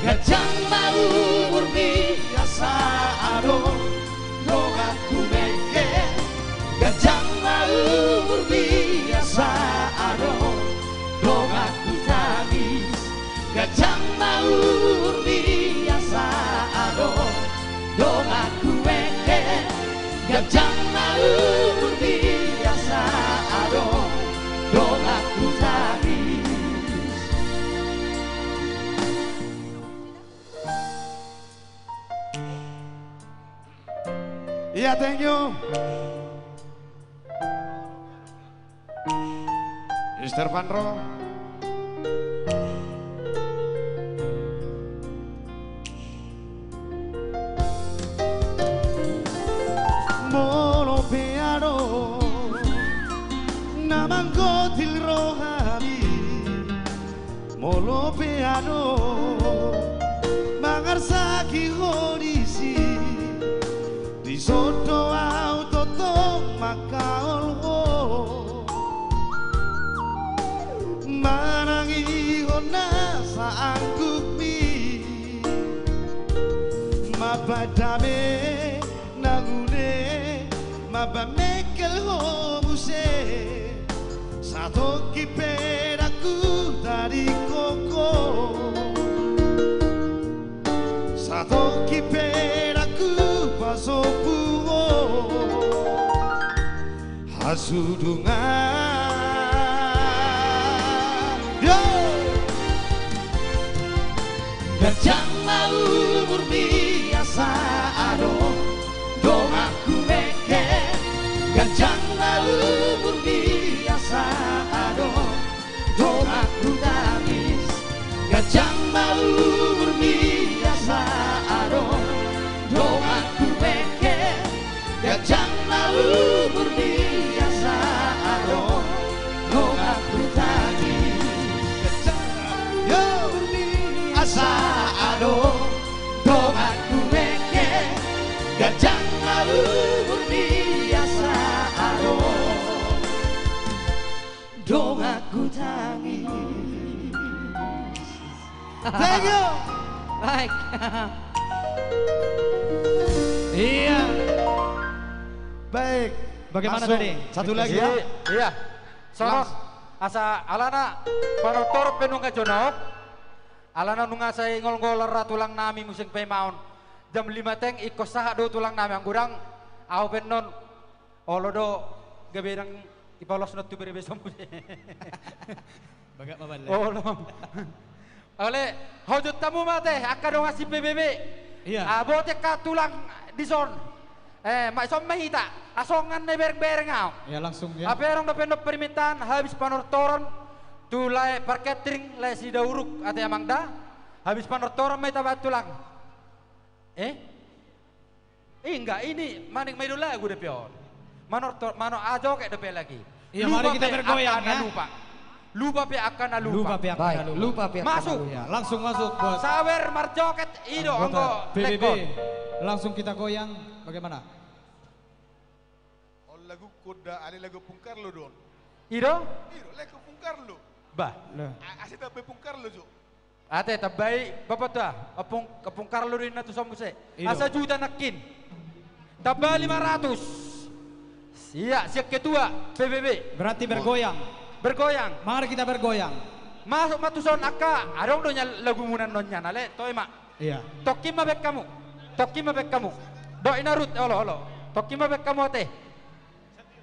Gajang Ma Umurmi asa ado dong aku meke. Gajang Ma Umurmi asa ado dong aku tangis. Gajang Ma Umurmi asa ado dong aku meke. Gajang Ma Umurmi asa ado dong aku tangis. Iya, thank you. Mr. Panro. Molo piano namangotil rohami molo piano mangarsaki horisi di soto auto to makaolwo na saanggup mi mabadame nagune mabamekel homuse satu kiperaku dari koko satu kiperaku pasopuo hasudungan yo gajah mau berbiasa ado dong aku meke gajah mau berbiasa ado dong aku nangis gajah mau berbiasa ado dong aku meke gajah mau berbiasa ado dong aku tangis yo asa ado dong aku meke gajah mau berbiasa ado dong aku tangis. Thank you. Baik. Iya. Baik. Bagaimana Langsung. tadi? Satu lagi ya. Iya. Sono asa alana panotor penunga jonok. Alana nunga say ngol-ngol ratulang nami musing pemaon. Jam 5 teng ikos saha do tulang nami ang gurang au penon olodo gabedang ipalos not tu berebesom. Bagak mabale. Oh no. Oleh hojot tamu mate akado ngasih PBB. Iya. Abote ka tulang dison. Mak som mahita asongan na bereng-bereng au. Ya langsung ya. Aperong na pendop permintaan habis panortoron tulai parketring lai si dauruk ate amangda habis panortoron may tabat tulang. Enggak ini maning may dula gue depion. Mano ajo kayak depe lagi. Iya mari kita bergoyang ya. Lupa pe akan lupa. Lupa pe Masuk. Ya, langsung masuk buat Sawer marjoket ido anggo PBB. lekon. Langsung kita goyang. Bagaimana? Oh lagu kuda ali lagu pungkar lo don. Ido? Ido lagu pungkar lo. Bah. Asih tapi pungkar lo jo. Ate tabai bapak ta apung karlo rin na to sambuse. Ido. Asa juta nakin. Taba 500. Iya, siap ketua PBB. Berarti bergoyang. Bergoyang. Mari kita bergoyang. Masuk matuson aka. Adong donya lagu munan nonnya nale. Toy mak. Iya. Toki mabek kamu. Toki mabek kamu. Do inarut olo. Toki mabek kamu ate.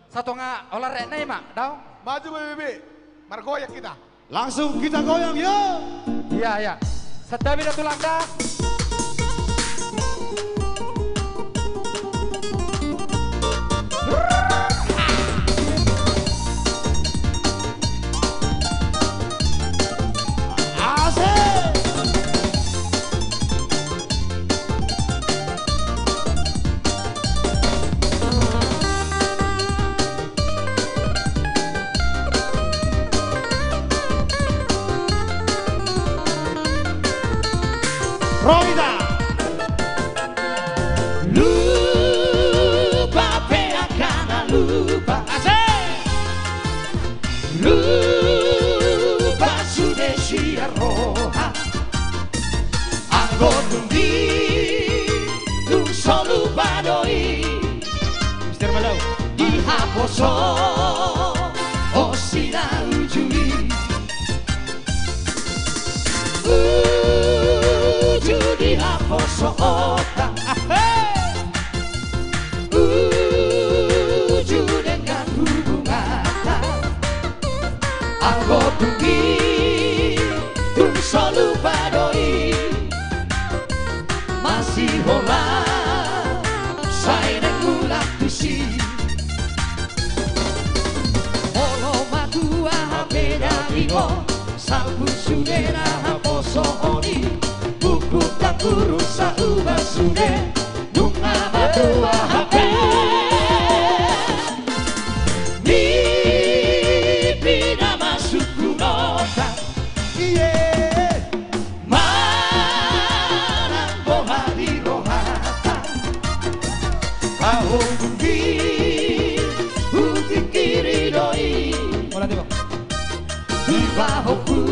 Satu nga olah rek nai mak. Daw. Maju PBB. Margoyak kita. Langsung kita goyang ya. Iya. Setabi na tulang dah. Roida. Lupa pe akan lupa. Lupa sudah sia roha. Anggo tumbi tung solu badoi. Mister Malau. Di haposo o sina ujui. Di haposo ota. Uju dengan hubungan. Anggo tumbi tung solu badoi. Masih hola saya ngulat tusi. Olo matua beda imo salbu sudera haposo oni. Buku tak urusa ubah sude bunga matua hape. Mimpi nama suku nota. Mana boha di rohata. Kau bumbi uti kiri doi. Di bahuku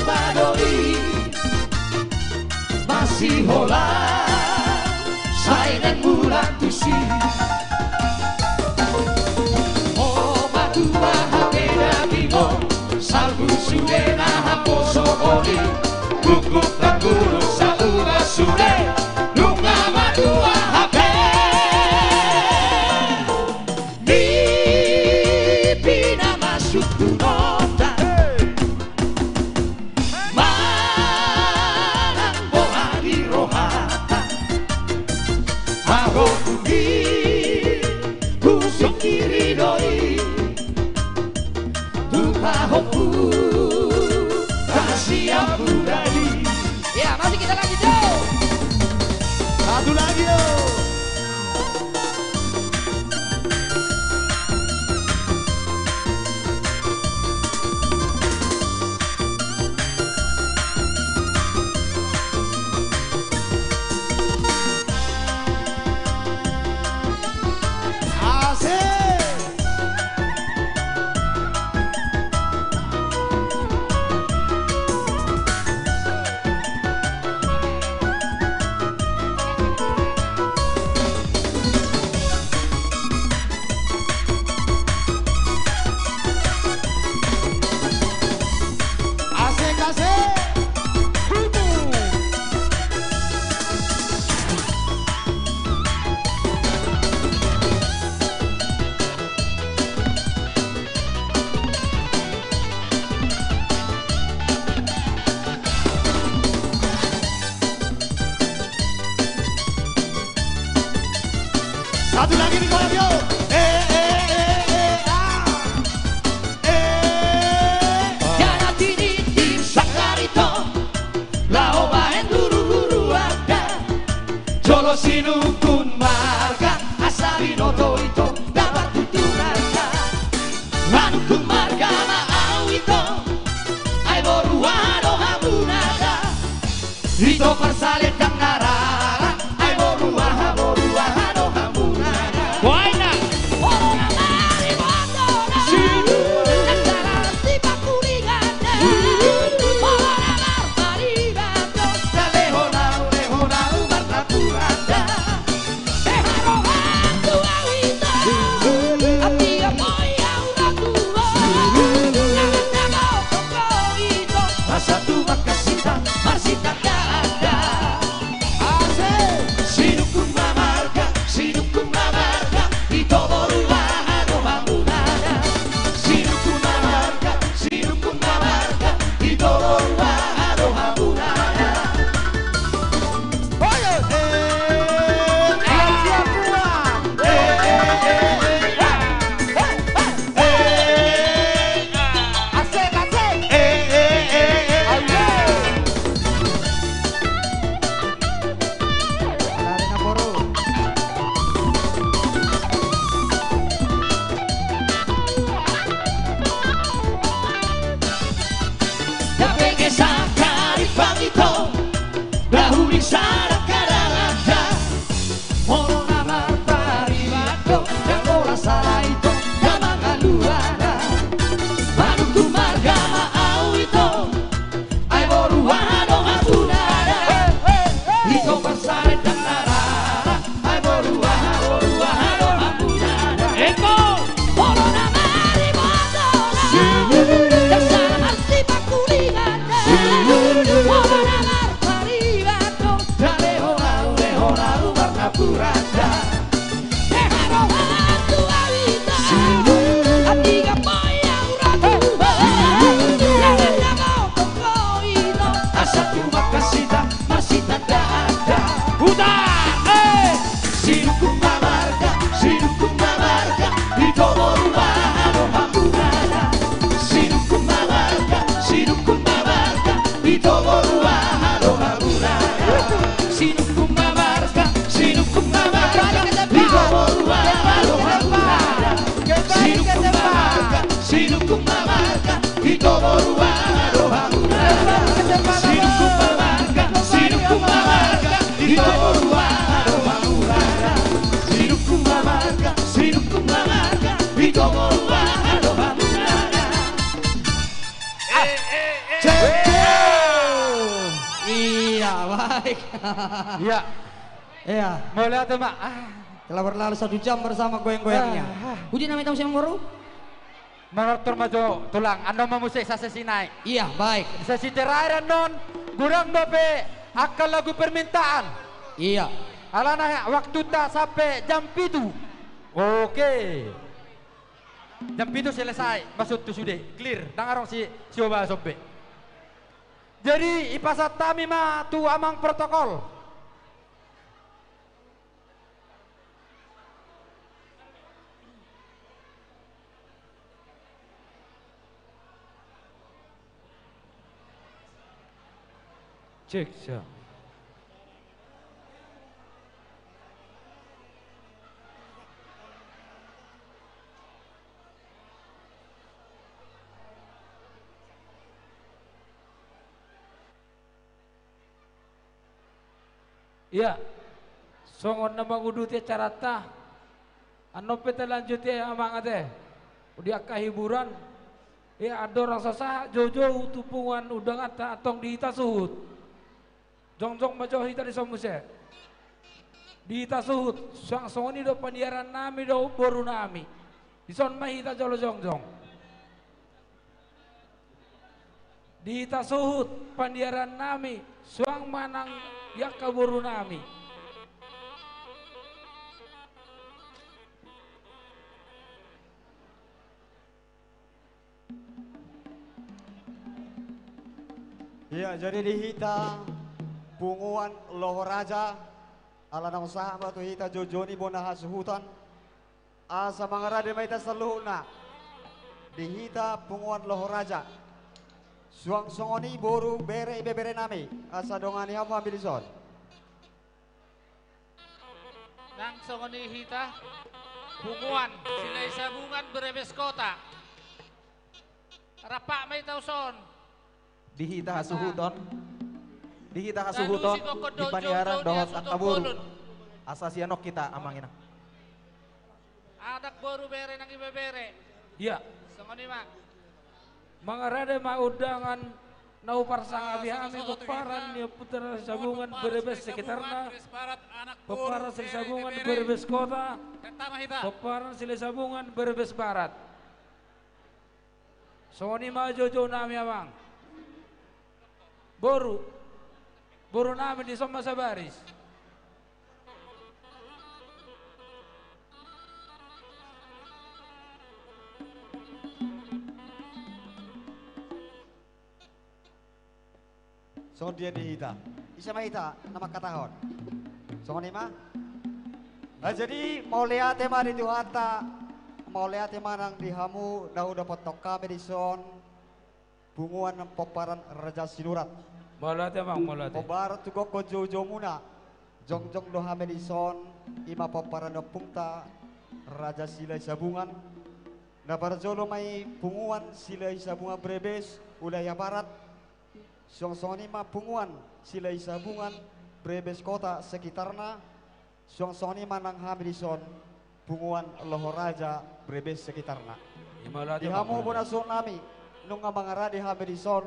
padoi masih hola sainen bulan tusi oh madua hakena bimo salbu sudena haposo oli gugup takuru saura sude lunga madua hape di pina masuk nota manang boha di rohata aku pergi kusuk kiri doi duka hoku rahasia budaya. Ya, masih kita lanjut yo. Satu lagi yo. Satu lagi di kolam yo. Yana tini tim sakarito lao bahen duru ada jolo sinukun marga asari no toito dapat tuturaka manukun marga maau ito ay boruano hamunada ito parsalet kang narara ay boruaha no hamunada buena corona mari bandona nasara tiba kurigana corona mari bandona lehona bartaturanda deharo hantu awita api amoy aura tuo nagana koko ito masa tu makasita masita ada sinukun mamarga ito boruano hamunada sinukun mamarga ito boruano hamunada oyo Asia pula asik Dapat kesakari pangito dahuli sana karangada Morona martari bato dan ora salah itu kamangaluana Manutu marga maau itu ay boruano hatunada Ito pasaret dan narara ay boruano hatunada Eko Morona mari badona dasar arti pakulingana Morona martari bato dale baik. Iya. Iya. Mau lihat ya, Mak? Telah berlalu 1 jam bersama goyang-goyangnya. Uji nama tahu siapa baru? Menurut majo tulang, ando memusik sa sesinai. Iya, baik. Sa si terakhir non, gurang babe akal lagu permintaan. Iya. Alana waktu tak sampai jam 7. Oke. Jam 7 selesai, masuk tu sudah clear. Dengarong si Oba Sobe. Jadi ipasat tami mah tu amang protokol. Cek siap. Iya, songon nama uduti carata, ano peta lanjuti amang ate, udah hiburan, ya ada orang sasa jojo tupungan udang ata atong dihita suhut, jongjong majo hita di somuse, dihita suhut, songon ini do pandiaran nami do boru nami, di son mahita jolo jongjong, dihita suhut pandiaran nami, suang manang ya kaburu nami. Iya, jadi dihita punguan loho raja ala nang sahabat tu hita jojoni bona hasuhutan asa mangarade maita saluhna dihita punguan loho raja suang songoni boru bere bebere nami asa dongani apa ambilison Nang songoni hita punguan silai sabungan berebes kota rapak may tauson dihita hasuhuton dihita hasuhuton di pandiaran dohot akaburu asasianok kita amangina adak boru bere nang ibebere iya songoni mak mangarade maudangan nau parsang abihami peparan ya putra sabungan berebes sekitarna peparan sila sabungan berebes kota peparan sila sabungan berebes barat songoni majojo nami amang boru nami di Soma Sabaris songon dia dihita isa mahita nama katahon songon ima jadi mau lihat tema di Tuhata mau lihat tema nang dihamu dah dapat tok kami di son bunguan peparan Raja Sinurat malate bang malate pebarat tu kok jojo muna jongjong do hamedison ima peparan do pungta Raja Silai Sabungan na barjolo may punguan Silai Sabungan Brebes ulaya barat song-song ima punguan Silai Sabungan Brebes kota sekitarna song-song ima nang hamedison punguan Loho Raja Brebes sekitarna dihamu bona nami nung mangaradi hamedison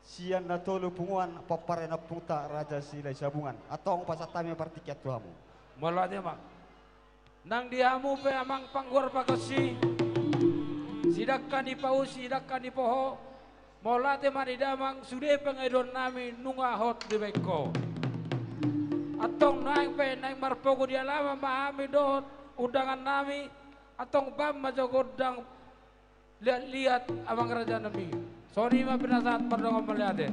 sian na tolu punguan papare na puta Raja Silai Sabungan atau pasatami partikyat tuamu malate mak nang dihamu pe amang panggor pakosi sidakkan di pau sidakkan di poho molate manidamang sude pengedon nami nunga hot di beko atong naing pe naing marpogo di alama mahami dot undangan nami atong bam majogodang lihat abang raja nami sorry ma penasaran pardongan melihat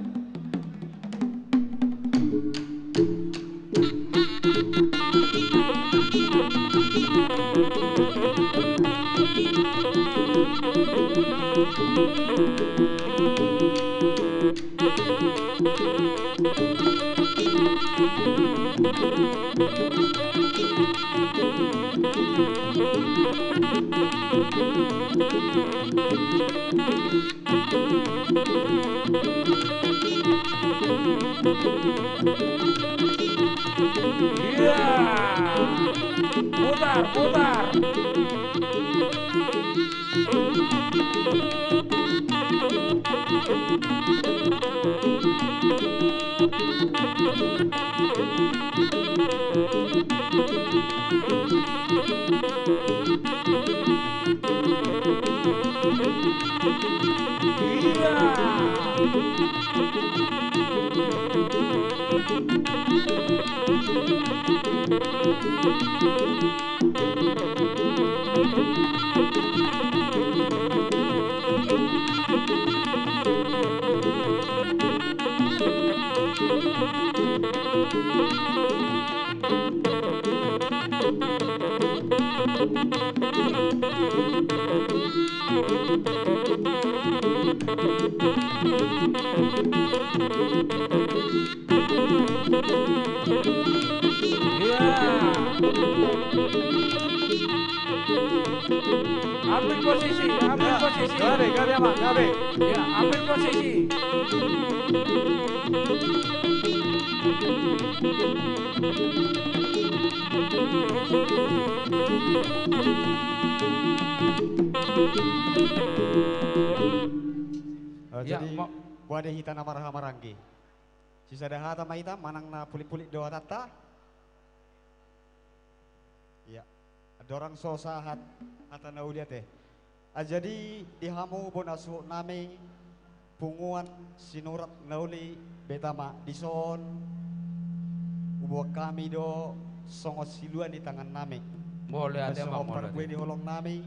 putar putar Ambil posisi, ambil posisi. Gabe abang, gabe. Ya, ambil posisi. Jadi wadah hita na maranggi. Sisa dah hata maita manang na pulik-pulik doa tata. Ya, dorang sosahat hata na uliat jadi dihamu bonasu nami punguan sinurat nauli betama dison ubuh kami do songo siluan di tangan nami. Boleh ada bang, boleh. Gue di holong nami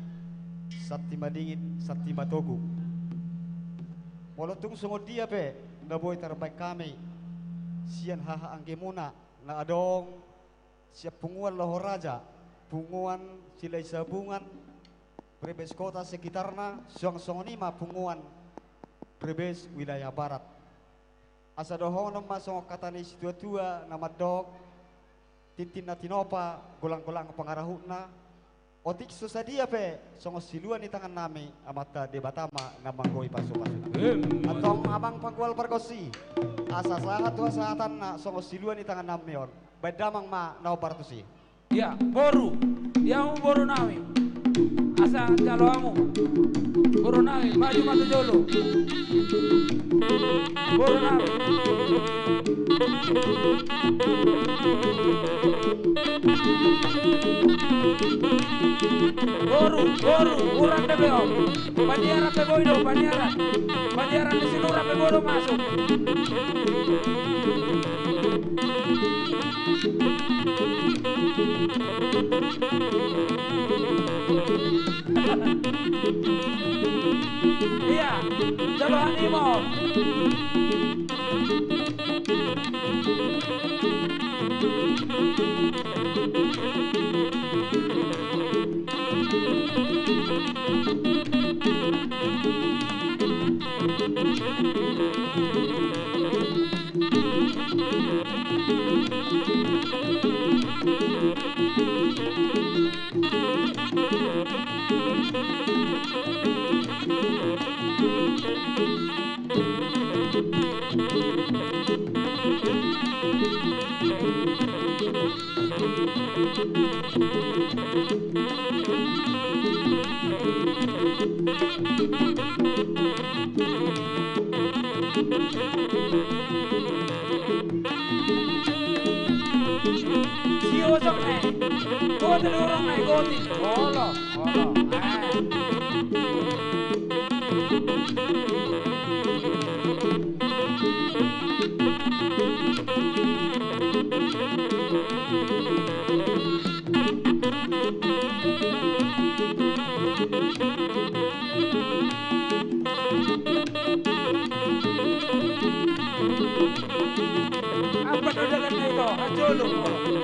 sati madingin sati matogu. Walaupun songo dia pe naboy terbaik kami sian haha angke muna na adong siap punguan lohor raja punguan silai sabungan Brebes kota sekitarna song ni ma punguan Brebes wilayah barat asa dohong nama songo katani situa-tua nama dog tintin na tinopa golang-golang pengarahuna otik susadia pe songo siluan di tangan nami amata debatama namanggoy pasu-pasu atong abang pangkual perkosi asa sahat tua sahatan na songo siluan di tangan nami on bedamang ma nau partusi ya boru yang boru nami asa jaloamu boru nami maju matu jolo boru nami boru urang debeo bandiara pe boido bandiara di sinura pe bodo masuk iya jalo animo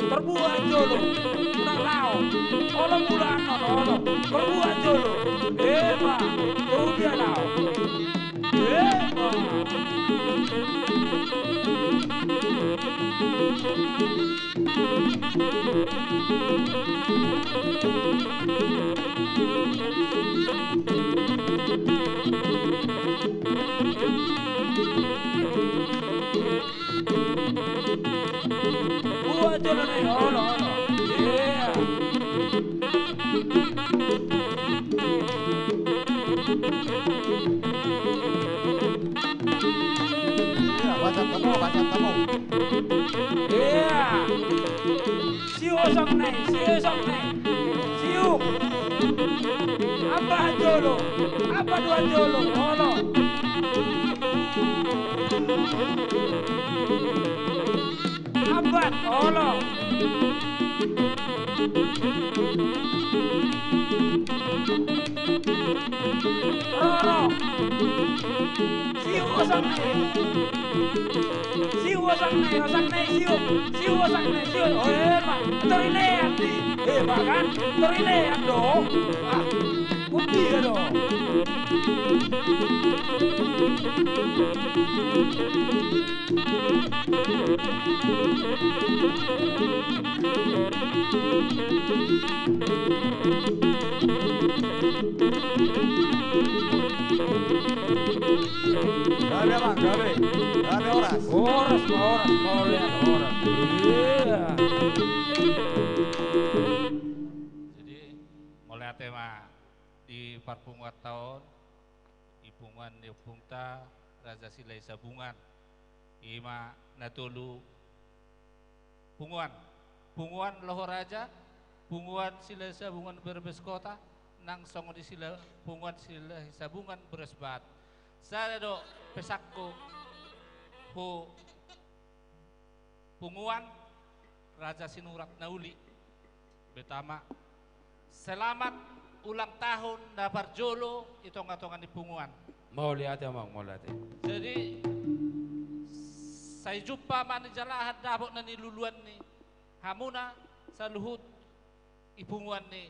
terbuat jolo kurang lao olong bulan nono terbuat jolo ema terubia lao ema buat jolo nih olo yeah baca tamu iya siu osong nih siu apa jolo apa dua jolo olo Ambat olo. Roro. Siu osang ne. Siu osang ne siu. Siu osang ne siu. Oh ma, torine andi. Bagan, torine ando. Ah, putih do. Gabe abang, gabe. Gabe horas. Horas, mau lihat horas. Iya. Jadi mulai tema di parpungat tahun ipungan di pungta Raja Silai Sabungan ima natulu punguan Lohor Raja punguan Silai Sabungan Brebes Kota nang songo di sila punguan Silai Sabungan Beresbat sada do pesakku hu punguan Raja Sinurat Nauli betama selamat ulang tahun Dabar Jolo itongan-tongan di punguan. Mau lihat ya mau lihat. Jadi saya jumpa mana jalahan dabok na niluluan ni hamuna sa luhut ipunguan ni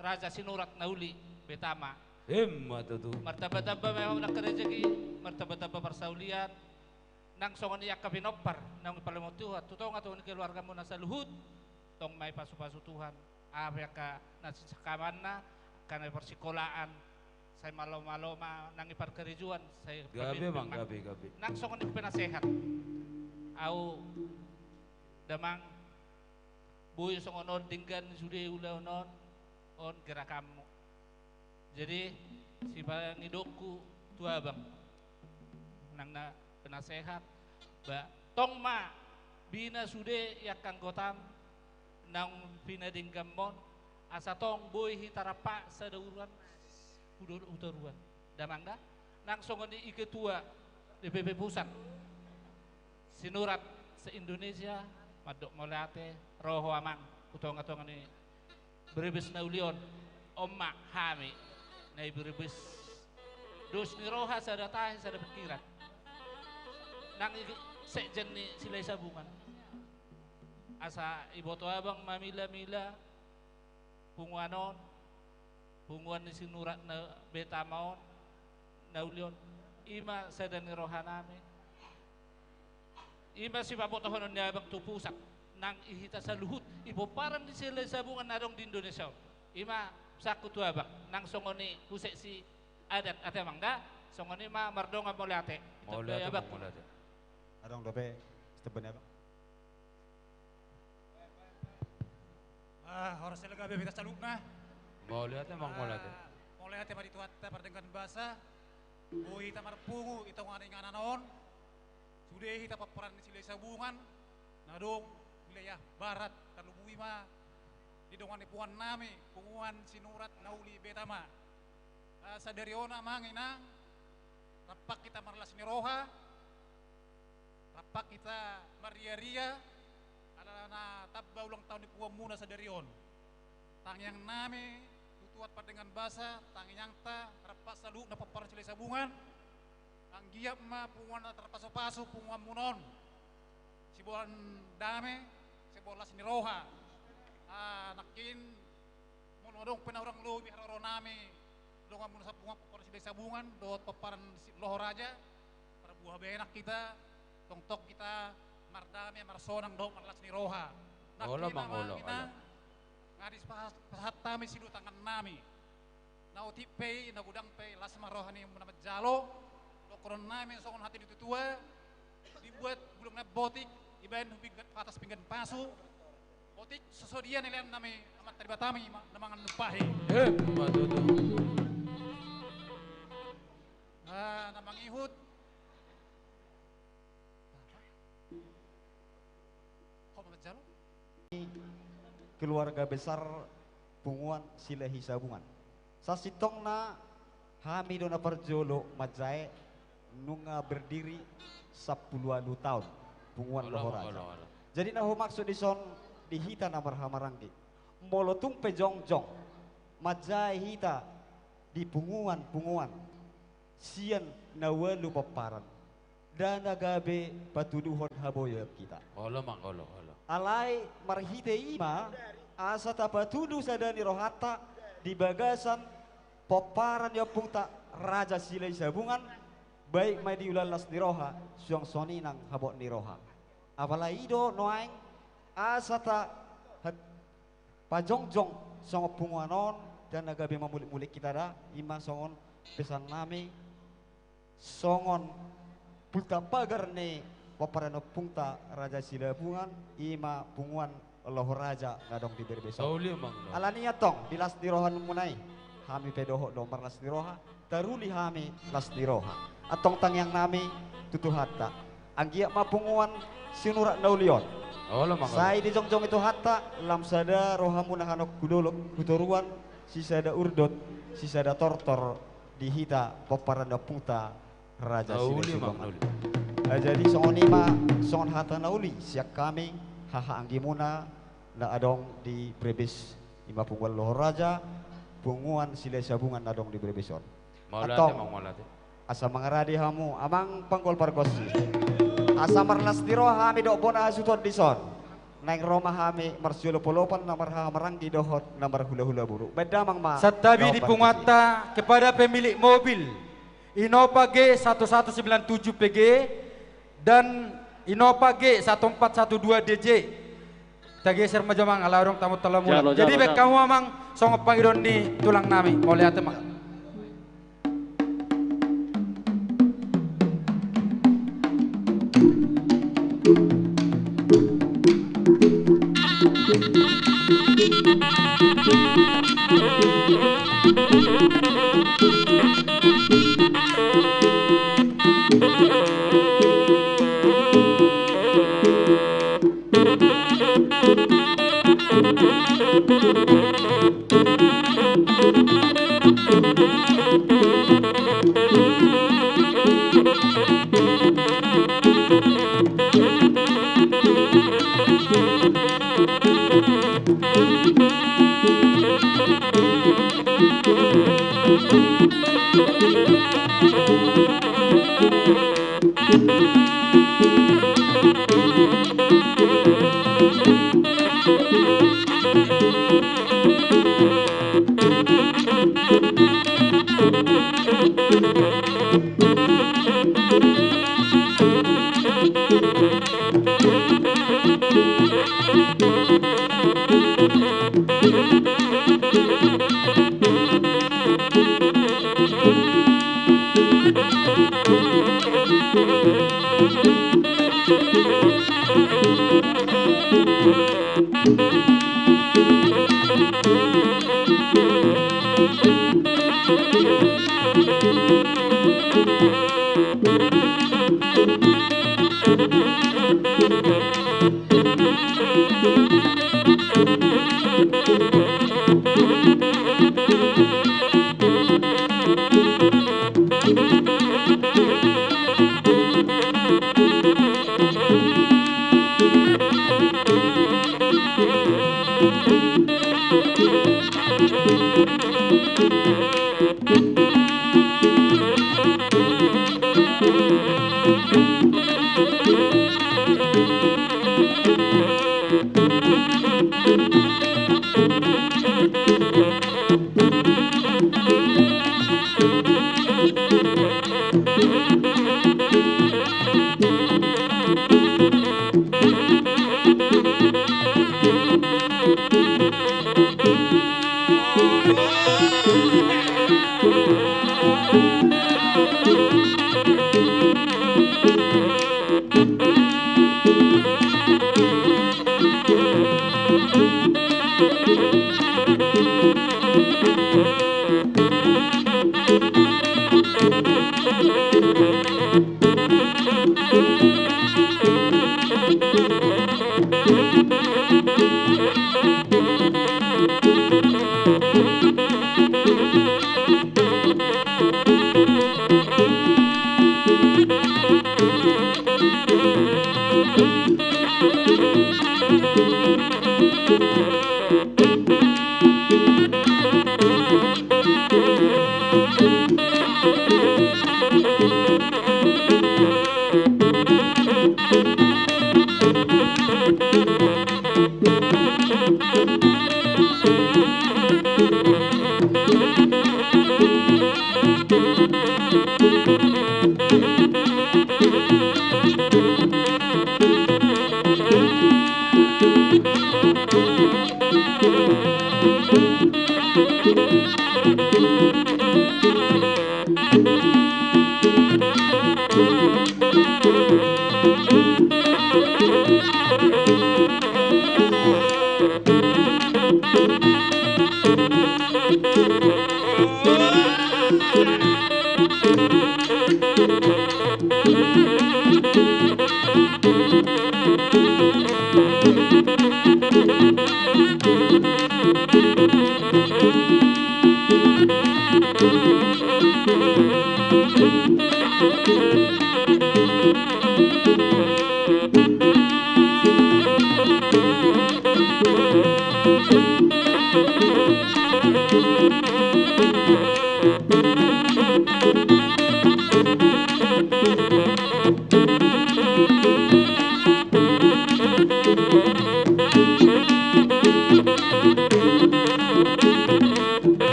Raja Sinurat Nauli betama. Tuh. Martaba-taba memang nak kerejeki, martaba-taba persaulian nang songon iyak kabinopar nang ipalemo Tuhan. Tutong ato ni keluarga mo na sa luhut tong may pasu-pasu Tuhan. Apa ka nasisakaman na kana persikolaan saya malo-malo nang iparkerijuan saya gabi bang gabi nang songon ni penasehat au damang buy songonon tinggan sude ulaonon on gerakamu jadi si pangidoku tua bang nang na penasehat ba tong ma bina sude yak kanggotam nang pinading gamon asa tong boy hitarapa sa dauran udaruan damangda nang songon di ketua DPP pusat sinurat se Indonesia madok molate roho amang utong-utong ni Brebes Naulion omma hami nai Brebes dos ni roha sada tahi sada pikiran nang sekjen ni Silai Sabungan asa iboto abang mamila-mila punguan ni sinurat na betamaon naulion ima sadan ni rohanami ima si pabotohon ni abang tupusak nang ihita sa luhut ibo paran di Silai Sabungan narong di Indonesia ima saku tu abang nang songoni kusek si adat ate mangda songoni ma mardonga molate molate adong dobe stebene abang horas talaga bebas sa lugna. Mau lihat emang mau lihat. Mau lihat mari tuat perdengan bahasa. Buhi tamar pungu itong aning ananon. Sudah kita paparan di Silai Sabungan. Nadong wilayah barat talubui ma. Di dongan ipuan nami punguan Sinurat Nauli betama. Sa deriona manginang rapak kita marlas ni roha. Rapak kita maria-ria. Na tabba ulang tahun di puang muna sa derion tangyang nami tutuat pa dengan basa tangyang ta rapat saluk na paparan Silai Sabungan ang giap ma punguan na terpaso-paso punguan munon sibuan dame sibuan las ni roha nakin monodong penaurang lo biharoro nami dongan muna sa punguan paparan Silai Sabungan dot paparan Lohor Raja para buah benak kita tongtok kita mardami marsonang dong marlas ni roha Ola bang ola ngadis pahat tami sidu tangan nami na uti pay na gudang pay las maroha ni muna majalo lokoron nami songon hati ditutua dibuat bulung na botik ibayan hubigat atas pinggan pasu botik sesodian nilian nami amat taribatami namangan numpahi namang ihut keluarga besar punguan Silai Sabungan sasitong na hami dona perjolo majai nunga berdiri 10 tahun punguan Lohoraja. Jadi nahu maksud dison di hita namar hamaranggi. Molotung pejongjong majai hita di punguan sian nawa lupa paran dan agabe patuduhon haboyo kita. Olo mang olo. Alai marhite ima asa tapatudu sadani rohata di bagasan poparan yapung tak raja silai sabungan baik mai diulalas niroha suang soni nang habok niroha. Apalai do noaing asa ta pajongjong songo punguanon dan agabe mamulik-mulik kita dah ima songon pesan nami songon pulta pagar ne paparano pungta raja silabungan ima punguan Lohoraja ngadong di berbeso. Alania tong dilas dirohan munai hami pedoho domar las diroha taruli hami las diroha atong tang yang nami tutuhatta anggia mapunguan sinurak naulion. Sai di jongjong itu hatta lam sada rohamuna hanok kudolok kutoruan sisada urdot sisada tortor di hita paparano pungta raja silabungan. Jadi songon ima songon hatta nauli siak kami haha anggi muna na adong di Brebes ima punguan Lohoraja punguan silai sabungan adong di Brebeson. Atong asa mangaradi hamu amang panggol pargosi asa marlas diro hami dok bona asuton dison naing roma hami marsiolo polopan namar hamarang di dohot namar hula-hula buru beda mang ma Satabi di Pungata kepada pemilik mobil Innova G1197 PG dan Innova G1412 DJ. Kita geser majamang ala orang tamu telah mulai. Jadi bek kamu amang songop pangidon di tulang nami oleh atemang.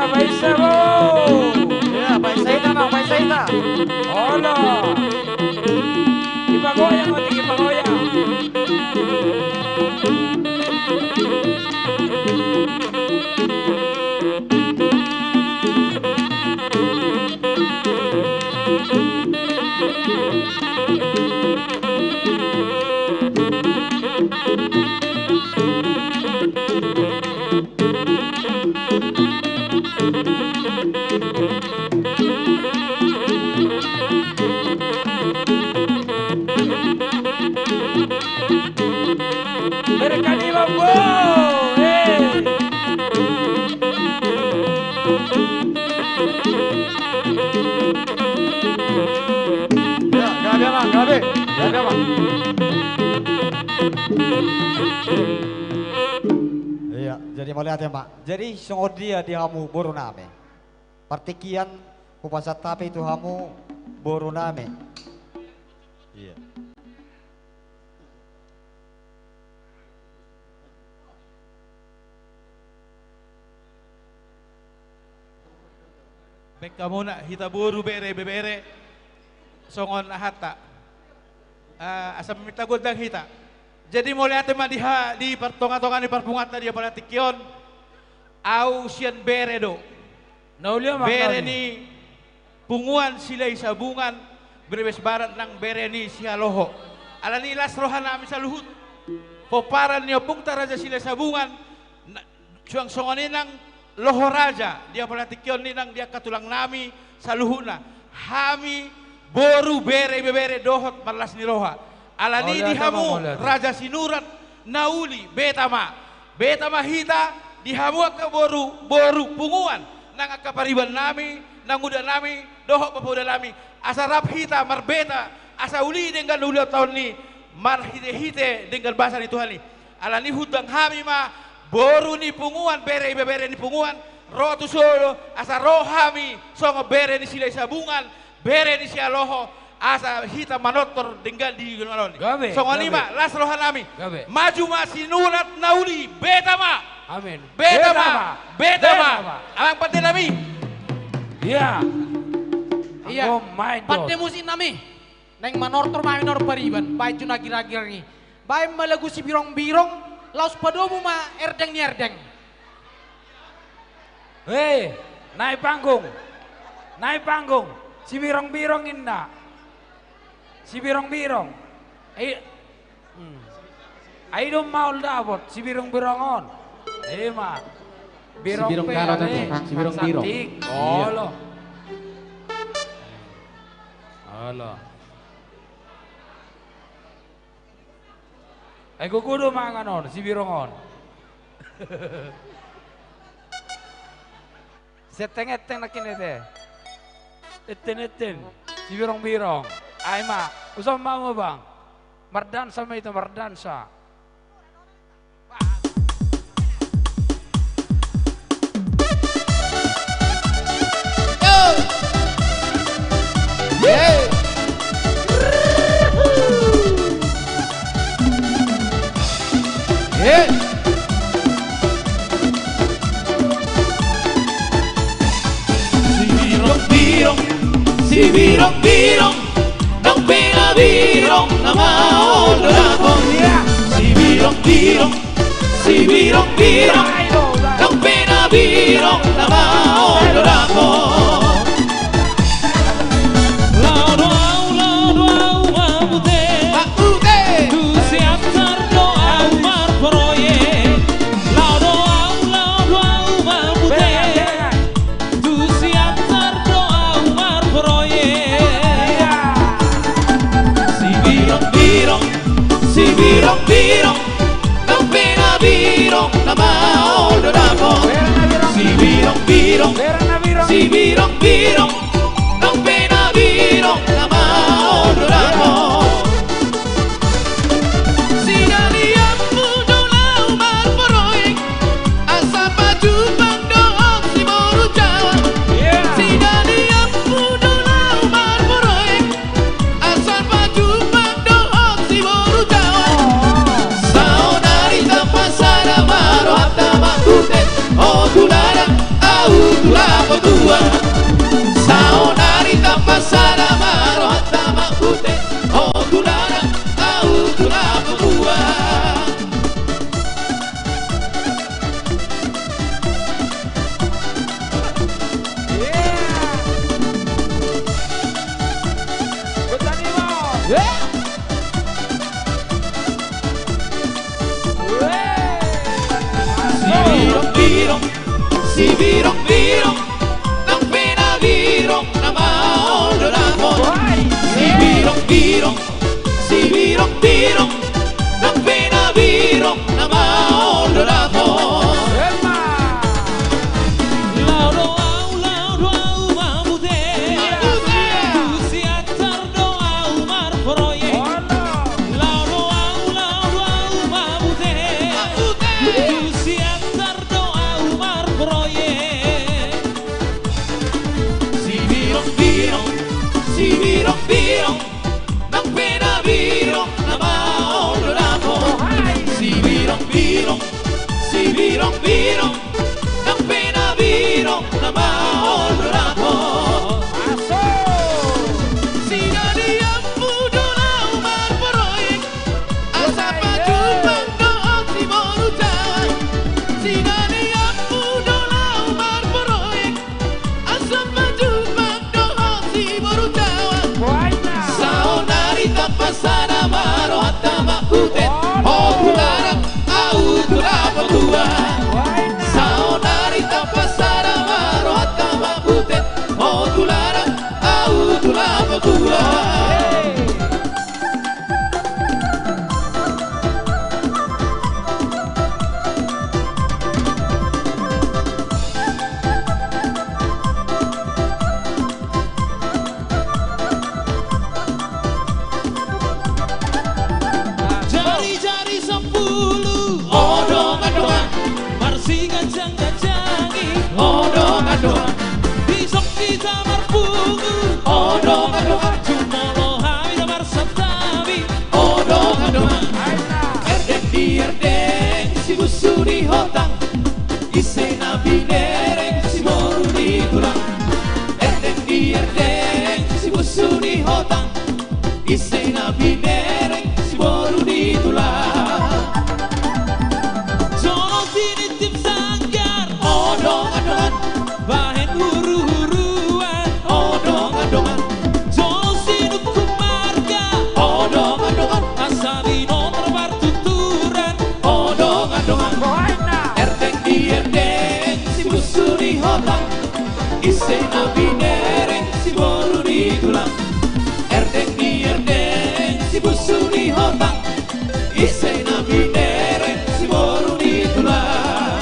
Paisa bo. Ya, paisaita na, paisaita. Hola. Ipagoyang o tigi pagoyang. Berkanima bo. Ya, gabe bang, gabe. Gabe bang. Iya, jadi mau lihat ya Pak. Jadi songodia di hamu boru name. Partikian kupasat tapi itu hamu boru name. Iya. Bek kamu nak hita buru bere bebere songon ahata asam minta godang hita. Jadi mulai tema di pertongan-tongan di perpungatan dia pada tikion au sian bere do. Naulia bere ni punguan silai sabungan berbes barat nang bere ni sialoho. Alani las rohana misaluhut. Poparan ni opung taraja silai sabungan suang songonin nang loho raja dia pelatikion ni nang dia katulang nami saluhuna hami boru bere bebere dohot marlas ni roha alani dihamu raja sinurat nauli betama hita dihamu ka boru punguan nang akapariban nami nang udah nami dohot papoda nami asarap hita marbeta asa uli dengan ulia tahun ni mar hite dengan bahasa ni Tuhan ni alani hutang hami ma boru ni punguan bere ni punguan rotu solo asa rohami songo bere ni silai sabungan bere ni sialoho asa hita manotor tinggal di gunung songo nima las rohanami maju masinurat nauli betama amin betama amang pati nami iya iya pati musim nami neng manortor minor pariban baik cuna kira-kira ni baik malagu si birong-birong laus padomu ma erdeng ni erdeng. Hei, naik panggung, si birong-birong inna, si birong-birong, ayo mau dapat si birong-birongon, ma, Si birong karo tadi, si birong-birong. Oh lo, halo. Aku kudu manganon si birongon. Seteng-eteng nak kini deh. Eten si birong-birong. Ay ma, usah mau bang. Merdansa ma itu merdansa. Si birong-birong Nang pinabirong na maulapon Si birong-birong Nang pinabirong na maulapon Laudau mabute Tu siap terdoa umar proyek Laudau mabute Tu siap terdoa umar proyek Si birong-birong Nang pinabirong na maulapon Si birong-birong Nang pinabirong na maulapon Si galian mudo na umar proyek Asa pajupang doong si Moro Jawa Si galian mudo na umar proyek Asa pajupang doong si Moro Jawa Saudari tapasada maro hatta makute Oh tulara au tulapa tua Saudari tapasada maro hatta makute Oh tulara au tulapa tua Si birong-birong Nang pinabirong na maulapon Si birong-birong Nang pinabirong na maulapon Laudau mabute Tu siap terdoa umar proyek Laudau mabute Tu siap terdoa umar proyek si birong-birong ng pinabirong na maolo na mo. Si birong-birong, si birong-birong ng pinabirong na maolo na mo. Sinaliang mudo na umarporoy asa pagubang doon si Morutawan. Sinaliang mudo na umarporoy asa pagubang doon si Morutawan. Sao narita pasana maro at makutin o tularang au tulapaguan. Sao narita pasana maro at makutin o tularang au tulapaguan. Jari-jari 10 odong-odongan marsingan jang-jangi odong-odongan bisok di jamar pungu odong-odongan cumolo hamil marsatabi odong-odongan erdeng di erdeng si busu di hotang isena binereng si boru di tulang erdeng di erdeng si busu di hotang isena binereng si boru di tulang. Jono tinitip sanggar odong-odongan bahen huru-huruan odong-odongan Jono sinuku marga odong-odongan asabino terbar tuturan odong-odongan erdeng di erdeng si busu di hotang isena binereng si boru di tulang erdeng di erdeng si busu di hotang isena binereng si boru di tulang.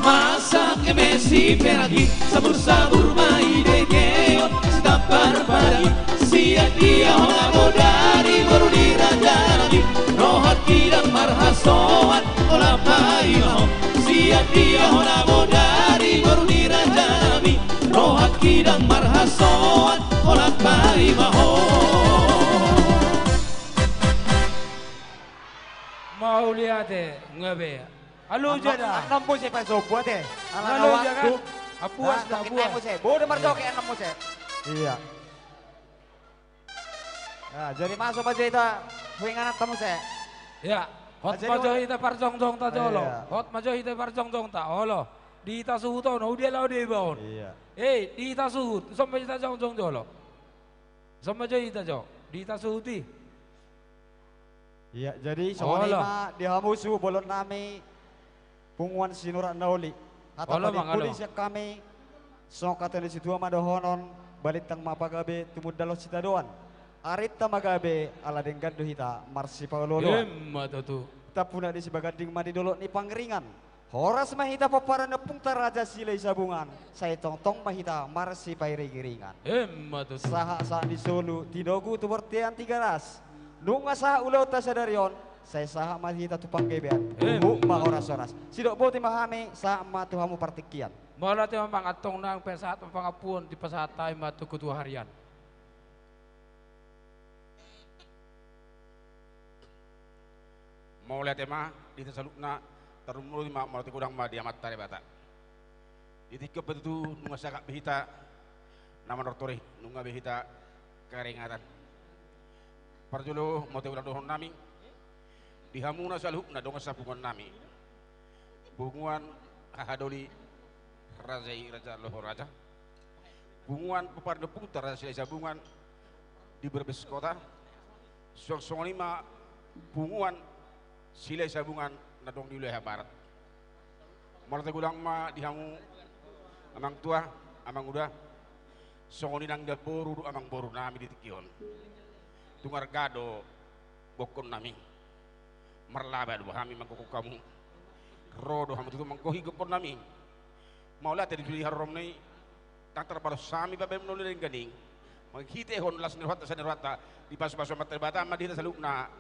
Masak emesi peragi sabur-sabur maide geon setampar pagi siap dia honamo dari baru dirajani rohat kidang marhasoan olah maimahom siap dia honamo dari baru dirajani rohat kidang marhasoan olah maimahom. Mau lihat ngabe. Halo jada. Enam mo siya pa so buat eh. Halo jangan. Apuas tak buat. Boleh marjoke enam mo siya. Iya. Nah, jadi masuk aja itu wingan tamu saya. Ya, hot majo ita parjong-jong ta jolo. Hot majo ita parjong-jong ta holo. Di ita suhu to no dia lau de baon. Iya. Di ita suhu sampai ita jong-jong jolo. Sampai jo ita jo. Di ita suhu ti. Iya, jadi soalnya di hamusu bolon nami punguan sinurat nauli. Atau pada polis kami sokatan di situ madohonon balik tang mapagabe tumud dalos sita doan. Arita magabe ala denggan dohita marsi paulolo. Mata tu. Tapuna di sibagading madi dolok ni pangringan. Horas mahita paparan nepung raja silai sabungan. Saya tong mahita marsi pairi giringan. Mata tu. Saha di Solo tidogu tu bertian 3 nunga saha ulau tasadarion. Saya saha mahita tu panggebean. Oras-oras. Sidok boti mahami saha ma tuhamu partikian. Malah tu memang atong nang pesat pangapun di pesatai matu ketua harian. Mau lihat emang di tersalukna terumur lima mau tikudang ma diamat tare bata. Di tiga betu nunga sakak behita nama nortori nunga behita keringatan. Parjolo mau tikudang dohon nami dihamuna salhukna donga sapungan nami. Bunguan hahadoli raja lohor raja. Bunguan pepardo putar raja silai sabungan di Brebes kota. Sok-sok lima bunguan silai sabungan nadong di wilayah barat. Marta gulang ma dihamu amang tua, amang udah. Songoni nang da boru amang boru nami di tikion. Tungar gado bokon nami. Merlaba do kami mangkoko kamu. rodo hamu tutu mangkohi gopon nami maula tadi duli harom nei tantar pada sami babem nuli ring gading manghite hon las nirwata sa nirwata di pasu-pasu mata bata madita salukna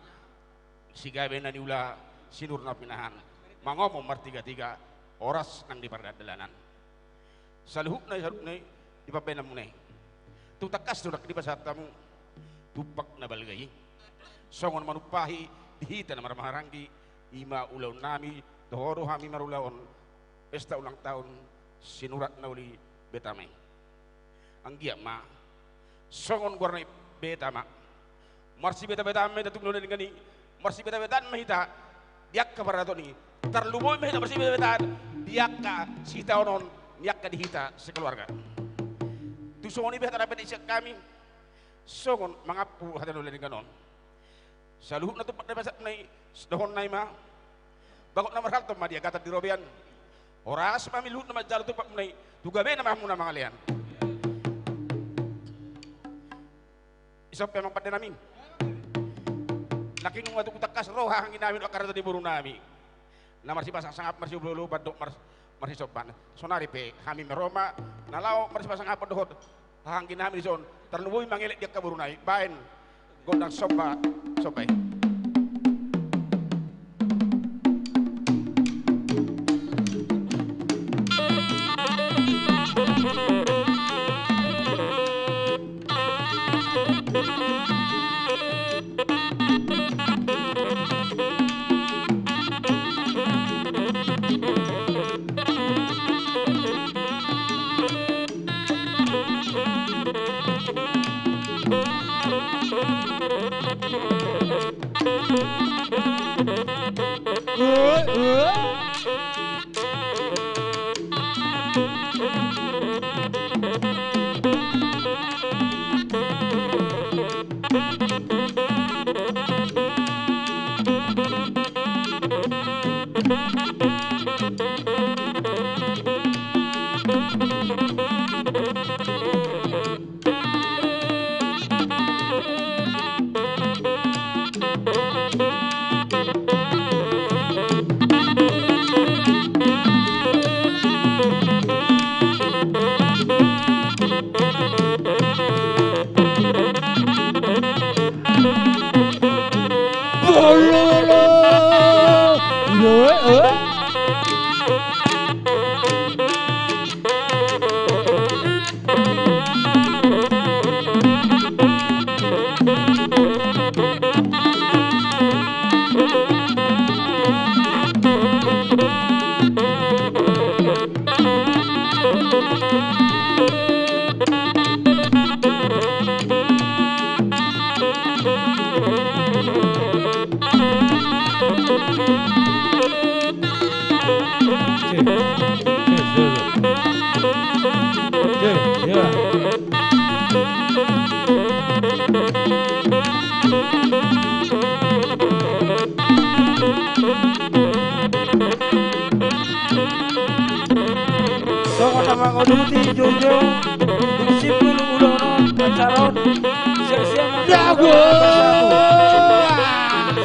si gabe na niula sinur na pinahan mangomong martiga-tiga oras nang di pardadalanan saluhuk na di papena mo na tutakas tunak di pasatamu tupak na balgay songon manupahi dihita na maramaharanggi ima ulaw nami dohoro hami marulaon pesta ulang tahun sinurat na uli betame ang giyak ma songon guarnay betama marsi beta-betame datuk nuna dengan ni marsi beta-betaan mahita diak ka parato ni tarlumoy mahita marsi beta-betaan diak ka sita onon diak ka dihita sekeluarga tu songon ibe tarapan isyak kami songon mangapu hatan nuna dengan non saluhuk na tupak na pasat na dohon na ima bakot na marhalto ma dia kata di robian oras mamiluhuk na majalo tupak na tugabe na mahmuna mga lian isop memang pada namin laking nung atuk takas roh hangin namin akar di buru nami na marsi pasang sangap marsi ululu badok marsi sopan sonari pe kami meroma nalau marsi pasang apa dohod hangin namin son terlubuy mangilik dia kaburu nai bain gondang sopa sopai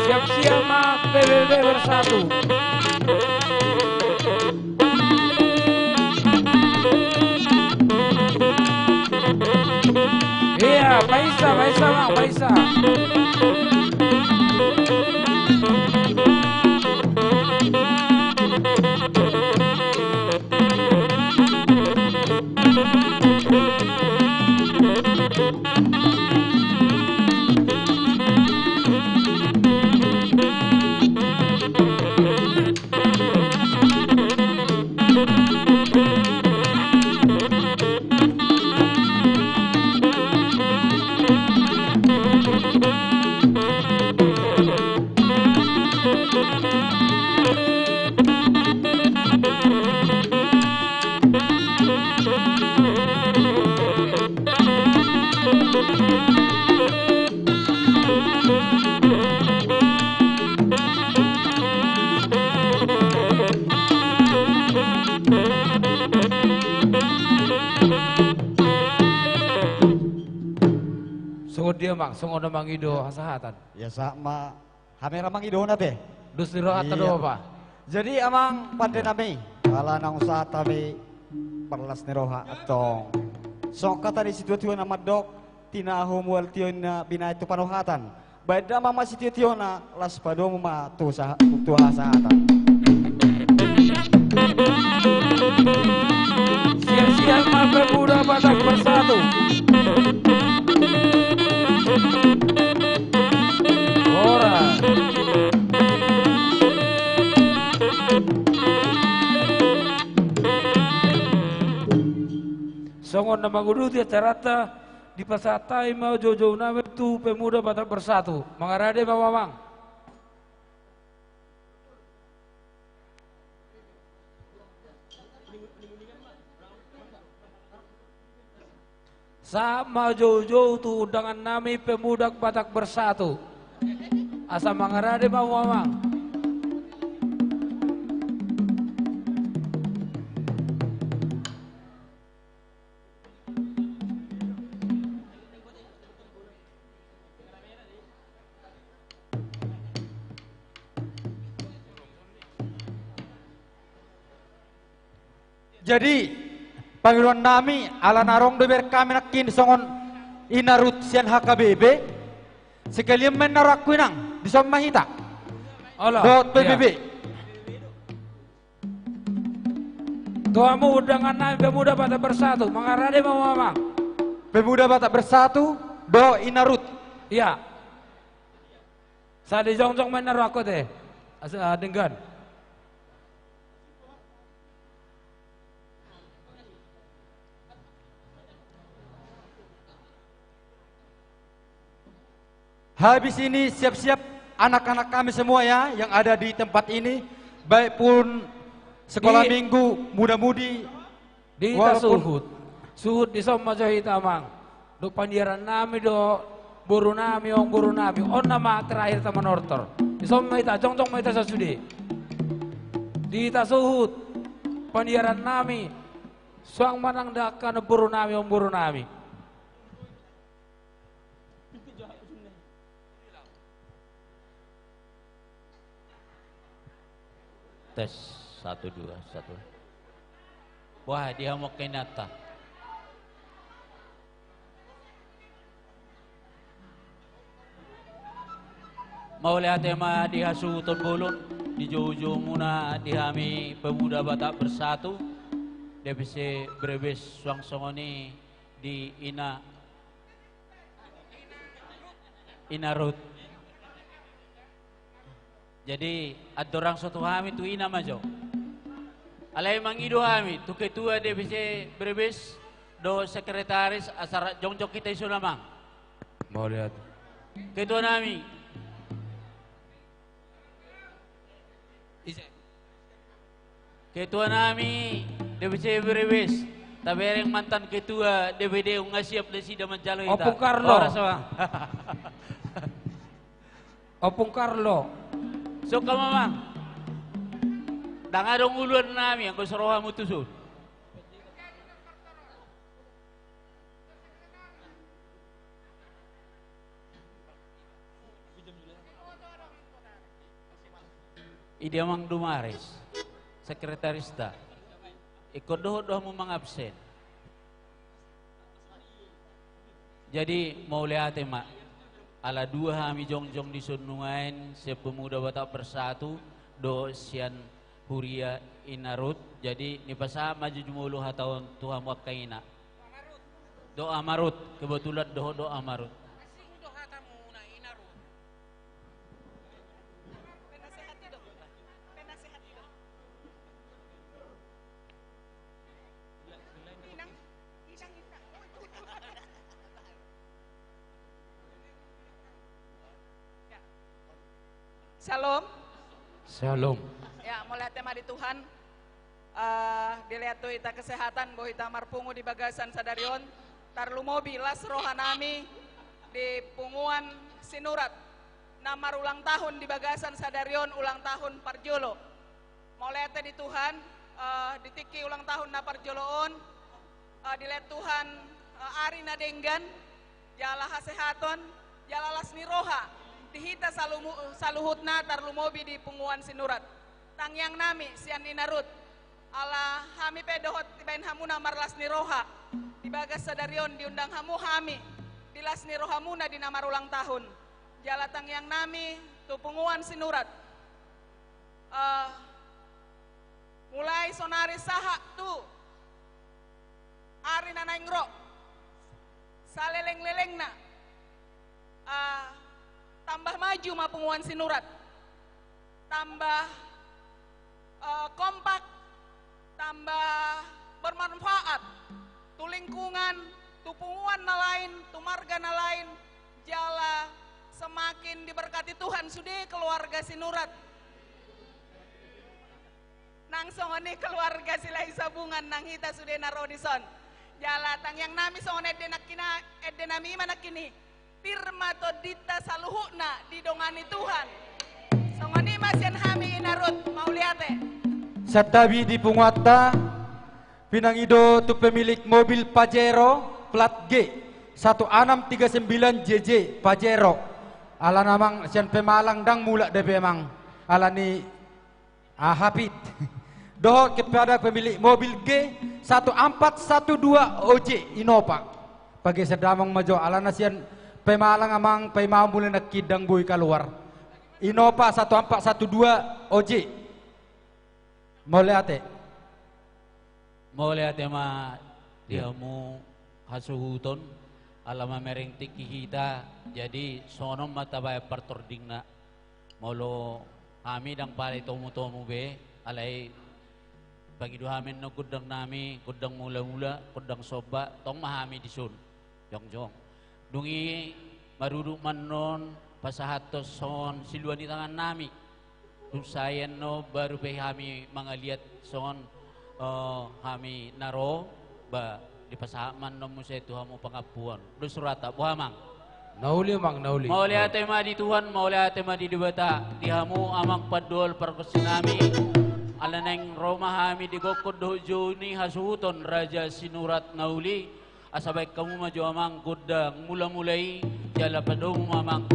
Siap-siap mah PBB bersatu. Iya, Paisa bang, Paisa. Dia mang, songo na mangido hasahatan. Ya sama, kamera mangido na be. Dus diro ata do apa? Jadi amang pada nami ala nang usaha tabi perlas neroha atong sok kata di situ tuan nama dok tina homual tiona bina itu panohatan baik dama masih tiona las padomu ma tu sahatan Siang-siang mata muda Batak bersatu. Orang songon nama guru dia carata di pasatai mau jojo nama tu pemuda Batak bersatu mengarade mamang. Sama jojo tu undangan nami pemuda Batak bersatu. Asa mengarade mamang. Jadi panggilan nami ala narong beber kami nakin songon inarut sian HKBB sekalian menarak kuinang di som mahita. Dot PBB. Tuamu undangan nami pemuda Batak bersatu mengarade mamang. Pemuda Batak bersatu do inarut. Iya. Saya di jongjong menarak aku teh. Asa dengan. Habis ini siap-siap anak-anak kami semua ya yang ada di tempat ini, baik pun sekolah minggu, muda-mudi, di suhud di som majahita mang. Do pandiaran nami do buru nami on nama terakhir taman ortor. Di som maita jong maita sasudi. Di suhud pandiaran nami suang manang dakan buru nami. Tes 1 2 1. Wah dia mau kenata. Mau lihat tema di hasuton bolon di jauh-jauh muna dihami pemuda Batak bersatu DPC Brebes suang songoni di Inarut. Jadi ada orang suatu kami tu ina majo. Alai mangido kami tu ketua DPC Brebes do sekretaris asar jongjok kita isu namang. Mau lihat. Ketua nami. Ketua nami DPC Brebes. Tapi yang mantan ketua DPD ngasiap dan sida menjalo ita. Opung Carlo. Opung Carlo. So kamamang, dangadong uluan nami ang kusoroha mo tusod. Idi amang Dumares, sekretarista, ikut doh mo mangabsen. Jadi mau lihat mak. Ala dua kami jongjong di sunungan sepemuda Batak bersatu do sian huria inarut jadi ni pasah maju jumuluh tahun Tuhan muak kaina do amarut kebetulan do amarut Shalom. Shalom. Ya, mau lihat tema di Tuhan. Dilihat tuh ita kesehatan, boh ita marpungu di bagasan sadarion. Tarlu mobil las rohanami di punguan sinurat. Namar ulang tahun di bagasan sadarion ulang tahun Parjolo. Mau lihat di Tuhan, ditiki ulang tahun na Parjoloon. Dilihat Tuhan Ari Nadenggan, jala hasehaton, jala las niroha. Dihita saluhutna tarlumobi di punguan sinurat. tangyang nami sian inarut ala hami pedohot tibain hamuna marlas ni roha di bagas sadarion diundang hamu hami dilas ni rohamuna di namar ulang tahun jala tangyang nami tupunguan sinurat mulai sonari saha tu ari nanaingro saleleng-leleng na tambah maju mapunguan sinurat tambah kompak tambah bermanfaat tu lingkungan tu punguan na lain tu marga na lain jala semakin diberkati Tuhan sudah keluarga sinurat nang songone keluarga silai sabungan nang hita sudah narodison jala tang yang nami songone edenami mana kini firma todita saluhuna didongani Tuhan songone masian hami inarut mau liate Satabi di Punguata pinangido tu pemilik mobil Pajero plat G 1639 JJ Pajero ala namang sian pemalang dang mula de memang ala ni Hapit doh kepada pemilik mobil G 1412 OJ Innova pagi sedamang majo ala nasian pemalang amang pemau mulai nak kidang boy keluar Innova 1412 OJ mau lihat ma diamu hasuhuton alama mereng tiki hita jadi sonom mata bay partordingna molo kami dang pare tomu be alai bagi dua hamin no kudang nami kudang mula kudang soba tong mahami disun jong dungi maruduk manon pasahatos son siluan di tangan nami tusayan no baru pe kami mangaliat son kami naro ba di pasaman no musay tuhamu pangapuan lu surata buhamang nauli mang nauli mau lihat tema di Tuhan mau lihat tema di dibata dihamu amang padol perkusinami ala neng Roma hami di gokod dojo ni hasuhuton raja sinurat nauli asabay kamu maju amang godang mulai jala padong amang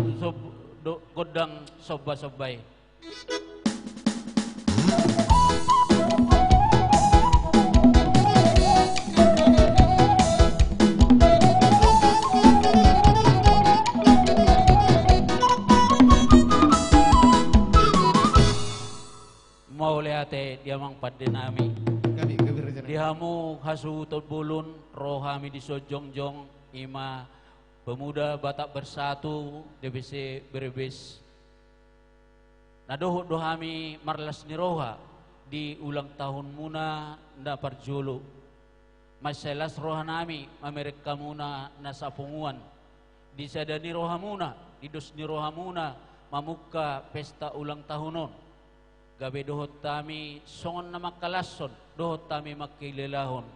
godang sobay mau lihat diamang padenami dihamu hasuhuton bulun rohami di sojongjong ima pemuda Batak Bersatu DBC Brebes nadoh dohami marlas ni roha di ulang tahun muna nda parjolo masalas roha nami mamerek kamuna nasa punguan di sadani roha muna di dos ni roha muna mamuka pesta ulang tahunon gabe dohot tami songon na makalason dohot tami makilelahon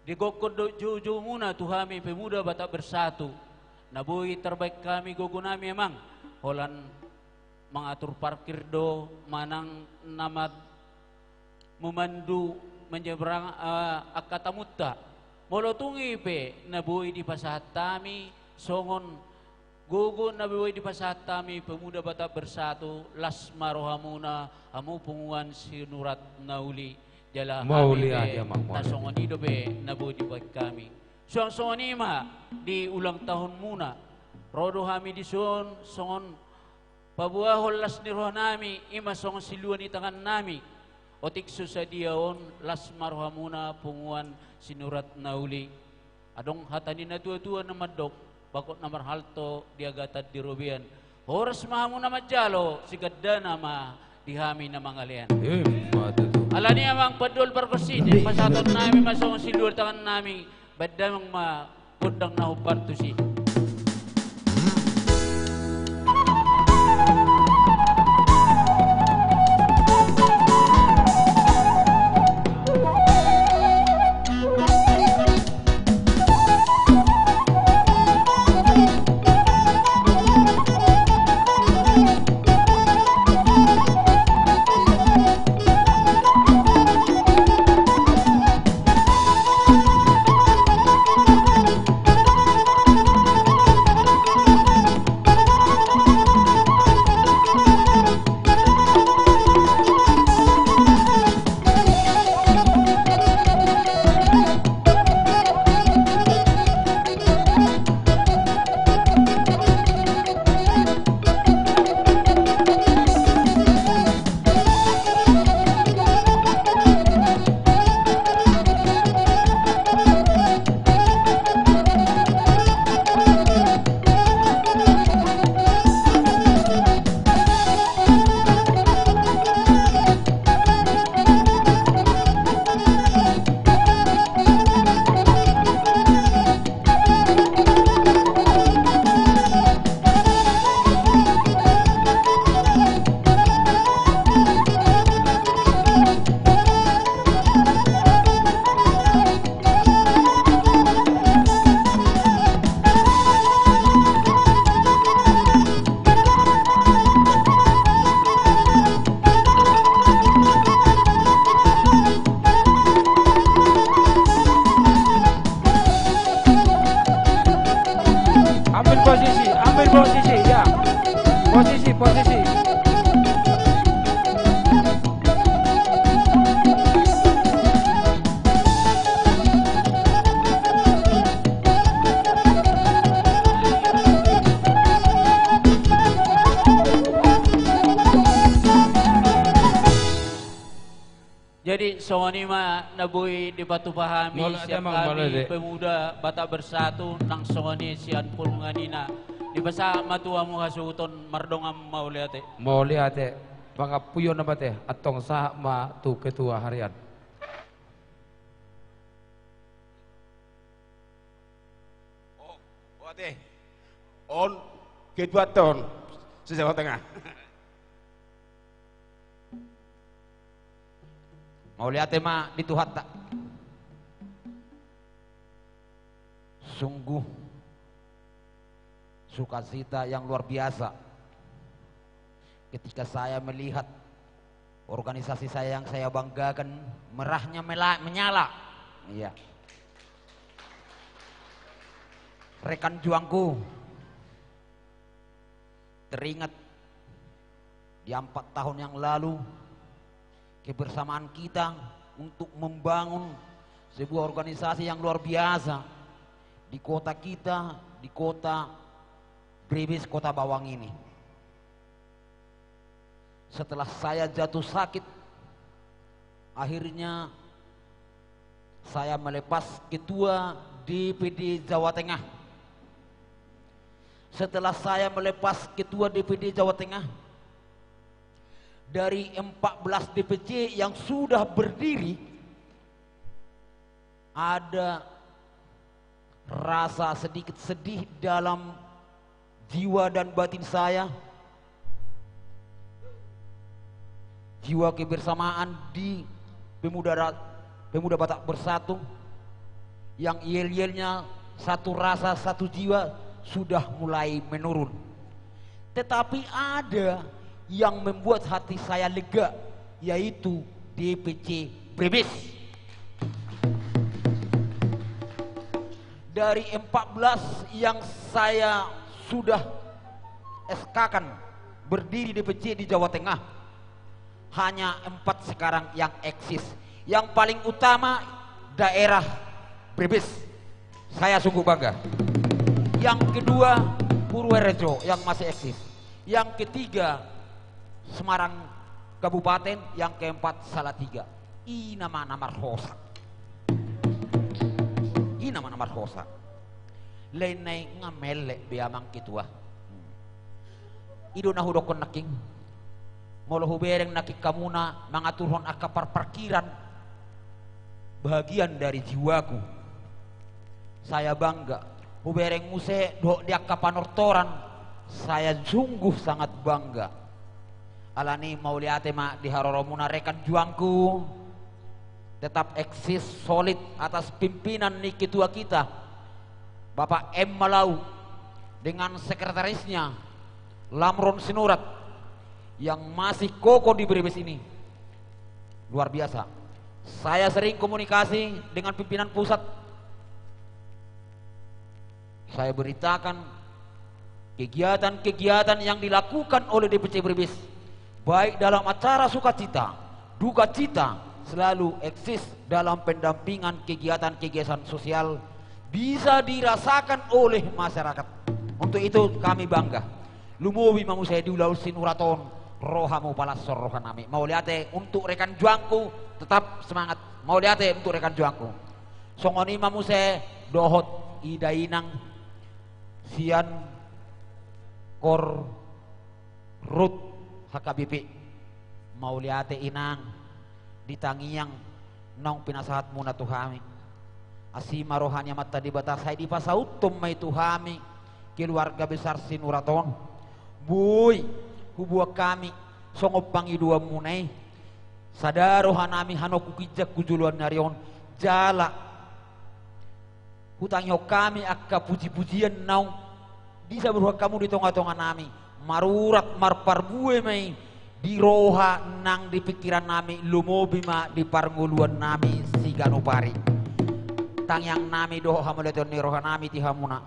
di gokod juju muna tuhami pemuda Batak Bersatu nabuhi terbaik kami gogunami emang holan mengatur parkir do manang namad memandu menyeberang akatamutta molotungi pe nabuhi di pasahat tami songon gugu nabuhi di pasahat tami pemuda Batak Bersatu lasma rohamuna amu punguan sinurat nauli jala mauli pe aja mang nasongon ido pe nabuhi di baik kami songon ima di ulang tahun muna rodo hami di songon pabuah las ni roh nami ima songon siluan di tangan nami otik susadiaon lasma rohamuna punguan sinurat nauli adong hatani na tua na madok bakot na marhalto diagatad di robian oras mahamu na majalo sigadda nama dihami na mangalian ala niya mang padol barkosin pasaton nami masong siluan tangan nami badamang kundang na hubarto si Jadi songoni ma nabui di Batu Pahami Mola siap temang mola, kami Dek. pemuda Batak Bersatu nang songoni sian pulunganina di basa matuamu hasuton mardongam mauliate. Mau lihat pangapuyon na ba te atong sa ma tu ketua harian. Ate, on kedua tahun sejauh tengah. Mau lihat tema di Tuhan tak? Sungguh sukacita yang luar biasa ketika saya melihat organisasi saya yang saya banggakan merahnya menyala. Iya. Rekan juangku teringat di 4 tahun yang lalu kebersamaan kita untuk membangun sebuah organisasi yang luar biasa di kota kita, di kota Brebes, kota Bawang ini. Setelah saya jatuh sakit, akhirnya saya melepas ketua DPD Jawa Tengah. Setelah saya melepas ketua DPD Jawa Tengah, dari 14 DPC yang sudah berdiri, ada rasa sedikit sedih dalam jiwa dan batin saya. Jiwa kebersamaan di pemuda Batak Bersatu yang yel-yelnya satu rasa satu jiwa sudah mulai menurun. Tetapi ada yang membuat hati saya lega, yaitu DPC Brebes. Dari 14 yang saya sudah SK-kan berdiri DPC di Jawa Tengah, hanya 4 sekarang yang eksis. Yang paling utama daerah Brebes, saya sungguh bangga. Yang kedua Purworejo yang masih eksis. Yang ketiga Semarang Kabupaten, yang keempat Salatiga. Nama marhosa. Nama marhosa. Lainai ngamele biamang kitua. Ido nahudokon naking. Molo hubereng nakik kamuna mangaturhon akapar parkiran. Bagian dari jiwaku. Saya bangga. Hubereng muse do diak kapanortoran. Saya sungguh sangat bangga. Alani mau lihat ma di haroromuna rekan juangku tetap eksis solid atas pimpinan nih ketua kita Bapak M. Malau dengan sekretarisnya Lamron Sinurat yang masih kokoh di Brebes ini. Luar biasa. Saya sering komunikasi dengan pimpinan pusat. Saya beritakan kegiatan-kegiatan yang dilakukan oleh DPC Brebes, baik dalam acara sukacita, duka cita, selalu eksis dalam pendampingan kegiatan-kegiatan sosial, bisa dirasakan oleh masyarakat. Untuk itu kami bangga. Lumowi mamu saya diulau sinuraton, rohamu palasor rohanami. Mau lihat untuk rekan juangku tetap semangat. Mau lihat untuk rekan juangku. Songoni mamu saya dohot idainang sian kor rut HKBP mau liate inang ditangiang nong pinasahat muna tuhami asima rohanya mata di batas saya di pasautum may tuhami keluarga besar sinuraton buy hubua kami songop pangidua munay sadaro hanami hanoku kijak kujuluan narion jala hutangyo kami akka puji-pujian naung bisa beruha kamu di tonga-tonga nami marurat marparbue may di roha nang di pikiran nami lumobi ma di parnguluan nami siganupari tangyang nami doho hamuleton ni roha nami ti hamuna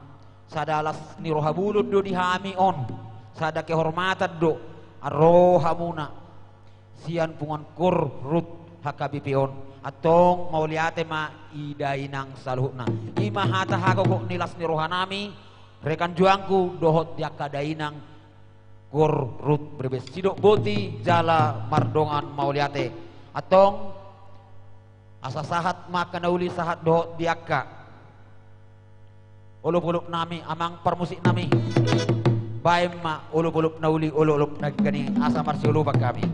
sadalas ni roha bulud do di hami on sada kehormatan do roha muna sian pungon kur rut HKBP on atong mau liate ma idainang saluhna ima hata hagok nilas ni roha nami rekan juangku dohot diakadainang Kur Rut Brebes Sidok Boti Jala Mardongan Mauliate atong asa sahat maka nauli sahat do diaka ulu-ulup nami amang permusik nami baim ma ulu-ulup nauli ulu-ulup nagani asa marsi ulubak kami.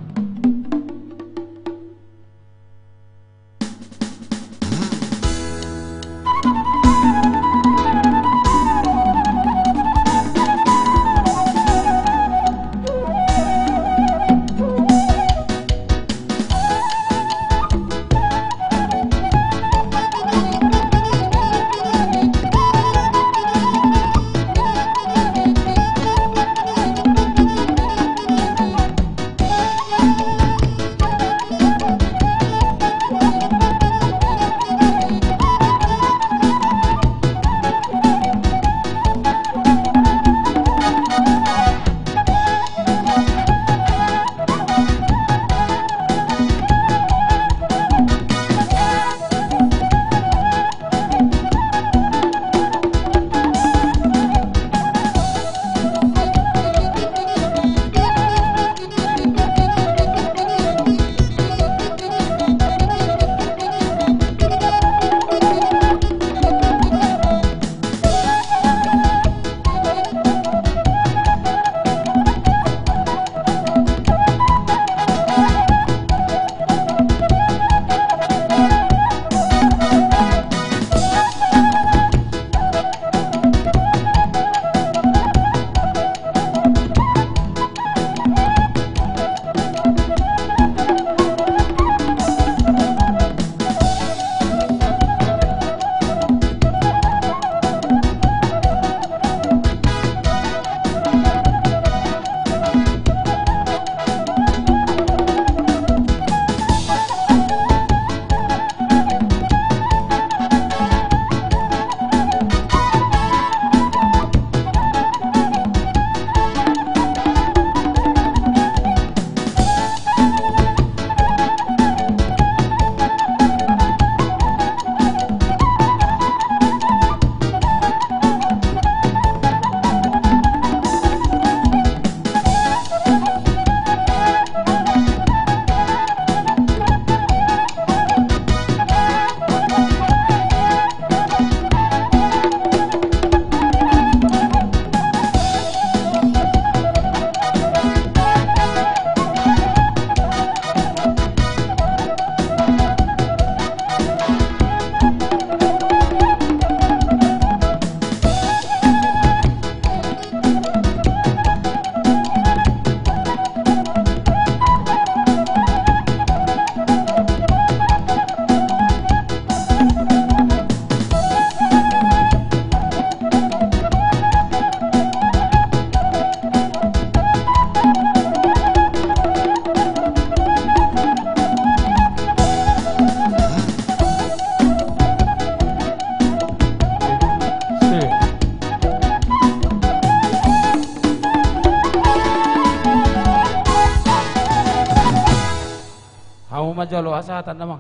Jalo asatan namang.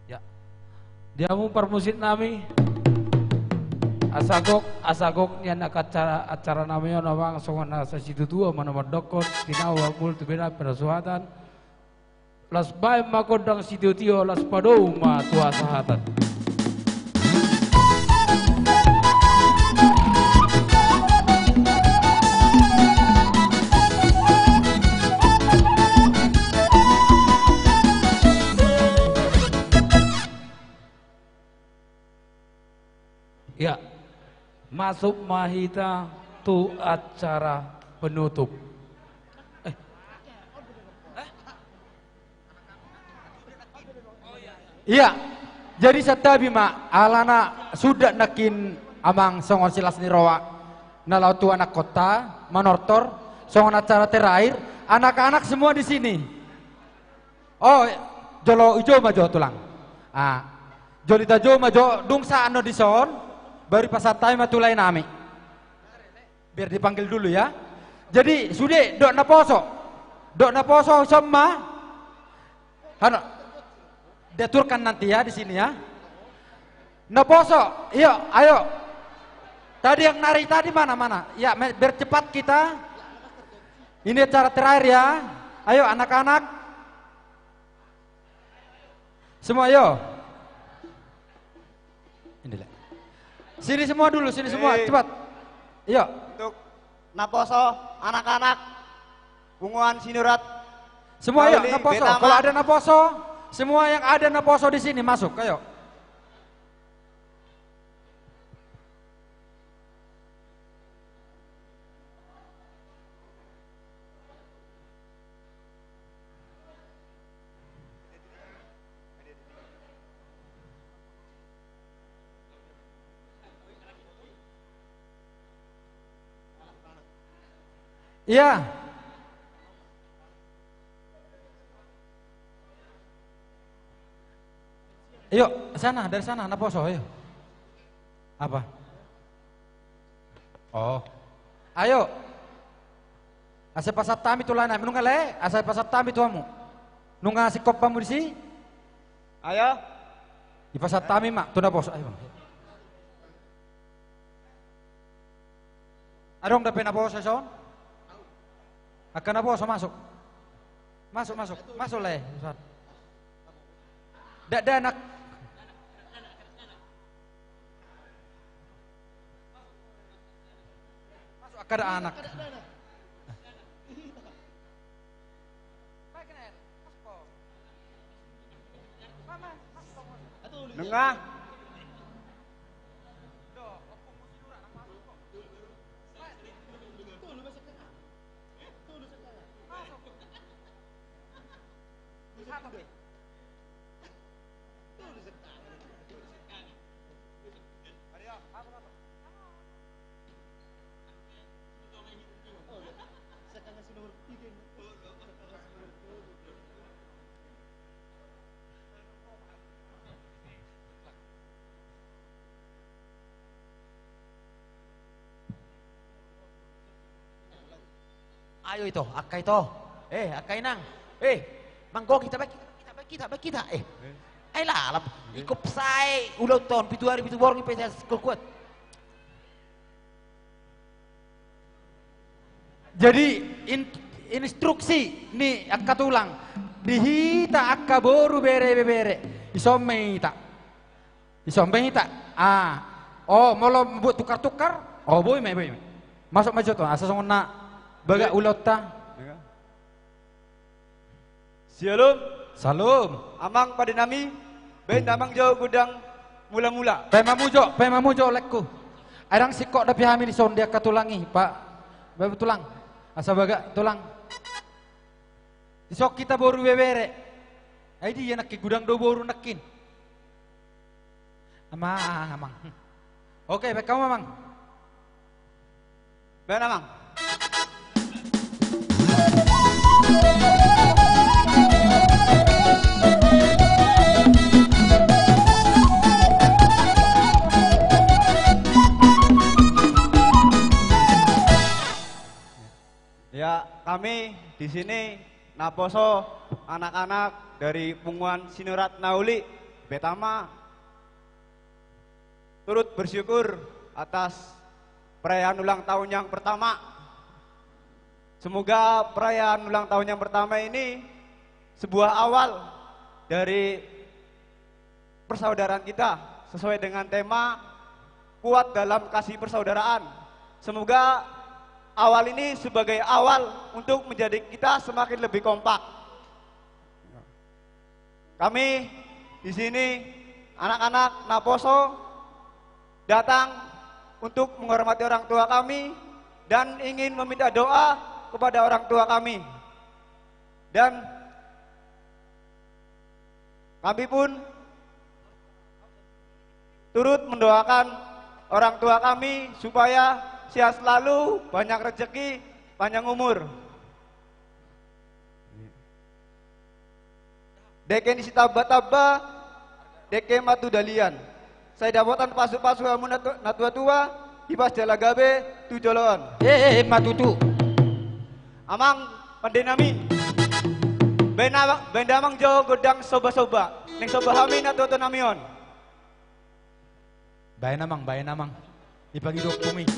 Ya. Diamu permusit nami. Asagok niyan acara nami yon namang songon sa situ tua mana madokon tinawa multi bena persuatan. Las bay makodang situ tio las padou ma tua sahatan. Ya, masuk mahita tu acara penutup. Iya, jadi setabi ma alana sudah nakin amang songon silas ni roa nalau tu anak kota manortor songon acara terakhir anak-anak semua di sini. Oh, jolo ijo majo tulang. Ah, jolita jo majo dungsa ano di son. Baru pasantai matulai nami. Biar dipanggil dulu ya. Jadi sudah dok na poso sama. Hano, diaturkan nanti ya di sini ya. Na poso, ayo. Tadi yang nari tadi mana? Ya, biar cepat kita. Ini acara terakhir ya. Ayo anak-anak. Semua yo. Inilah. Sini semua dulu, sini semua, cepat. Yuk. Untuk Naposo, anak-anak, Punguan Sinurat. Semua yuk, Nauli, Naposo. Betama. Kalau ada Naposo, semua yang ada Naposo di sini masuk, ayo. Iya. Yuk, sana, dari sana, Naposo, ayo. Apa? Oh. Ayo. Asa pasat tami tu lana, nunga le, asa pasat tami tu amu. Nunga si kop pamu di sini. Ayo. Di pasat tami mak, tu Naposo, ayo. Adong dapat Naposo son? Akan Naposo masuk. Masuk le. Dak anak. Masuk akan ada anak. Nengah. Ayo itu, akai itu. Akai nang. Manggo kita. Ayolah, ikut saya ulang tahun 7 hari 7 borong PSS kuat. Jadi instruksi nih akka tulang dihita akka boru bere isommeita. Oh mau buat tukar-tukar. Oh boy me. Masuk maju tuh asa songona baga ulotta. Salam. Amang pada nami, ben amang jauh gudang mula-mula. Pema mujo lekku. Arang sikok dapi hamil son dia katulangi, Pak. Bapak tulang. Asa baga tulang. Isok kita boru bebere. Ai dia nak gudang do boru nakin. Amang. Oke, baik kamu Amang. Ben Amang. Ya, kami di sini Naposo, anak-anak dari Punguan Sinurat Nauli, Betama, turut bersyukur atas perayaan ulang tahun yang pertama. Semoga perayaan ulang tahun yang pertama ini sebuah awal dari persaudaraan kita sesuai dengan tema kuat dalam kasih persaudaraan. Semoga awal ini sebagai awal untuk menjadi kita semakin lebih kompak. Kami di sini anak-anak Naposo datang untuk menghormati orang tua kami dan ingin meminta doa kepada orang tua kami. Dan kami pun turut mendoakan orang tua kami supaya sehat selalu, banyak rezeki, panjang umur. Deke di taba-taba, deke matu dalian. Saya dapatan pasu-pasu amun natua-tua, ibas jalagabe tujoloan. Matutu. Amang pandenami. Bendamang jo godang soba-soba. Ning soba hami natuto namion. Bayan namang. Ipagi dokumi.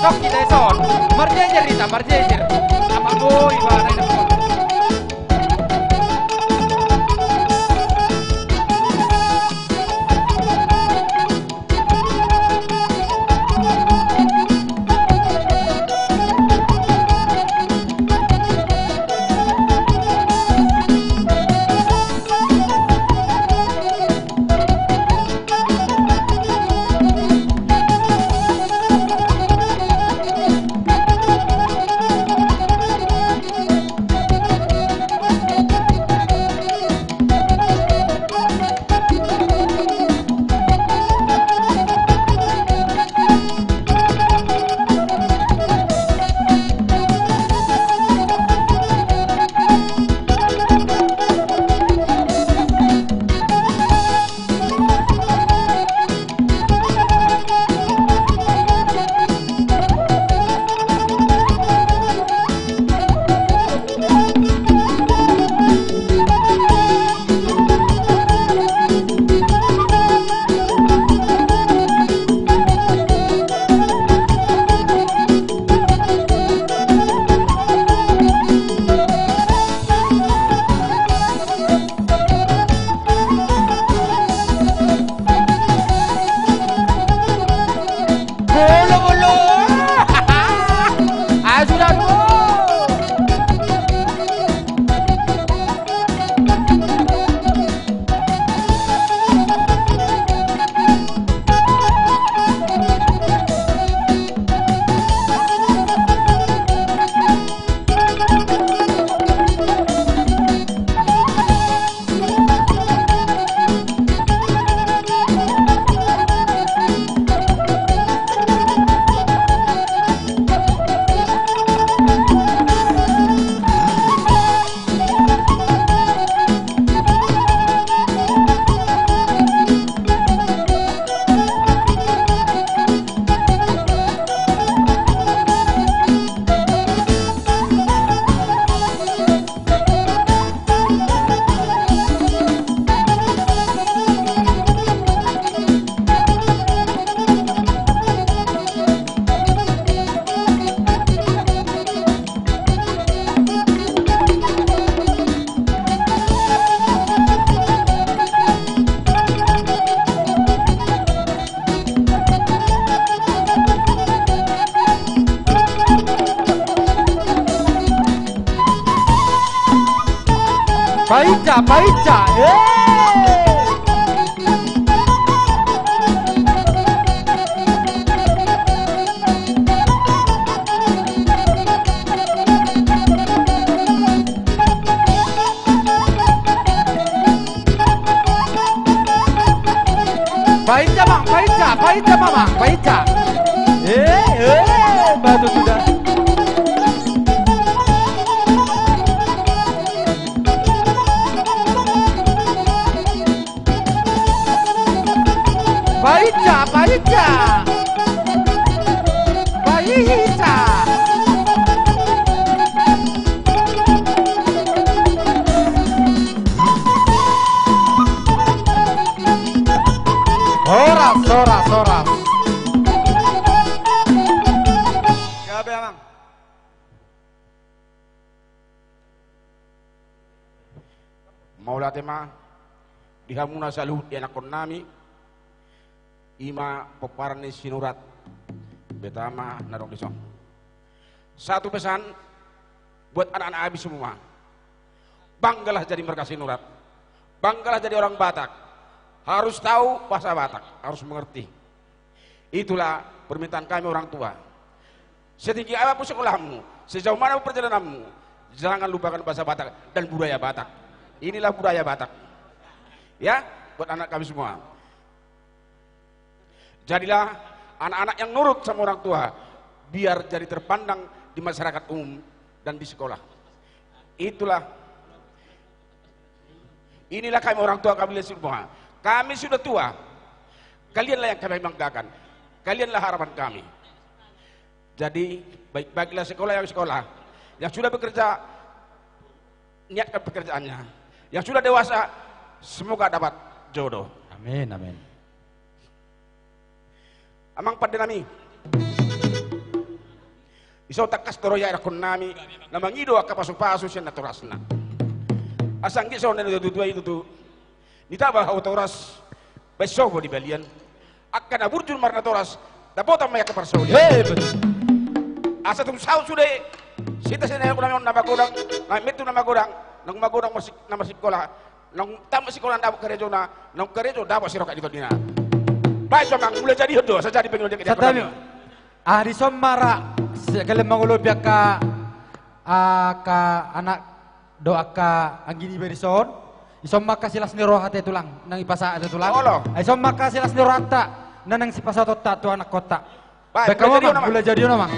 Sok kita son. Marjejer kita, marjejer. Sama boy bana ina son. Paica, paica, Paica bang, paica mama, paica. Batu sudah. Paica, paica. Paica. Soras, soras, soras. Gabe amang. Maula tema dihamuna saluhut di anak nami ima peparani sinurat betama narong disong. Satu pesan buat anak-anak abi semua. Banggalah jadi mereka sinurat. Banggalah jadi orang Batak. Harus tahu bahasa Batak, harus mengerti. Itulah permintaan kami orang tua. Setinggi apapun sekolahmu, sejauh mana perjalananmu, jangan lupakan bahasa Batak dan budaya Batak. Inilah budaya Batak. Ya, buat anak kami semua. Jadilah anak-anak yang nurut sama orang tua, biar jadi terpandang di masyarakat umum dan di sekolah. Inilah kami orang tua kami semua. Kami sudah tua, kalianlah yang kami banggakan, kalianlah harapan kami. Jadi baik-baiklah sekolah yang sudah bekerja, niatkan pekerjaannya. Yang sudah dewasa, semoga dapat jodoh. Amin, amin. Amang pada nami, Iso takas toroya era kon nami na mangido aka pasu-pasu siya naturasna. Asang giso na natutuwa itu tu. Nitaba autoras besogo di balian. Akka na burjun marna toras dapota maya kaparso. Asa tung sao sude. Sita sina ko namin nama godang, na metu nama godang, nang magodang nama sikola, nang tama sikola dapat kerejo na, nang kerejo dapat siroka dito dina. Baik so mang mulai jadi hodo, sa jadi pengen dia. Satami. Ari somara sekali mangulo ka anak doa ka anggini berison. Isom maka silas ni rohate tulang nang ipasa ate tulang. Isom maka silas ni rohata nang sipasa tota tu anak kota. Baik kamu mulai jadi ono mang.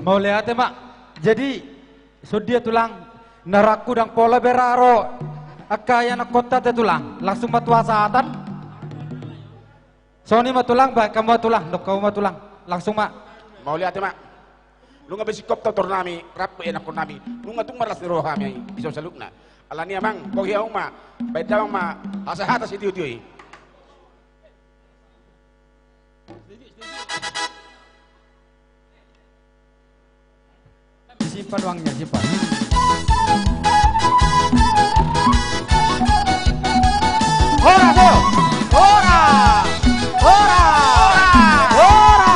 Mau lihat mak. Jadi dia tulang naraku dan pola beraro. Akaya nak kota te tulang langsung matua saatan. Soni matulang ba kamu tulang, dok kamu matulang langsung mak. Mau lihat mak. Lu nggak besikop tator nami, rap enak kon nami. Lu nggak tung maras roh kami bisa salukna. Alani amang, kau hiau mak. Baik dawang mak. Asa atas itu tioi. Simpan uangnya, simpan. Ora do, ora, ora, ora.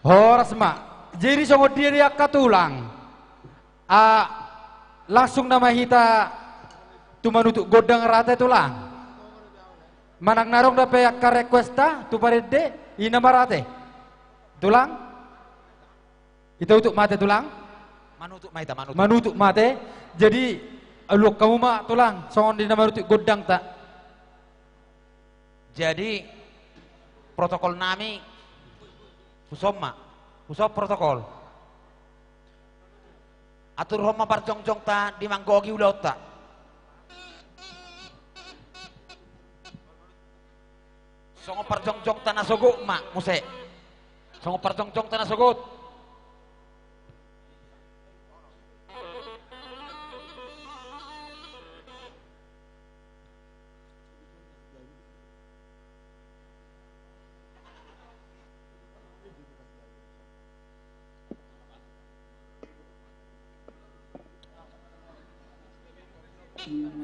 Horas mak. Jadi songo diri akka tulang. Langsung nama kita tumanutuk godang rata tulang. Manang narong dapat akka requesta tu parede ina marate. Tulang? Itu untuk mate tulang? Manutuk mate, manutuk. Manutuk mate. Jadi lu kamu mak tulang songon di nama nutuk godang tak. Jadi protokol nami Pusom mak, Pusom protokol. Atur homa parjong-jong ta di manggogi ulau ta. Songo parjong-jong ta nasogo mak muse. Songo parjong-jong ta nasogot.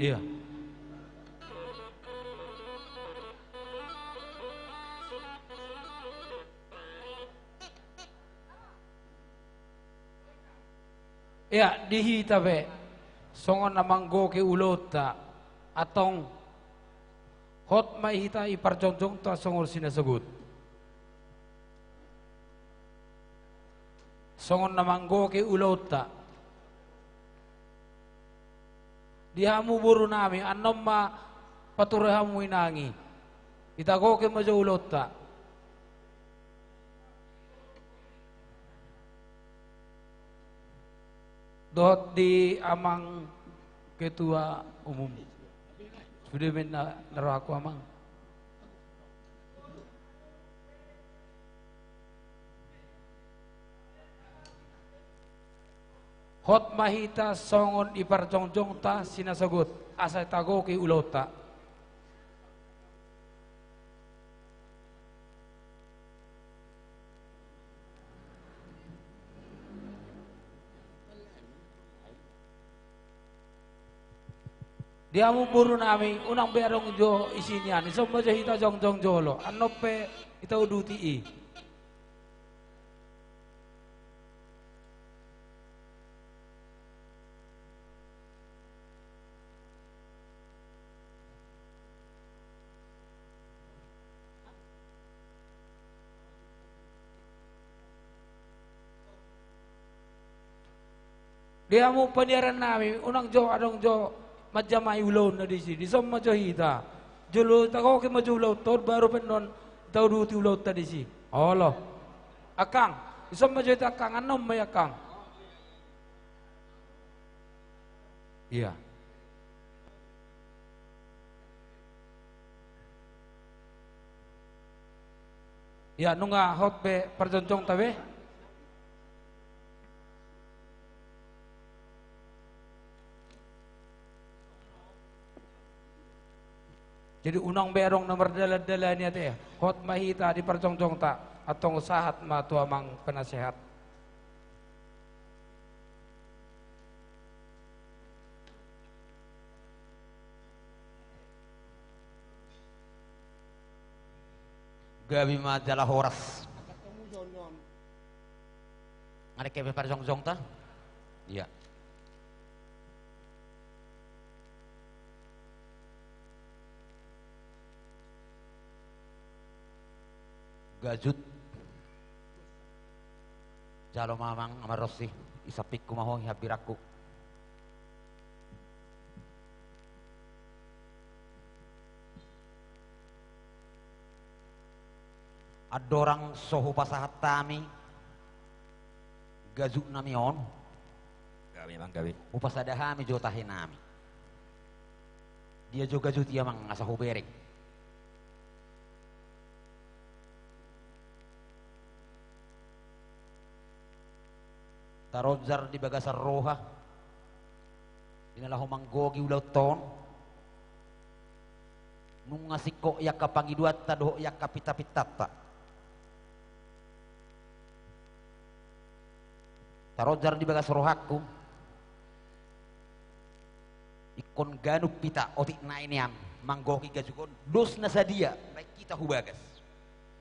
Iya. Ya dihita be songon namanggo ke ulota atong hot mai hita iparjongjong ta songol sinasagut. Songon namanggo ke ulota dihamu buru nami anom ma paturahamu inangi itago ke majo ulota dot di amang ketua umum sudah naro aku amang hot mahita songon iparjongjong ta sinasagot asa tago ki ulota. Dia mu buru nami unang berong jo isinya ni semua hita jongjong jolo anope ita uduti i. Dia mau penyiaran nami unang jo adong jo majamai ulon na disi di som majo hita jolo tako ke majo ulot tod baru penon tau duti ulot ta disi Allah akang di som majo hita akang anom may akang iya ya nunga hot be perjoncong tabe jadi unang berong nomor dala-dala niya teh hot mahita di perjong-jong ta atong sahat ma tua mang penasehat. Gabi majalah horas. Ada kebe perjong-jong ta? Iya. Gajut jalo mamang amarosi isapik kumaho habiraku Adorang soho pasahat tami gazuk nami on. Gabi mang gabi. Upas ada hami jo tahe nami. Dia juga gazut dia mang asa huberek. Tarodzar di bagasar roha. Dinalahu manggogi ulau ton. Nung ngasiko yak kapangiduat tadoh yak kapita-pitata. Tarojar di bagas rohaku ikon ganuk pita otik nainian manggoki gajukon dos nasadia baik kita hubagas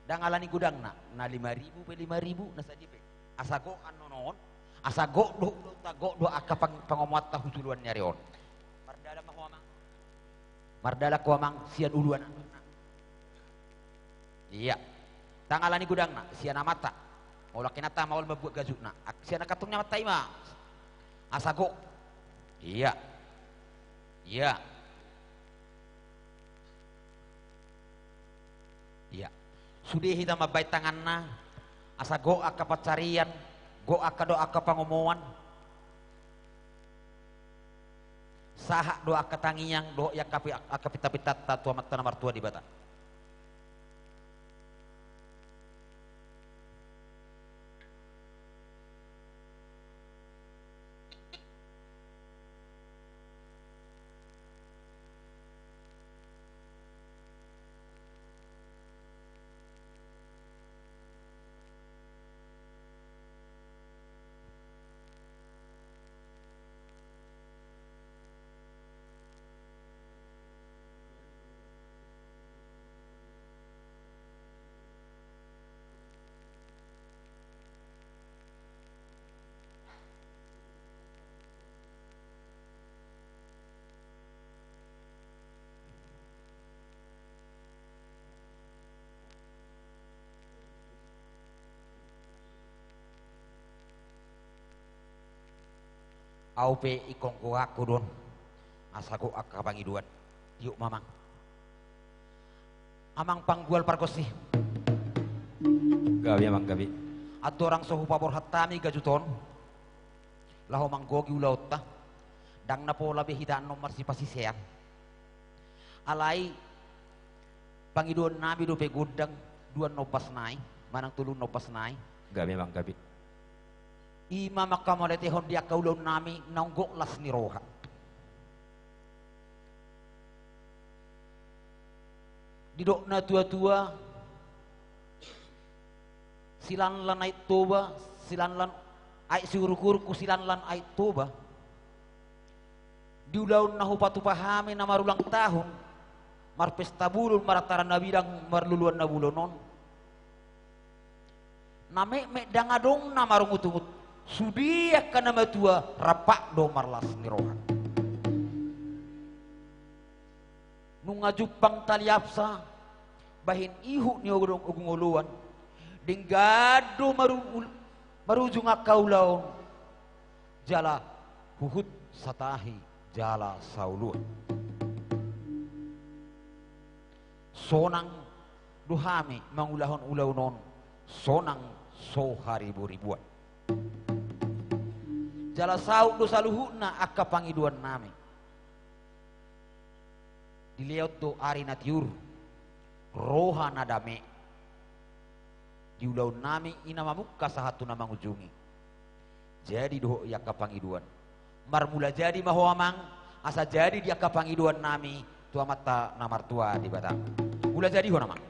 dan alani gudang na 5.000 pe 5.000 nasadia pe asago anonon asago do tago do aka pangomot ta husuluan nyarion mardala mahomang mardala ko mang sian uluan iya tangalani gudang na sian mata mau laki nata mau membuat gazukna siana katungnya matai mah asago iya iya iya sudah kita mabai tanganna asago aka pacarian go aka do aka pangomoan sahak do aka tangiyang do yak aka pita-pita tua mata nomor tua di bata. Aupe ikong ko aku don asago akka pangiduan yuk mamang amang panggual parkosi gabi amang gabi atau orang sohu pabor hatami gajuton laho manggogi ulaut ta dang na po labi hitaan nomor si pasisean alai pangiduan nabi do pe gudang duan nopas nai manang tulun nopas nai gabi amang gabi ima makamolete hon dia kaulon nami naunggok las ni roha. Didok na tua-tua silan lan ait toba silan lan ait siurukur ku silan lan ait toba diulaun nahu patu pahami na marulang tahun mar pesta bulun marataran nabidang marluluan na bulonon name me dangadong na marungut-ungut sudia kana matua rapak do marlas nirohan nunga jupang taliapsa bahin ihu ni ogong ogunguluan dinggado marujung akaulaon jala huhut satahi jala sauluan sonang duhami mangulahon ulaunon sonang so haribu-ribuan jala sauk do saluhuna akka pangiduan nami dilihat do ari natiur roha nadame diulau nami ina mamukka sahatu na mangujungi jadi do yakka pangiduan marmula jadi mahoamang asa jadi dia ka pangiduan nami tua mata namar tua di batang mula jadi ho namang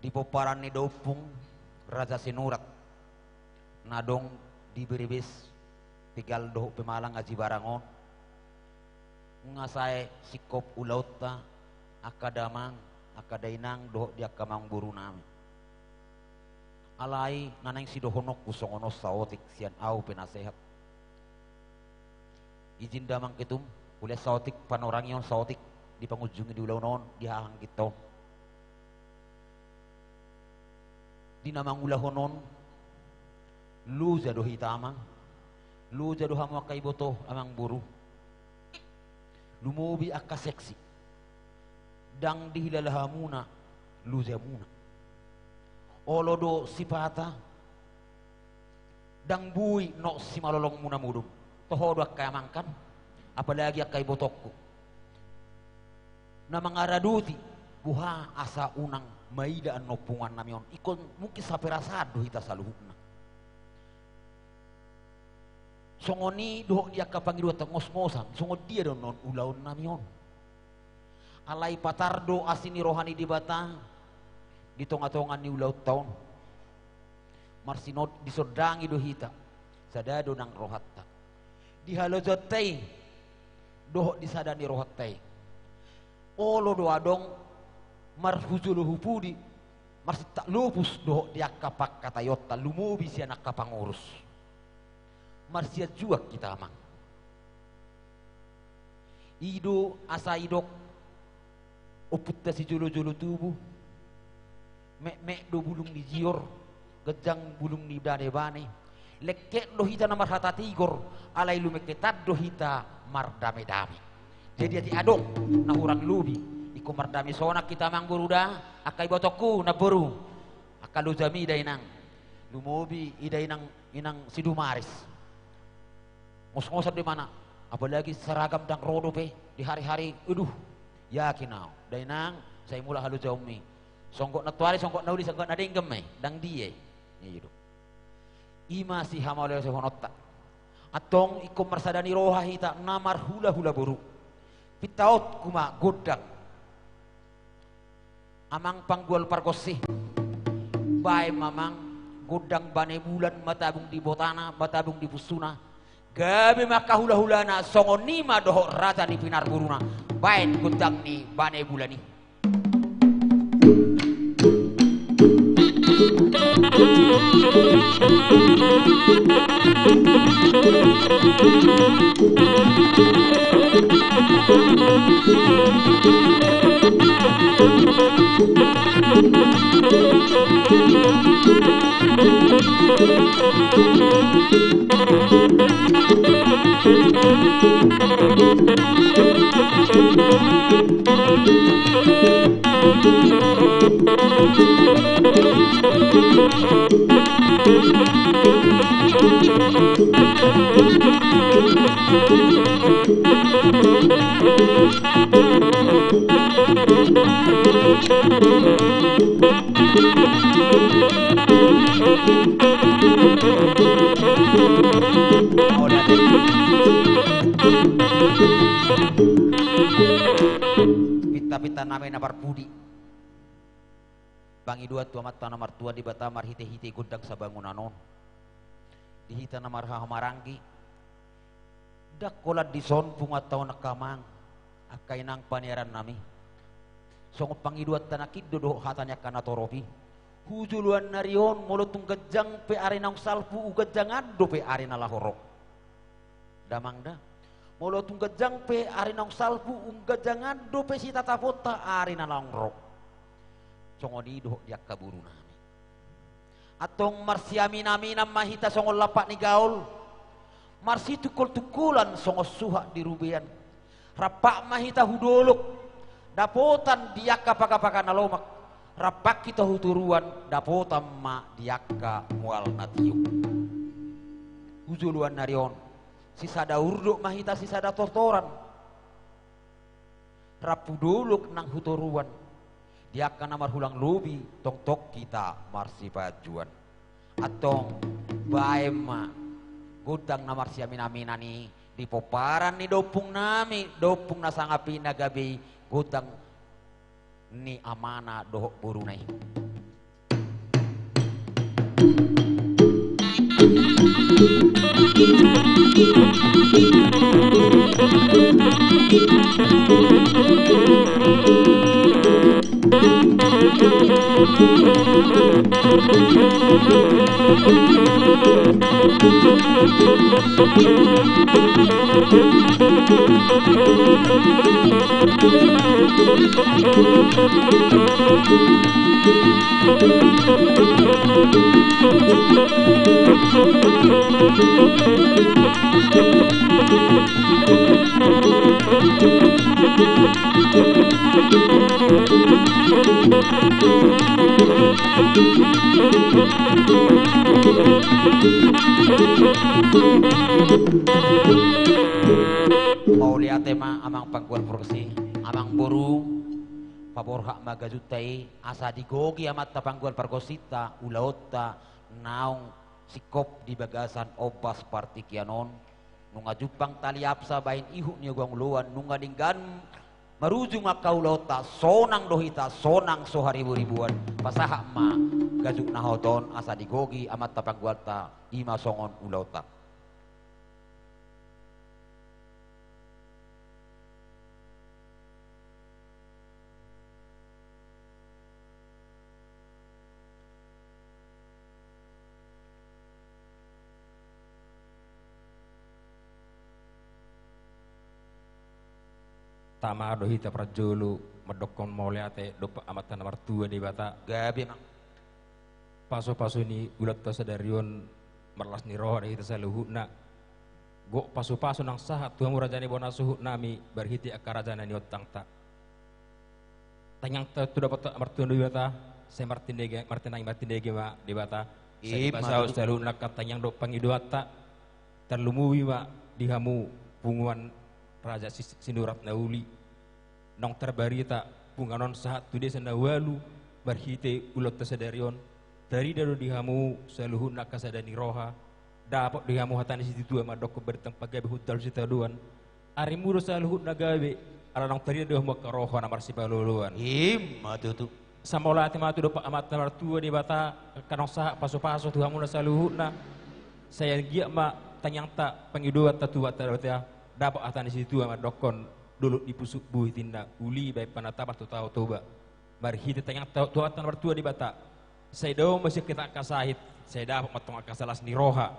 Di poparan ni Dopung Raja Sinurat nadong di Beribis tigal doh pemalang aji barangon ngasai sikop ulauta akadamang akadainang doh dia kamang buru nami alai nanang si dohonok kusongono saotik sian au penasehat izin damang ketum kuliah saotik panorangion saotik di pangujungi di ulau non di hahang kita di namang ulahonon lu jado hitamang lu jado hamu akai boto amang buru lumobi akka seksi dang dihilalahamuna lu jamuna olodo sipata dang bui no si malolong muna mudum tohodo akka amangkan apalagi akai botokku namang araduti buha asa unang maidaan nopungan namion ikon mungkin saperasado hita saluhukna songoni doh dia kapangi dua tengos-ngosan songo dia don non ulaun namion alai patardo asini rohani di batang di tonga-tongan ni ulau taun marsinod disodangi do hita sadado nang rohatta di halojotai doh disadani rohatai olo do adong marhuzulu hupudi masih tak lupus doh dia kapak kata yota lumubi si anak kapangurus marsia juak kita amang ido asa idok oputta si julu-julu tubuh mek do bulung di jior gejang bulung di bane lekek do hita namar hata tigor alai lumeketat do hita mardame-dame jadi ati adong nahurang lubi iku mardami sonak kita mangguruda akai botoku na boru akalu jami dainang lumobi idainang inang sidumaris ngos-ngosan di mana apalagi seragam dang rodo pe di hari-hari aduh yakin nau dainang saya mula halu jaumi songgok na tuari songgok na uli songgok na dinggem dang die itu ima si hamaleo se honotta atong iku marsadani roha hita namar hula-hula boru pitaot kuma godang amang panggual pargosi bae mamang godang bane bulan matabung di botana matabung di pusuna gabe maka hula-hulana songonima doho raja di pinar buruna bae godang ni bane bulani Pita-pita namanya nabar budi bangi dua tua mata namar tua di batamar hite-hite gudang sabangunanon di hita namar hamaranggi dak kolat di son bunga tau nakamang akai nang paniaran nami songo pangi dua tanakid dodo hatanya kana toropi hujuluan narion molotung gejang pe arenang salpu ugejang ado pe arena lahorok damangda molotung gejang pe arenang salpu ugejang ado pe si tatapota arena langrok songoni doh dia kaburu nami. Atong marsiami nami nama hita songol lapak ni gaul. Marsi tukul-tukulan songos suha di rubian. Rapak mahita hudoluk. Dapotan diaka paka-paka nalomak. Rapak kita huturuan dapotan ma diaka mual natiyuk. Ujuluan narion. Sisada urduk mahita sisada tortoran. Rapudoluk nang huturuan. Diaka namar hulang lobi tok-tok kita marsi pajuan. Atong baema gudang namar siamin-aminani di poparan ni dopung nami dopung nasangapi nagabi gudang ni amana dohok burunai. Mau lihat tema amang pangkuan proksi amang boru pabor hak magajutai asa digogi amat tapangkuan parkosita ulaota naong sikop di bagasan obas partikianon nunga jupang tali apsa bahin ihu niyo guang uluan nunga dinggan marujung akaulota sonang dohita sonang soharibu-ribuan pasahak ma gajuk nahoton asa digogi amat tapangkuan ta ima songon ulota. Tama dohita prajulu medokon mauliate dopa amatan nomor 2 di bata gabi mak paso-paso ni ulat ta sadarion merlas ni roh hita saluhuna go paso-paso nang sahat tuang rajani bona suhu nami berhiti akarajana ni otang ta tanyang ta tu dapat martun di bata saya martindege ma di bata saya pasau saluna katanyang do pangiduata terlumui ma dihamu punguan Raja Sinurat Nauli nong terbarita punganon sahat tu desa nawalu berhite ulot tasadarion dari daru dihamu saluhun nakasadani roha dapat dihamu hatani situ ama dok bertang pagabe hudal sitaduan ari muru saluhun nagabe ala nong tari dah mak roha namar sipaluluan matutu samola tematu do amat namar tua di bata kanong sahat paso-paso tuhamu saluhun na saya giak ma tanyang tak pengiduat tatua taratia dapat atan di situ sama dokon dulu dipusuk buih tindak uli baik panatabar tu tahu toba marhita tanyang tua nomor 2 di bata saya do masih kita kasahit saya dapat matong akasalas ni roha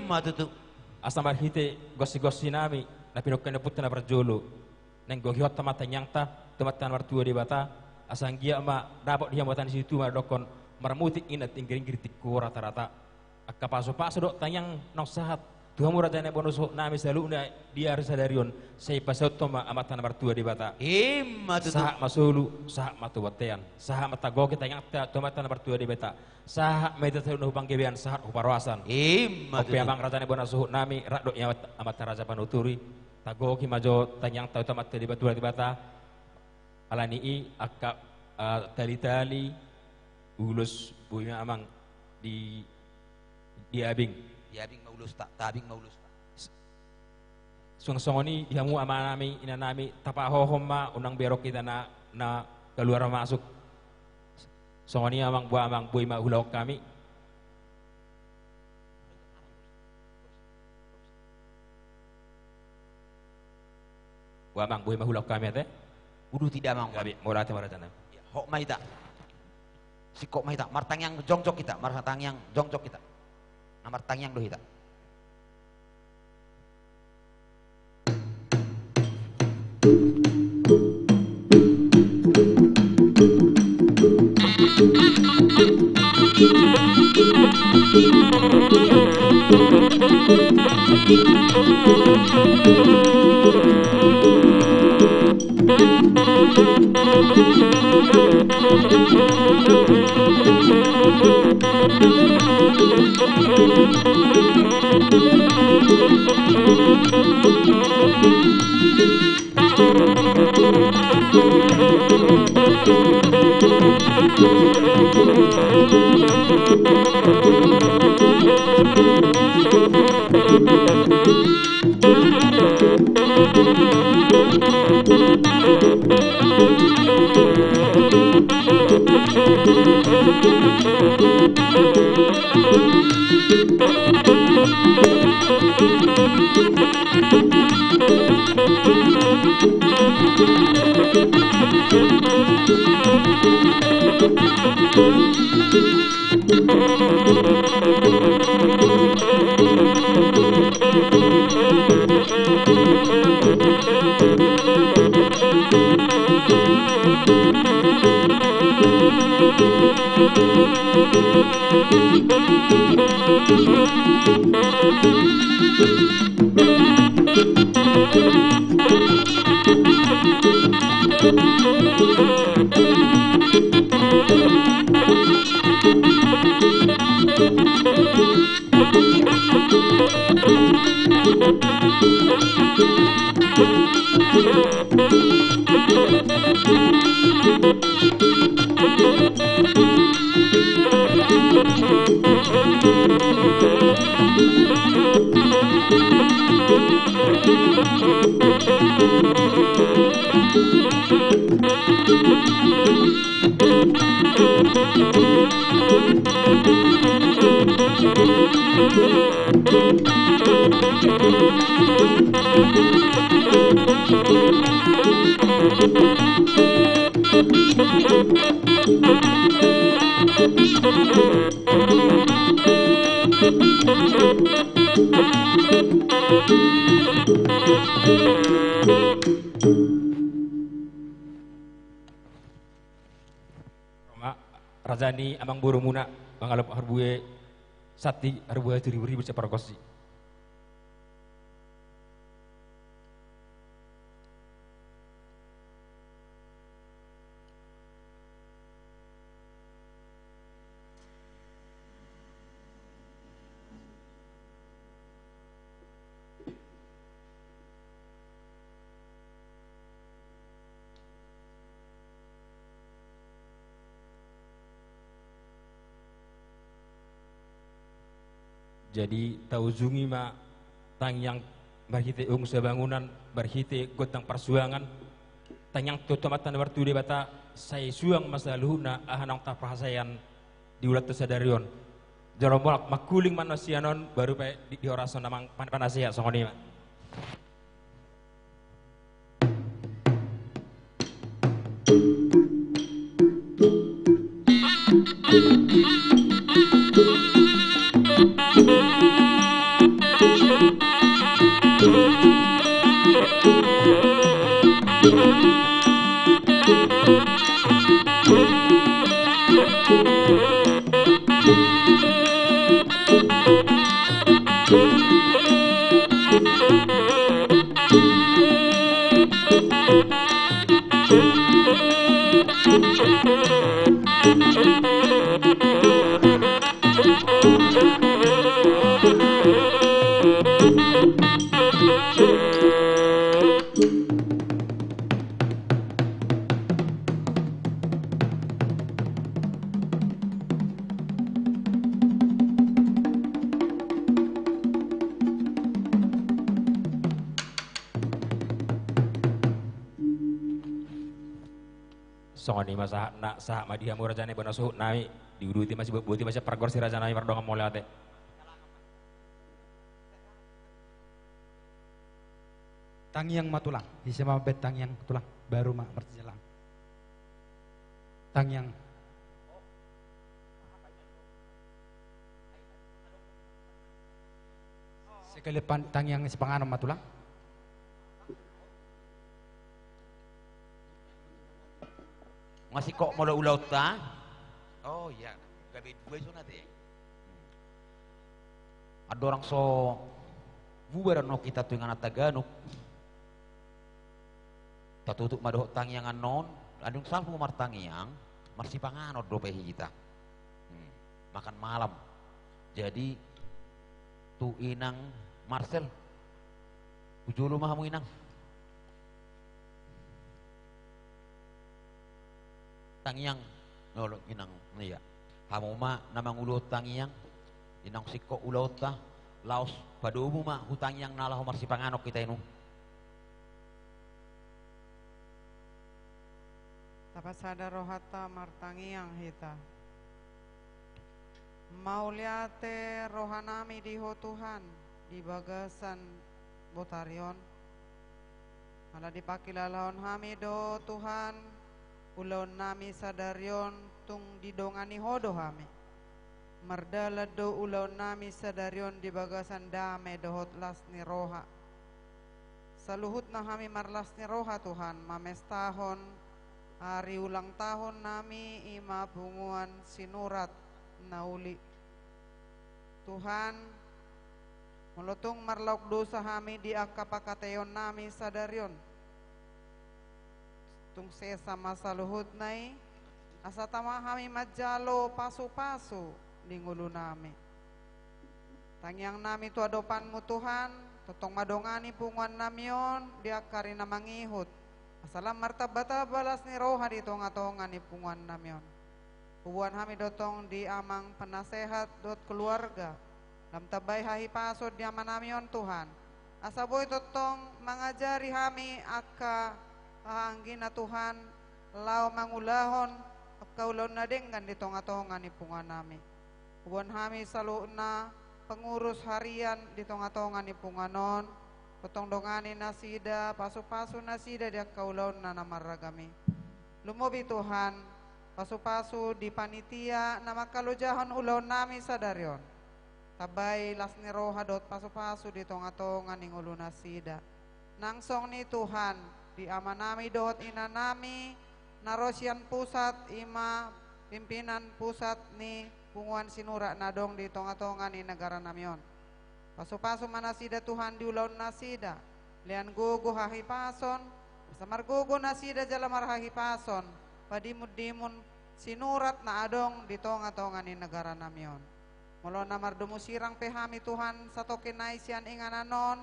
matutu asa marhite gosi-gosi nami na pinokkan na putan na berjolo neng gohiot tama tanyang ta tempat nomor 2 di bata asang gia ma dapat dia matan di situ ma dokon marmutik inat tinggiring kritikku rata-rata akapaso-paso dok tanyang nong sahat Tuhan murajane bonus nami saluna dia sadarion saya pasot toma amatan nomor 2 di bata sahak masulu sahak matu batean sahak mata go kita yang tomatan nomor 2 di bata sahak meta saluna hubang gebean sahak uparawasan oke abang rajane bonus nami rakdo nya amatan raja panuturi tago ki majo tanyang tau tomat di bata alani i akak tali-tali ulus punya amang di abing maulus tak tabing maulus tak song-songoni yamu ama nami ina nami tapahohom ma unang berok kita na keluar masuk songoni amang buay ma hulok kami buay ma hulok kami ate udu tidak mang gabi morate maratana hok maita sikok maita martang yang jongcok kita martang yang jongcok kita nomor tangyang dohita Rajani amang buru muna mangalap harbue sati harbue 1000 separkosi. Jadi tauzungi ma tang yang berhite ung sebangunan berhite gotang persuangan tang yang totomatan bertude bata saya suang masa luhuna ahanang tapahasayan diulat tesadarion jaromolak makuling manusianon baru pe di orason namang panasia songoni ma. Songoni masa nak sah madia murajane banosuh nami diuduti masih buti masih pergor si raja nami pardonga molate. Tangyang matulang, bisa mabet tangyang tulang baru mak berjalan. Tangyang sekali tangyang sepanganom matulang. Masih kok mau ulau ta? Oh iya, gabe dua itu nanti. Ada orang so bubar no kita tu ngana Taganuk. Tatutuk madoh tangiangan non, adung salpu martangiang, marsipanganot dope kita. Makan malam. Jadi tu inang Marcel, ujulu mahamu inang. Tangiang, nolok inang, iya. Hamu ma namang ulot tangiang, inang siko ulot ta, laos padumu ma hutang yang nalah marsipanganok kita inu. Tapasada rohata martangiang hita. Mauliate rohanami diho Tuhan di bagasan Botarion. Ala dipakilalaon hami do Tuhan ulon nami sadarion tung didongani hodo hami. Merdala do ulon nami sadarion di bagasan dame dohot lasni roha. Saluhut na hami marlasni roha Tuhan mamestahon hari ulang tahun nami ima bunguan sinurat nauli. Tuhan melutung marlauk dosa kami di akapakateyon nami sadarion. Tung sesa masa luhut nai asa tama kami majalo pasu-pasu di ngulu nami. Tangyang nami tu adopanmu Tuhan, totong madongani punguan namion diakari na mangihut. Asalam martabata balas ni roha di tonga-tonga ni punguan namion. Pubuan kami dotong di amang penasehat dot keluarga. Lam tabay hahi pasod di aman namion Tuhan. Asaboy totong mengajari kami aka hanggina Tuhan lau mangulahon kaulon na denggan di tonga-tonga ni punguan nami. Pubuan kami saluna pengurus harian di tonga-tonga ni punganon. Potong dongani nasida, pasu-pasu nasida dia kaulaun na namaragami. Lumobi Tuhan, pasu-pasu di panitia nama kalujahon ulaun nami sadarion. Tabay lasni roha dot pasu-pasu di tonga-tonga ning ulu nasida. Nangsong ni Tuhan, di ama nami dot ina nami, narosian pusat ima pimpinan pusat ni punguan sinura nadong di tonga-tonga ni negara namion. Pasu-pasu manasida Tuhan di ulaun nasida. Lian gugu hahipason. Samar gugu nasida jalamar hahipason. Padimud-dimun sinurat na adong di tonga-tonga ni negara namion. Molo namar dumusirang pehami Tuhan satu kinaisian ingananon.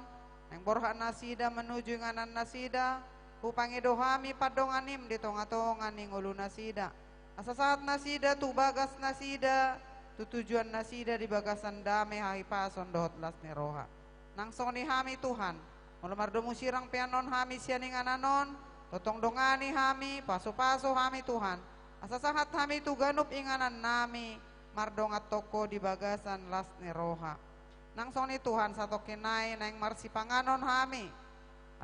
Neng borha nasida menuju inganan nasida. Upangi dohami padonganim di tonga-tonga ni ngulu nasida. Asa saat nasida tu bagas nasida. Tujuan nasida di bagasan dame hai pason dohot lasni roha. Nangsong ni hami Tuhan. Mulumar dumusirang pianon hami sianingan anon. Totong dongani hami pasu-pasu hami Tuhan. Asa sahat hami tu ganup inganan nami. Mardongat toko di bagasan lasni roha. Nangsong ni Tuhan satu kinay naing marsi panganon hami.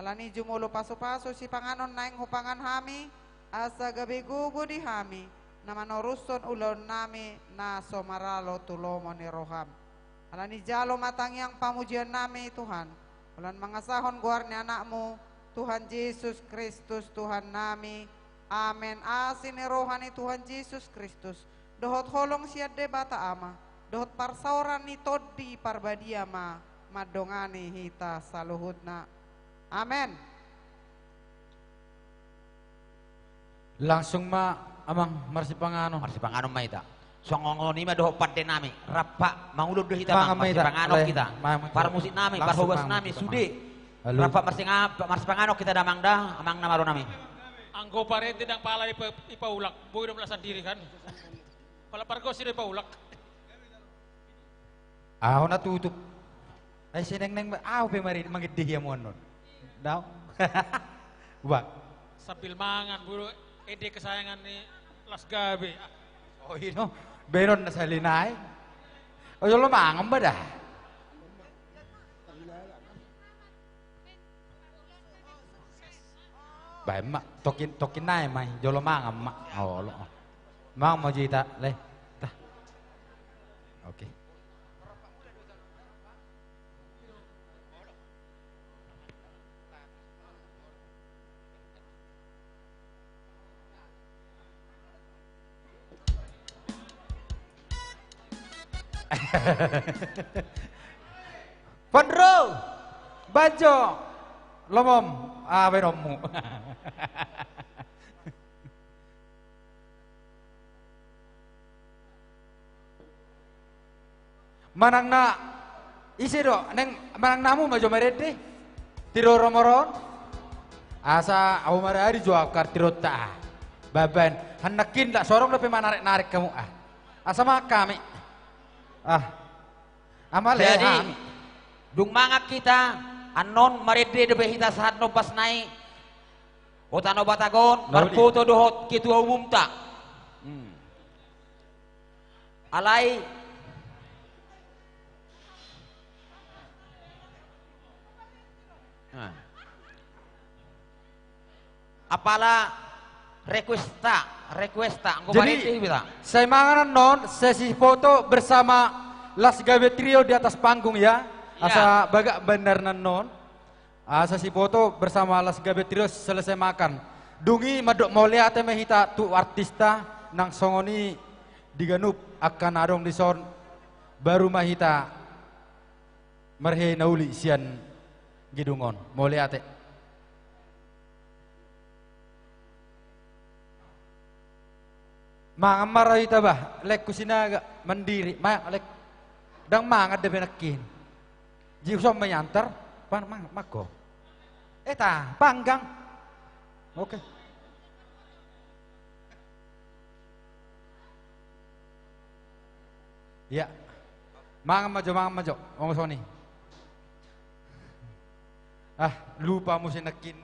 Alani jumulo pasu-pasu si panganon naing hupangan hami. Asa gabi gugu di hami. Nama noruson ulon nami na somaralo tulomo ni roham. Alani jalo matangyang pamujian nami Tuhan. Ulan mangasahon guar ni anakmu Tuhan Yesus Kristus Tuhan nami. Amen. Asin ni rohani Tuhan Yesus Kristus. Dohot holong siad de bata ama. Dohot parsauran ni todi parbadia ma. Madongani hita saluhutna. Amen. Langsung ma amang marsipangano maita songongoni ma doho padde nami rapa mangulud do hita marsipangano kita par musik nami par hobas nami sude rapa marsipangano kita damang dah amang namaro nami anggo parente dang pala ipaulak boy do melasan diri kan pala pargo sire ipaulak aho na tutup ay sineng aho pe mari mangidih mo non daw ba sambil mangan buru ide kesayangan ni Las Gabe. Oh ino, beron na sa linay. O yung lumangam ba dah? Baik mak, tokin nai mai, yung lumangam mak. Oh lo, mang mau jita le, tah. Oke. Pondro, Bajo lomom benommu. Manang na isi do neng manang namu majo merede tiro romoron asa au marari jo akar tiro ta baban hanakin tak sorong lebih narik kamu asa kami amal jadi dung mangak kita anon marede de hita saat no pas naik otano batagon marfoto dohot ketua umum tak alai apalah requesta jadi saya manganan non sesi foto bersama Las Gawe Trio di atas panggung ya asa bagak benar non sesi foto bersama Las Gawe Trio selesai makan dungi madok molea teme hita tu artista nang songoni diganup akan adong di son baru mahita merhe nauli sian gidungon molea te Mangamar ita bah, lek kusinaga mandiri, lek dang mangat de benakin. Ji usah menyantar, pan mako. Eta panggang. Oke. Ya. Mangam majo, ngomong soni. Lupa musin nakin.